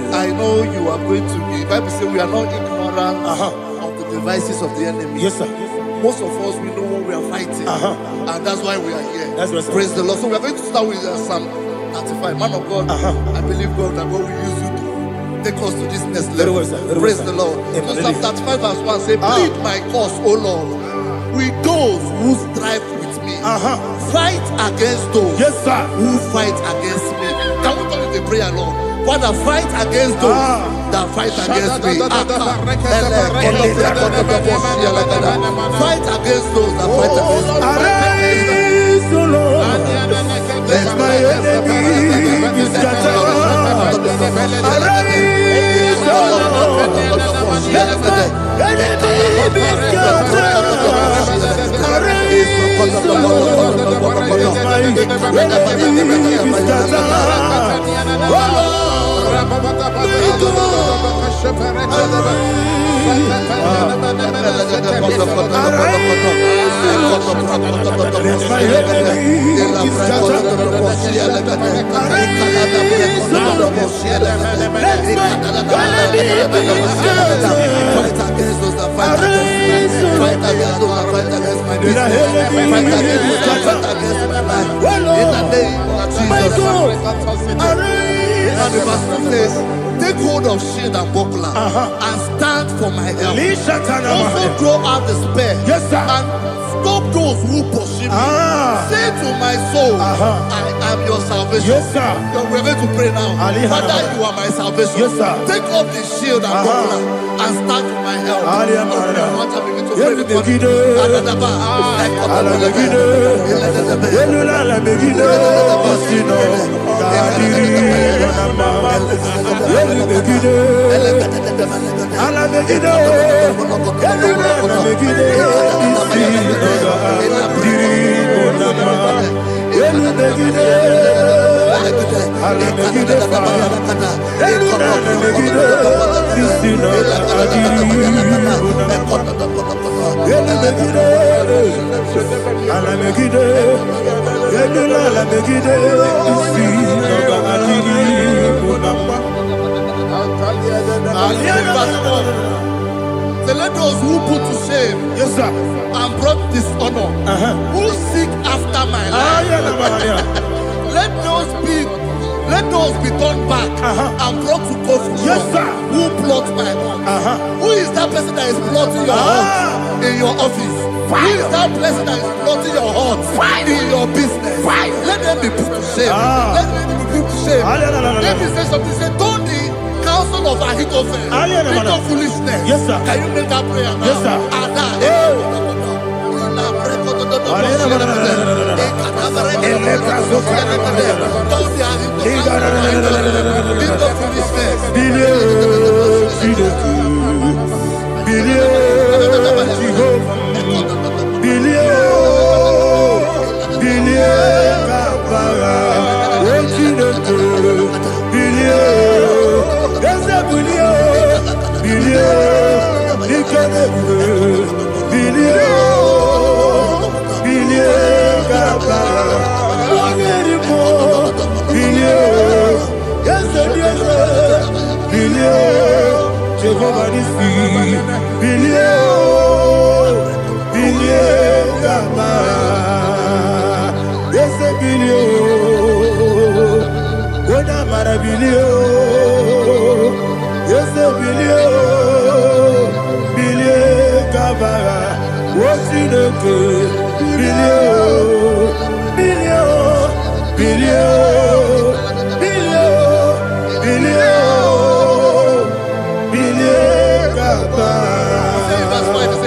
[SPEAKER 3] I know you are going to be. The Bible says we are not ignorant of the devices of the enemy.
[SPEAKER 1] Yes, sir.
[SPEAKER 3] Most of us, we know what we are fighting. And that's why we are here.
[SPEAKER 1] That's right, sir.
[SPEAKER 3] Praise the Lord. So we are going to start with Psalm 35. Man of God, I believe God that God will use you to take us to this next level.
[SPEAKER 1] Very well, sir. Very
[SPEAKER 3] Praise
[SPEAKER 1] well,
[SPEAKER 3] the
[SPEAKER 1] sir.
[SPEAKER 3] Lord.
[SPEAKER 1] Amen.
[SPEAKER 3] So Psalm 35 verse 1 say, plead my cause, O Lord, with those who strive with me. Fight against those who fight against me. Can we turn the prayer, Lord? Father, fight against those that fight against me. Fight against those that fight against me.
[SPEAKER 1] Arise, O Lord, let my enemy be scattered. Arise, O Lord, let my enemy be scattered. Arise, O Lord, let my enemy be scattered. Oh Lord,
[SPEAKER 3] take hold of shield and buckler and stand for my help. Also draw out the spear and stop those who pursue me. Say to my soul, I am your salvation. We're going to pray now. Father, you are my salvation. Take off the shield and buckler and stand for my help. So let those who put to shame and brought dishonor, who seek after my life, let Let those be turned back and brought to court.
[SPEAKER 1] Yes, sir.
[SPEAKER 3] Who plot my heart? Who is that person that is plotting your heart in your office? Who is that person that is plotting your heart in your business? Let them be put to shame. Let them be put to shame. Let me say something. Say, don't the counsel of Ahithophel think of foolishness.
[SPEAKER 1] Yes, sir.
[SPEAKER 3] Can you make that prayer now?
[SPEAKER 1] Yes, sir.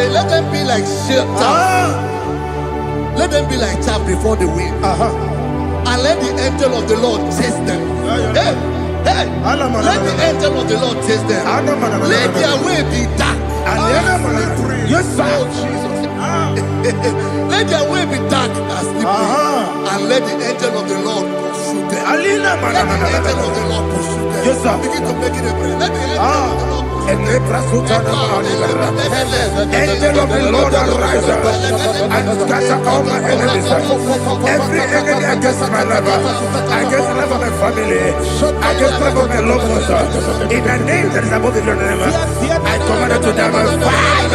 [SPEAKER 3] Let them be like chaff. Let them be like chaff before the wind. And let the angel of the Lord chase them. Hey, let the angel of the Lord chase them. Let their way be dark.
[SPEAKER 1] Yes, sir.
[SPEAKER 3] Let their way be dark and slippery. And let the angel of the Lord pursue them. Let the angel of the Lord pursue them.
[SPEAKER 1] Yes, sir.
[SPEAKER 3] Begin to make it a prayer. Let the angel of the Lord
[SPEAKER 1] Angel of the Lord arise and scatter all my enemies. Every enemy against my lover, against the life of my family, against the life of my loved ones. In the name that is above the name, I command it to die by fire.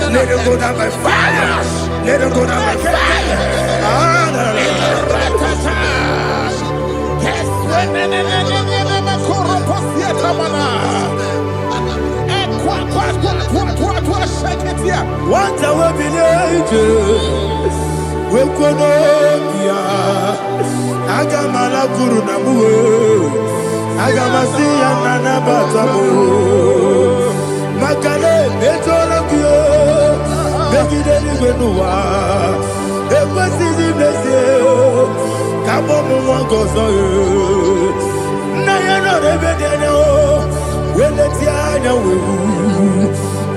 [SPEAKER 1] Let it go down by fire. Let it go down by fire. What I will be we could Agamala Kurunamu, Agamasia Nana Batamu, Makale, Betolabio, Begideni Benua, Equasi Blessio, Kabomu Gozo, Nayano Rebedeno, Weletiana,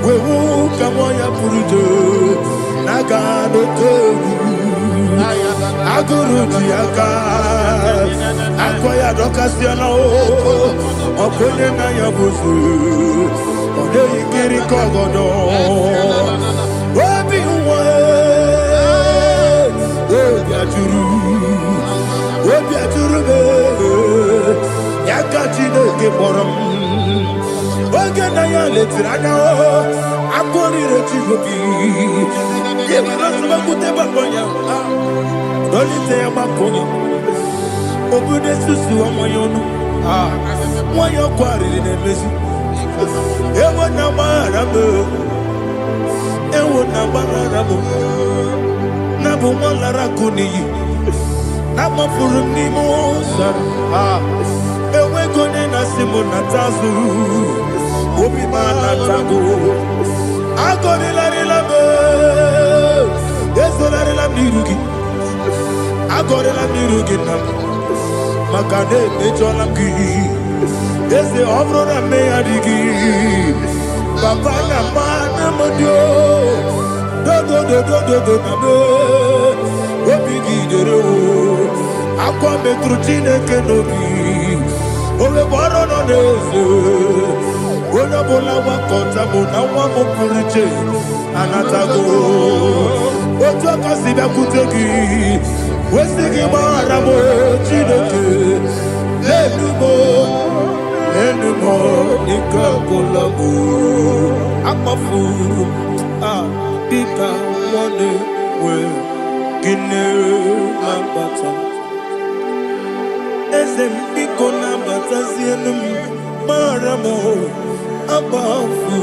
[SPEAKER 1] we will come on your Puruto, Nagano Aguruti Aka, Akoya Docasiano, Okonena Yabusu, Ode Kiri Kogodo, Obi Obiaturu, Yakatino Geporum. Oganaya letirana akori rechigobi yeba nasaba kuteba konya dolite amakonya obude susu amoyono moyo kwari nemezi ewo na marabe ewo na barabo na bo malara kuni na mafuru ni mosa ewe kone na simu na tazu Obi mana tango, agori la rilabe, yeso la rilam nirugi, agori la nirugi nam, makane necho lamgi, yese obro na me adigi, papa na mana modio, do na me, obi gidero, akwa metrutine kenobi, obe baro no nezo. Bona bola wakota bona wamo puriche anatago oto kasiba kuteki wesigi maramo chineke enumo nikakolabu amafu dika one we gine ambata Esem ikona batazienum maramo abafu.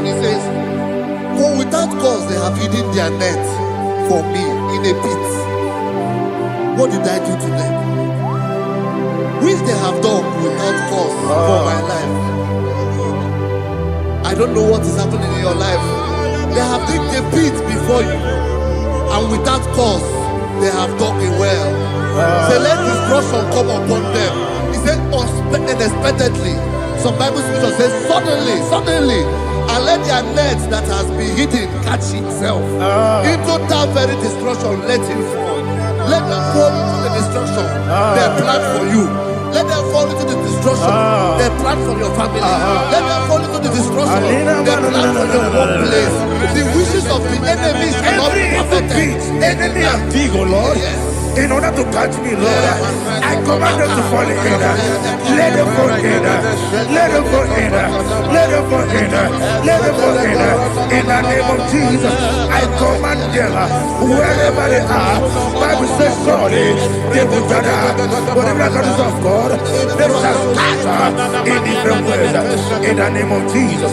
[SPEAKER 3] He says, for without cause they have hidden their net for me in a pit. What did I do to them? Which they have done without cause for my life. I don't know what is happening in your life. They have digged a pit before you, and without cause they have dug a well. Say, let destruction come upon them. He said, unexpectedly. Some Bible scripture says, suddenly, and let their net that has been hidden catch itself. Into that very destruction, let it fall. Let them fall into the destruction they plan for you. Let them fall into the destruction they plan for your family. Let them fall into the destruction they plan for your workplace. The wishes of the enemy shall not be perfected.
[SPEAKER 1] Enemy are big, oh Lord.
[SPEAKER 3] Yes.
[SPEAKER 1] In order to catch me, Lord, I command them to fall in. Let them fall in. Let them fall in. Let them fall in. Let them fall in. In the name of Jesus, I command them wherever they are. Bible says, surely they will gather. Whatever that is of God, they shall scatter in different ways. In the name of Jesus.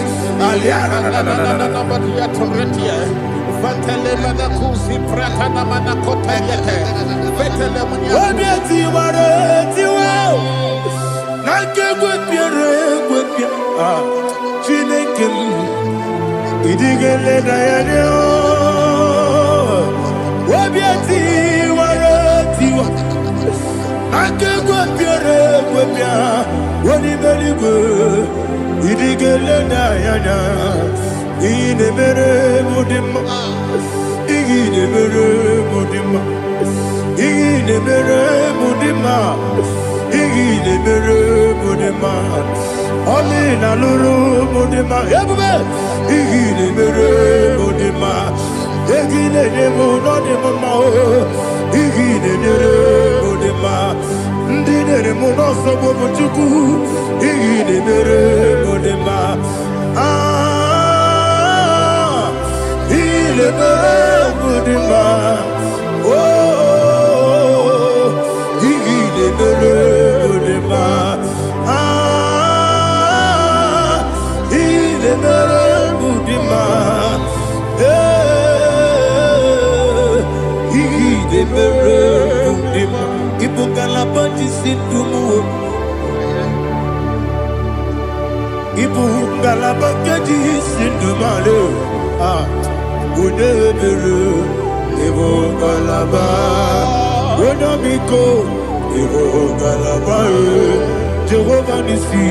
[SPEAKER 1] Jehovah Nissi,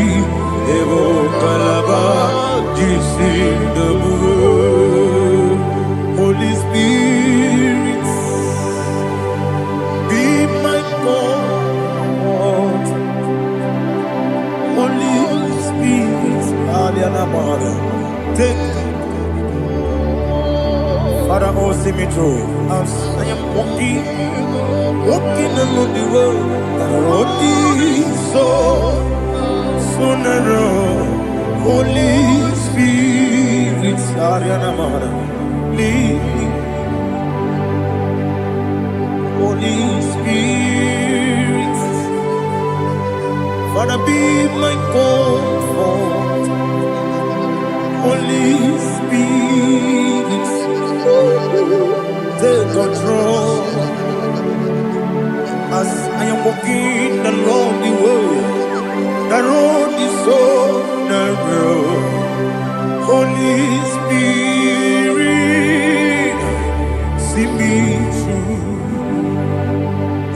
[SPEAKER 1] Evo Kalaba, Holy Spirit, be my God. Holy Spirit, take Father, oh, see me through. As I am walking along the road, the road is so narrow. Holy Spirit, lead me. Holy Spirit, Father, be my comfort. Holy Spirit, take control. As I am walking along the road, the road is so narrow. Holy Spirit, see me through.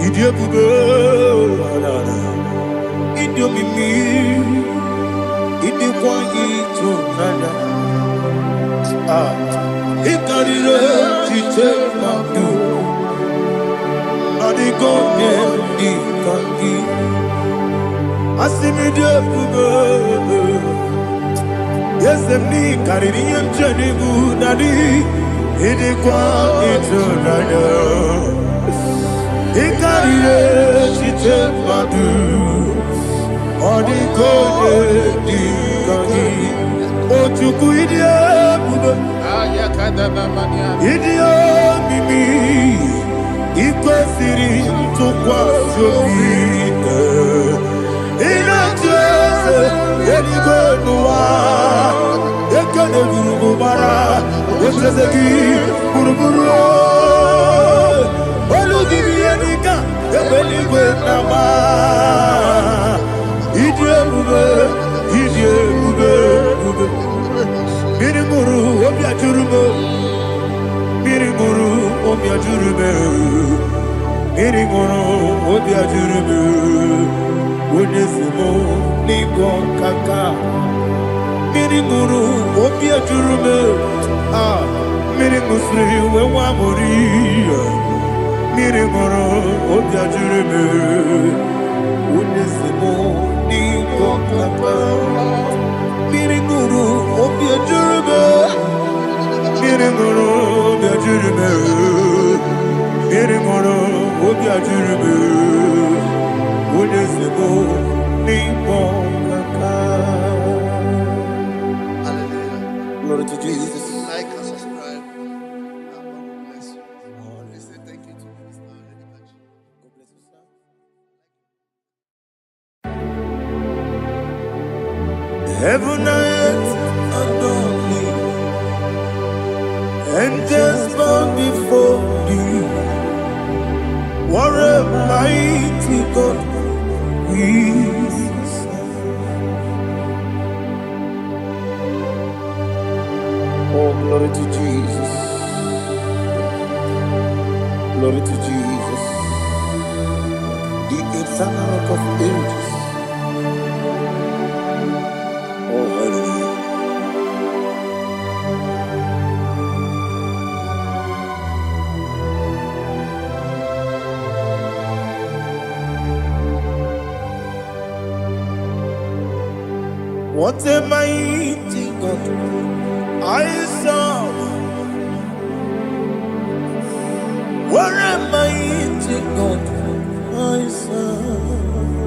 [SPEAKER 1] Idiabugo, Idiomimi, Idikwa ito nana. Ikarire chiche madu. Adigonye ikangi. Asimidiabugo. Yes, me Caribbean Janibu Nadi, Idikwa ito nana. Ikarire chiche madu. Glory to Jesus.
[SPEAKER 3] Like and subscribe. And God will bless you. We say thank you to Minister Lady.
[SPEAKER 1] God bless you, sir. Heaven and earth adore me, angels bow before thee. What a mighty God we serve. Oh, glory to Jesus. Glory to Jesus. The eternal rock of ages. Oh, hallelujah. What a mighty God I serve. What a mighty God I serve.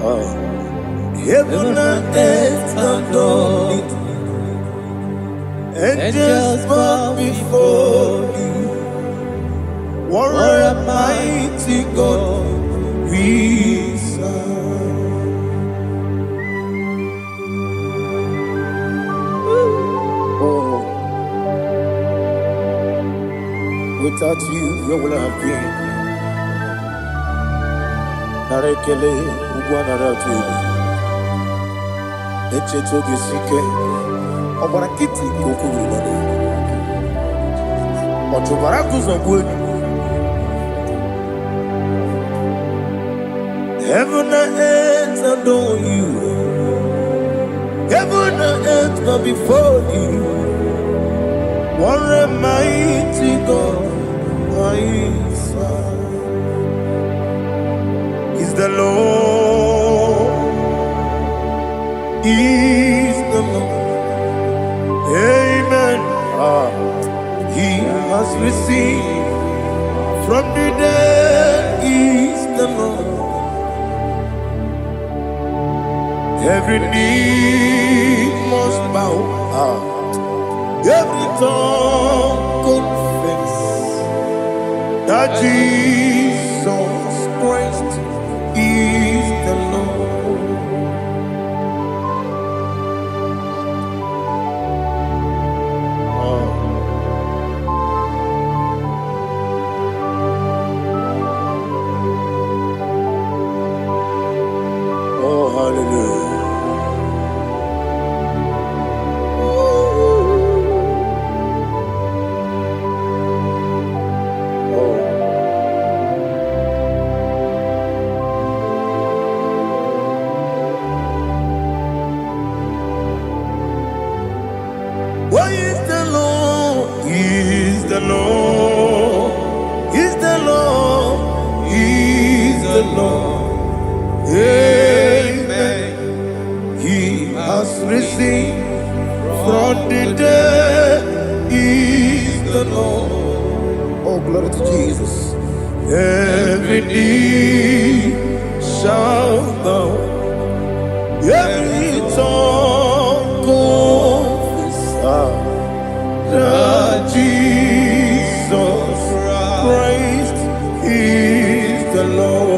[SPEAKER 1] Oh. Heaven and earth adore it, angels bow before thee. What a mighty God we serve. Oh, without you, where would I have been? Narekele, Ugwanaratu. Echetogizike, Obarakiti Kokuru, Otobarakuzo. Heaven and earth adore you. Heaven and earth bow before you. What a mighty God I serve. Is the Lord. Is the Lord. Amen. He has received from the dead. Is the Lord. Every knee must bow. Every tongue confess that Jesus Christ is the Lord. Oh, hallelujah. Why is the Lord? Is the Lord? Is the Lord? Is the Lord? Amen. bow. Every tongue confess that Jesus Christ is the Lord.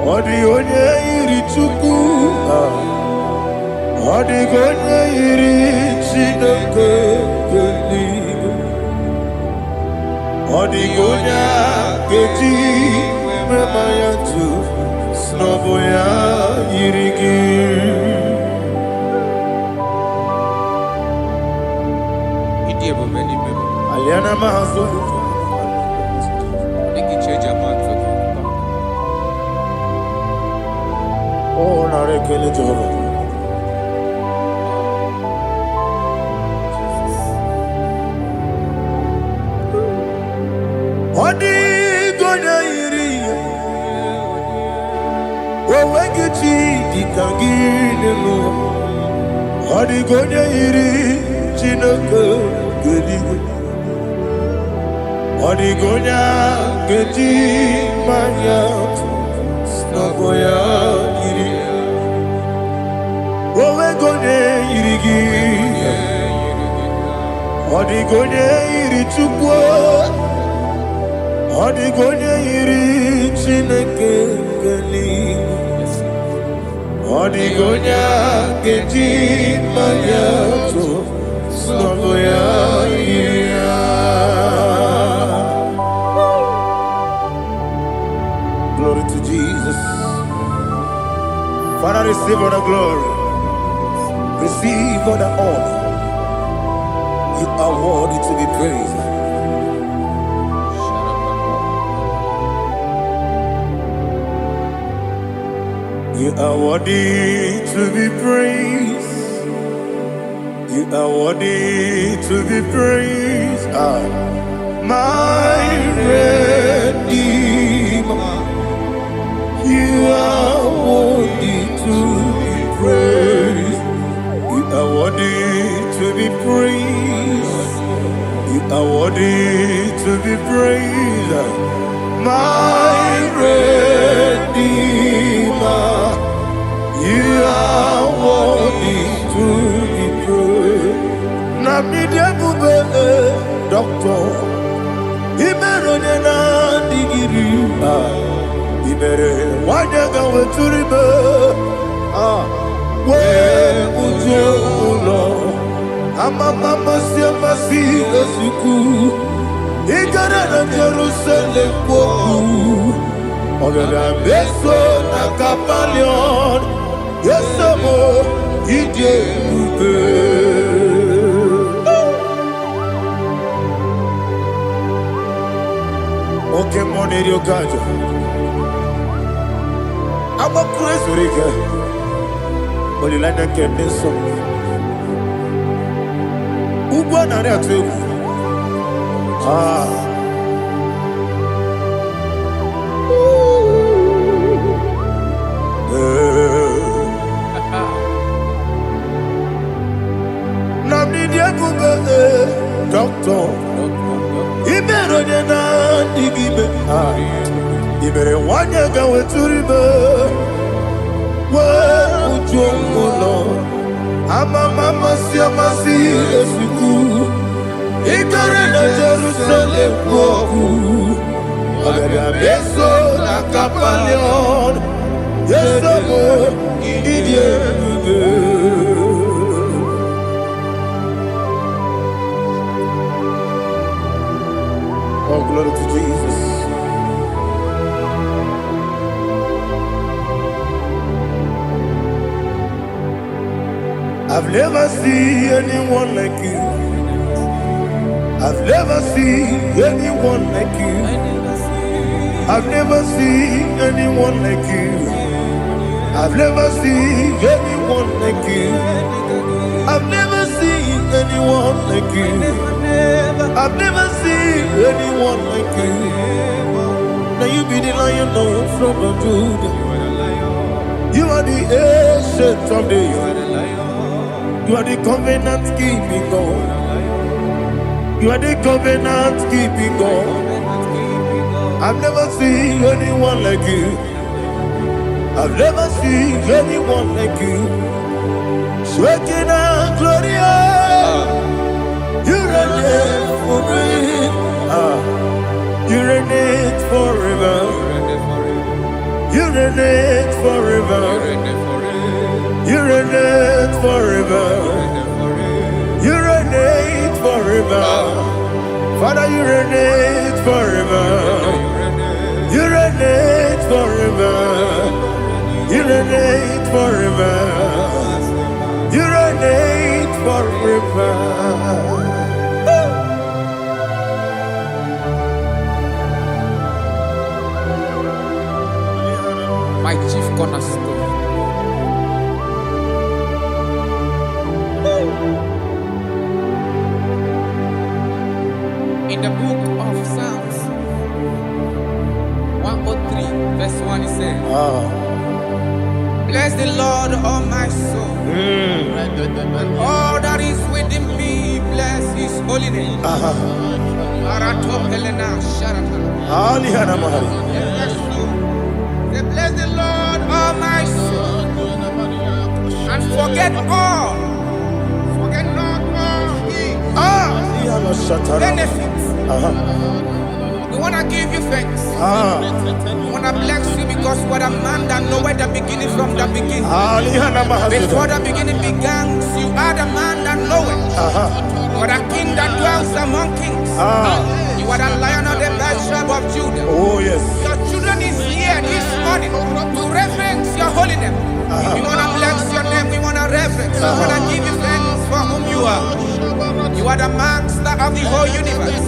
[SPEAKER 1] Odi iri chuku, odi iri chineke keligo, odi keji memaya tu snoboya irigi. Aliana mahazo. Oh, na rekele Jehovah. Odi gonya iri, wewegichi dikangine lo. Odi gonya iri, chineke geligo. Odi gonya keji maya, snaboya iri. Wewegonye irigi, odi gonya iri chukwo. Odi gonya iri chineke geligo. Odi gonya keji maya to snaboya iri. Glory to Jesus. Father, receive all the glory. Receive all the honor. You are worthy to be praised. You are worthy to be praised. You are worthy to be praised. My Redeemer. You are worthy to be praised. You are worthy to be praised. You are worthy to be praised. My Redeemer. You are worthy to be praised. Namidebube doctor. Imeronena digiri. Ibere wanyaga weturibe we ujulo amama masi esuku igara na Jerusalem kwoku ogara beso na kapalion yesemo ije ube oke moneri okajo I'm a crazy rigger, but you like that can be so. Who won on that too? Doctor, he better than I dig me. You better want to go to river. Well, Lord, I'm a mama, see, as you go. He got in Jerusalem, I'm a beso, like a palion. Yes, I'm oh, glory to Jesus. I've never seen anyone like you. I've never seen anyone like you. I've never seen anyone like you. I've never seen anyone like you. I've never seen anyone like you. I've never seen anyone like you. Now you be the Lion from the Judah. You are the ancient of days. You are the covenant keeping God. You are the covenant keeping God. I've never seen anyone like you. I've never seen anyone like you. Shekinah Gloria, you reign for me. You reign forever. You reign forever. You reign forever. You reign forever. Father, you reign forever. You reign forever. You reign forever. You reign forever.
[SPEAKER 2] My chief cornerstone. In the book of Psalms 103, verse 1, it says, bless the Lord, all my soul. All that is within me, bless his holy name. Say, bless the Lord, all my soul, and forget all. Forget not all his benefits. We want to give you thanks. We want to bless you because what a man that knoweth the beginning from the beginning. Before the beginning began, you are the man that knoweth. What a king that dwells among kings. You are the Lion of the tribe of Judah.
[SPEAKER 1] Oh yes.
[SPEAKER 2] Your children is here this morning to reverence your holiness. We want to bless your name. We want to reverence. We want to give you thanks for whom you are. You are the master of the whole universe.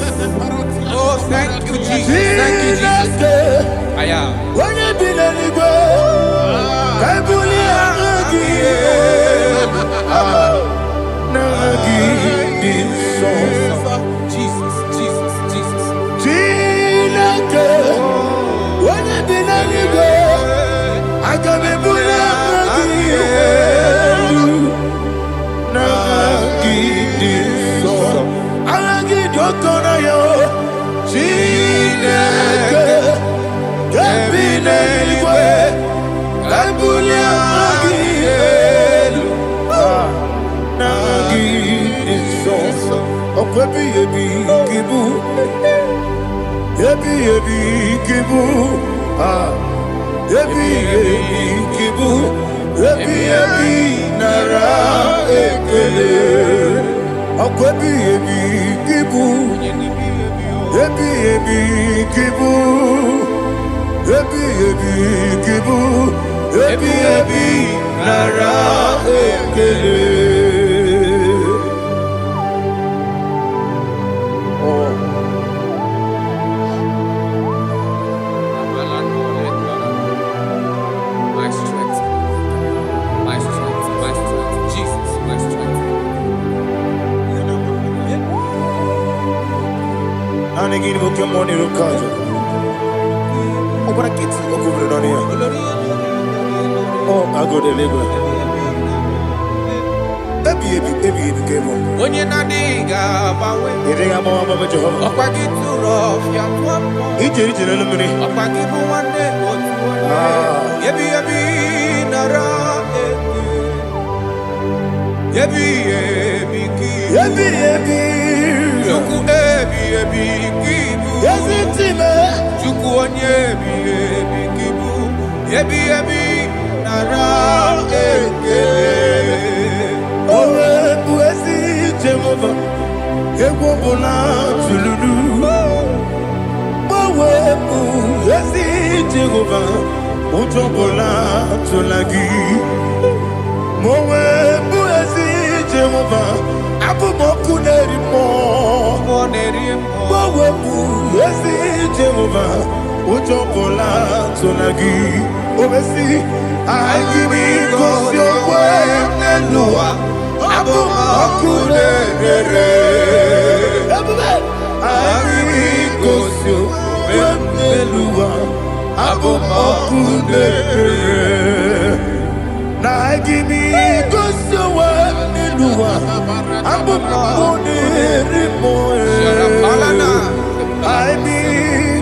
[SPEAKER 2] Oh, thank you, Jesus. Thank you, Jesus. I am.
[SPEAKER 1] When you be the nigga, I
[SPEAKER 2] Jesus, Jesus, Jesus.
[SPEAKER 1] When you be the nigga, I can be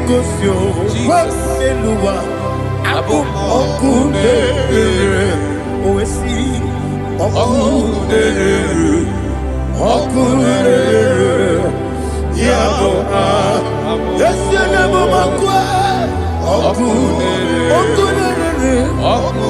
[SPEAKER 1] gosio eluwa okune oesi okune yabo esiene bo makwa okune yabo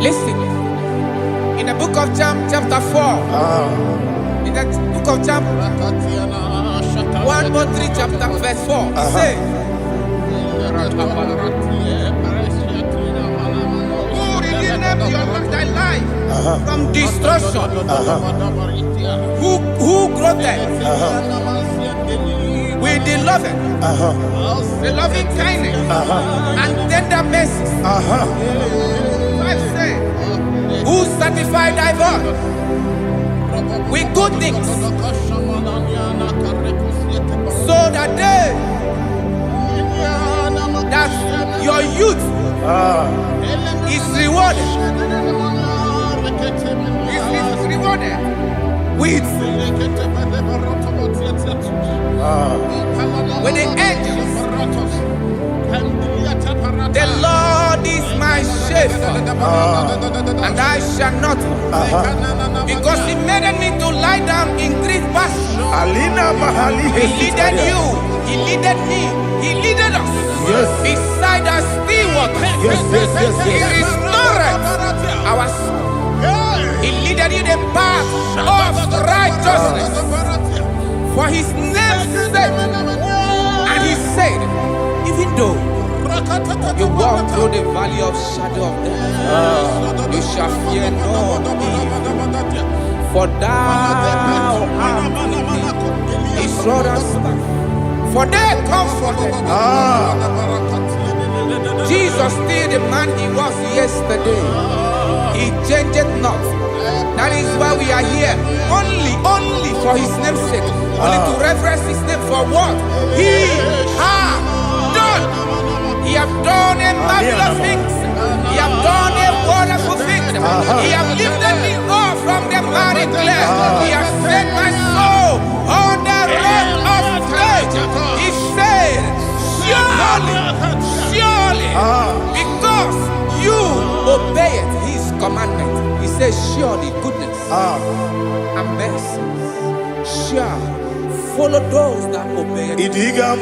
[SPEAKER 2] Listen, in the book of John, chapter 4, in the book of John 1:3, chapter verse 4, it says, who redeemed thy life from destruction, who groweth with the loving kindness and tender mercies. Who satisfy thy voice with good things, so that your youth is rewarded. Is rewarded with the angels. The Lord is my shepherd, and I shall not want, because He made me to lie down in green pastures. He leaded you, He leaded me, He leaded us beside the still waters. He restored our soul. He leaded you the path of righteousness for His name's sake. And He said, even though you walk through the valley of shadow of death, you shall fear no evil, for thou art with me. His rod and staff, for they comforted. Jesus still the man He was yesterday. He changed not. That is why we are here. Only for His name's sake. Only to reverence His name for what He has done. He have done a marvelous things. He have done a wonderful thing. He have lifted me up from the miry clay. He has set my soul on the rock of faith. He said, surely, because you obeyed His commandment. He says, surely goodness and mercy shall follow those that obey.
[SPEAKER 1] Idiga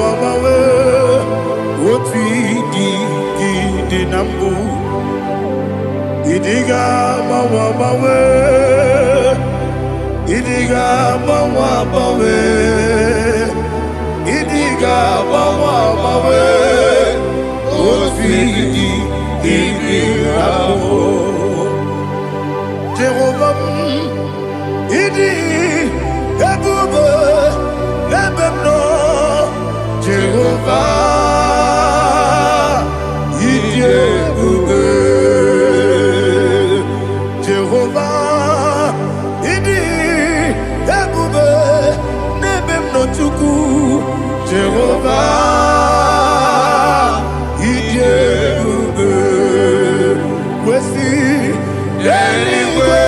[SPEAKER 1] mawe woti di nambu. Idiga mawe Idiga mawe Idiga mawe woti di nambu. Jehovah Idi ebube lebemno Jehovah Idi ebube Jehovah Idi ebube lebemno chuku Jehovah Idi ebube wesi anyway.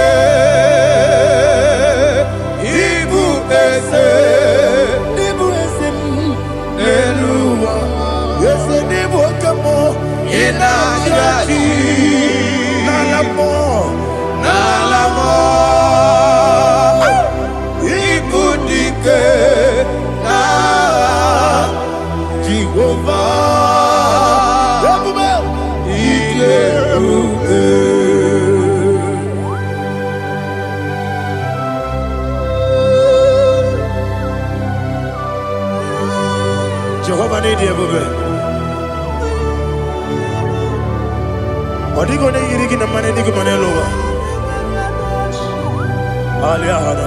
[SPEAKER 1] Jehovah need you, baby. Odigo ne yiri kina mane digo mane lowa. Ali ahana.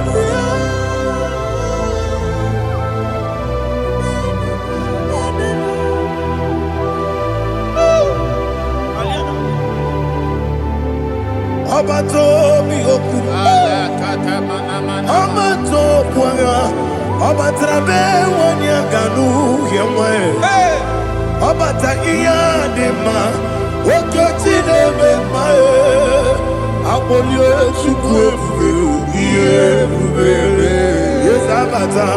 [SPEAKER 1] Obato bihoku. Obato kwanga. Obatrabe wanya ganu yemwe. Obata iya dema. Okoti nebe mae. Apolio chukwe bube. Yes abata.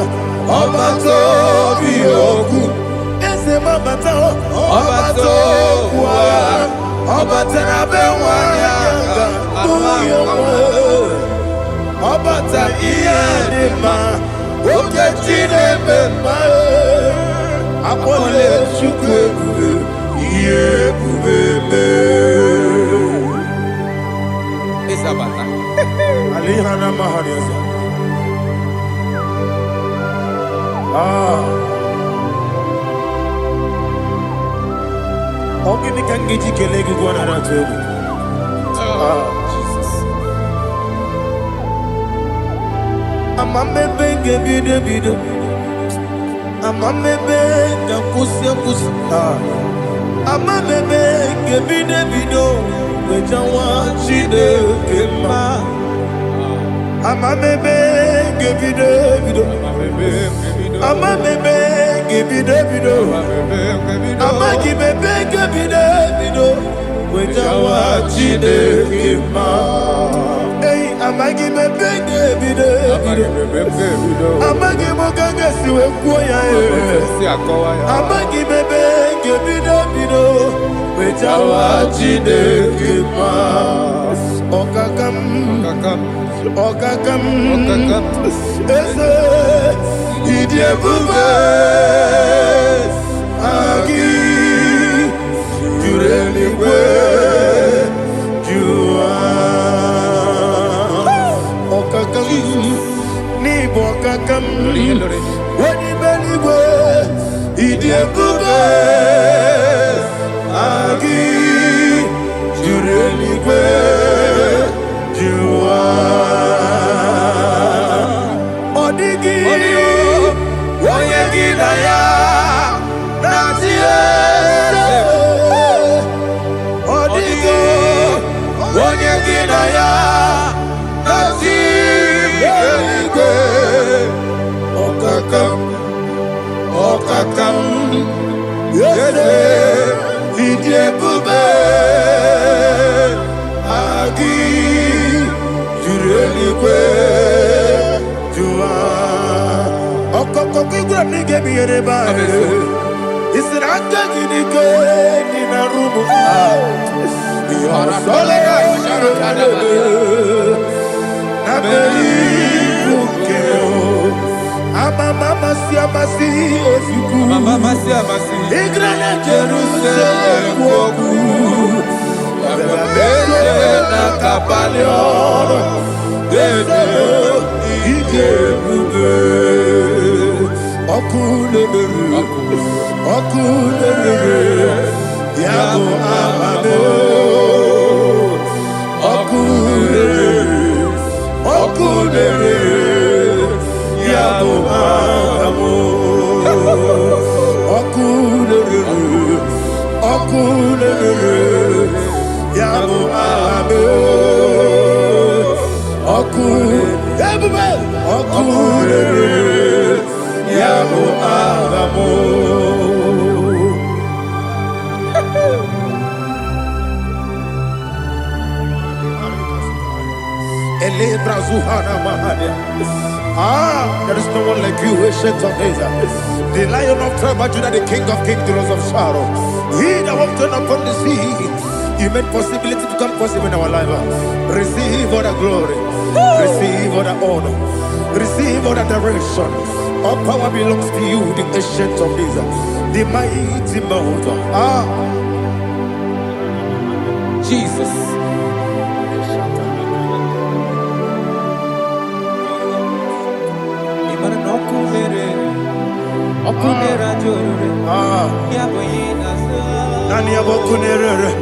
[SPEAKER 1] Obato bihoku. Ese mabata. Obato kwa. Obatrabe wanya ganu yemwe. Obata iya dema. Okoti nebe mae. Apole chukwe bube.
[SPEAKER 2] Isabata.
[SPEAKER 1] Alihana mahariasa. Ogini kangiji kelegi gwana ratubu.
[SPEAKER 2] Jesus.
[SPEAKER 1] Amamebe gebido. Amamebe gakusi. Amamebe gebido. Wejawa chide kema. Amamebe gebido. Amamebe gebido. Amagibebe gebido. Wejawa chide kema. Hey, amagibebe gebido. Amagimogaga siwe kuya. Amagibebe gebido. Wejawa chide kema. Okakam. Ese idie bube agi jureli kwe jua okakam ni bokakam wani beli kwe idie bube agi jureli kwe jua odigi oyegi na ya natie odigi oyegi na ya natie okakam yede idie bube agi jureli kwe jua okokokigura nige biyereba isiranga gidike nina rumu yosole nabeli bukeo amama siamasi ofiku igrana Jerusalem woku abebele na kapalion dede ije bube okulere yabo amamo okulere yabo amamo okulere yabo amamo okulere yabo amamo. There is no one like you, ancient of days. The Lion of tribe of Judah, the King of kings, the Rose of Sharon. He that walked upon the sea. You made possibility to come possible in our life. Receive all the glory. Receive all the honor. Receive all the direction. All power belongs to you, the ancient of days, the mighty mountain.
[SPEAKER 2] Jesus.
[SPEAKER 1] Nani abokunere.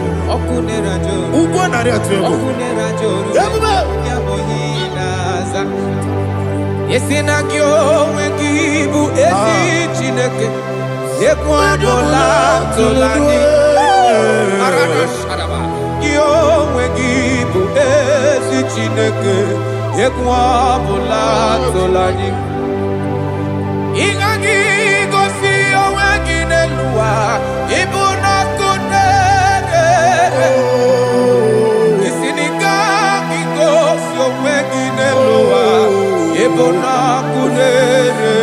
[SPEAKER 1] Ugwa nari atuego.
[SPEAKER 2] Yesina kyo wengibu esi chineke. Yekwa dola tolani. Arana sharaba. Kyo wengibu esi. Yekwa bula tolani. Ingagi gosi owegi nelua. Ibuna kunere. Isinika gosi owegi nelua. Ibuna kunere.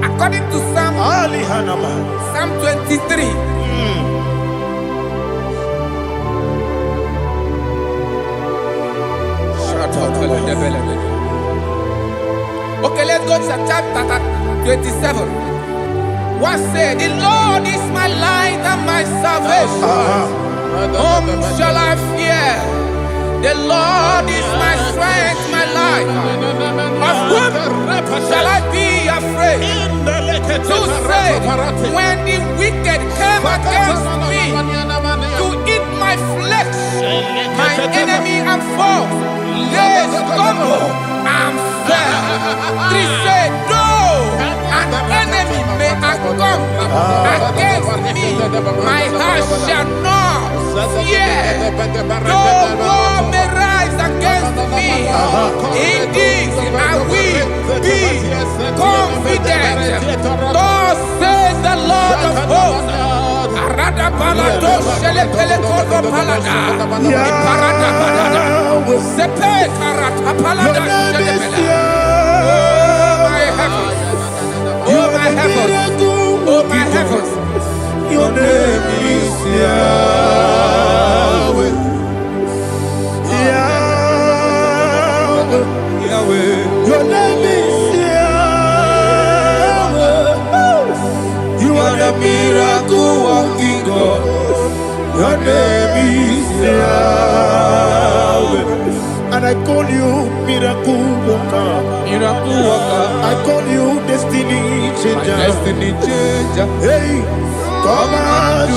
[SPEAKER 2] According to Psalm 23. Okay, let's go to chapter 27. What said, the Lord is my light and my salvation. Whom shall I fear? The Lord is my strength, my life. Of whom shall I be afraid? To say, when the wicked came against me to eat my flesh, my enemy and foe, they stumble and fell. 3 said, no, an enemy may come against me, my heart shall not fear. No war may rise against me. In this I will be confident. Thus says the Lord of hosts. Oh my heavens, oh my heavens, your name is Yahweh. Yahweh, Yahweh, your name is Yahweh. You are the miracle working God. Your name is Yahweh. And I call you miracle worker. Miracle worker. I call you destiny changer. My destiny changer. Hey, come on,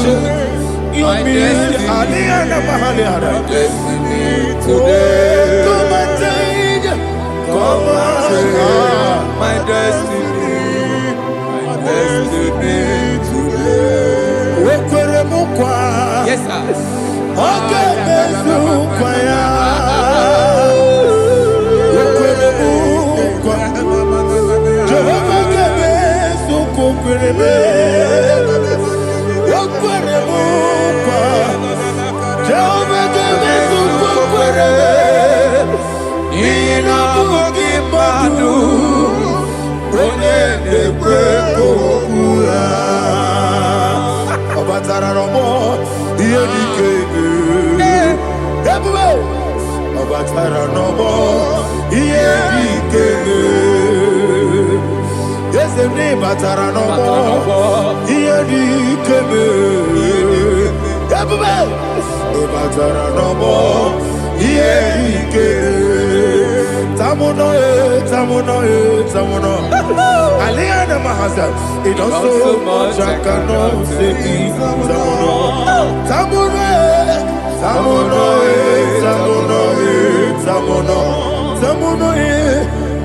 [SPEAKER 2] you mean Aliana Mahaliana. My destiny today. Come on, change. Come on, my destiny. My destiny today. Yes, sir. Okay, Aliana Mahasa, it does so much I cannot say.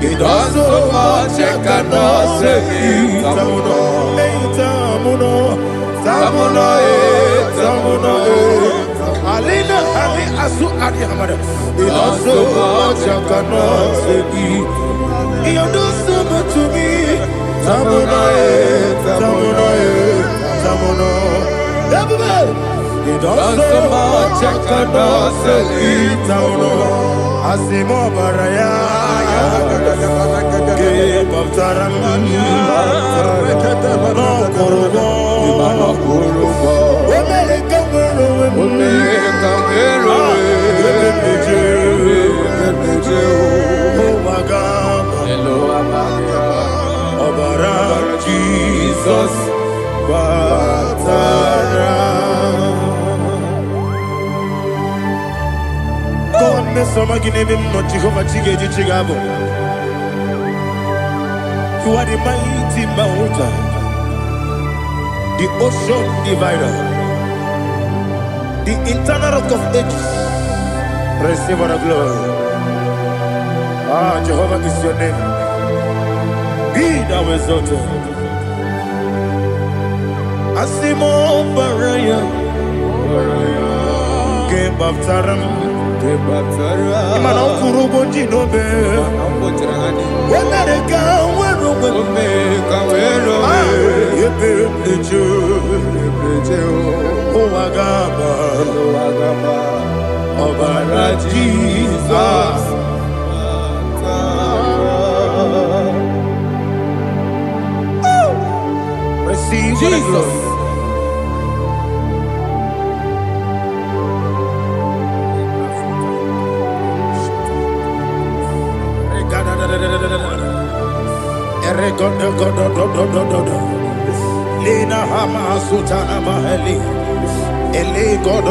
[SPEAKER 2] It does so much I cannot say. Alina Ali Asu Adi Hamada. It does so much I cannot say. You do so much to me. Tamuno. You do so much I cannot say. Tamuno. Asimo Baraya. Give up Taram. No Kurubo. Jesus, God, Mr. Maginevim, not Jehovah Chigage Chigabo. You are the mighty mountain, the ocean divider, the internal rock of ages,
[SPEAKER 1] Receive all the glory. Ah, Jehovah is your name. Be thou exalted. Asimo Baraya. Game Baptaram. Imana Kurubo Jinobe. When they go, Jesus. Receive Jesus. Lina Hama Sutana Mahali. Ele God.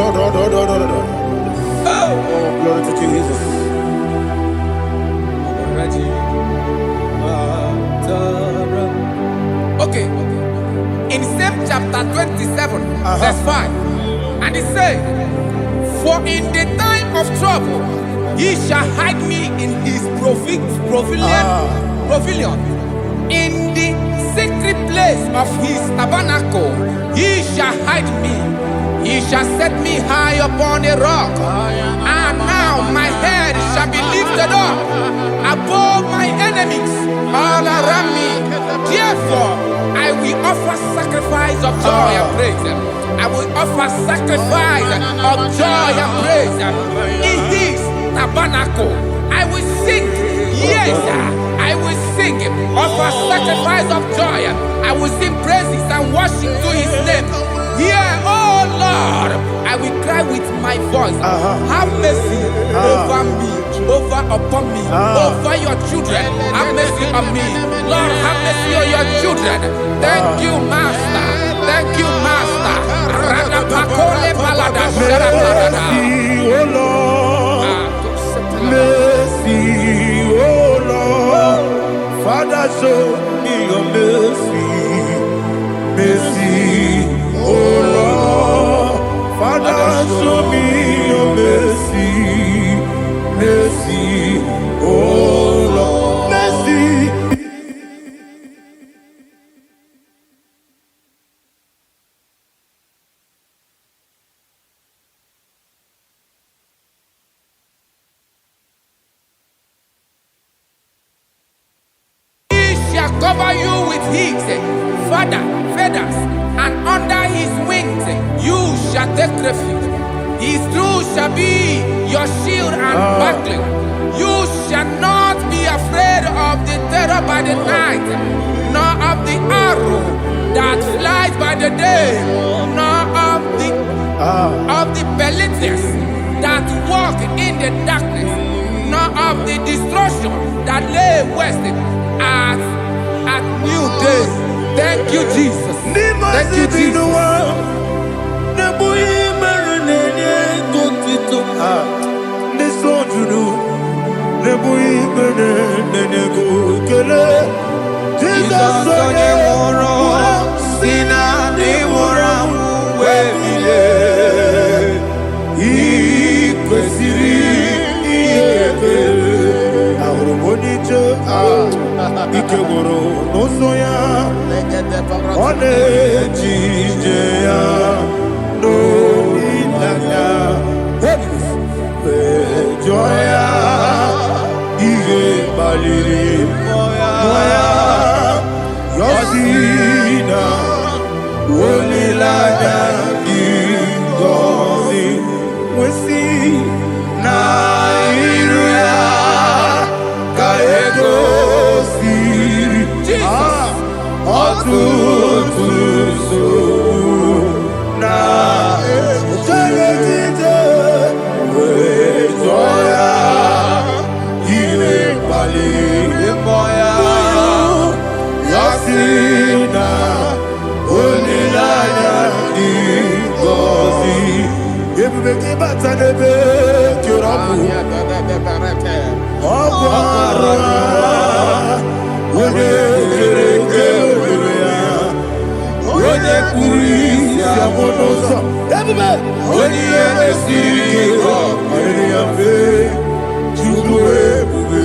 [SPEAKER 1] Oh, glory to Jesus.
[SPEAKER 2] Okay. In same chapter 27, verse 5, and it says, "For in the time of trouble, he shall hide me in his pavilion. In the secret place of his tabernacle, he shall hide me. He shall set me high upon a rock. And now my head shall be lifted up above my enemies all around me. Therefore, I will offer sacrifice of joy and praise. I will offer sacrifice of joy and praise in his tabernacle. I will sing, yes, I will sing, offer sacrifice of joy. I will sing praises and worship to his name. Here, oh Lord, I will cry with my voice. Have mercy over me, upon me, over your children. Have mercy on me. Lord, have mercy on your children. Thank you, Master. Thank you, Master.
[SPEAKER 1] Mercy, oh Lord. Mercy, oh Lord. Father, show me your mercy. Mercy, oh Lord. Father, show me your mercy. Mercy, oh Lord. Mercy.
[SPEAKER 2] Cover you with his feathers, and under his wings you shall take refuge. His truth shall be your shield and buckler. You shall not be afraid of the terror by the night, nor of the arrow that flies by the day, nor of the pestilence that walk in the darkness, nor of the destruction that lay waste at new day. Thank you, Jesus. Thank you, Jesus.
[SPEAKER 1] Ikegoro nosoya one jijeya no ilaya joya iye baliri moya yosina olilaya ingozi wesi na iruya kaego Everybody, Yafe, Chudwe Bube,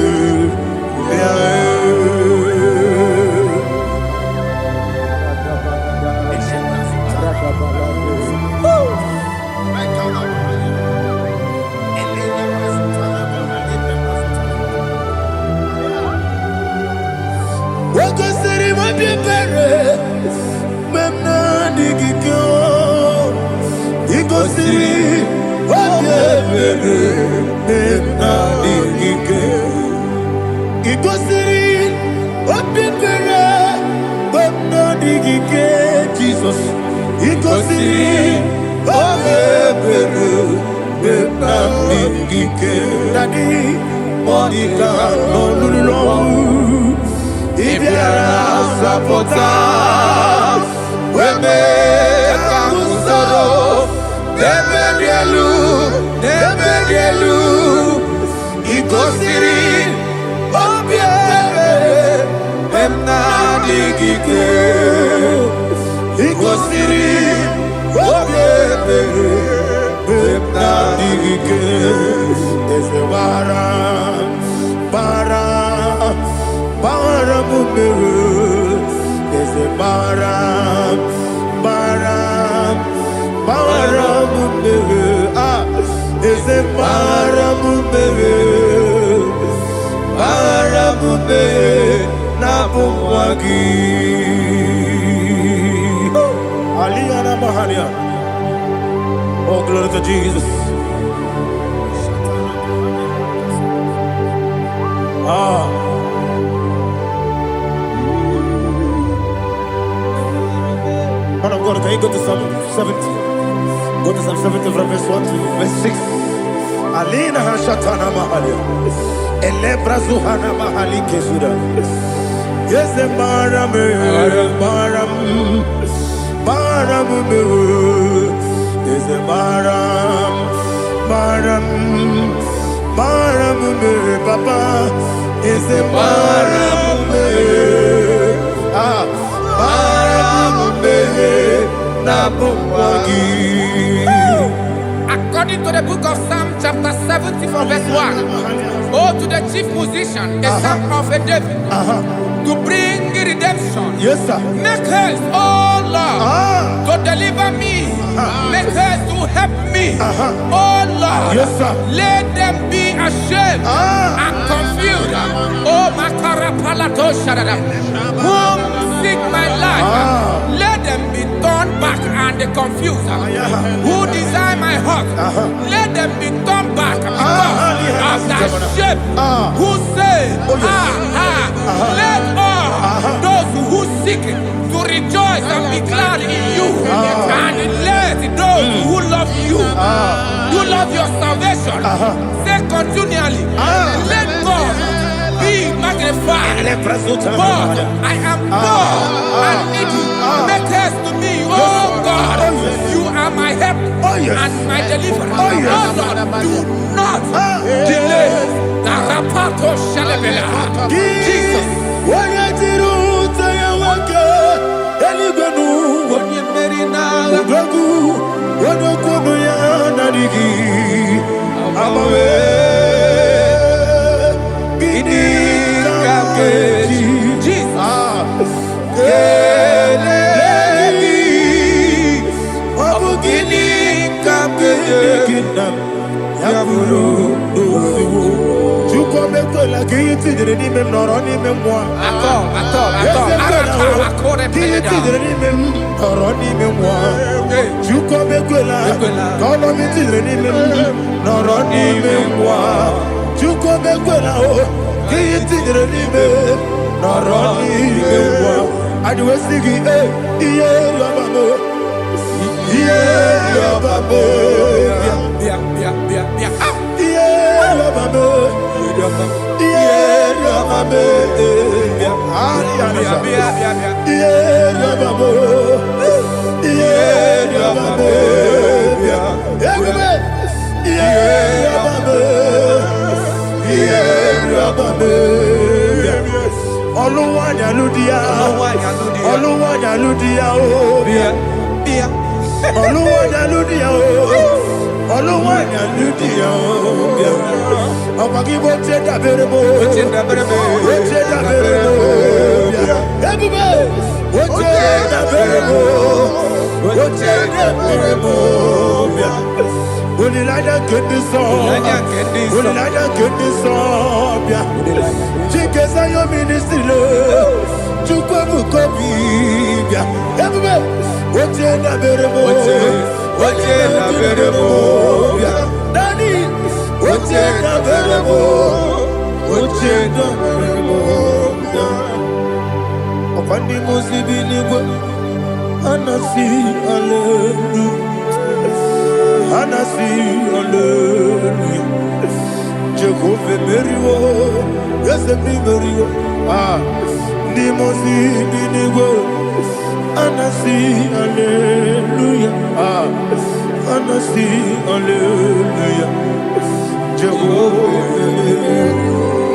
[SPEAKER 1] Wakasiri mabibere, memna digikyo, ikosiri mabibere, memna digikyo, ikosiri mabibere, memna digikyo, Jesus, ikosiri mabibere, memna digikyo, Daddy, Monica, no lulu. Ibiara sapota, weme kamusoro, demedielu, ikosiri, obiere, emna digike, ikosiri, obiere, emna digike, ese bara mumere, ese bara mumere, ese bara mumere, na bumwagi. Aliyana Mahalia. Oh, glory to Jesus. Man of God, can you go to Psalm 70? Go to Psalm 70 from verse 1 to verse 6. Alina Hashatana Mahalia. Elebra Zuhana Mahali Kesuda. Yes, the Baram. Yes, the Baram, Papa. Yes, the Baram.
[SPEAKER 2] According to the book of Psalm chapter 70 from verse 1, oh, to the chief musician, a psalm of a David, to bring redemption.
[SPEAKER 1] Yes, sir.
[SPEAKER 2] Make haste, oh Lord, to deliver me. Make haste to help me. Oh Lord,
[SPEAKER 1] yes, sir.
[SPEAKER 2] Let them be ashamed and confused. Oh, Makarapalato Shadada, whom seek my life, let them be turned back and confused. Who desire my heart, let them be turned back because of that shape. Who say, let all those who seek to rejoice and be glad in you, and let those who love you, who love your salvation, say continually, let God be magnified. God, I am poor and needy. Make haste to me, oh God. You are my help and my deliverer. Oh Lord, do not delay. Jesus.
[SPEAKER 1] Oluwanya ludia obia. Awagi boche da berebo. Boche da berebo. Boche da berebo. Ebube. Boche da berebo. Boche da berebo. Onilada kendi so. Onilada kendi so. Chike sa yo ministry lo. Chukwa bukobi. Ebube. Boche da berebo. Boche da berebo. Daddy. Boche da berebo. Boche da berebo. Opandi musibini go. Anasi hallelujah. Anasi hallelujah. Jehovah Meriwo. Yes, Meriwo. Ni musibini go. Anasi hallelujah. Anasi hallelujah. Jehovah,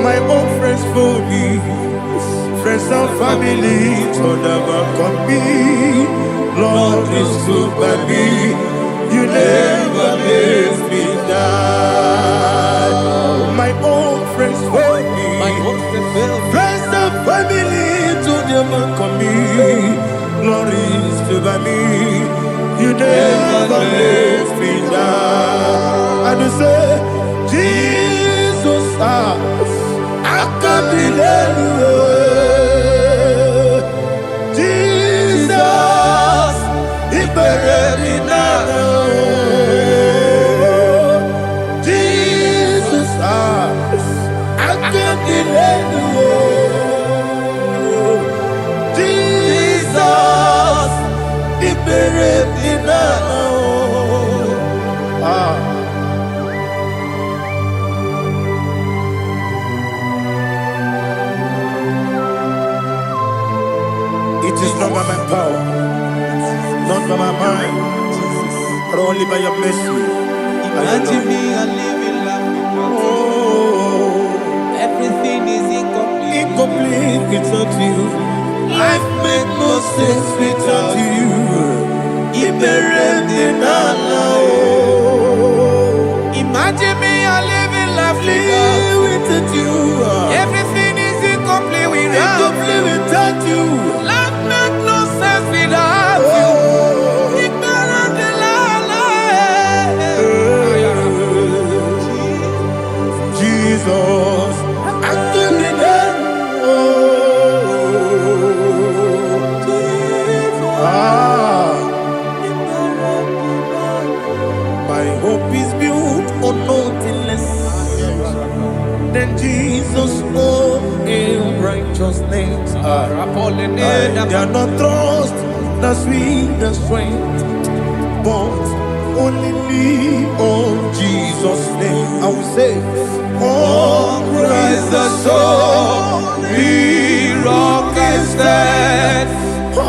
[SPEAKER 1] my own friends for me, friends and family, told them come me. Lord is good by me. You never let me die. My own friends for me, friends and family, told them come me. Lord is good by me. You never let me die. And you say, Jesus, I can't believe Jesus, He buried me now. Jesus, I can't believe Jesus, He buried me now. It is not by my power, not by my mind, but only by your mercy.
[SPEAKER 2] Imagine me and living life without you. Everything is incomplete.
[SPEAKER 1] Incomplete without you. Life makes no sense without you.
[SPEAKER 2] Imagine me and living life
[SPEAKER 1] without you.
[SPEAKER 2] Everything is incomplete without
[SPEAKER 1] you.
[SPEAKER 2] Life makes no sense without you.
[SPEAKER 1] Jesus, I couldn't my hope is built on nothing less than Jesus' own righteousness. I cannot trust the sweetest strength, but only lean on Jesus' name. I will say, oh, Christ the solid rock I stand. Oh,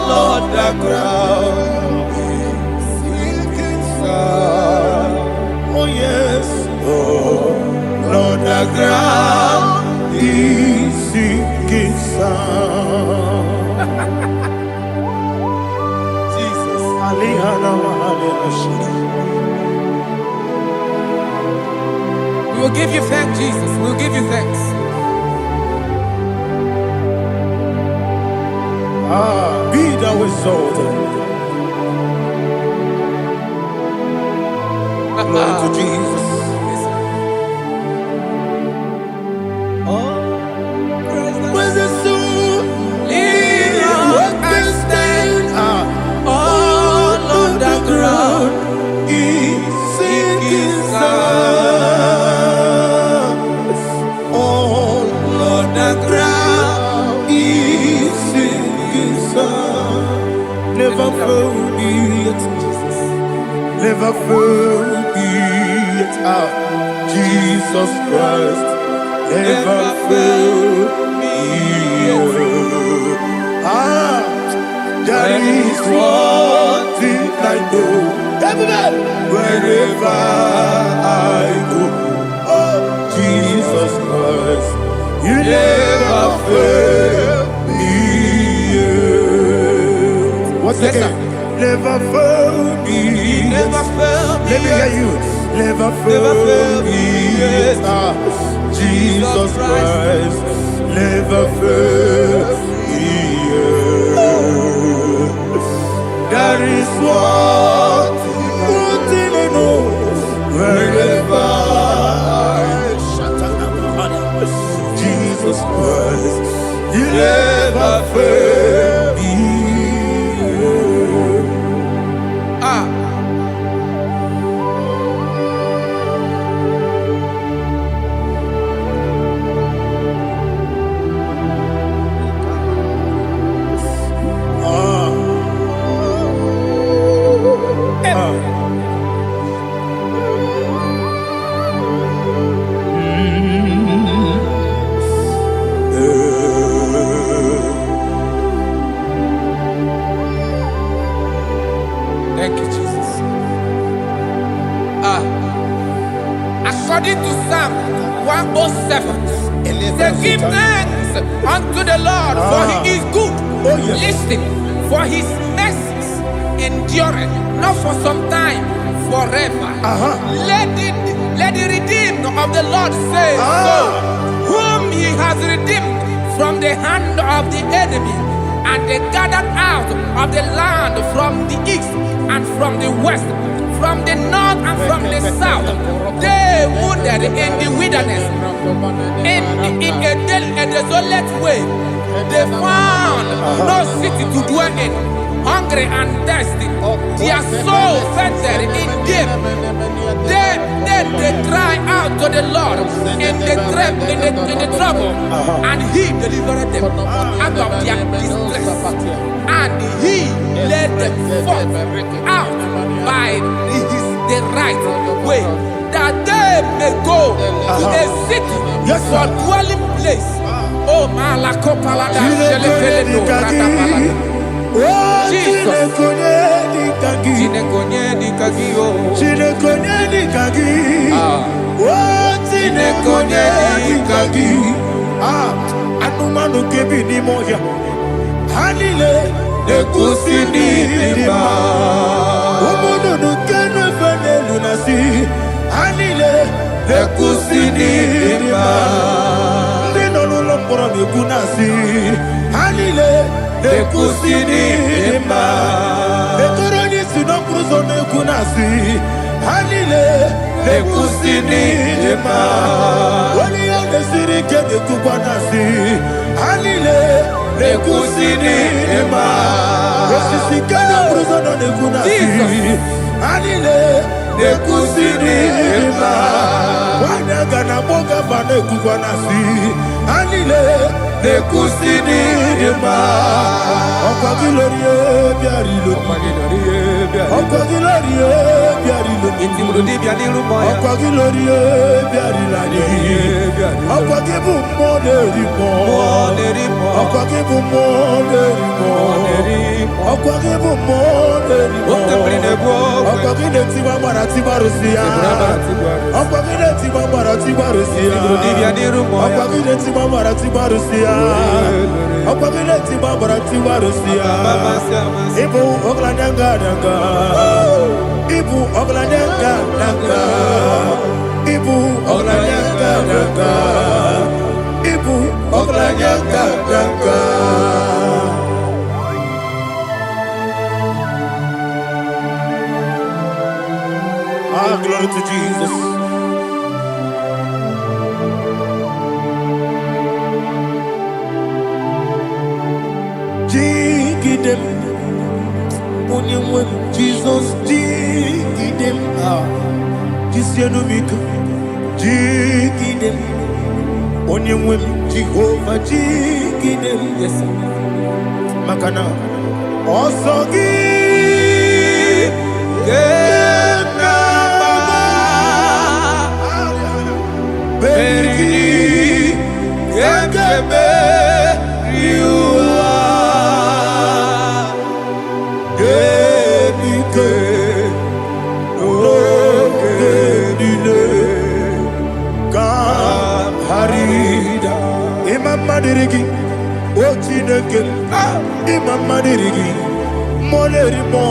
[SPEAKER 1] Lord, the ground is sinking sand. Oh, yes, oh, Lord, the ground is sinking sand. Jesus,
[SPEAKER 2] we will give you thanks, Jesus. We will give you thanks.
[SPEAKER 1] Be thou exalted. Glory to Jesus. When the soul what can stand all on the ground is sinking sand. All on the ground is sinking sand. Never found me yet, Jesus. Never found me yet. Jesus Christ never failed me yet. There is one thing I know. Wherever I go, oh Jesus Christ, you never fail me yet. What's that? Never fail me.
[SPEAKER 2] Never failed me.
[SPEAKER 1] Let me hear you. Never fail me. Jesus Christ, never fail me. That is what thing I know. Wherever Jesus Christ, He never fail me.
[SPEAKER 2] Thank you, Jesus. According to Psalm 107, say, give thanks unto the Lord, for He is good.
[SPEAKER 1] Oh, yes.
[SPEAKER 2] Listen, for His mercies endureth, not for some time, forever. Let the redeemed of the Lord say so, whom He has redeemed from the hand of the enemy, and they gathered out of the land from the east and from the west, from the north and from the south. They wandered in the wilderness, in a desolate way. They found no city to dwell in, hungry and thirsty. Their soul fainted in them. Then they cry out to the Lord in the trouble, and He delivered them out of their distress, and He led them forth out by the right way, that they may go to a city for dwelling place. Oh, Malakopalada, Jesus.
[SPEAKER 1] Anumanu kebi ni moja Hanile Nekusini lima Umudu nukene fene lunasi Hanile Nekusini lima Nino nulambura nikunasi Hanile Nekusini lima Netoroni sinokruzo nekunasi Hanile Nekusini lima Wali yane sirike nekubanasi Hanile Nekusini lima Wesisikana bruzo nekunasi Hanile Nekusini lima Wanaga na boga bane kubanasi Hanile Nekusini lima Okwa gilorie biarilo Okwa gilorie biarilo Okwa gilorie biarilani Okwa gibu moderimo Okwa gibu moderimo Okwa gibu moderimo Okwa gileti wa marati barusia Okwa gileti wa marati barusia Okwa gileti wa marati barusia Okwa gileti wa marati barusia Ibu oglanyanga danga Ibu oglanyanga danga Ibu oglanyanga danga Ibu oglanyanga danga Glory to Jesus. Dig them, when Jesus dig them. This year no make dig them. When Jehovah dig them. Yes, Makana also give. Madirigi, Ochineke, Imam Madirigi, Molerimo,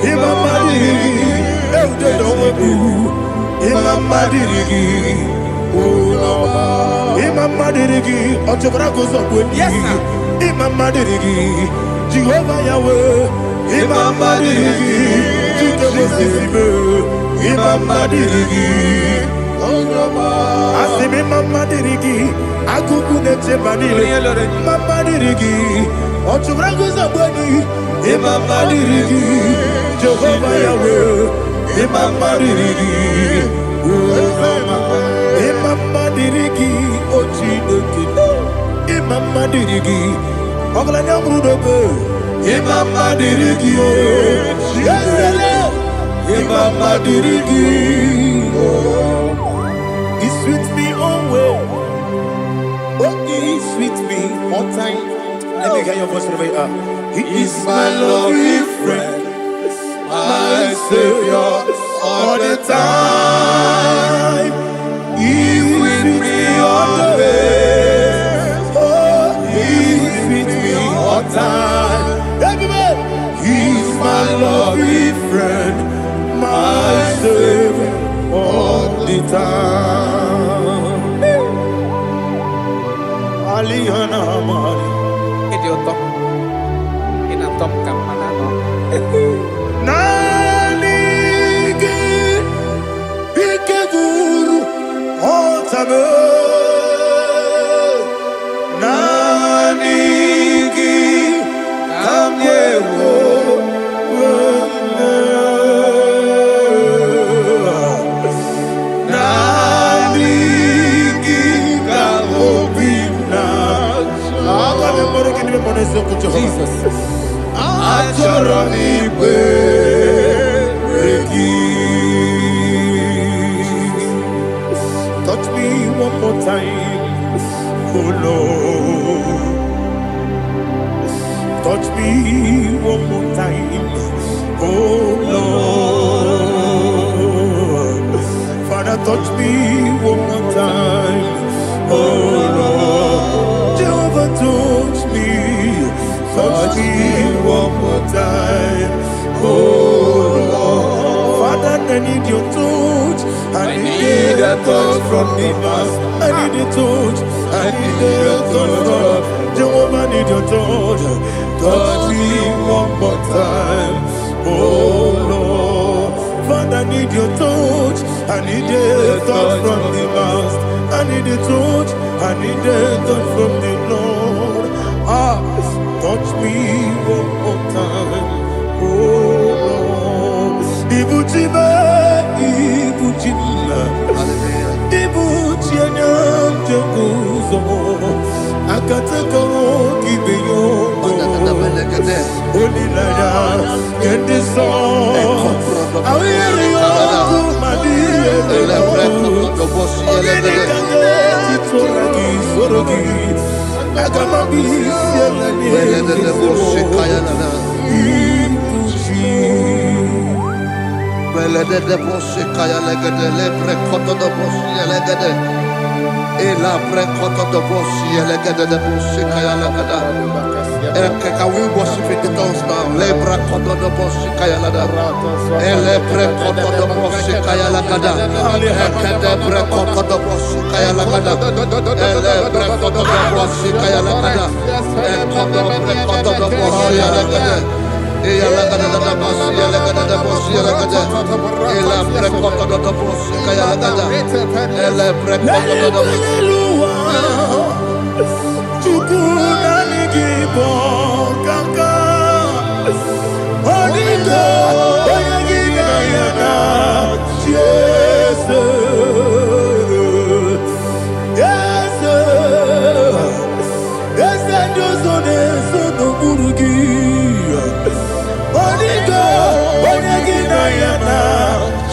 [SPEAKER 1] Imam Madirigi, Imama dirigi, Ulama. Imama dirigi, Otobrako Zobweni.
[SPEAKER 2] Yes, sir.
[SPEAKER 1] Imama dirigi, Jehovah Yahweh. Imama dirigi, Jikebosisibe. Imama dirigi, Ulama. Asimi Imama dirigi, Akuku Nechebanile. Imama dirigi, Otobrako Zobweni. Imama dirigi, Jehovah Yahweh. Imama dirigi, Ulama. Imama dirigi, Ochineke. Imama dirigi, Oglanya Brudobe. Imama dirigi, Yesele. Imama dirigi, He sweet me always. Oh, He sweet me all time. Let me hear your voice right now. He is my loving friend, my Savior all the time. He with me always. Oh, He with me all time. Everybody, He's my loving friend, my Savior all the time. Aliyana Amari.
[SPEAKER 2] Idiota. Inatom kampanano.
[SPEAKER 1] Nanigi Ikeguru Otame Nanigi Kamyewo Nanigi Kamobina
[SPEAKER 2] Jesus.
[SPEAKER 1] Achoronibe touch me one more time, oh Lord. Touch me one more time, oh Lord. Father, touch me one more time, oh Lord. Jehovah, touch me one more time, oh Lord. Father, I need your touch. I need a touch from the past. I need a touch. I need a touch from Jehovah. I need your touch. Touch me one more time, oh Lord. Father, I need your touch. I need a touch from the past. I need a touch. I need a touch from the Lord. Touch me one more time, oh Lord. Ibuchima, Ibuchima, Ibuchianya, Jaguzo, Akatako, Kibeyo, Holy Lada, get this song. I hear you, Madi, Agamabi,
[SPEAKER 3] Can we worship in the tongues now? Lebra koto do bosi kaya lada. Ele bre koto do bosi kaya lada. Ekede bre koto do bosi kaya lada. Ele bre koto do bosi kaya lada. Ekodo bre koto do bosi lada. Eya lada da bosi lada da bosi lada. Ele bre koto do bosi kaya lada. Ele bre koto do bosi.
[SPEAKER 1] IGBO kaka Onigo Oyagina yana Jesus Yes Josone Sono Burugi Onigo Oyagina yana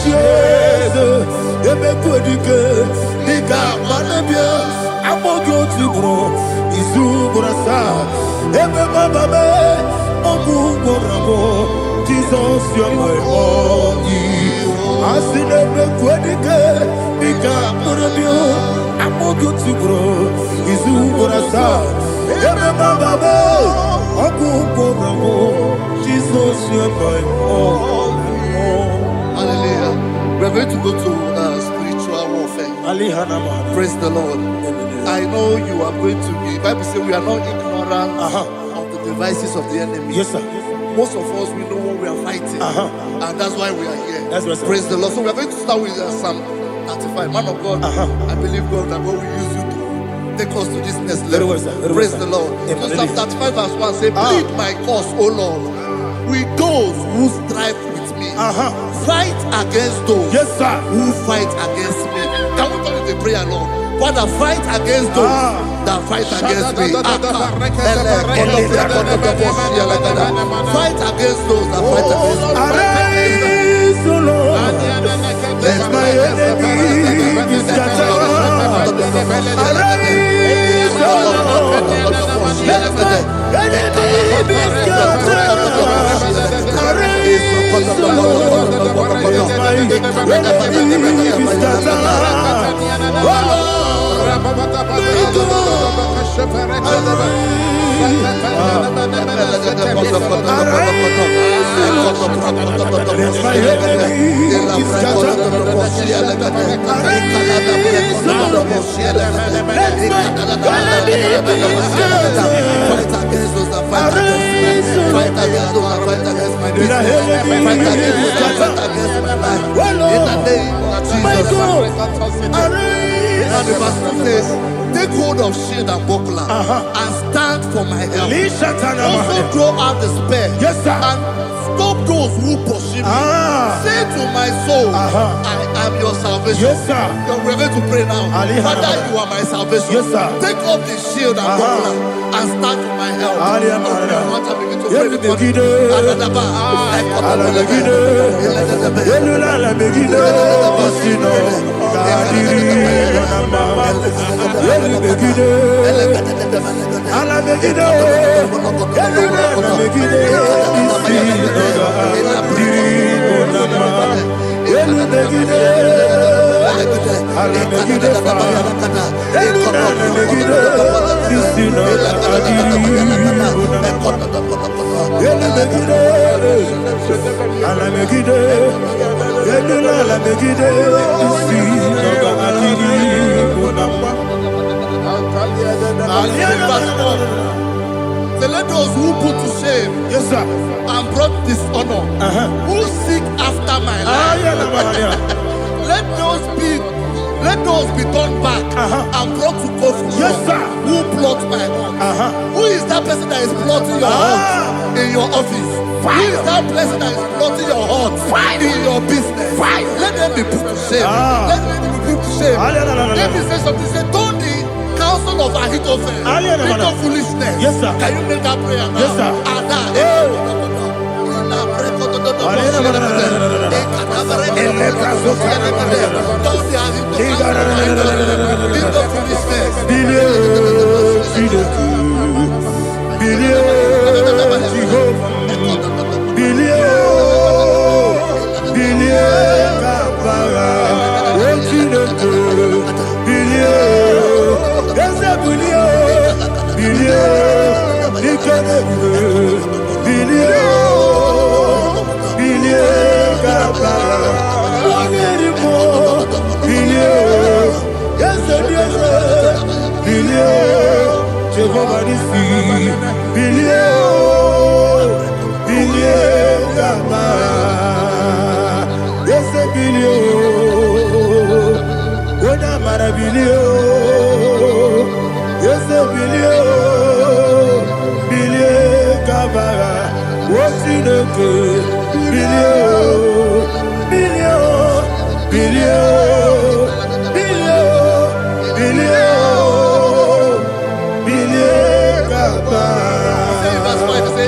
[SPEAKER 1] Jesus Ebe Kodike Nika Manabia Amogo Tibro Izubrasa Ebe Bababe Obuborabo Jesus you're my all Asinebe Kodike Nika Manabia Amogo Tibro Izubrasa Ebe Bababe Obuborabo Jesus you're my all.
[SPEAKER 3] Hallelujah. We're going to go to spiritual Praise the Lord. I know you are going to be. Bible says we are not ignorant of the devices of the enemy.
[SPEAKER 1] Yes, sir.
[SPEAKER 3] Most of us, we know what we are fighting, and that's why we are here.
[SPEAKER 1] That's right, sir.
[SPEAKER 3] Praise the Lord. So we are going to start with Psalm 35. Man of God, I believe God that God will use you to take us to this next level.
[SPEAKER 1] Very well, sir. Very
[SPEAKER 3] Praise
[SPEAKER 1] well,
[SPEAKER 3] the
[SPEAKER 1] sir.
[SPEAKER 3] Lord.
[SPEAKER 1] Amen.
[SPEAKER 3] So Psalm 35 verse 1 say, plead my cause, O Lord, with those who strive with me. Fight against those
[SPEAKER 1] Yes, sir.
[SPEAKER 3] who fight against me. Can we call it a prayer, Lord? Father, fight against those that fight against me. Fight against those that fight against me.
[SPEAKER 1] Arise, O Lord. Let my enemy be scattered. Arise, O Lord. Let my enemy be scattered. Arise, O Lord. Let my enemy be scattered. Oh Lord.
[SPEAKER 3] And the verse says, take hold of shield and buckler and stand for my help. Also throw out the spear.
[SPEAKER 1] Yes, sir.
[SPEAKER 3] And stop those who pursue me. Say to my soul, I am your salvation.
[SPEAKER 1] Yes, sir.
[SPEAKER 3] We're going to pray now. Father, you are my salvation.
[SPEAKER 1] Yes, sir.
[SPEAKER 3] Take off the shield and buckler and stand for my help. I want to begin to pray before you. So let those who put to shame,
[SPEAKER 1] yes, sir,
[SPEAKER 3] and brought dishonor, who seek after my life, let those be turned back and brought to confusion.
[SPEAKER 1] Yes, sir.
[SPEAKER 3] Who plot my heart? Who is that person that is plotting your heart in your office? Who is that person that is plotting your heart in your business? Let them be put to shame. Let them be put to shame. Let me say something. Say, don't the counsel of Ahithophel think of foolishness.
[SPEAKER 1] Yes, sir.
[SPEAKER 3] Can you make that prayer now?
[SPEAKER 1] Yes, sir.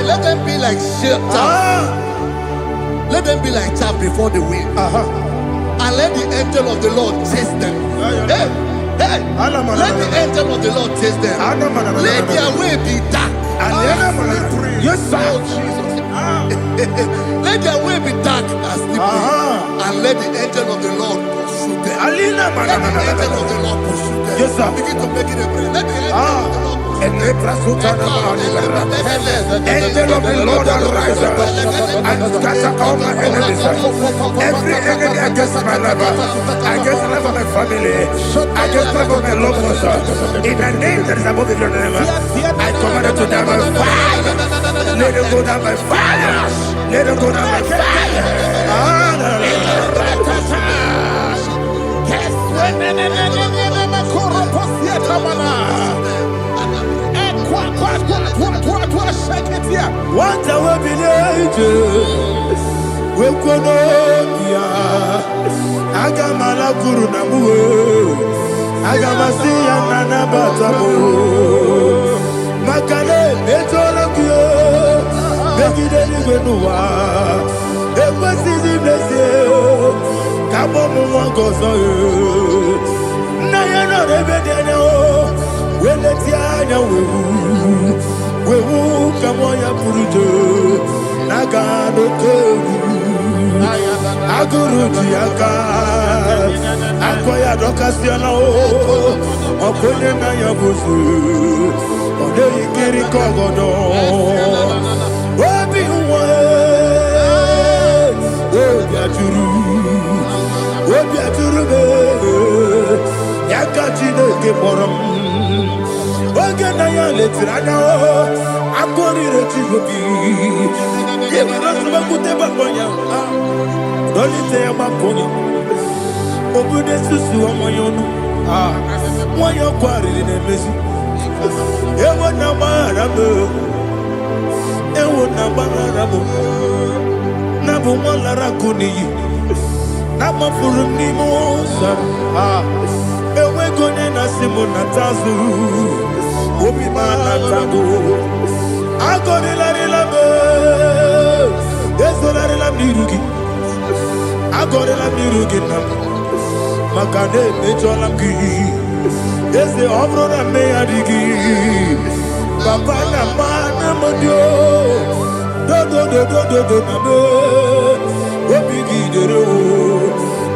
[SPEAKER 1] Let them be like chaff. Let them be like chaff before the wind. And let the angel of the Lord chase them. Hey, let the angel of the Lord chase them. Let their way be dark. Yes, sir.
[SPEAKER 3] Let their way be dark and slippery. And let the angel of the Lord pursue them. Let the angel of the Lord pursue them.
[SPEAKER 1] Yes, sir.
[SPEAKER 3] Begin to make it a prayer. Let the angel of the Lord pursue them.
[SPEAKER 1] Angel of the Lord arise and scatter all my enemies. Every enemy against my life, against the life of my family, against the life of my loved ones. In the name that is above your name, I command it to die by fire. Let it go down by fire. Let it go down by fire. What I will be angels, we could Agamala Kurunamu, Agamasia Nana Batamu, Makale, Betolakio, Begideni Benua, Equasi Blessio, Kabomu Gozo, Nayana Rebedeno, Weletiana, we will come on your Purujo, Nagano Aguruji aka akoya dokasiana o okonye na yabusu ode ikiri kogodo obi uwe obi aturu be yaka Chineke kporom oge na ya letiranya o akori rechigobi yebi rosuba kuteba konya Dolite ya makonyo Obude susu wa moyono Mwanyo kwa rili nemezi Ewo na marabo Ewo na marabo Nabu mwalara kuniyi Nama furu ni mosa Ewe kone na simu na tazu Obi mana tago Akone la rilabo Yeso la rilam nirugi Agora la mirugina, Makane mejola ki, ese obro na me adigi, Papa na mana madio, do na me, obigi dero,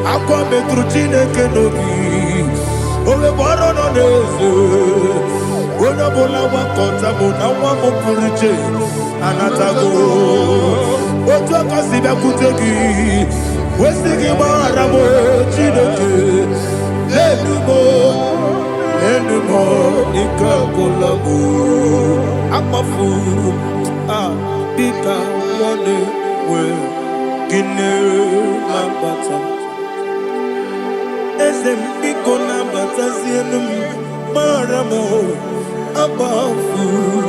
[SPEAKER 1] aqua metrutine kenobi, ove boro no neze, ona bola wakota mona wamo puriche, anatago, otua kasiba kutegi. Wesigi maramo Chineke Enumo Nikakolamu Amafuru Bika Mone We Gine Mambata Esem Biko Nambata Zienum Maramo Amafuru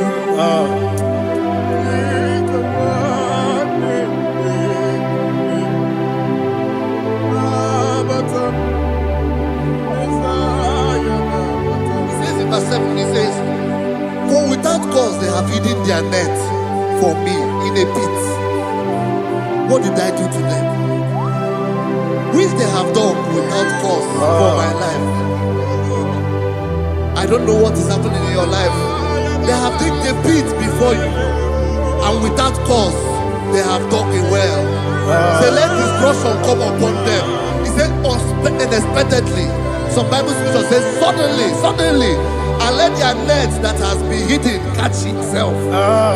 [SPEAKER 3] He says, for without cause they have hidden their net for me in a pit. What did I do to them? Which they have done without cause for my life. I don't know what is happening in your life. They have digged a pit before you, and without cause they have dug a well. Say, let destruction come upon them. He said, unexpectedly. Some Bible scripture says, suddenly. And let their net that has been hidden catch itself.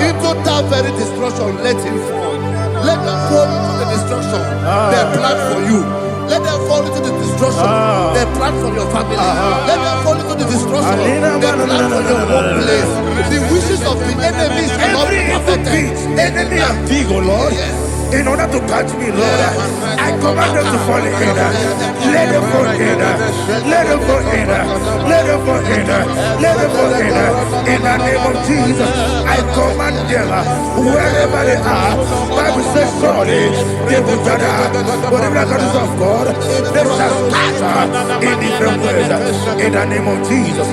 [SPEAKER 3] Into that very destruction, let it fall. Let them fall into the destruction they plan for you. Let them fall into the destruction they plan for your family. Let them fall into the destruction they plan for your workplace. The wishes of the enemy shall not be perfected.
[SPEAKER 1] Enemy and dig, oh Lord. Yes. In order to catch me, Lord, I command them to fall in. Let them fall in. Let them fall in. Let them fall in. Let them fall in. In the name of Jesus, I command them wherever they are. Bible says, surely they will gather. Whatever the God is of God, they shall scatter in different ways. In the name of Jesus.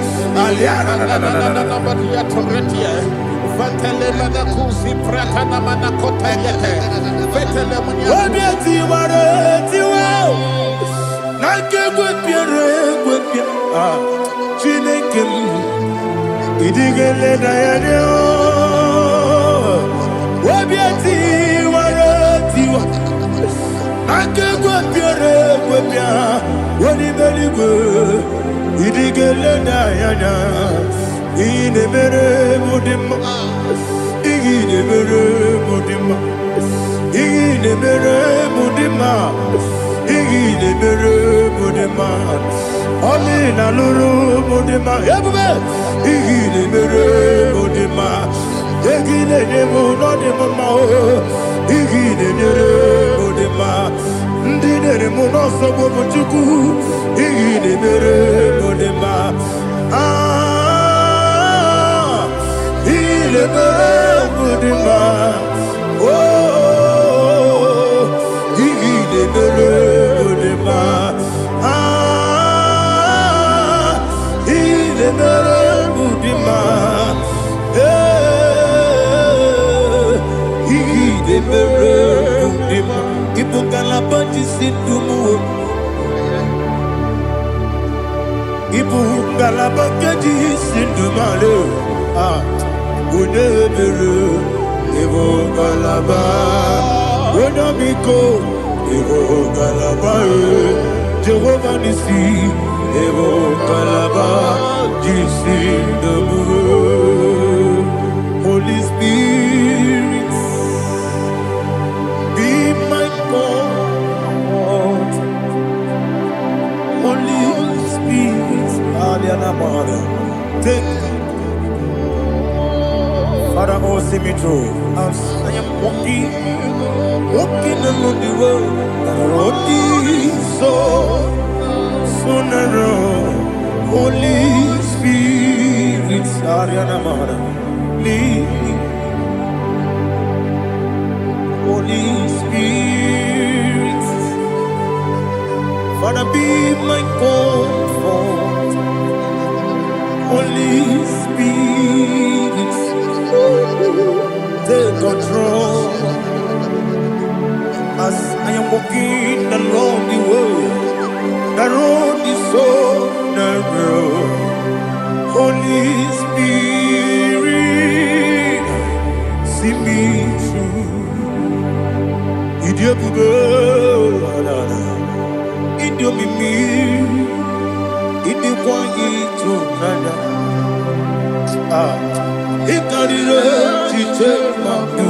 [SPEAKER 1] Inemere mudima, inemere mudima, inemere mudima, inemere mudima. Oli na luru mudima, ebube. Inemere mudima, inemere mudima, inemere mudima. Ndinere munoso bobuchuku, inemere mudima. Il est Mudima. Oh, il est Mudima. Il est Mudima. Il est Mudima. Il faut qu'à la bâtisse tout. Ibu galabaka di sindumale unebere ibu galaba unamiko ibu galaba Jehovah nisi ibu galaba di sindumale. Holy Spirit, be my God. Holy Spirit, take Father, oh, see me through. As I am walking along the road, the road is so narrow. Holy Spirit, lead me. Holy Spirit, Father, be my comfort. Holy Spirit, take control. As I am walking along the way, the road is so narrow. Holy Spirit, see me through. Idiabube, Idiomimi, Idikwanyito nana. Ikarire chite mabu.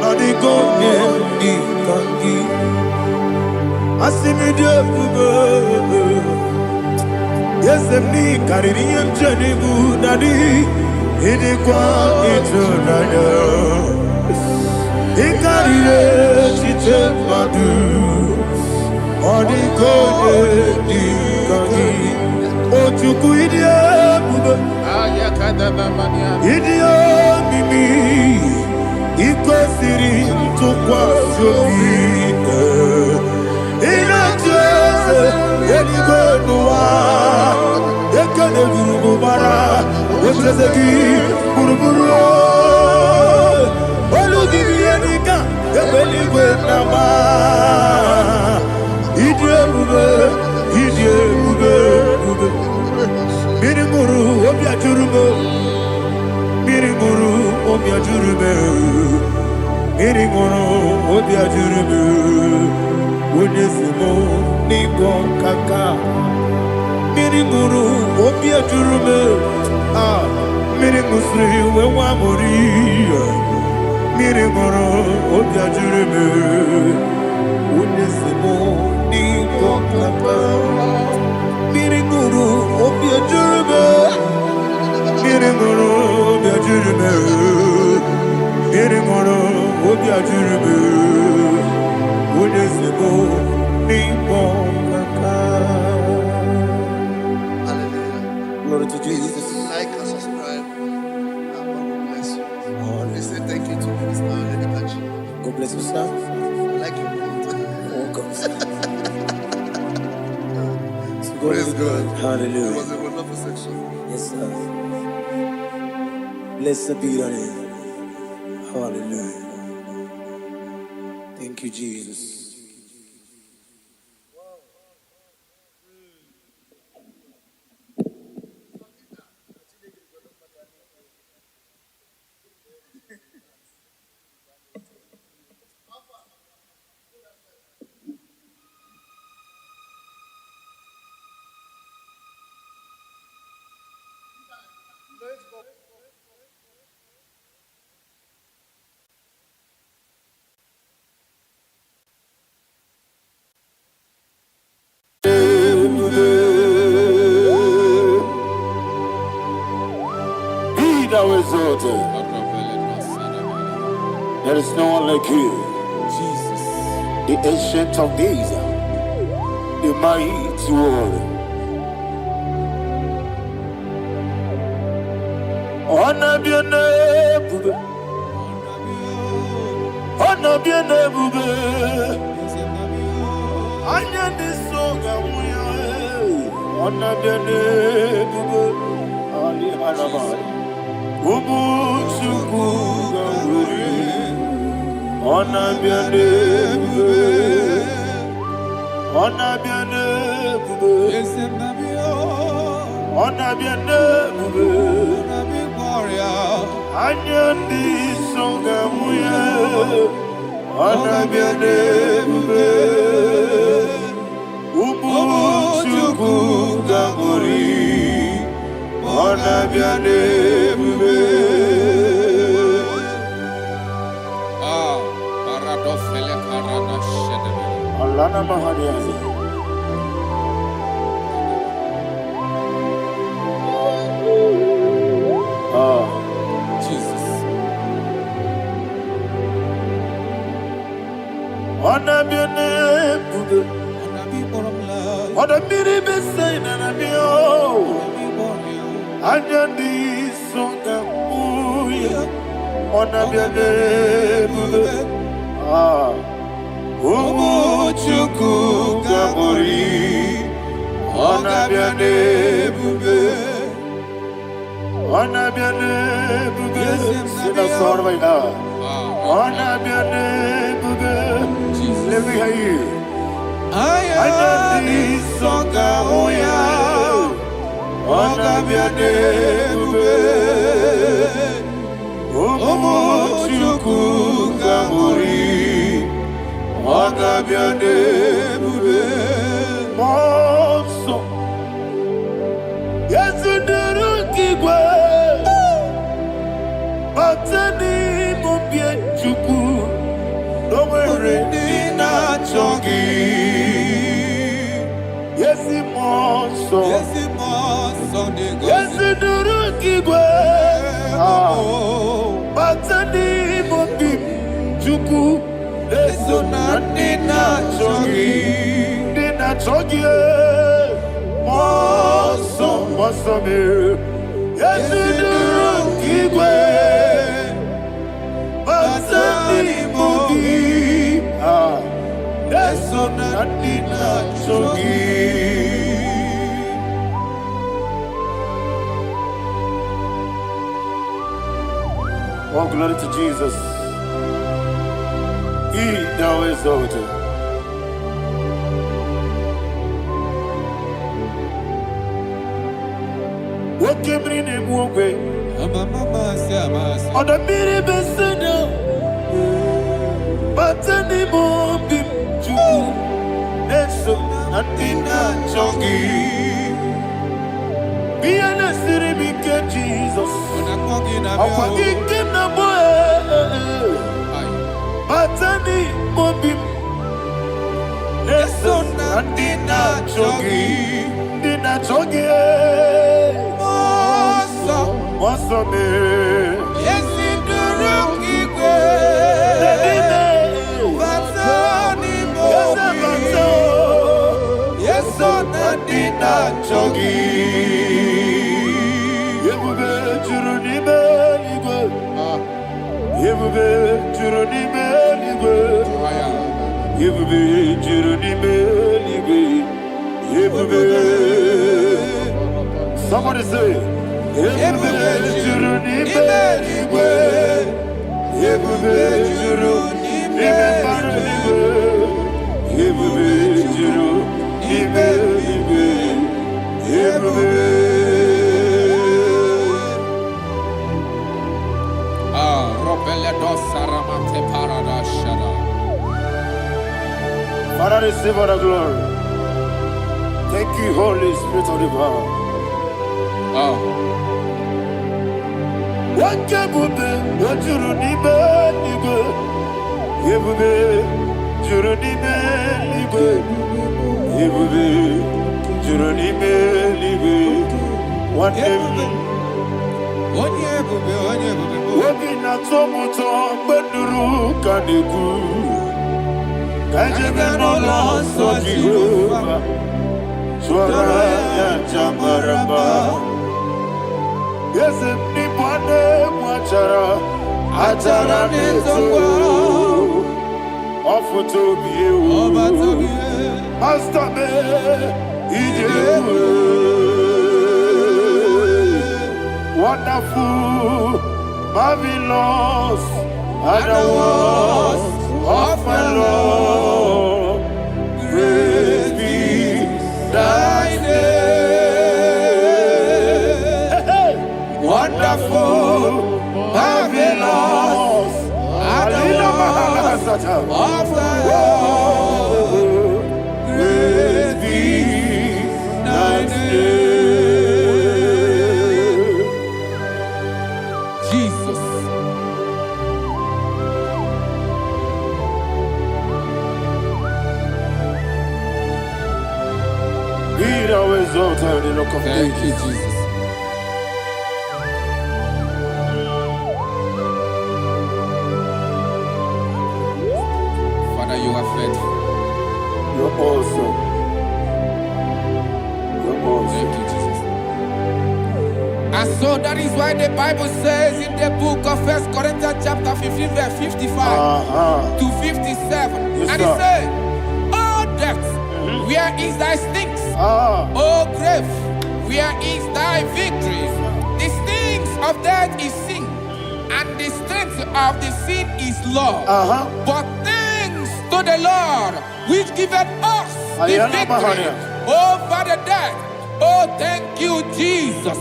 [SPEAKER 1] Adigonye ikangi. Asimidiabube. Yes, me kaririyan janibu nadi. Idikwanyito nana. Ikarire chite mabu. Adigonye ikangi. Ochuku idiabube. Idio mimi iko siri tukwa shobi inatese eligonwa ekane burubara wetezeki buruburu olugiyenika ebeligwe nama idiebube Mirimuru obiajurume Mirimuru obiajurume Mirimuru obiajurume Unesimo ningo kaka Mirimuru obiajurume Mirimusri wewa mori Mirimuru obiajurume Unesimo ningo kaka Miringuru obiajurume Miringuru obiajurume Miringuru obiajurume Unesimo ningo kaka.
[SPEAKER 3] Hallelujah.
[SPEAKER 1] Glory to Jesus.
[SPEAKER 3] Like and subscribe. And God will bless you. They say thank you to Minister. Let me touch you.
[SPEAKER 1] God bless you, sir.
[SPEAKER 3] I like you.
[SPEAKER 1] Welcome, sir.
[SPEAKER 3] Praise God.
[SPEAKER 1] Hallelujah.
[SPEAKER 3] It was a wonderful section.
[SPEAKER 1] Yes, sir. Blessed be your name. Hallelujah. Thank you, Jesus. exalted. There is no one like you.
[SPEAKER 2] Jesus.
[SPEAKER 1] The ancient of days, the mighty warrior. Honor be your name, honor be your name. Anya ni soga muya, honor be your name, Ali Harabai. Umu chukuga guri, honor be your name, honor be your name, honor be your name. Anya ni soga muya, honor be your name, Umu chukuga guri, honor be your name.
[SPEAKER 2] Paradofele karana shedebe.
[SPEAKER 1] Alana mahariazi.
[SPEAKER 2] Jesus.
[SPEAKER 1] Honor be your name, honor be the best and be all. Anya ni soga muya, honor be your name. Umu chukuga guri, honor be your name. Honor be your name. Sing a song right now. Honor be your name. Let me hear you. Anya ni soga muya, honor be your name. Umu chukuga guri, honor be your name. Monso, yes nduru kigwe, batani mubye chuku, nomere nina chongi. Yes monso, yes nduru kigwe, batani mubye chuku, leso na nina chongi, nina chongi. Moso me, yes nduru kigwe, batani mubye, leso na nina chongi. Oh, glory to Jesus. He thou exalted. What came in the way? On the mini beseda, but any more bim to so nothing chongi. Be an city, Jesus. I'm forgetting the boy. But any more bim. So nothing chongi. Dina chongi. Moso me,
[SPEAKER 2] Yes, nduru kigwe. Batani mubye. Yes, onadina
[SPEAKER 1] chongi. Yebube juruni beligwe. Yebube juruni beligwe. Yebube juruni beligwe. Yebube. Somebody say. Yebube juruni beligwe. Yebube juruni beligwe. Yebube juruni beligwe. Yebube.
[SPEAKER 2] Robele dosaramate paradashara.
[SPEAKER 1] Father, receive all the glory. Thank you, Holy Spirit of the power. What can you do? What you need, baby? Yebube, juruni belibe. Yebube, juruni belibe. What tomuto beduru kaniku. Kajemenola so Jehovah. Swara ya jamaraba. Yese nipane mwachara. Atara netongo. Ofutobiye o. Master me. Ijewe. Wonderful, marvelous, are the words of my Lord. Praise be thy name. Wonderful, marvelous, are the words of my Lord. Praise be thy name.
[SPEAKER 2] Thank you, Jesus. Father, you are faithful.
[SPEAKER 1] You're awesome. You're awesome.
[SPEAKER 2] Thank you, Jesus. And so that is why the Bible says in the book of 1 Corinthians chapter 15, verse 55 to 57.
[SPEAKER 1] Yes,
[SPEAKER 2] and it says, "Oh death, where is thy stings? Oh grave, where is thy victory? The stings of death is sin, and the strength of the sin is law. But thanks to the Lord, which giveth us the victory over the death. Oh, thank you, Jesus."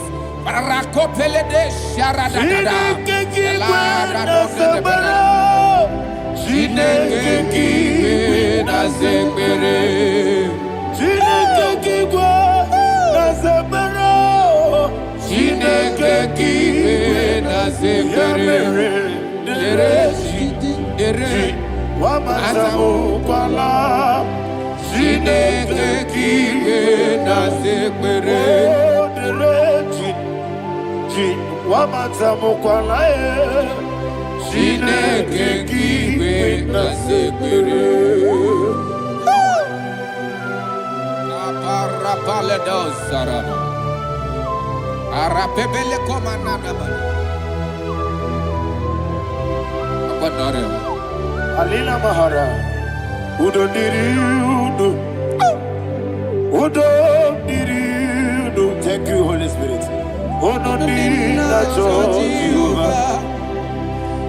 [SPEAKER 1] Alina Mahara, Udo Diriudo, Udo Diriudo. Thank you, Holy Spirit. Udo Diriudo, Jehovah.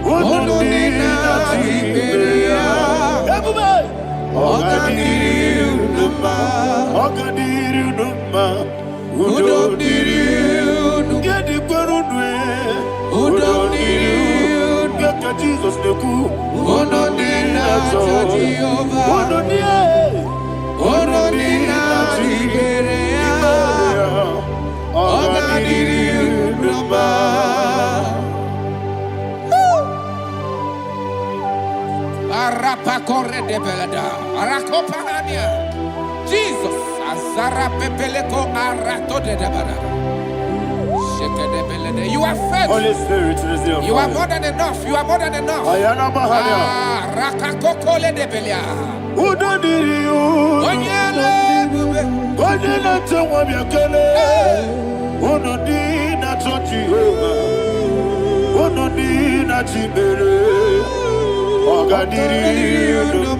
[SPEAKER 1] Udo Diriudo, Ogadiriudo, Ogadiriudo, Udo Diriudo, Gedi Perudwe, Udo Diriudo, Gaka Jesus Neku, Udo Diriudo, Udo Diriudo, Ogadiriudo,
[SPEAKER 2] Arapa corre de belada, Arakopania, Jesus, Azara Pepeleko Arato de Dabada. You are faithful.
[SPEAKER 1] Holy Spirit, resume.
[SPEAKER 2] You are more than enough. You are more than enough.
[SPEAKER 1] Ayana Mahania.
[SPEAKER 2] Rakakokole de Belia.
[SPEAKER 1] Udo Diriudo,
[SPEAKER 2] Onyele bube.
[SPEAKER 1] Onyele Tewa Biakele. Udo Diriudo, Jehovah. Udo Diriudo, Chibere. Ogadiriudo.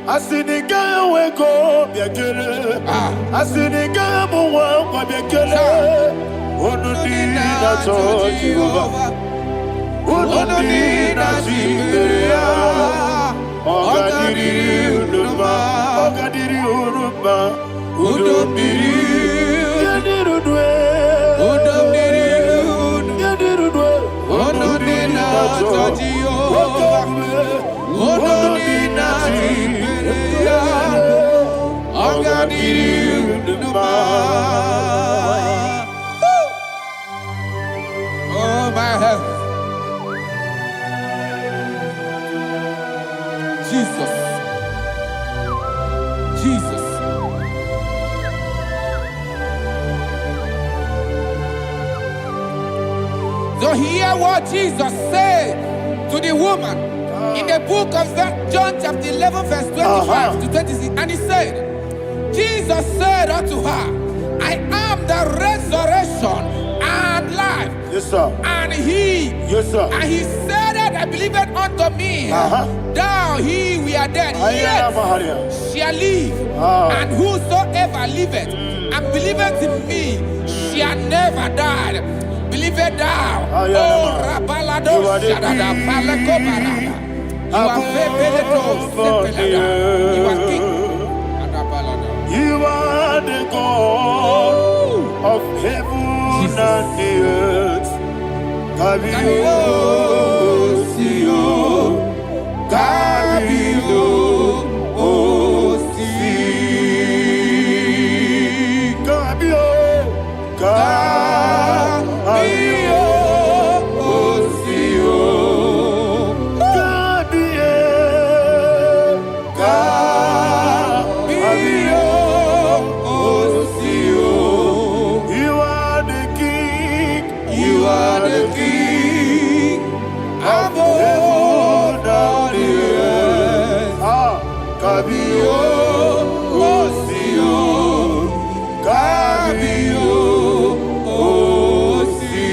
[SPEAKER 1] Asiniga weko biakele. Asiniga muwa kwa biakele. Unudina Jehovah. Unudina Jiberia. Ogadiriudo. Ogadiriudo. Udo Unudina Jehovah. Unudina Jiberia. Ogadiriudo. Oh my heaven. Jesus. Jesus.
[SPEAKER 2] So hear what Jesus said to the woman in the book of John chapter 11 verse 25 to 26. And he said, Jesus said unto her, I am the resurrection and life.
[SPEAKER 1] Yes, sir.
[SPEAKER 2] And he,
[SPEAKER 1] yes, sir.
[SPEAKER 2] And he said that I believe it unto me. Thou he we are dead, yet shall live. And whosoever liveth and believeth in me shall never die. Believe it thou. Oh, Rabalado Shadada Palako Barada. You are You are king.
[SPEAKER 1] You are the God of heaven and the earth. Kabio, Sio, Kabio, Osi, Kabio, Kabio, Osio, Kabio, Kabio, Osio. You are the king. You are the king of heaven and the earth. Kabio, Osio, Kabio, Osi.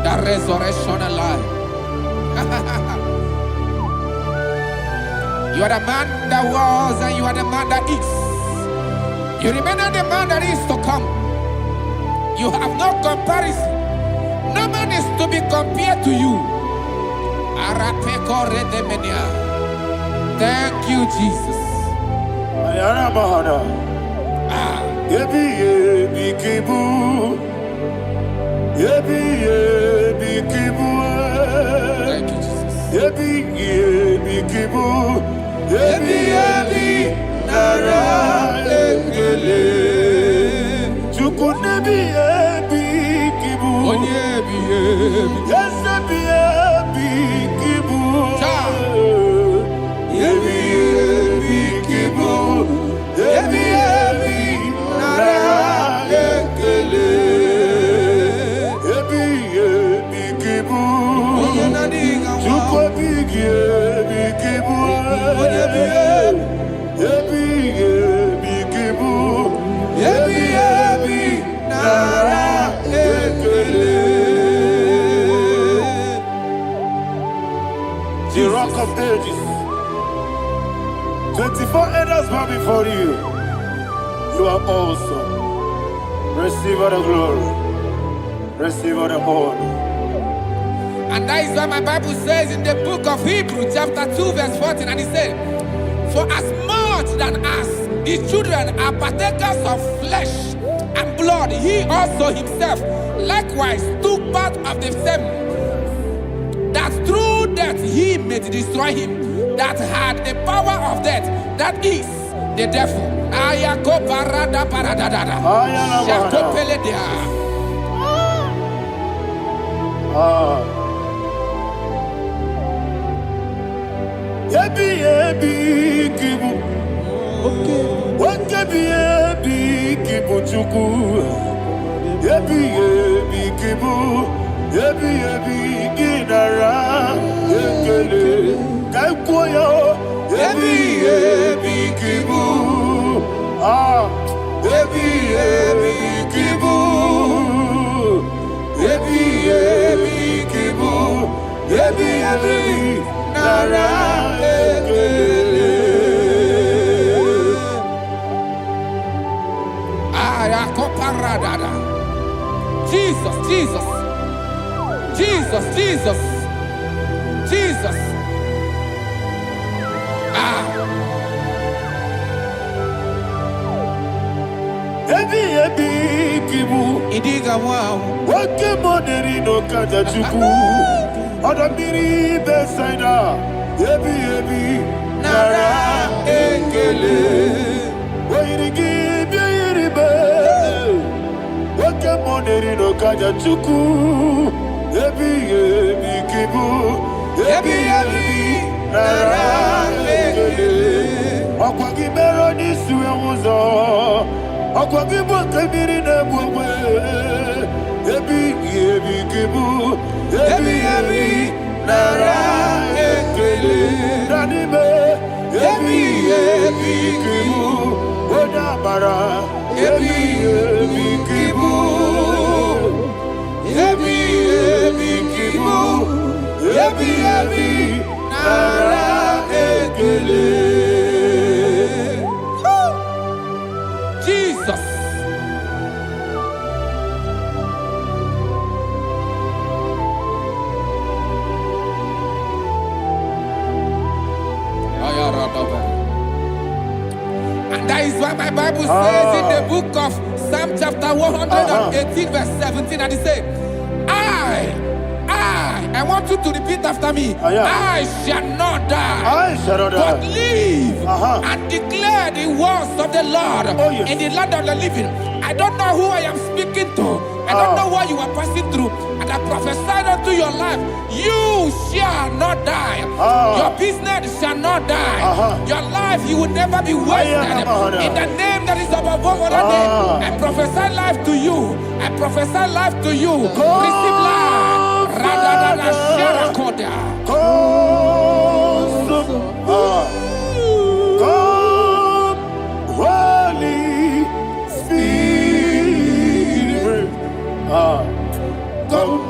[SPEAKER 2] The resurrection alive. You are the man that was and you are the man that is. You remember the man that is to come. You have no comparison. No man is to be compared to you. Thank you, Jesus.
[SPEAKER 1] Yebi yebi kibu, yebi yebi kibu.
[SPEAKER 2] Thank you, Jesus.
[SPEAKER 1] Yebi yebi kibu, yebi yebi nara ekele. Chuku nebi yebi kibu,
[SPEAKER 2] Yebi yebi.
[SPEAKER 1] yes yebi yebi kibu. Yebi yebi kibu, yebi yebi nara ekele. Yebi yebi kibu, chuku yebi yebi kibu. Yebi yebi kibu, yebi yebi nara ekele. The Rock of Ages. 24 elders bow before you. You are awesome. Receive all the glory. Receive all the honor.
[SPEAKER 2] And that is why my Bible says in the book of Hebrews chapter 2 verse 14, and it said, for as much than us, the children are partakers of flesh and blood, he also himself likewise took part of the same, that through death he may destroy him that had the power of death, that is the devil. Ayako parada paradada. Shakopeledia.
[SPEAKER 1] Yebi yebi kibu, yebi yebi kibu chuku. Yebi yebi kibu, yebi yebi ginara ekele. Kaikoyo, yebi yebi kibu, yebi yebi kibu, yebi yebi kibu, yebi yebi nara ekele.
[SPEAKER 2] Ayakoparadada. Jesus, Jesus, Jesus, Jesus, Jesus.
[SPEAKER 1] Yebi yebi kibu,
[SPEAKER 2] Idiga wow.
[SPEAKER 1] wake moderi no kaja chuku. Odamiri besaida. Yebi yebi nara ekele. Wairigi biiribe. Wake moderi no kaja chuku. Yebi yebi kibu, yebi yebi nara ekele. Okwagi bero ni suwe muzo. Okwagi bote biri ne bwewe. Ebi kibu. Ebi nara ekele. Nanime. Ebi kibu. Oda bara. Ebi kibu. Ebi kibu. Ebi nara ekele.
[SPEAKER 2] Jesus. And that is why my Bible says in the book of Psalm chapter 118 verse 17, and it says, I want you to repeat after me. I shall not die, but live and declare the words of the Lord in the land of the living. I don't know who I am speaking to. I don't know what you are passing through. And I prophesy unto your life, you shall not die. Your business shall not die. Your life, you will never be wasted. In the name that is above all other name, I prophesy life to you. I prophesy life to you. Receive life.
[SPEAKER 1] Holy Spirit, come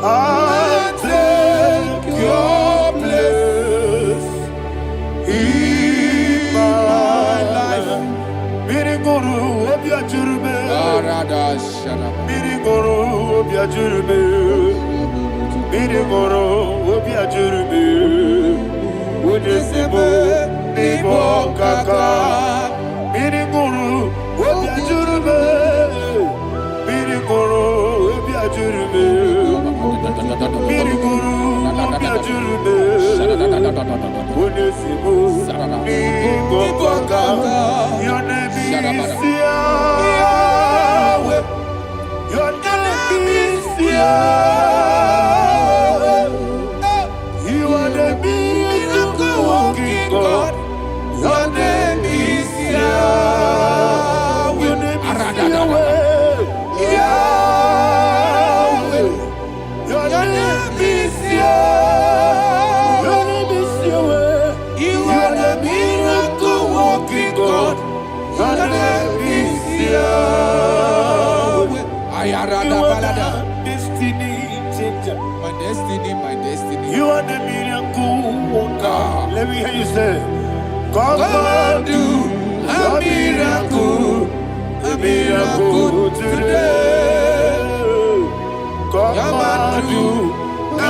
[SPEAKER 1] and take your place in my life. Miriguru obiajurbe, miriguru obiajurbe, miriguru obiajurbe, udesibo nibo kaka, miriguru obiajurbe, miriguru obiajurbe, miriguru obiajurbe, udesibo nibo kaka. Your name is Yahweh. Your name is Yahweh. You are the miracle working God. Your name is Yahweh. Your name is Yahweh. Yahweh. Your name is Yahweh. Your name is Yahweh. You are the miracle working God. Your name is Yahweh. You are the destiny changer.
[SPEAKER 2] My destiny.
[SPEAKER 1] You are the miracle worker. Let me hear you say, come and do a miracle today. Come and do a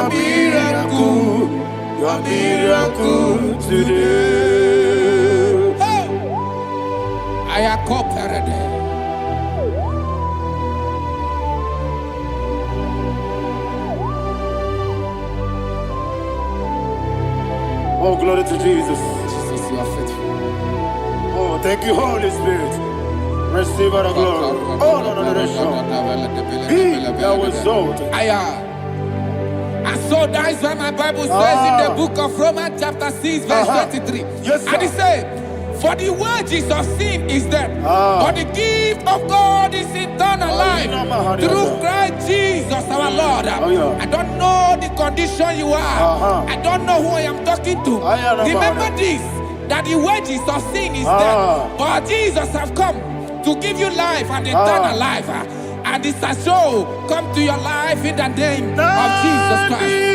[SPEAKER 1] miracle today.
[SPEAKER 2] I am cooperative.
[SPEAKER 1] Oh, glory to Jesus.
[SPEAKER 2] Jesus, you are faithful.
[SPEAKER 1] Oh, thank you, Holy Spirit. Receive our glory. Oh, no, Be thou exalted.
[SPEAKER 2] And so that is why my Bible says in the book of Romans chapter 6 verse 23.
[SPEAKER 1] Yes, sir.
[SPEAKER 2] And it says, for the wages of sin is death, but the gift of God is eternal life through Christ Jesus our Lord. I don't know the condition you are. I don't know who I am talking to. Remember this, that the wages of sin is death, but Jesus have come to give you life and eternal life. And this shall so come to your life in the name of Jesus Christ.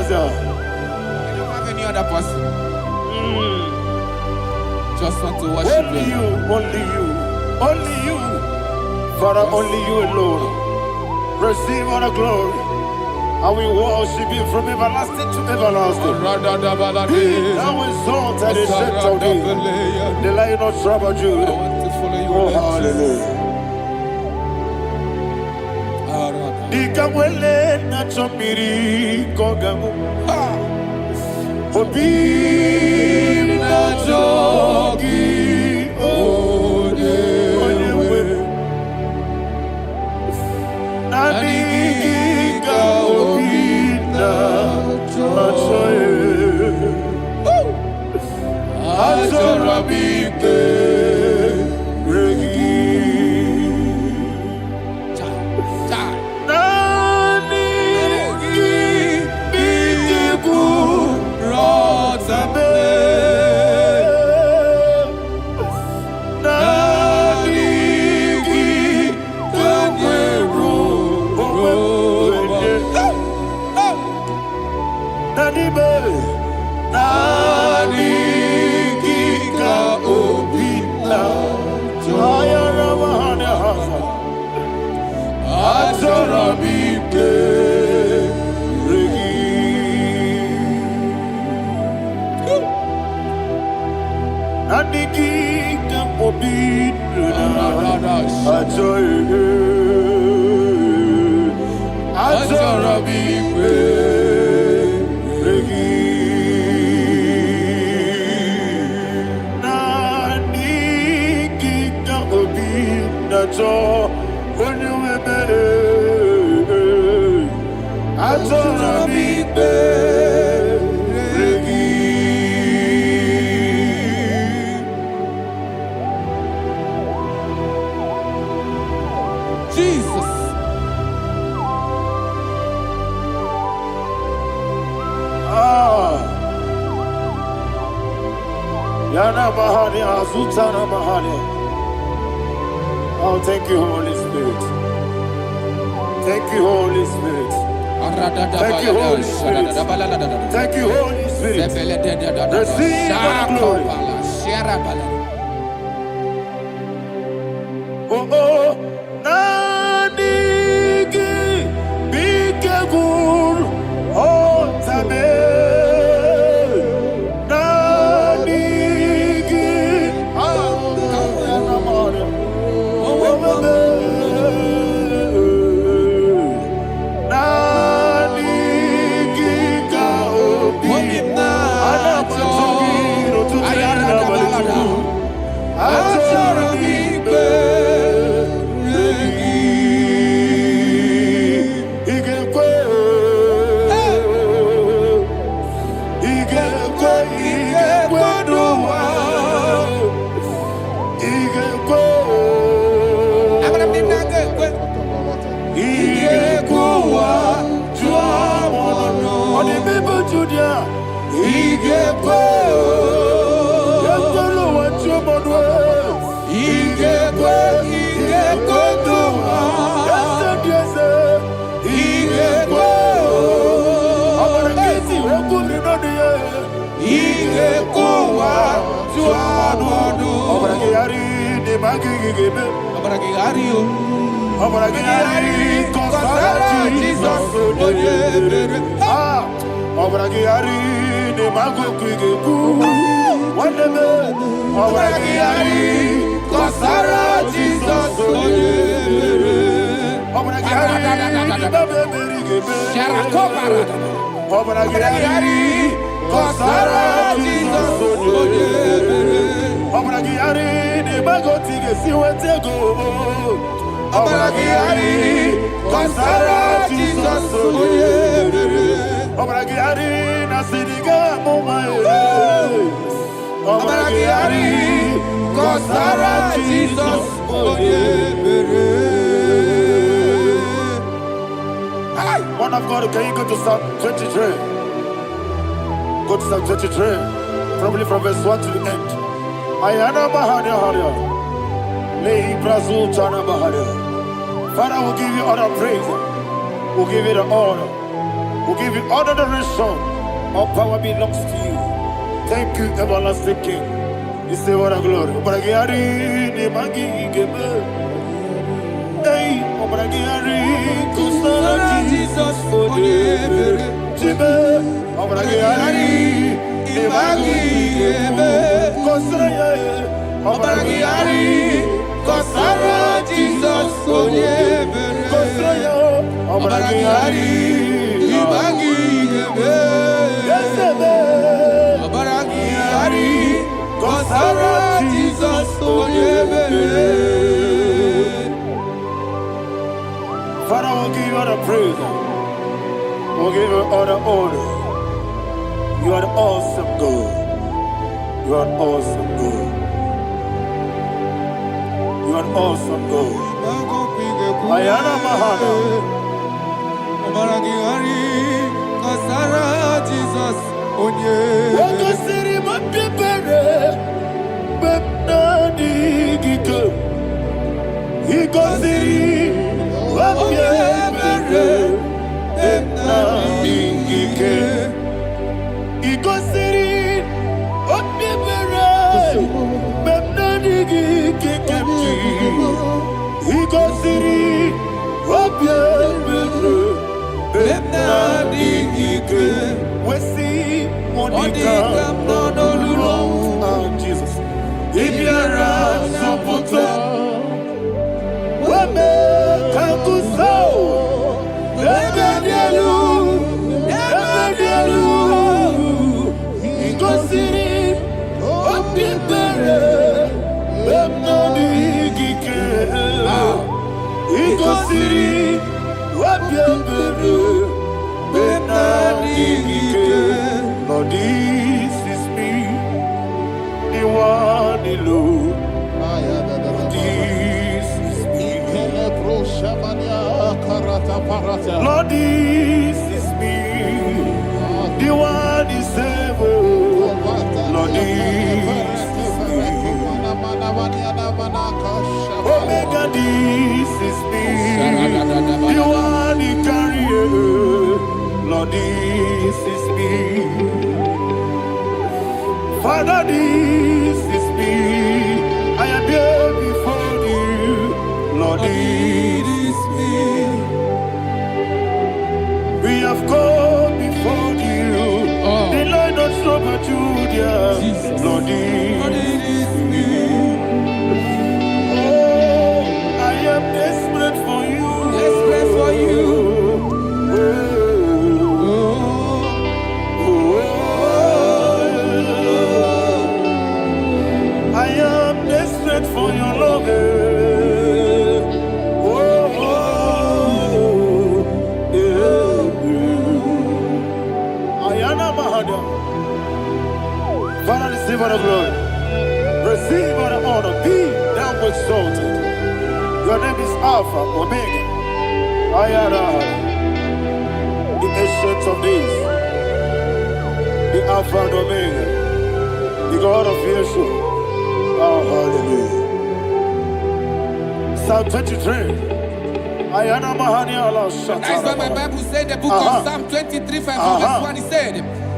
[SPEAKER 1] I don't
[SPEAKER 2] have any other person. Just want to worship
[SPEAKER 1] only you, only you, Father, only you alone. Receive all the glory, I will worship Him from everlasting to everlasting. Thou exalted and set of thee, the Lion of Tribe of Judah. Oh, hallelujah. Nikamwele na chomiri kogamu. Obi na jogi onyewe. Naniga obi na jogi. Azorabike regi.
[SPEAKER 2] Jesus.
[SPEAKER 1] Yana Mahani, Azutana Mahani. Oh, thank you, Holy Spirit. Thank you, Holy Spirit. Thank you, Holy Spirit. Thank you, Holy Spirit. Receive the glory. Oh, oh, Nanigi, Bikagur, oh, Tabe. One of God, can you go to Psalm 23? Go to Psalm 23, probably from verse 1 to the end. Ayana Bahania Haria. Lei Brazil Chana Bahania. Father, we'll give you all the praise. We'll give you the honor. We'll give you all the adoration. All power belongs to you. Thank you, everlasting King. You say what a glory. Obragiari ni magi gebe. Hey, Obragiari kusarati.
[SPEAKER 2] Jesus, Onyebere.
[SPEAKER 1] Jibe, Obragari,
[SPEAKER 2] Ibagi, Ebe. Obragari, Kosara, Jesus, Onyebere. Obragari, Ibagi, Ebe. Obragari, Kosara, Jesus, Onyebere.
[SPEAKER 1] Father, we'll give you all the praise. We'll give you all the honor. You are the awesome God. You are an awesome God. You are an awesome God. Ayana Mahana.
[SPEAKER 2] Omaragari, Kasara, Jesus, Onyebere.
[SPEAKER 1] Wakasiri mapipere, bepnadi gike. Ikosiri mapipere, bepnadi gike. Ikosiri mapipere, bepnadi gike. Ikosiri mapipere, bepnadi gike. Wesi Monica, Jesus. Ibiara Sopoto, Wame Kakuso, Ebedielu, Igosiri, Opipere, Bemnodi Gike, Igosiri, Opipere, Bemnodi Gike. Lord, this is me, the one, the Lord. This is me. Lord, this is me, the one is ever. Lord, this is me. Omega, this is me, the one he carrier. Lord, this is me. Father, this is me. I am here before you. Lord, this is me. We have come before you. The Lord not so much Judah. Lord, this is me. Oh, I am desperate for you.
[SPEAKER 2] Desperate for you.
[SPEAKER 1] I am desperate for your love. Ayana Mahada. Father, receive all the glory. Receive all the honor. Be thou exalted. Your name is Alpha, Omega. Ayana. The ancient of days. The Alpha and Omega. The God of Yeshua. Oh, hallelujah. Psalm 23. Ayana Mahani Allah Shata.
[SPEAKER 2] That's why my Bible said, the book of Psalm 23, verse 1, he said,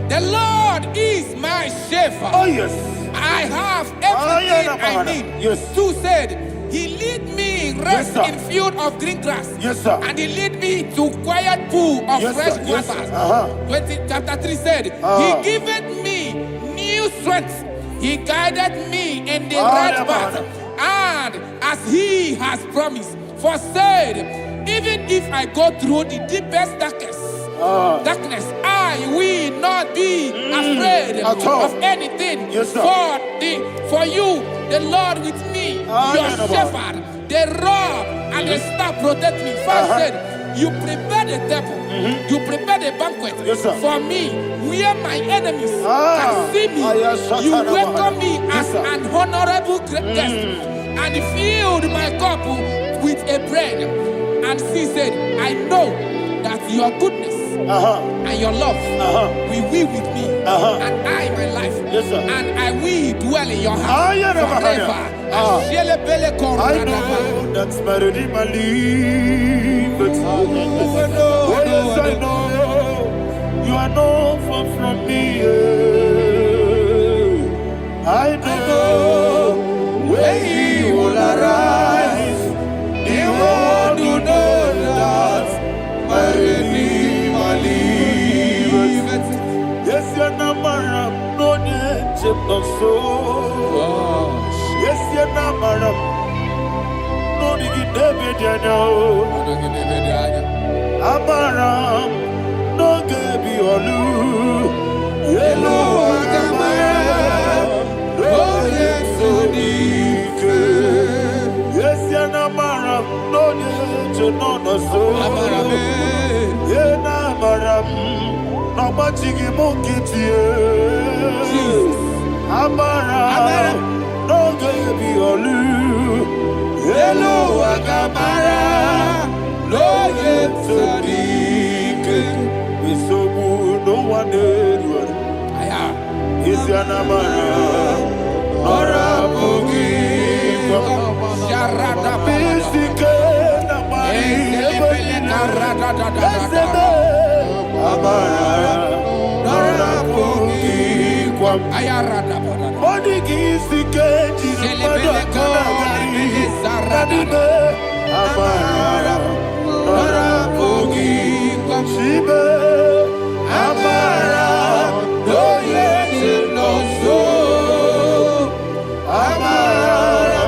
[SPEAKER 2] the Lord is my shepherd.
[SPEAKER 1] Oh, yes.
[SPEAKER 2] I have everything I need.
[SPEAKER 1] Yes.
[SPEAKER 2] 2 said, he lead me rest
[SPEAKER 1] Yes,
[SPEAKER 2] in field of green grass.
[SPEAKER 1] Yes, sir.
[SPEAKER 2] And he lead me to quiet pool of
[SPEAKER 1] Yes,
[SPEAKER 2] fresh
[SPEAKER 1] sir. Yes,
[SPEAKER 2] waters.
[SPEAKER 1] sir.
[SPEAKER 2] Chapter 3 said, he giveth me new strength. He guided me in the right path. And as he has promised, for said, even if I go through the deepest darkness, I will not be afraid of anything.
[SPEAKER 1] Yes, sir.
[SPEAKER 2] For you, the Lord with me, your shepherd, the rod and the staff protect me. First said, you prepare the table, you prepare the banquet for me, where my enemies can see me. You welcome me as an honorable guest, and filled my cup with a bread. And she said, I know that your goodness and your love will be with me, and I, my life, and I will dwell in your house forever.
[SPEAKER 1] I know that's my Redeemer lives. Oh, yes, I know you are not far from me. I know when he will arise, the world will know that my Redeemer so. Yes, you're not madam. No, you get David, you know. Amaram, no, give you all. Yellow, Amaram, no, yes, so deep. Yes, you're not madam. No, you know, no, so. Yeah, nah, madam. No, but you give monkey to you. Amara, no, give you all. Hello, Agamara, no, yet so deep. We so good, no one did. Is your Namara, or a boogie? Sharada, basic, Amara, Nora Boogie, Ayarada, Bodigi, Sikeji, Amara, Nora Boogie, Shibe, Amara, no yet no so, Amara,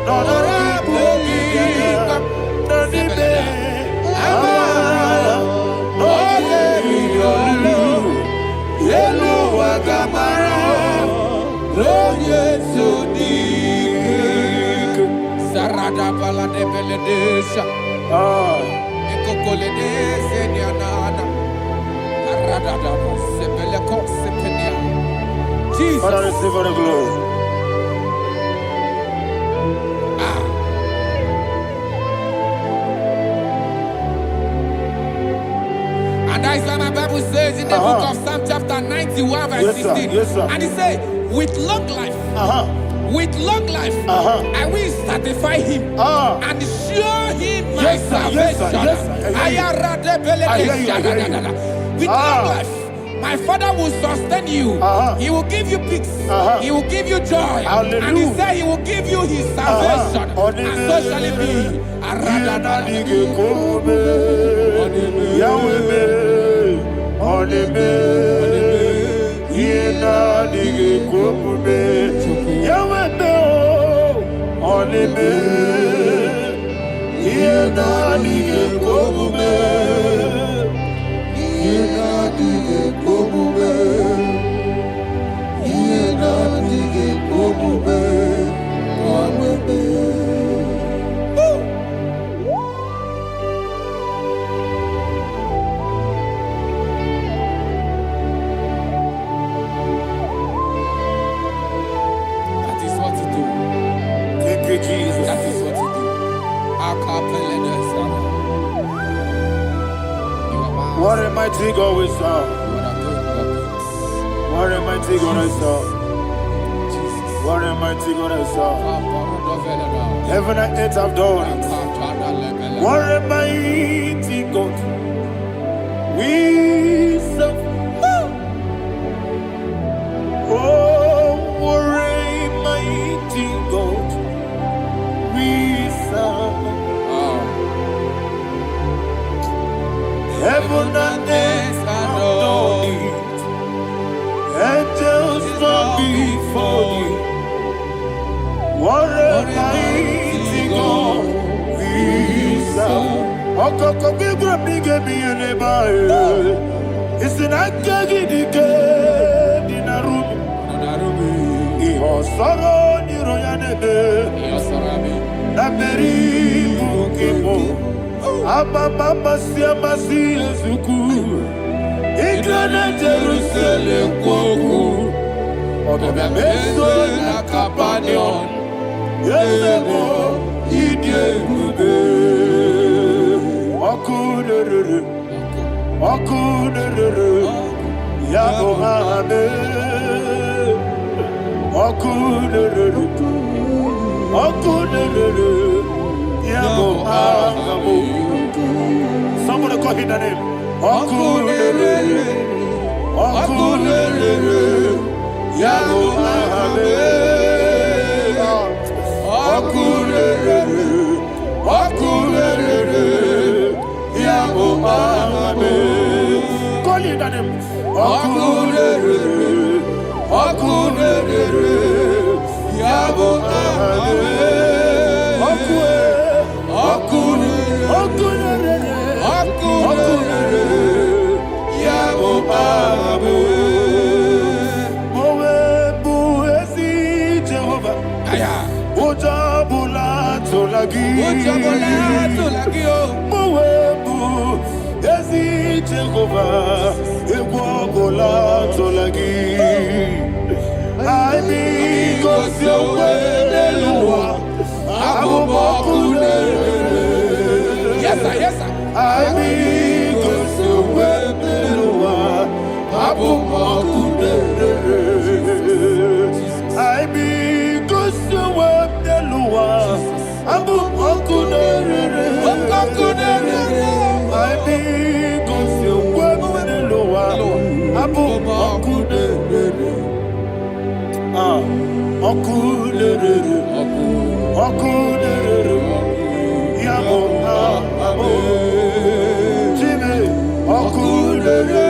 [SPEAKER 1] Nora Boogie, Nodibe, Amara, no Yellow Agamara, no yet so deep. Sarada Bala de Beledesha, Ecocole de Seniana, Arada Sebeleco Sepenia. Jesus, Father, receive the glory. And that's why my Bible says in the book of Psalm chapter 91 verse 16.
[SPEAKER 2] Yes, sir.
[SPEAKER 1] And it says, with long life, I will satisfy him and show him my salvation. With long life, my Father will sustain you. He will give you peace. He will give you joy.
[SPEAKER 2] Hallelujah.
[SPEAKER 1] And he said he will give you his salvation. And so shall it be.
[SPEAKER 2] Jesus.
[SPEAKER 1] That is what you do.
[SPEAKER 2] What a mighty God we serve. What a mighty God I serve. What a mighty God I serve. Heaven and earth have done it. What a mighty God we serve. Oh, what a mighty God we serve. Heaven and earth have done it. Angels bow before you. What a mighty God we serve. Okoko bigro bige mi eleba. It's an akagi dike dinarubi. Iho soro ni royanebe. Naberi bukimo. Ababa siama si ezuku. Igrana Jerusalem kwoku. Obe meso na Capernaum. Yesebo idie gube. Okunere. Yabo hame. Okunere. Yabo hame. Somebody call him the name. Okunere. Yabo hame. Okunere. Yabo hame. Call him the name. Okunere. Okunere, Yabo Abe. Okunere, Yabo Abe.
[SPEAKER 1] Mowebu ezi Jehovah.
[SPEAKER 2] Aya.
[SPEAKER 1] Ojabula tolagi. Mowebu ezi Jehovah. Egwabola tolagi. Aibi kosyowe neluwa.
[SPEAKER 2] Yes, sir, yes, sir.
[SPEAKER 1] Aibi kosyowe neluwa. Aibi kosyowe neluwa. Abu okunere. Aibi kosyowe neluwa. Abu okunere. Okunere. Okunere. Yabo abo. Jime okunere.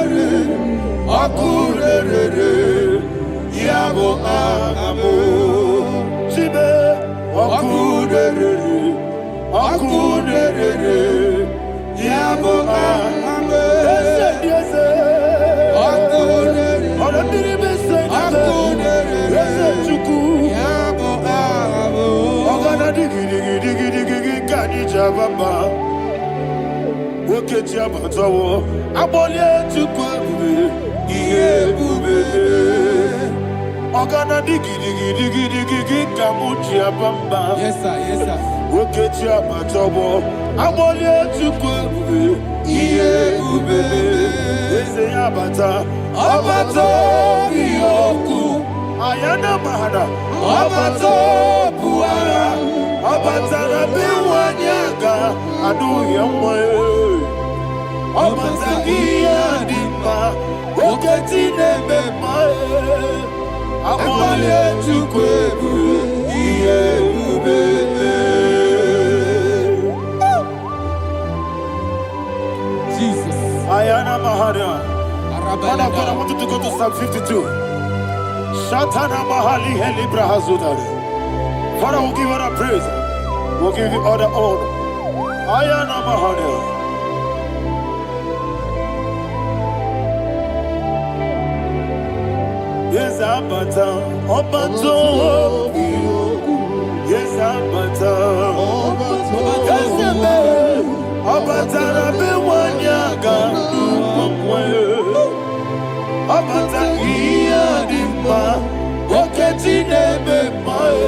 [SPEAKER 1] Okunere. Yabo abo. Jime okunere. Okunere. Yabo abo. Yes. Okunere. Okunere. Baba, woke Jabatawo, Abolia to Kwabu, Yebube, Ogana digi, Kamuchia Bamba.
[SPEAKER 2] Yes, sir, yes, sir.
[SPEAKER 1] Woke Jabatawo, Abolia to Kwabu, Yebube, Ezeyabata, Abato, Yoku, Ayana Mahada, Abato, Buara. Abatara biwanyaga adu yamwe. Abatagia dimba oketi nebema. Amole chukwebu iye ubebe.
[SPEAKER 2] Jesus.
[SPEAKER 1] Ayana Mahada. Father, I want you to go to Psalm 52. Shatana Mahali Heli Brahazudari. Father, we'll give you all the praise. We'll give you all the honor. Ayana Mahana. Yes, Abata. Obato. Yes, Abata. Yes, Abata. Rabiwanyaga. Abata. Iyadimba. Oketi nebe mae.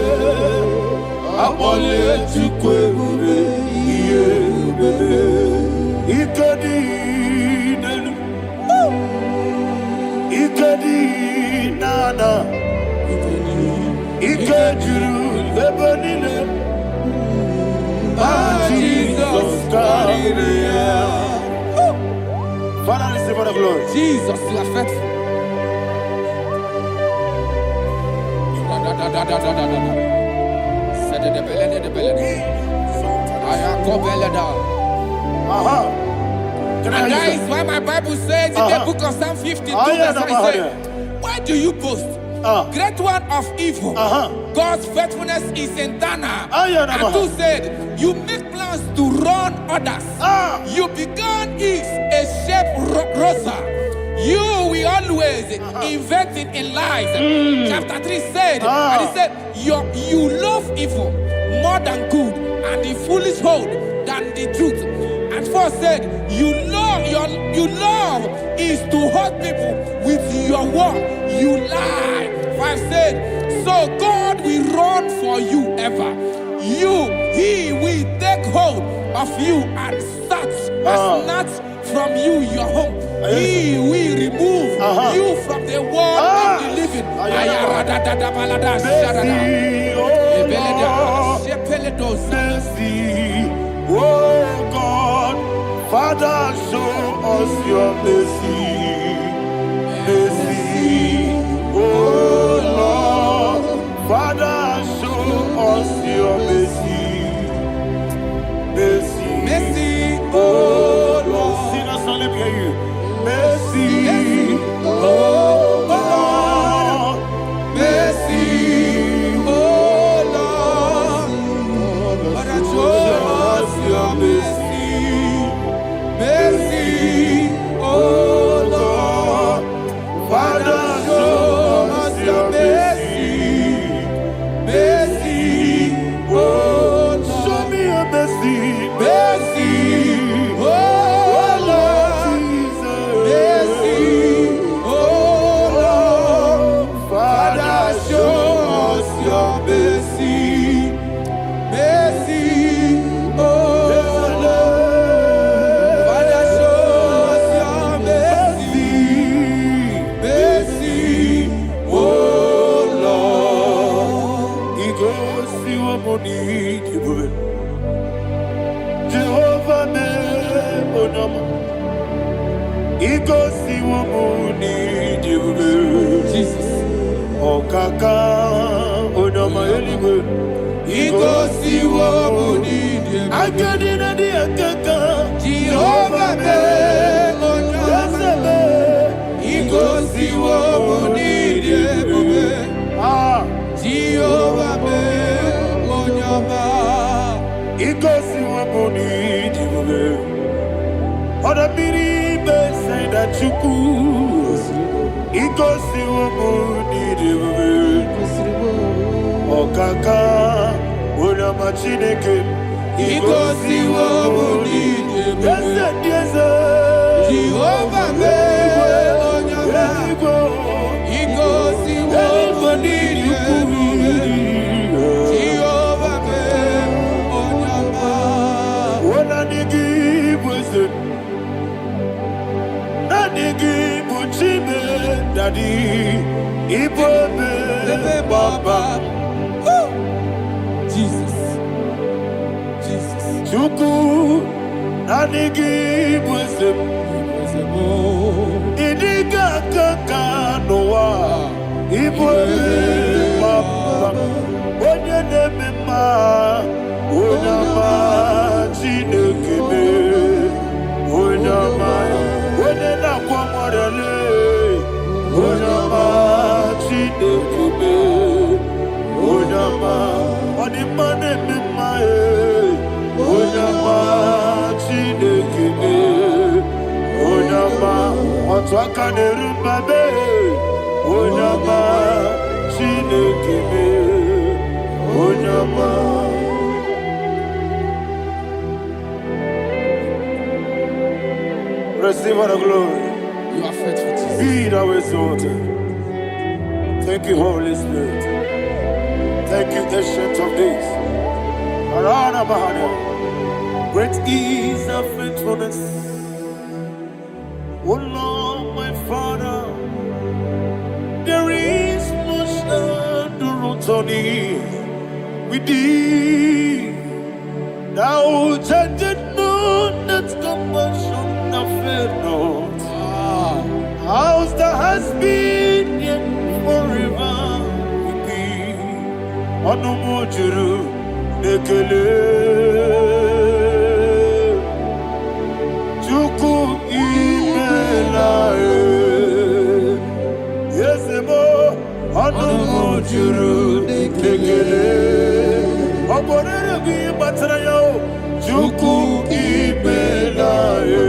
[SPEAKER 1] Abole chukwebu yebe. Ikadi nenu. Ikadi nana. Ikadiru lebanile. Jesus God. Father, receive all the glory.
[SPEAKER 2] Jesus, you are faithful. And that is why my Bible says in the book of Psalm 52, verse 5, why do you boast? Great one of evil. God's faithfulness is eternal. And 2 said, you make plans to run others. You began is a shape rosa. You will always inventing in lies. Chapter 3 said, and he said, you love evil more than good, and the foolish hold than the truth. And 4 said, you love is to hurt people with your word. You lie. 5 said, so God will run for you ever. He will take hold of you and snatch from you your home. He will remove you from the world of the living.
[SPEAKER 1] Oh God, Father, show us your mercy. Mercy, oh Lord, Father, show us your mercy. Mercy,
[SPEAKER 2] Mercy,
[SPEAKER 1] oh Lord. Sing us all, let me hear you. Mercy, oh Lord,
[SPEAKER 2] mercy, oh Lord. Father, show us your mercy, mercy, oh Lord.
[SPEAKER 1] Show me your mercy,
[SPEAKER 2] Mercy, oh Lord. Mercy, oh Lord. Father, show us your mercy, mercy, oh Lord. Father, show us your mercy, mercy, oh Lord.
[SPEAKER 1] He goes to your money, Jehovah me onama. He goes to your money,
[SPEAKER 2] Jesus.
[SPEAKER 1] Oh kaka onama eligwe.
[SPEAKER 2] He goes to your money,
[SPEAKER 1] Akadina di akaka.
[SPEAKER 2] Jehovah me onama. He goes to your money, Jehovah me onama.
[SPEAKER 1] He goes to your money, Oda biri be say that you could. He goes to your money, Oh kaka onama chineke.
[SPEAKER 2] He goes to your money, Jehovah me onama. He goes to your money, Jehovah me onama.
[SPEAKER 1] Daddy, Ibobe, Baba,
[SPEAKER 2] Jesus, Jesus.
[SPEAKER 1] Chuku, Nanigi, Wisdom, Idiga Kaka, Noa, Ibobe, Baba, Onya Nemema, Onyama, Chinekebe, Onyama, Onena Kwamorele. Onyama Chinekebe, Onyama Odimane Mimae, Onyama Chinekebe, Onyama Otwakane Rumbabe, Onyama Chinekebe, Onyama. Receive all the glory.
[SPEAKER 2] You are faithful, Jesus.
[SPEAKER 1] Be thou exalted. Thank you, Holy Spirit. Thank you, Ancient of Days. Arana Bahana. Great is thy faithfulness. O Lord, my Father, there is much endurance on thee. With thee, thou judgest not that compassion of faith not. House that has been yet forever with thee. Onumujuru nekele. Chuku imelae. Yesemo onumujuru nekele. Oborere gi batrayo. Chuku imelae.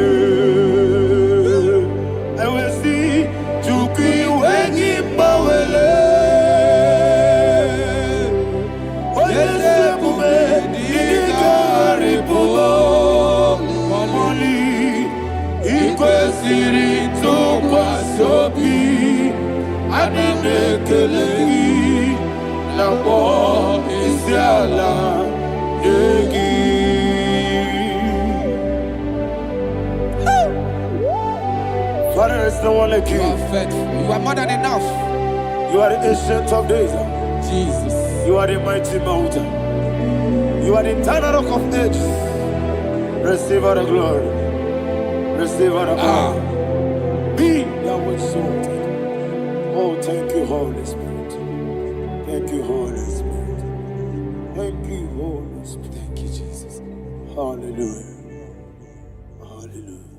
[SPEAKER 1] Sirito kwasobi adinekeleyi labo isiala yegi. Father, there's no one like you.
[SPEAKER 2] You are faithful. You are more than enough.
[SPEAKER 1] You are the ancient of days.
[SPEAKER 2] Jesus.
[SPEAKER 1] You are the mighty mountain. You are the eternal rock of ages. Receive all the glory. Receive all the power. Be thou exalted. Oh, thank you, Holy Spirit. Thank you, Holy Spirit. Thank you, Holy Spirit.
[SPEAKER 2] Thank you, Jesus.
[SPEAKER 1] Hallelujah. Hallelujah.